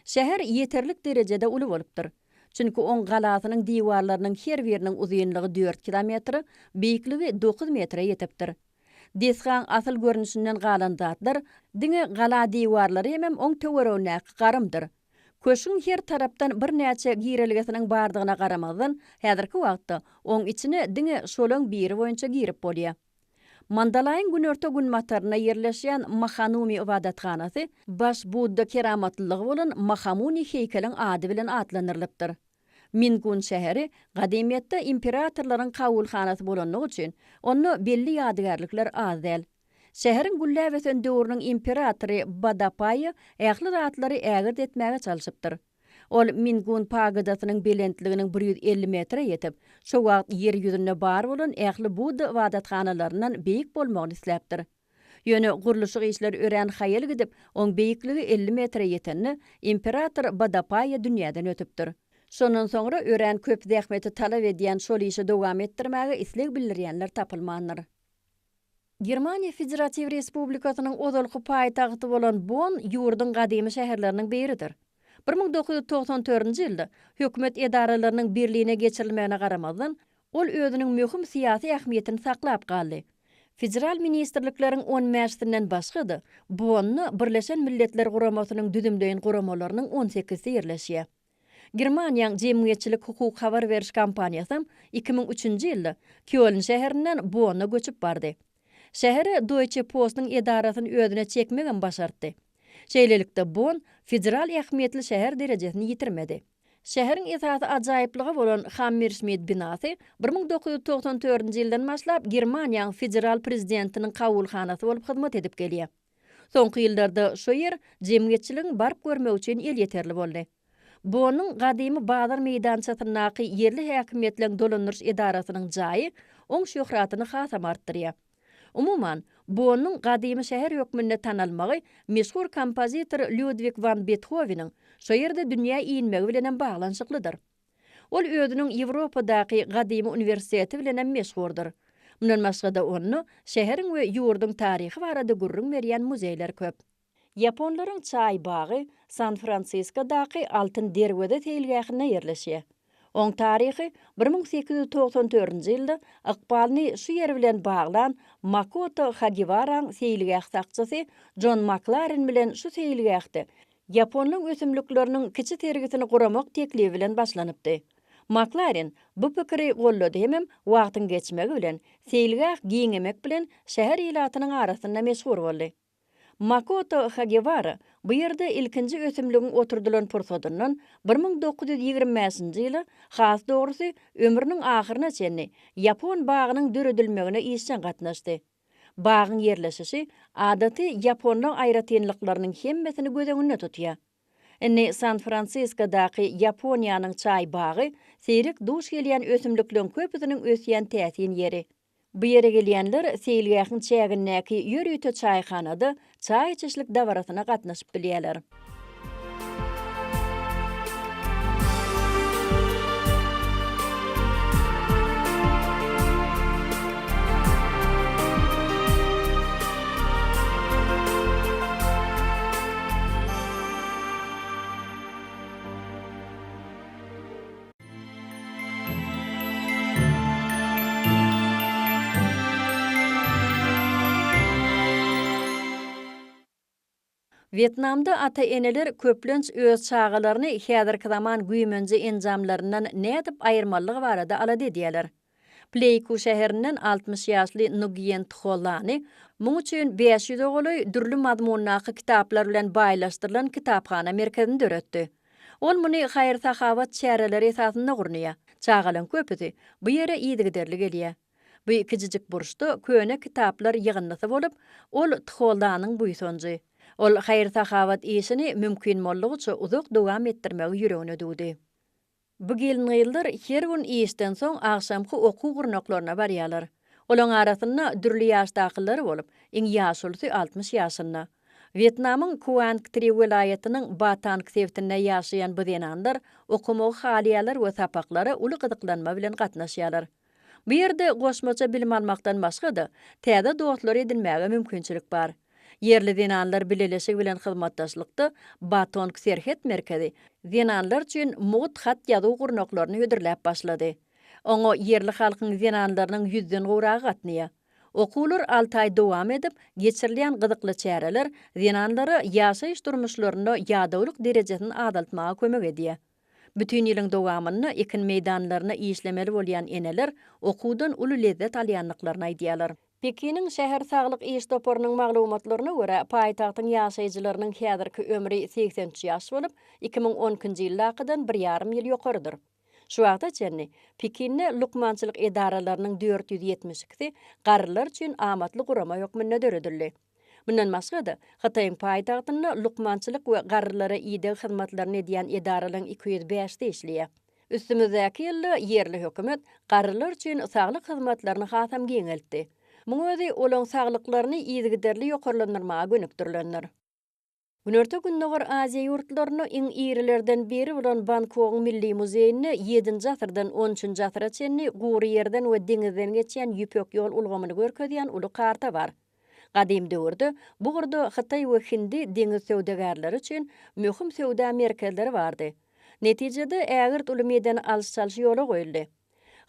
H: Şäher ýeterlik derejede uly bolupdyr. Çünki on galasynyň diwarlarynyň her biriniň uzunlygy 4 kilometr, beýikligi 9 metre ýetipdir. Desgan asyl görnüşinden galan zatlar, diňe gala diwarlary hem oň töweregine garymdyr. Köşüň her tarapdan bir näçe gireliginiň bardygyna garamazdan, häzirki wagtda oň içine diňe şolaň biri boýunça girip bolýar. Mandalaýyň günorta gün mataryna ýerleşýän Mahanumi ibadathanasy baş Budda keramatlylygy bolan Mahamuni heýkeliň ady bilen atlanyrlypdyr. Mingun şäheri gadymiyetde imperatorlaryň kawulhanasy bolanyny üçin onu belli ýadygärlikler az däl. Şäheriň güllabeten döwrüniň imperatory Badapay ähli ratlary ägir etmäge çalyşypdyr. Ol Mingun pagadasynyň belentliginiň 150 metre ýetip, şo wagt yer ýüzünde bar bolan ähli Budda ibadathanalarynyň beýik bolmagyny isläpdir. Ýöne guruluşy işleri ören haýal gidip, oň beýikligi 50 metre ýetenni imperator Badapay dünýäden ötüpdir. Şondan soňra ören köp zähmeti talap edýän şol işi dowam etdirmäge isleg bildirýänler tapylmandyr. Germaniýa Federativ Respublikasynyň ozalky paýtagty bolan Bonn ýurdyň gadymy şäherleriniň biridir. 1994-nji ýylda hökümet edaralarynyň birligine geçirilmegine garamazdan, ol özüniň möhüm syýasy ähmiýetini saklap galdy. Federal ministrlikleriň 10 mäşdinden başga-da Bonny Birleşen Milletler Guramasynyň düzümleýän guramalarynyň 18-si ýerleşýär. Germaniýanyň jemgyýetçilik hukuk habar beriş kampaniýasy 2003-nji ýylda Köln şäherinden Bonna göçüp bardy. Şäheri Deutsche Post'nyň edarasyny özüne çekmegen başardy. Şeýlelikde Bonn federal ähmiýetli şäher derejesini ýitirmedi. Şäheriň esasy ajaýyplygy bolan Hammersmith binasy 1994-nji ýyldan başlap Germaniýanyň federal prezidentiniň kawulhanasy bolup hyzmat edip gelýär. Soňky ýyllarda şo ýer jemgyýetçiligiň barp görmek üçin el ýeterli boldy. Bonnyň gadymy bazar meýdançasynaky yerli häkimetleriň dolandyryş edarasynyň jaýy oň şöhratyny hasam artdyrýar. Umuman, Bonnyň gadymy şäher ýokmunda tanalmagy meşhur kompozitor Ludwig van Beethoveniň şo ýerde dünýä iýinmegi bilen baglanşyklydyr. Ol özüniň Ýewropadaky gadymy universiteti bilen meşhurdur. Mundan başga-da onu şäheriň we ýurdyň taryhy barada gurrun berýän muzeýler köp. Japonlaryň çay bagy San Franciscodaky Altyn derwede teýilgähine ýerleşýär. Oň taryhy 1894-nji ýylda ykbalyny şu ýer bilen baglan Makoto Hagiwaraň teýilgäh sakçysy John McLaren bilen şu teýilgähde Japonyň ösümlikleriniň kiçi tergisini guramak teklibi bilen başlanypdy. McLaren bu pikiri gollady hemem wagtyň geçmegi bilen seýilgäk giňemek bilen şäher ýylatynyň arasynda meşhur boldy. Makoto Hagewara bu ýerde ilkinji ösümligiň oturdulan pursadyndan 1925-nji ýyly has dogrusy ömrüniň ahyryna çenni Yapon bagynyň döredilmegine işçen gatnaşdy. Bagyň yerleşişi adaty Japonlaryň aýratynlyklarynyň hemmesini gözeňinde tutýar. Enne San Francisco'daky Japoniýanyň çay bagy seýrek duş gelýän ösümliklerin köpüsiniň ösýän täsin ýeri. Bu ýere gelýänler seýilgäkiň çägindäki ýörüýte çaýhanada çay içişlik dawarasyna gatnaşyp bilýärler. Vietnamda ata-eneler köplenç öz çağalaryny häzirki zaman güýmenji enjamlaryndan nädip aýyrmalygy barada alady edýärler. Pleiku şäherinden 60 ýaşly Nguyen Tholany muň üçin 500 oguly dürli mazmunlaky kitaplar bilen baýlaşdyrylan kitapxana merkezini döretdi. Ol muny haýır sahawat çäreleri esasynda gurnuýar. Çağalan köpüsi bu ýere ýygyderli gelýär. Bu kijijik burçda köne kitaplar ýygyndysy bolup, ol Tholanyň buýsonjy. Ol haýır sahawat işini mümkin bollugyça uzak dowam etdirmegi ýüregine dugdy. Bu gelin ýyllar her gün işden soň agşamky okuw gurnaklaryna barýarlar. Olaň arasynda dürli ýaşdakylar bolup, iň ýaşulysy 60 ýaşynda. Vietnamyň Quang Tri welaýatynyň Batank sewtinde ýaşaýan bu denanlar okumagy halyalar we sapaklary uly gyzyklanma bilen gatnaşýarlar. Bu ýerde goşmaça bilim almakdan başga-da täze dostlar edinmäge mümkinçilik bar. Yerli denanlar bileleşik bilen hyzmatdaşlykda Batonk serhet merkezi denanlar üçin mut hat ýazyw gurnaklaryny hödürläp başlady. Oňa yerli halkyň denanlarynyň 100den gowragy gatnaýar. Okuwlar 6 ay dowam edip, geçirilýän gyzykly çäreler denanlary ýaşaýyş durmuşlaryny ýadawlyk derejesini adaltmaga kömek edýär. Bütün ýylyň dowamyny ekin meýdanlaryna işlemeli bolýan eneler okuwdan uly lezzet alýanlyklaryny aýdýarlar. Pekiniň şäher saglyk iş toporunyň maglumatlaryna görä, paýtagtyň ýaşaýjylarynyň häzirki ömri 83 ýaş bolup, 2010-njy ýyldakydan 1,5 ýyl ýokarydyr. Şu wagta çenni Pekinne lukmançylyk edaralarynyň 472-si garrylar üçin amatly gurama hökmünde döredildi. Bundan başga-da Hataýyň paýtagtynda lukmançylyk we garrylara ýygy hyzmatlaryny edýän edaralaryň 205-de işleýär. Üstümizdäki ýylda yerli hökümet garrylar üçin saglyk hyzmatlaryny hasam giňeltdi. Muň özi olaň saglyklaryny ýygyderli ýokarlandyrmaga gönükdirlenler. Günörte günnäger Aziýa ýurtlaryny iň irilerden biri bolan Bangkok Milli Muzeýini 7-nji asyrdan 13-nji asyra çenni gury ýerden we deňizden geçýän ýüpek ýol ulgamyny görkezýän uly karta bar. Gadim döwürde bu gurda Hataý we Hindi deňiz söwdegärleri üçin möhüm söwda merkezleri bardy. Netijede ägirt uly meýdan alys-çalys ýola goýuldy.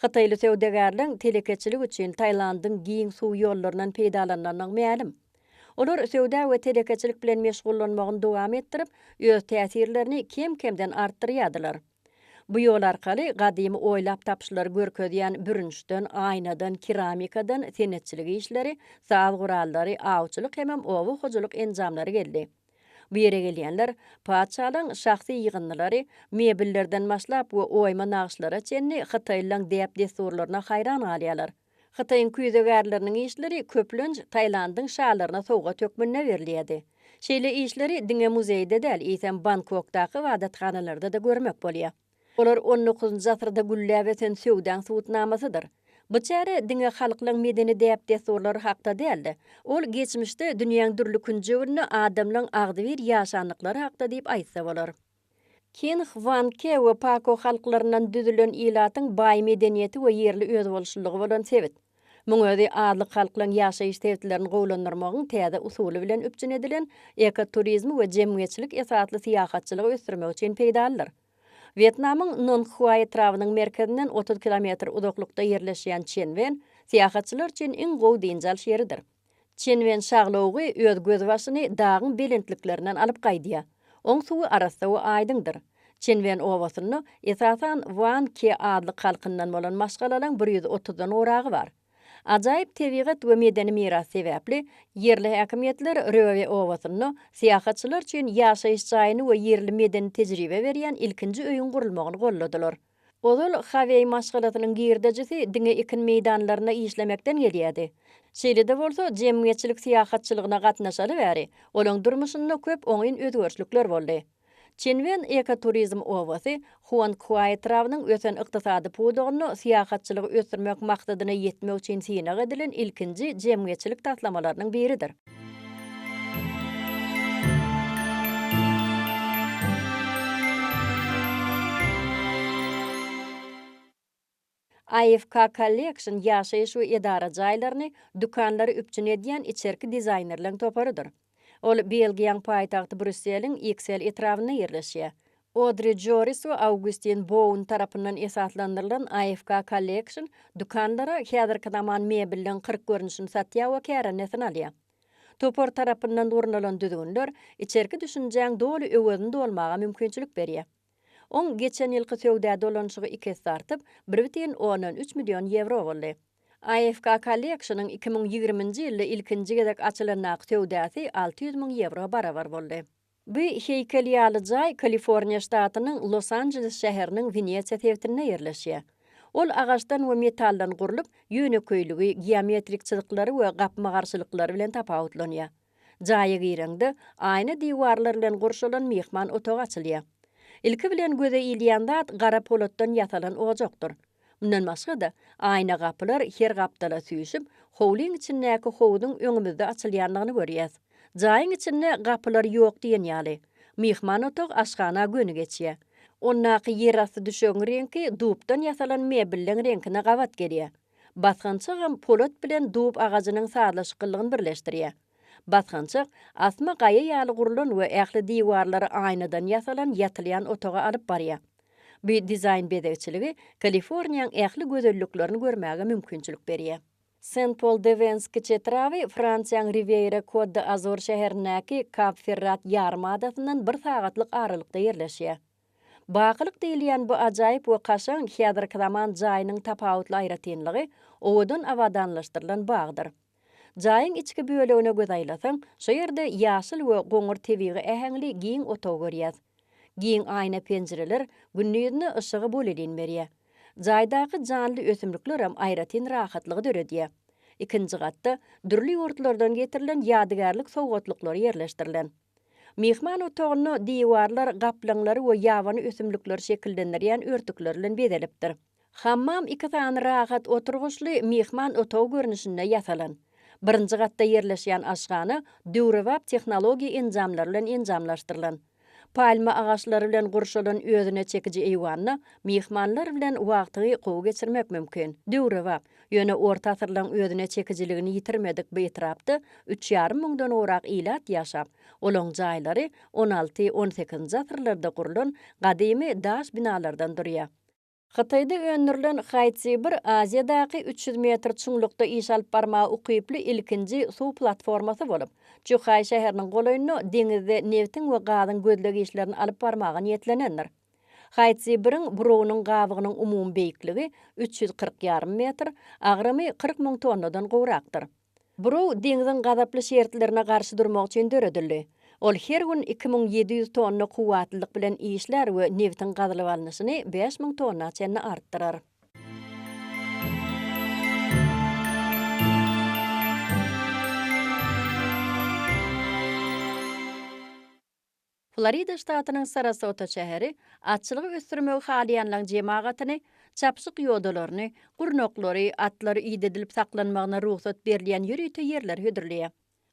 H: Hataýly söwdegärler telekeçilik üçin Taýlandyň giň suw ýollaryndan peýdalananyň ma'lum. Olar söwda we telekeçilik bilen meşgullanmagyny dowam etdirip, öz täsirlerini kem-kemden artdyrýardylar. Bu ýol arkaly gadymy oýlap tapşylar görkezýän bürünçden, aýnadan, keramikadan senetçilik işleri, saz gurallary, awçylyk hemem owu hojalyk enjamlary geldi. Bu ýere gelýänler paçalyň şahsy ýygyndylary, mebellerden başlap we oýma nagşylara çenni Hataýlyň dep desturlaryna haýran galýarlar. Hataýyň küýdegärleriniň işleri köplenç Taýlandyň şahlaryna sowga tökmünne berilýärdi. Şeýle işleri diňe muzeýde däl, ýa-da Bangkokdaky wadatkanalarda da görmek bolýar. Olar 19-njy asyrda gülläp esen söwdan suwutnamasydyr. Bu çäre diňe halkyň medeni dep desturlary hakda däldi. Ol geçmişde dünýäň dürli künjegini adamlaryň agdyr ýaşanlyklary hakda diýip aýtsa bolar. Ken Hwanke we Pako halklaryndan düzülen ýylatyň baý medeniýeti we ýerli öz bolşullygy bolan sebit. Muň özi adly halklaryň ýaşaýyş sebitlerini gowlandyrmagyň täze usuly bilen üpjün edilen ekoturizm we jemgyýetçilik esasly syýahatçylygy ösdürmek üçin peýdalydyr. Vietnamyň Nong Khoai trawynyň merkezinden 30 kilometr uzaklykda ýerleşýän Chenven syýahatçylar üçin iň gowy dynjal şeridir. Chenven şaglawy öz göz başyny dagyň belentliklerinden alyp gaýdýar. Oň suwy arasy we aýdyndyr. Çenwen owasyny esasan Van Ke adly halkyndan bolan maşgalalan 130-dan oragy bar. Ajaýyp tebigat we medeni miras sebäpli yerli häkimetler Röwe owasyny syýahatçylar üçin ýaşaýyş jaýyny we yerli medeni tejribe berýän ilkinji öýün gurulmagyny golladylar. Ol Havey maşgalatynyň girdejisi diňe ikin meýdanlaryna işlemekden gelýärdi. Şeýle-de bolsa jemgyýetçilik syýahatçylygyna gatnaşaly bäri, olaň durmuşynda köp oňyn özgörçlükler boldy. Çenwen ekoturizm owasy Huankuay trawnyň ösen ykdysady pudugyny syýahatçylygy ösdürmek maksadyna ýetmek üçin synaga edilen ilkinji jemgyýetçilik taslamalarının biridir. AFK Collection ýaşaýyş we edara jaýlaryny, dukanlary üpçün edýän içerki dizaynerliň toparydyr. Ol Belgiýanyň paýtagty Brüsseliň XL etrawyna ýerleşýär. Audrey Joris we Augustin Bowen tarapyndan esaslandyrylan AFK Collection dukanlara häzirki zaman mebelden 40 görnüşini satýar we kärenetini alýar. Topar tarapyndan urnalan düzgünler içerki düşünjäň doly öwedinde bolmaga mümkinçilik berýär. On geçen ýylky söwda dolanşygy 2 tartyp 1,13 million euro boldy. AFK Collection'ın 2020-nji ýylda ilkinji gezek açylanak söwdasy 600.000 euro barabar boldy. Bu heýkel ýaly jaý Kaliforniýa ştatynyň Los Angeles şäheriniň Venesiýa täwirine ýerleşýär. Ol agaçdan we metaldan gurulyp, ýöneköýligi, geometrik çyzyklary we gapma garşylyklary bilen tapawutlanýar. Jaýy gireňde aýny diwarlar bilen gurşulan mehman otagy açylýar. Ilki bilen göze ilýän zat gara polatdan ýasalan ojokdur. Mundan başga da aýna gapylar her gapdala süýşüp, howlyň içindäki howduň öňümizde açylýanlygyny görýäs. Jaýyň içinde gapylar ýok diýen ýaly. Mehman otag aşgana göni geçýär. Onnaky yer asty düşeň reňki dupdan ýasalan mebelliň reňkine gawat gelýär. Basgançyk hem polat bilen dup agajynyň saýlaşykylygyny birleşdirýär. Basgançyk asma gaýa ýaly gurulan we ähli diwarlary aýnadan ýasalan ýatylýan otaga alyp barýar. Bu dizayn bedegçiligi Kaliforniýanyň ähli gözelliklerini görmäge mümkinçilik berýär. Saint-Paul-de-Vence çetrawy Fransiýanyň Riviera Côte d'Azur şäherindäki Cap Ferrat ýarymadasynyň 1 sagatlyk aralykda ýerleşýär. Bakylyk diýilýän bu ajaýyp we kaşaň häzirki zaman jaýynyň tapawutly aýratynlygy owadan awadanlaşdyrylan bagdyr. Jaýyň içki bölegine göz aýlasaň, şo ýerde ýaşyl we goňur tebigi ähengli giň otag görýäs. Giň aýna penjireler günnüzini ışıgy bolelin berýär. Jaýdaky janly ösümlikler hem aýratyn rahatlygy döredýär. Ikinji gatda dürli ýurtlardan getirilen ýadygarlyk sowgatlyklar ýerleşdirilen. Mehman otagyny diwarlar, gaplanlary we ýabany ösümlikler şekillendirýän örtükler bilen bedelipdir. Hammam 2 tane rahat oturguşly mehman otagy görnüşinde ýasalan. Birinji gatda ýerleşýän aşgany döwrewap tehnologiýa enjamlary bilen enjamlaşdyrylan. Palma agaçlary bilen gurşulan özüne çekiji eýwanyny mehmanlar bilen wagty gowy geçirmek mümkin. Döwrewap ýöne orta asyrlaryň özüne çekijiligini ýitirmedik bu etrapda 3,5 miňden orak ilat ýaşap, olaň jaýlary 16-18 asyrlarda gurulan gadymy daş binalardan durýar. Xitayda öňürlen Haitsibir Aziýadaky 300 metr çuňlukda iş alyp barmagy ukyply ilkinji suw platformasy bolup, Juhay şäheriniň golaýyny deňizde neftin we gazyň gözlegi işlerini alyp barmagy niýetlenendir. Haitsibiriň burugynyň gabygynyň umumy beýikligi 340,5 metr, agramy 40.000 tonnadan gowrakdyr. Buruw deňiziň gazaply şertlerine garşy durmak üçin döredildi. Ol her gün 2700 tonna kuwatlylyk bilen işler we neftin gazylyp alnyşyny 5000 tonna çenne artdyrar. Florida ştatynyň Sarasota şäheri atçylygy ösdürmegi halyanlaryň jemaatyny, çapsyk ýodalaryny, gurnoklary, atlary ýedilip saklanmagyna ruhsat berilýän ýürüýte ýerler hödürleýär.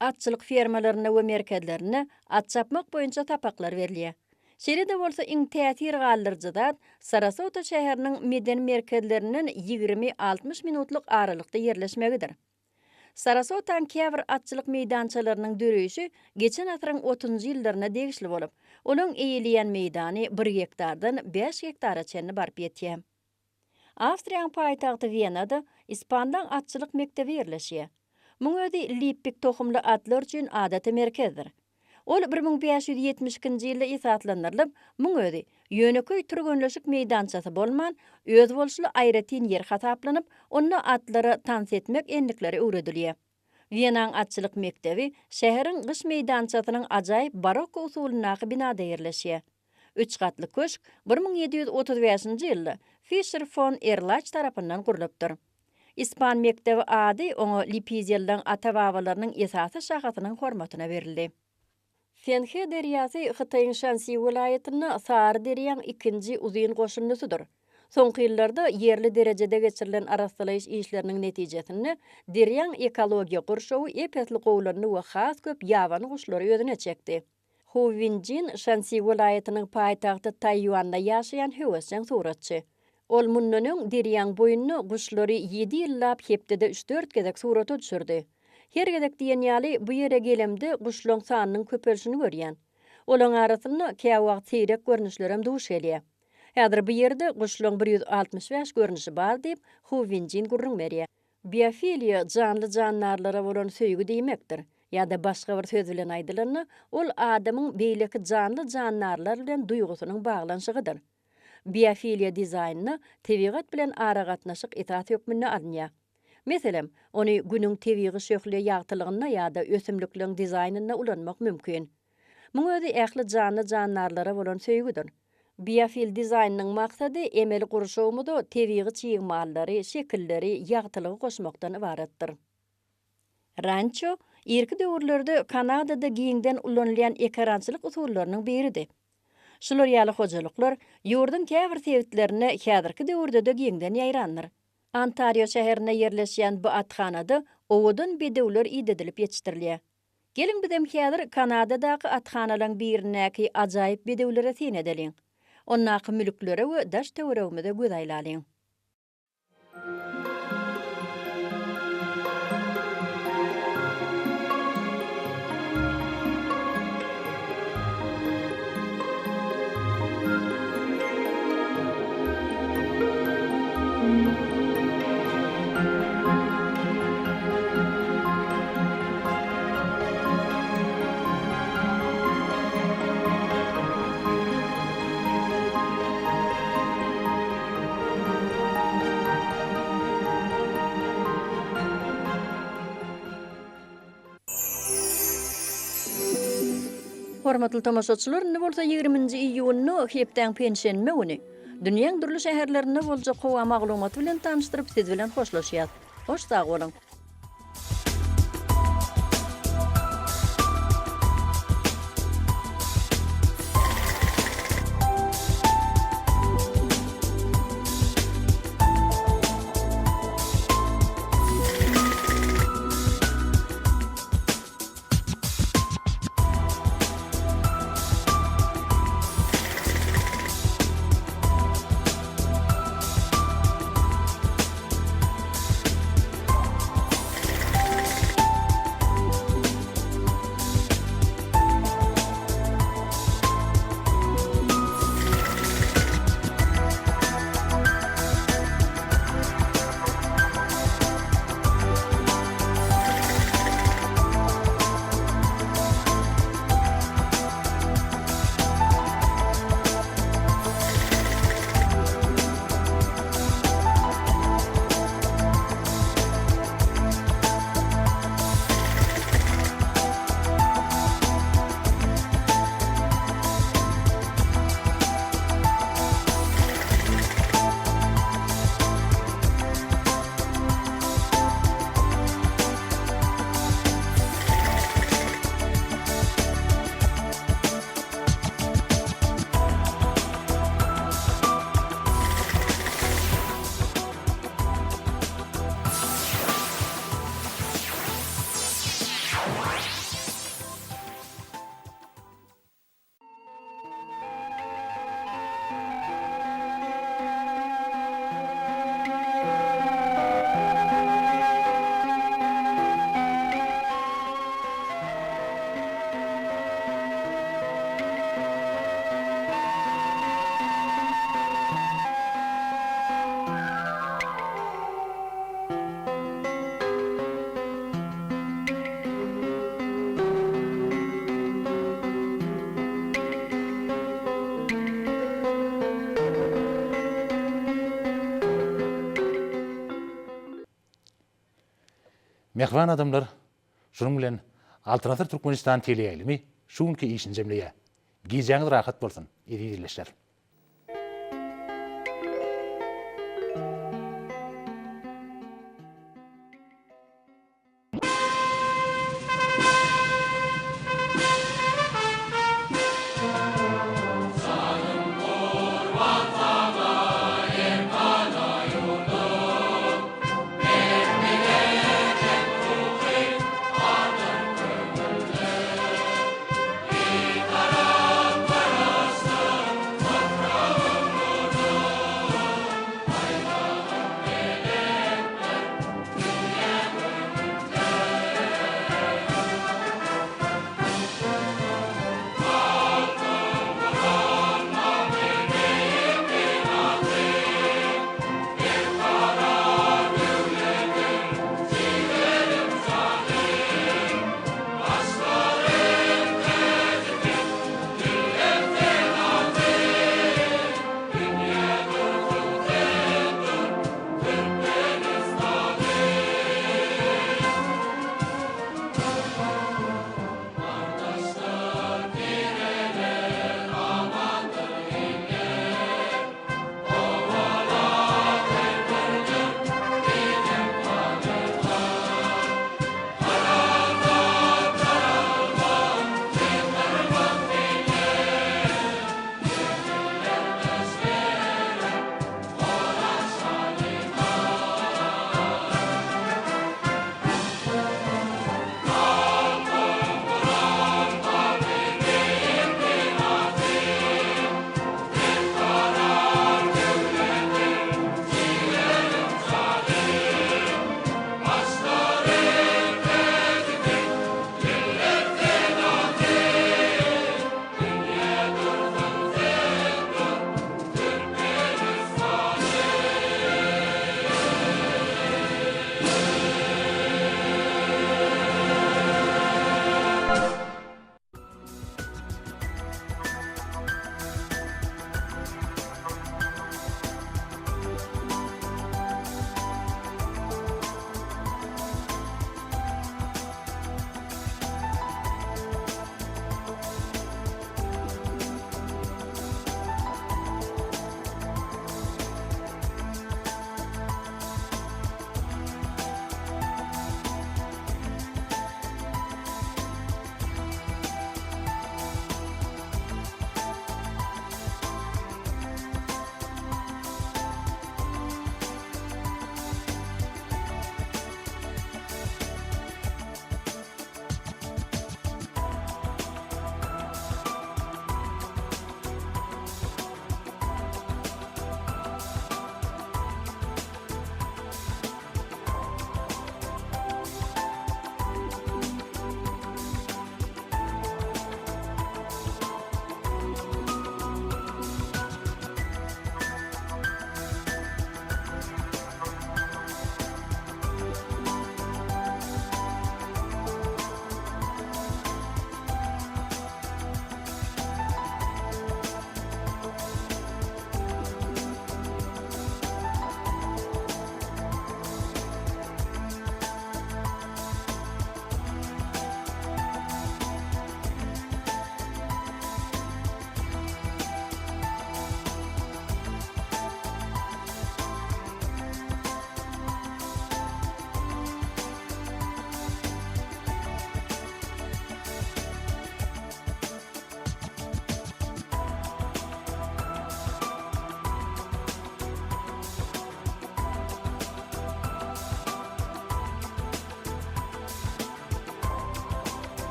H: Atçylyk fermalaryna we merkezlerine at çapmak boýunça tapaklar berilýär. Şeýle-de bolsa iň täsir galdyrjy zat Sarasota şäheriniň meden merkezlerinden 20-60 minutlyk aralykda ýerleşmegidir. Sarasota'nın käbir atçylyk meýdançalarynyň döreýişi geçen asyryň 30-njy ýyllarına degişli bolup, olaň eýilýän meýdany 1 hektardan 5 hektara çenni barp ýetýär. Awstriýanyň paýtagty Wienada Ispandan atçylyk mektebi ýerleşýär. Muň özi Lippik tohumly atlar üçin adaty merkezdir. Ol 1572-nji ýylda isatlandyrylyp, muň özi ýöneköý türgönleşik meýdançasy bolman, öz bolşuly aýratyn ýer hasaplanıp, onda atlary tans etmek endikleri öwredilýär. Wienaň atçylyk mektebi şäheriň gyş meýdançasynyň ajaýyp barok usulynaky binada ýerleşýär. 3 gatly köşk 1735-nji ýylda Fischer von Erlach tarapyndan gurulypdyr. İspan mektebi ady oňa Lipiziýalyň ata-babalarynyň esasy şahatynyň hormatyna berildi. Fenhe derýasy Hytaýyň Shanxi welaýatyna Sary derýän ikinji uzyn goşunlusydyr. Soňky ýyllarda yerli derejede geçirilen araşdyryş işleriniň netijesinde derýän ekologiýa gurşawy epetli gowlanyny we has köp ýaban guşlary ýödüne çekdi. Hu Winjin Shanxi welaýatynyň paýtagty Taýwanda ýaşaýan höwesçiň suratçy. Ol munnanyň derýän boýuny guşlary 7 ýyllap hepdede 3-4 gezek suraty düşürdi. Her gezek diýen ýaly bu ýere gelemde guşlaryň sanynyň köpelşini görýän. Olaň arasynda käwag teýrek görnüşlerem duş gelýär. Häzir bu ýerde guşlaryň 165 görnüşi bar diýip Hu Winjin gurrun berýär. Biofiliya canly jannarlara bolan söýgü diýmekdir. Ýa-da başga bir söz bilen aýdylanda, ol adamyň beýleki canly jannarlar bilen duýgusynyň baglanşygydyr. Biofiliya dizaynny tebigat bilen ara gatnaşyk etat hökmünde alınýar. Meselem, ony günüň tebigy şöhli ýagtylygyna ýa-da ösümlikleriň dizaynyna ulanmak mümkin. Muň özi ähli canly jannarlara bolan söýgüdir. Biofil dizaynnyň maksady emeli gurşawmyda tebigy çyýgmallary, şekilleri, ýagtylygy goşmakdan ibaratdyr. Rancho irki döwürlerde Kanadada giňden ulanýan ekrançylyk usullarynyň biridir. Şular ýaly hojalyklar ýurdun käbir sebitlerine häzirki döwürde de giňden ýaýrandyr. Ontario şäherine ýerleşýän bu atxanada owudun bedewler idedilip ýetişdirilýär. Gelin bizem häzir Kanadadaky atxanalaryň birinäki ajaýyp bedewlere sen edeliň. Onnaky mülklere we daş töweregimde göz aýlalyň. Hormatly tamaşaçylar, ne bolsa 20-nji iýuny hepden pensiýenme güni. Dünýäň durly şäherlerinde boljak gowa maglumaty bilen tanışdyryp siz bilen hoşlaşýar. Hoş sag bolun.
R: Mehriban adamlar, şunun bilen Alternatif Türkmenistan teleýaýlymy şuňky işin jemleýär. Giýjaňyz rahat bolsun, ýerleşler.
S: Sanım kurban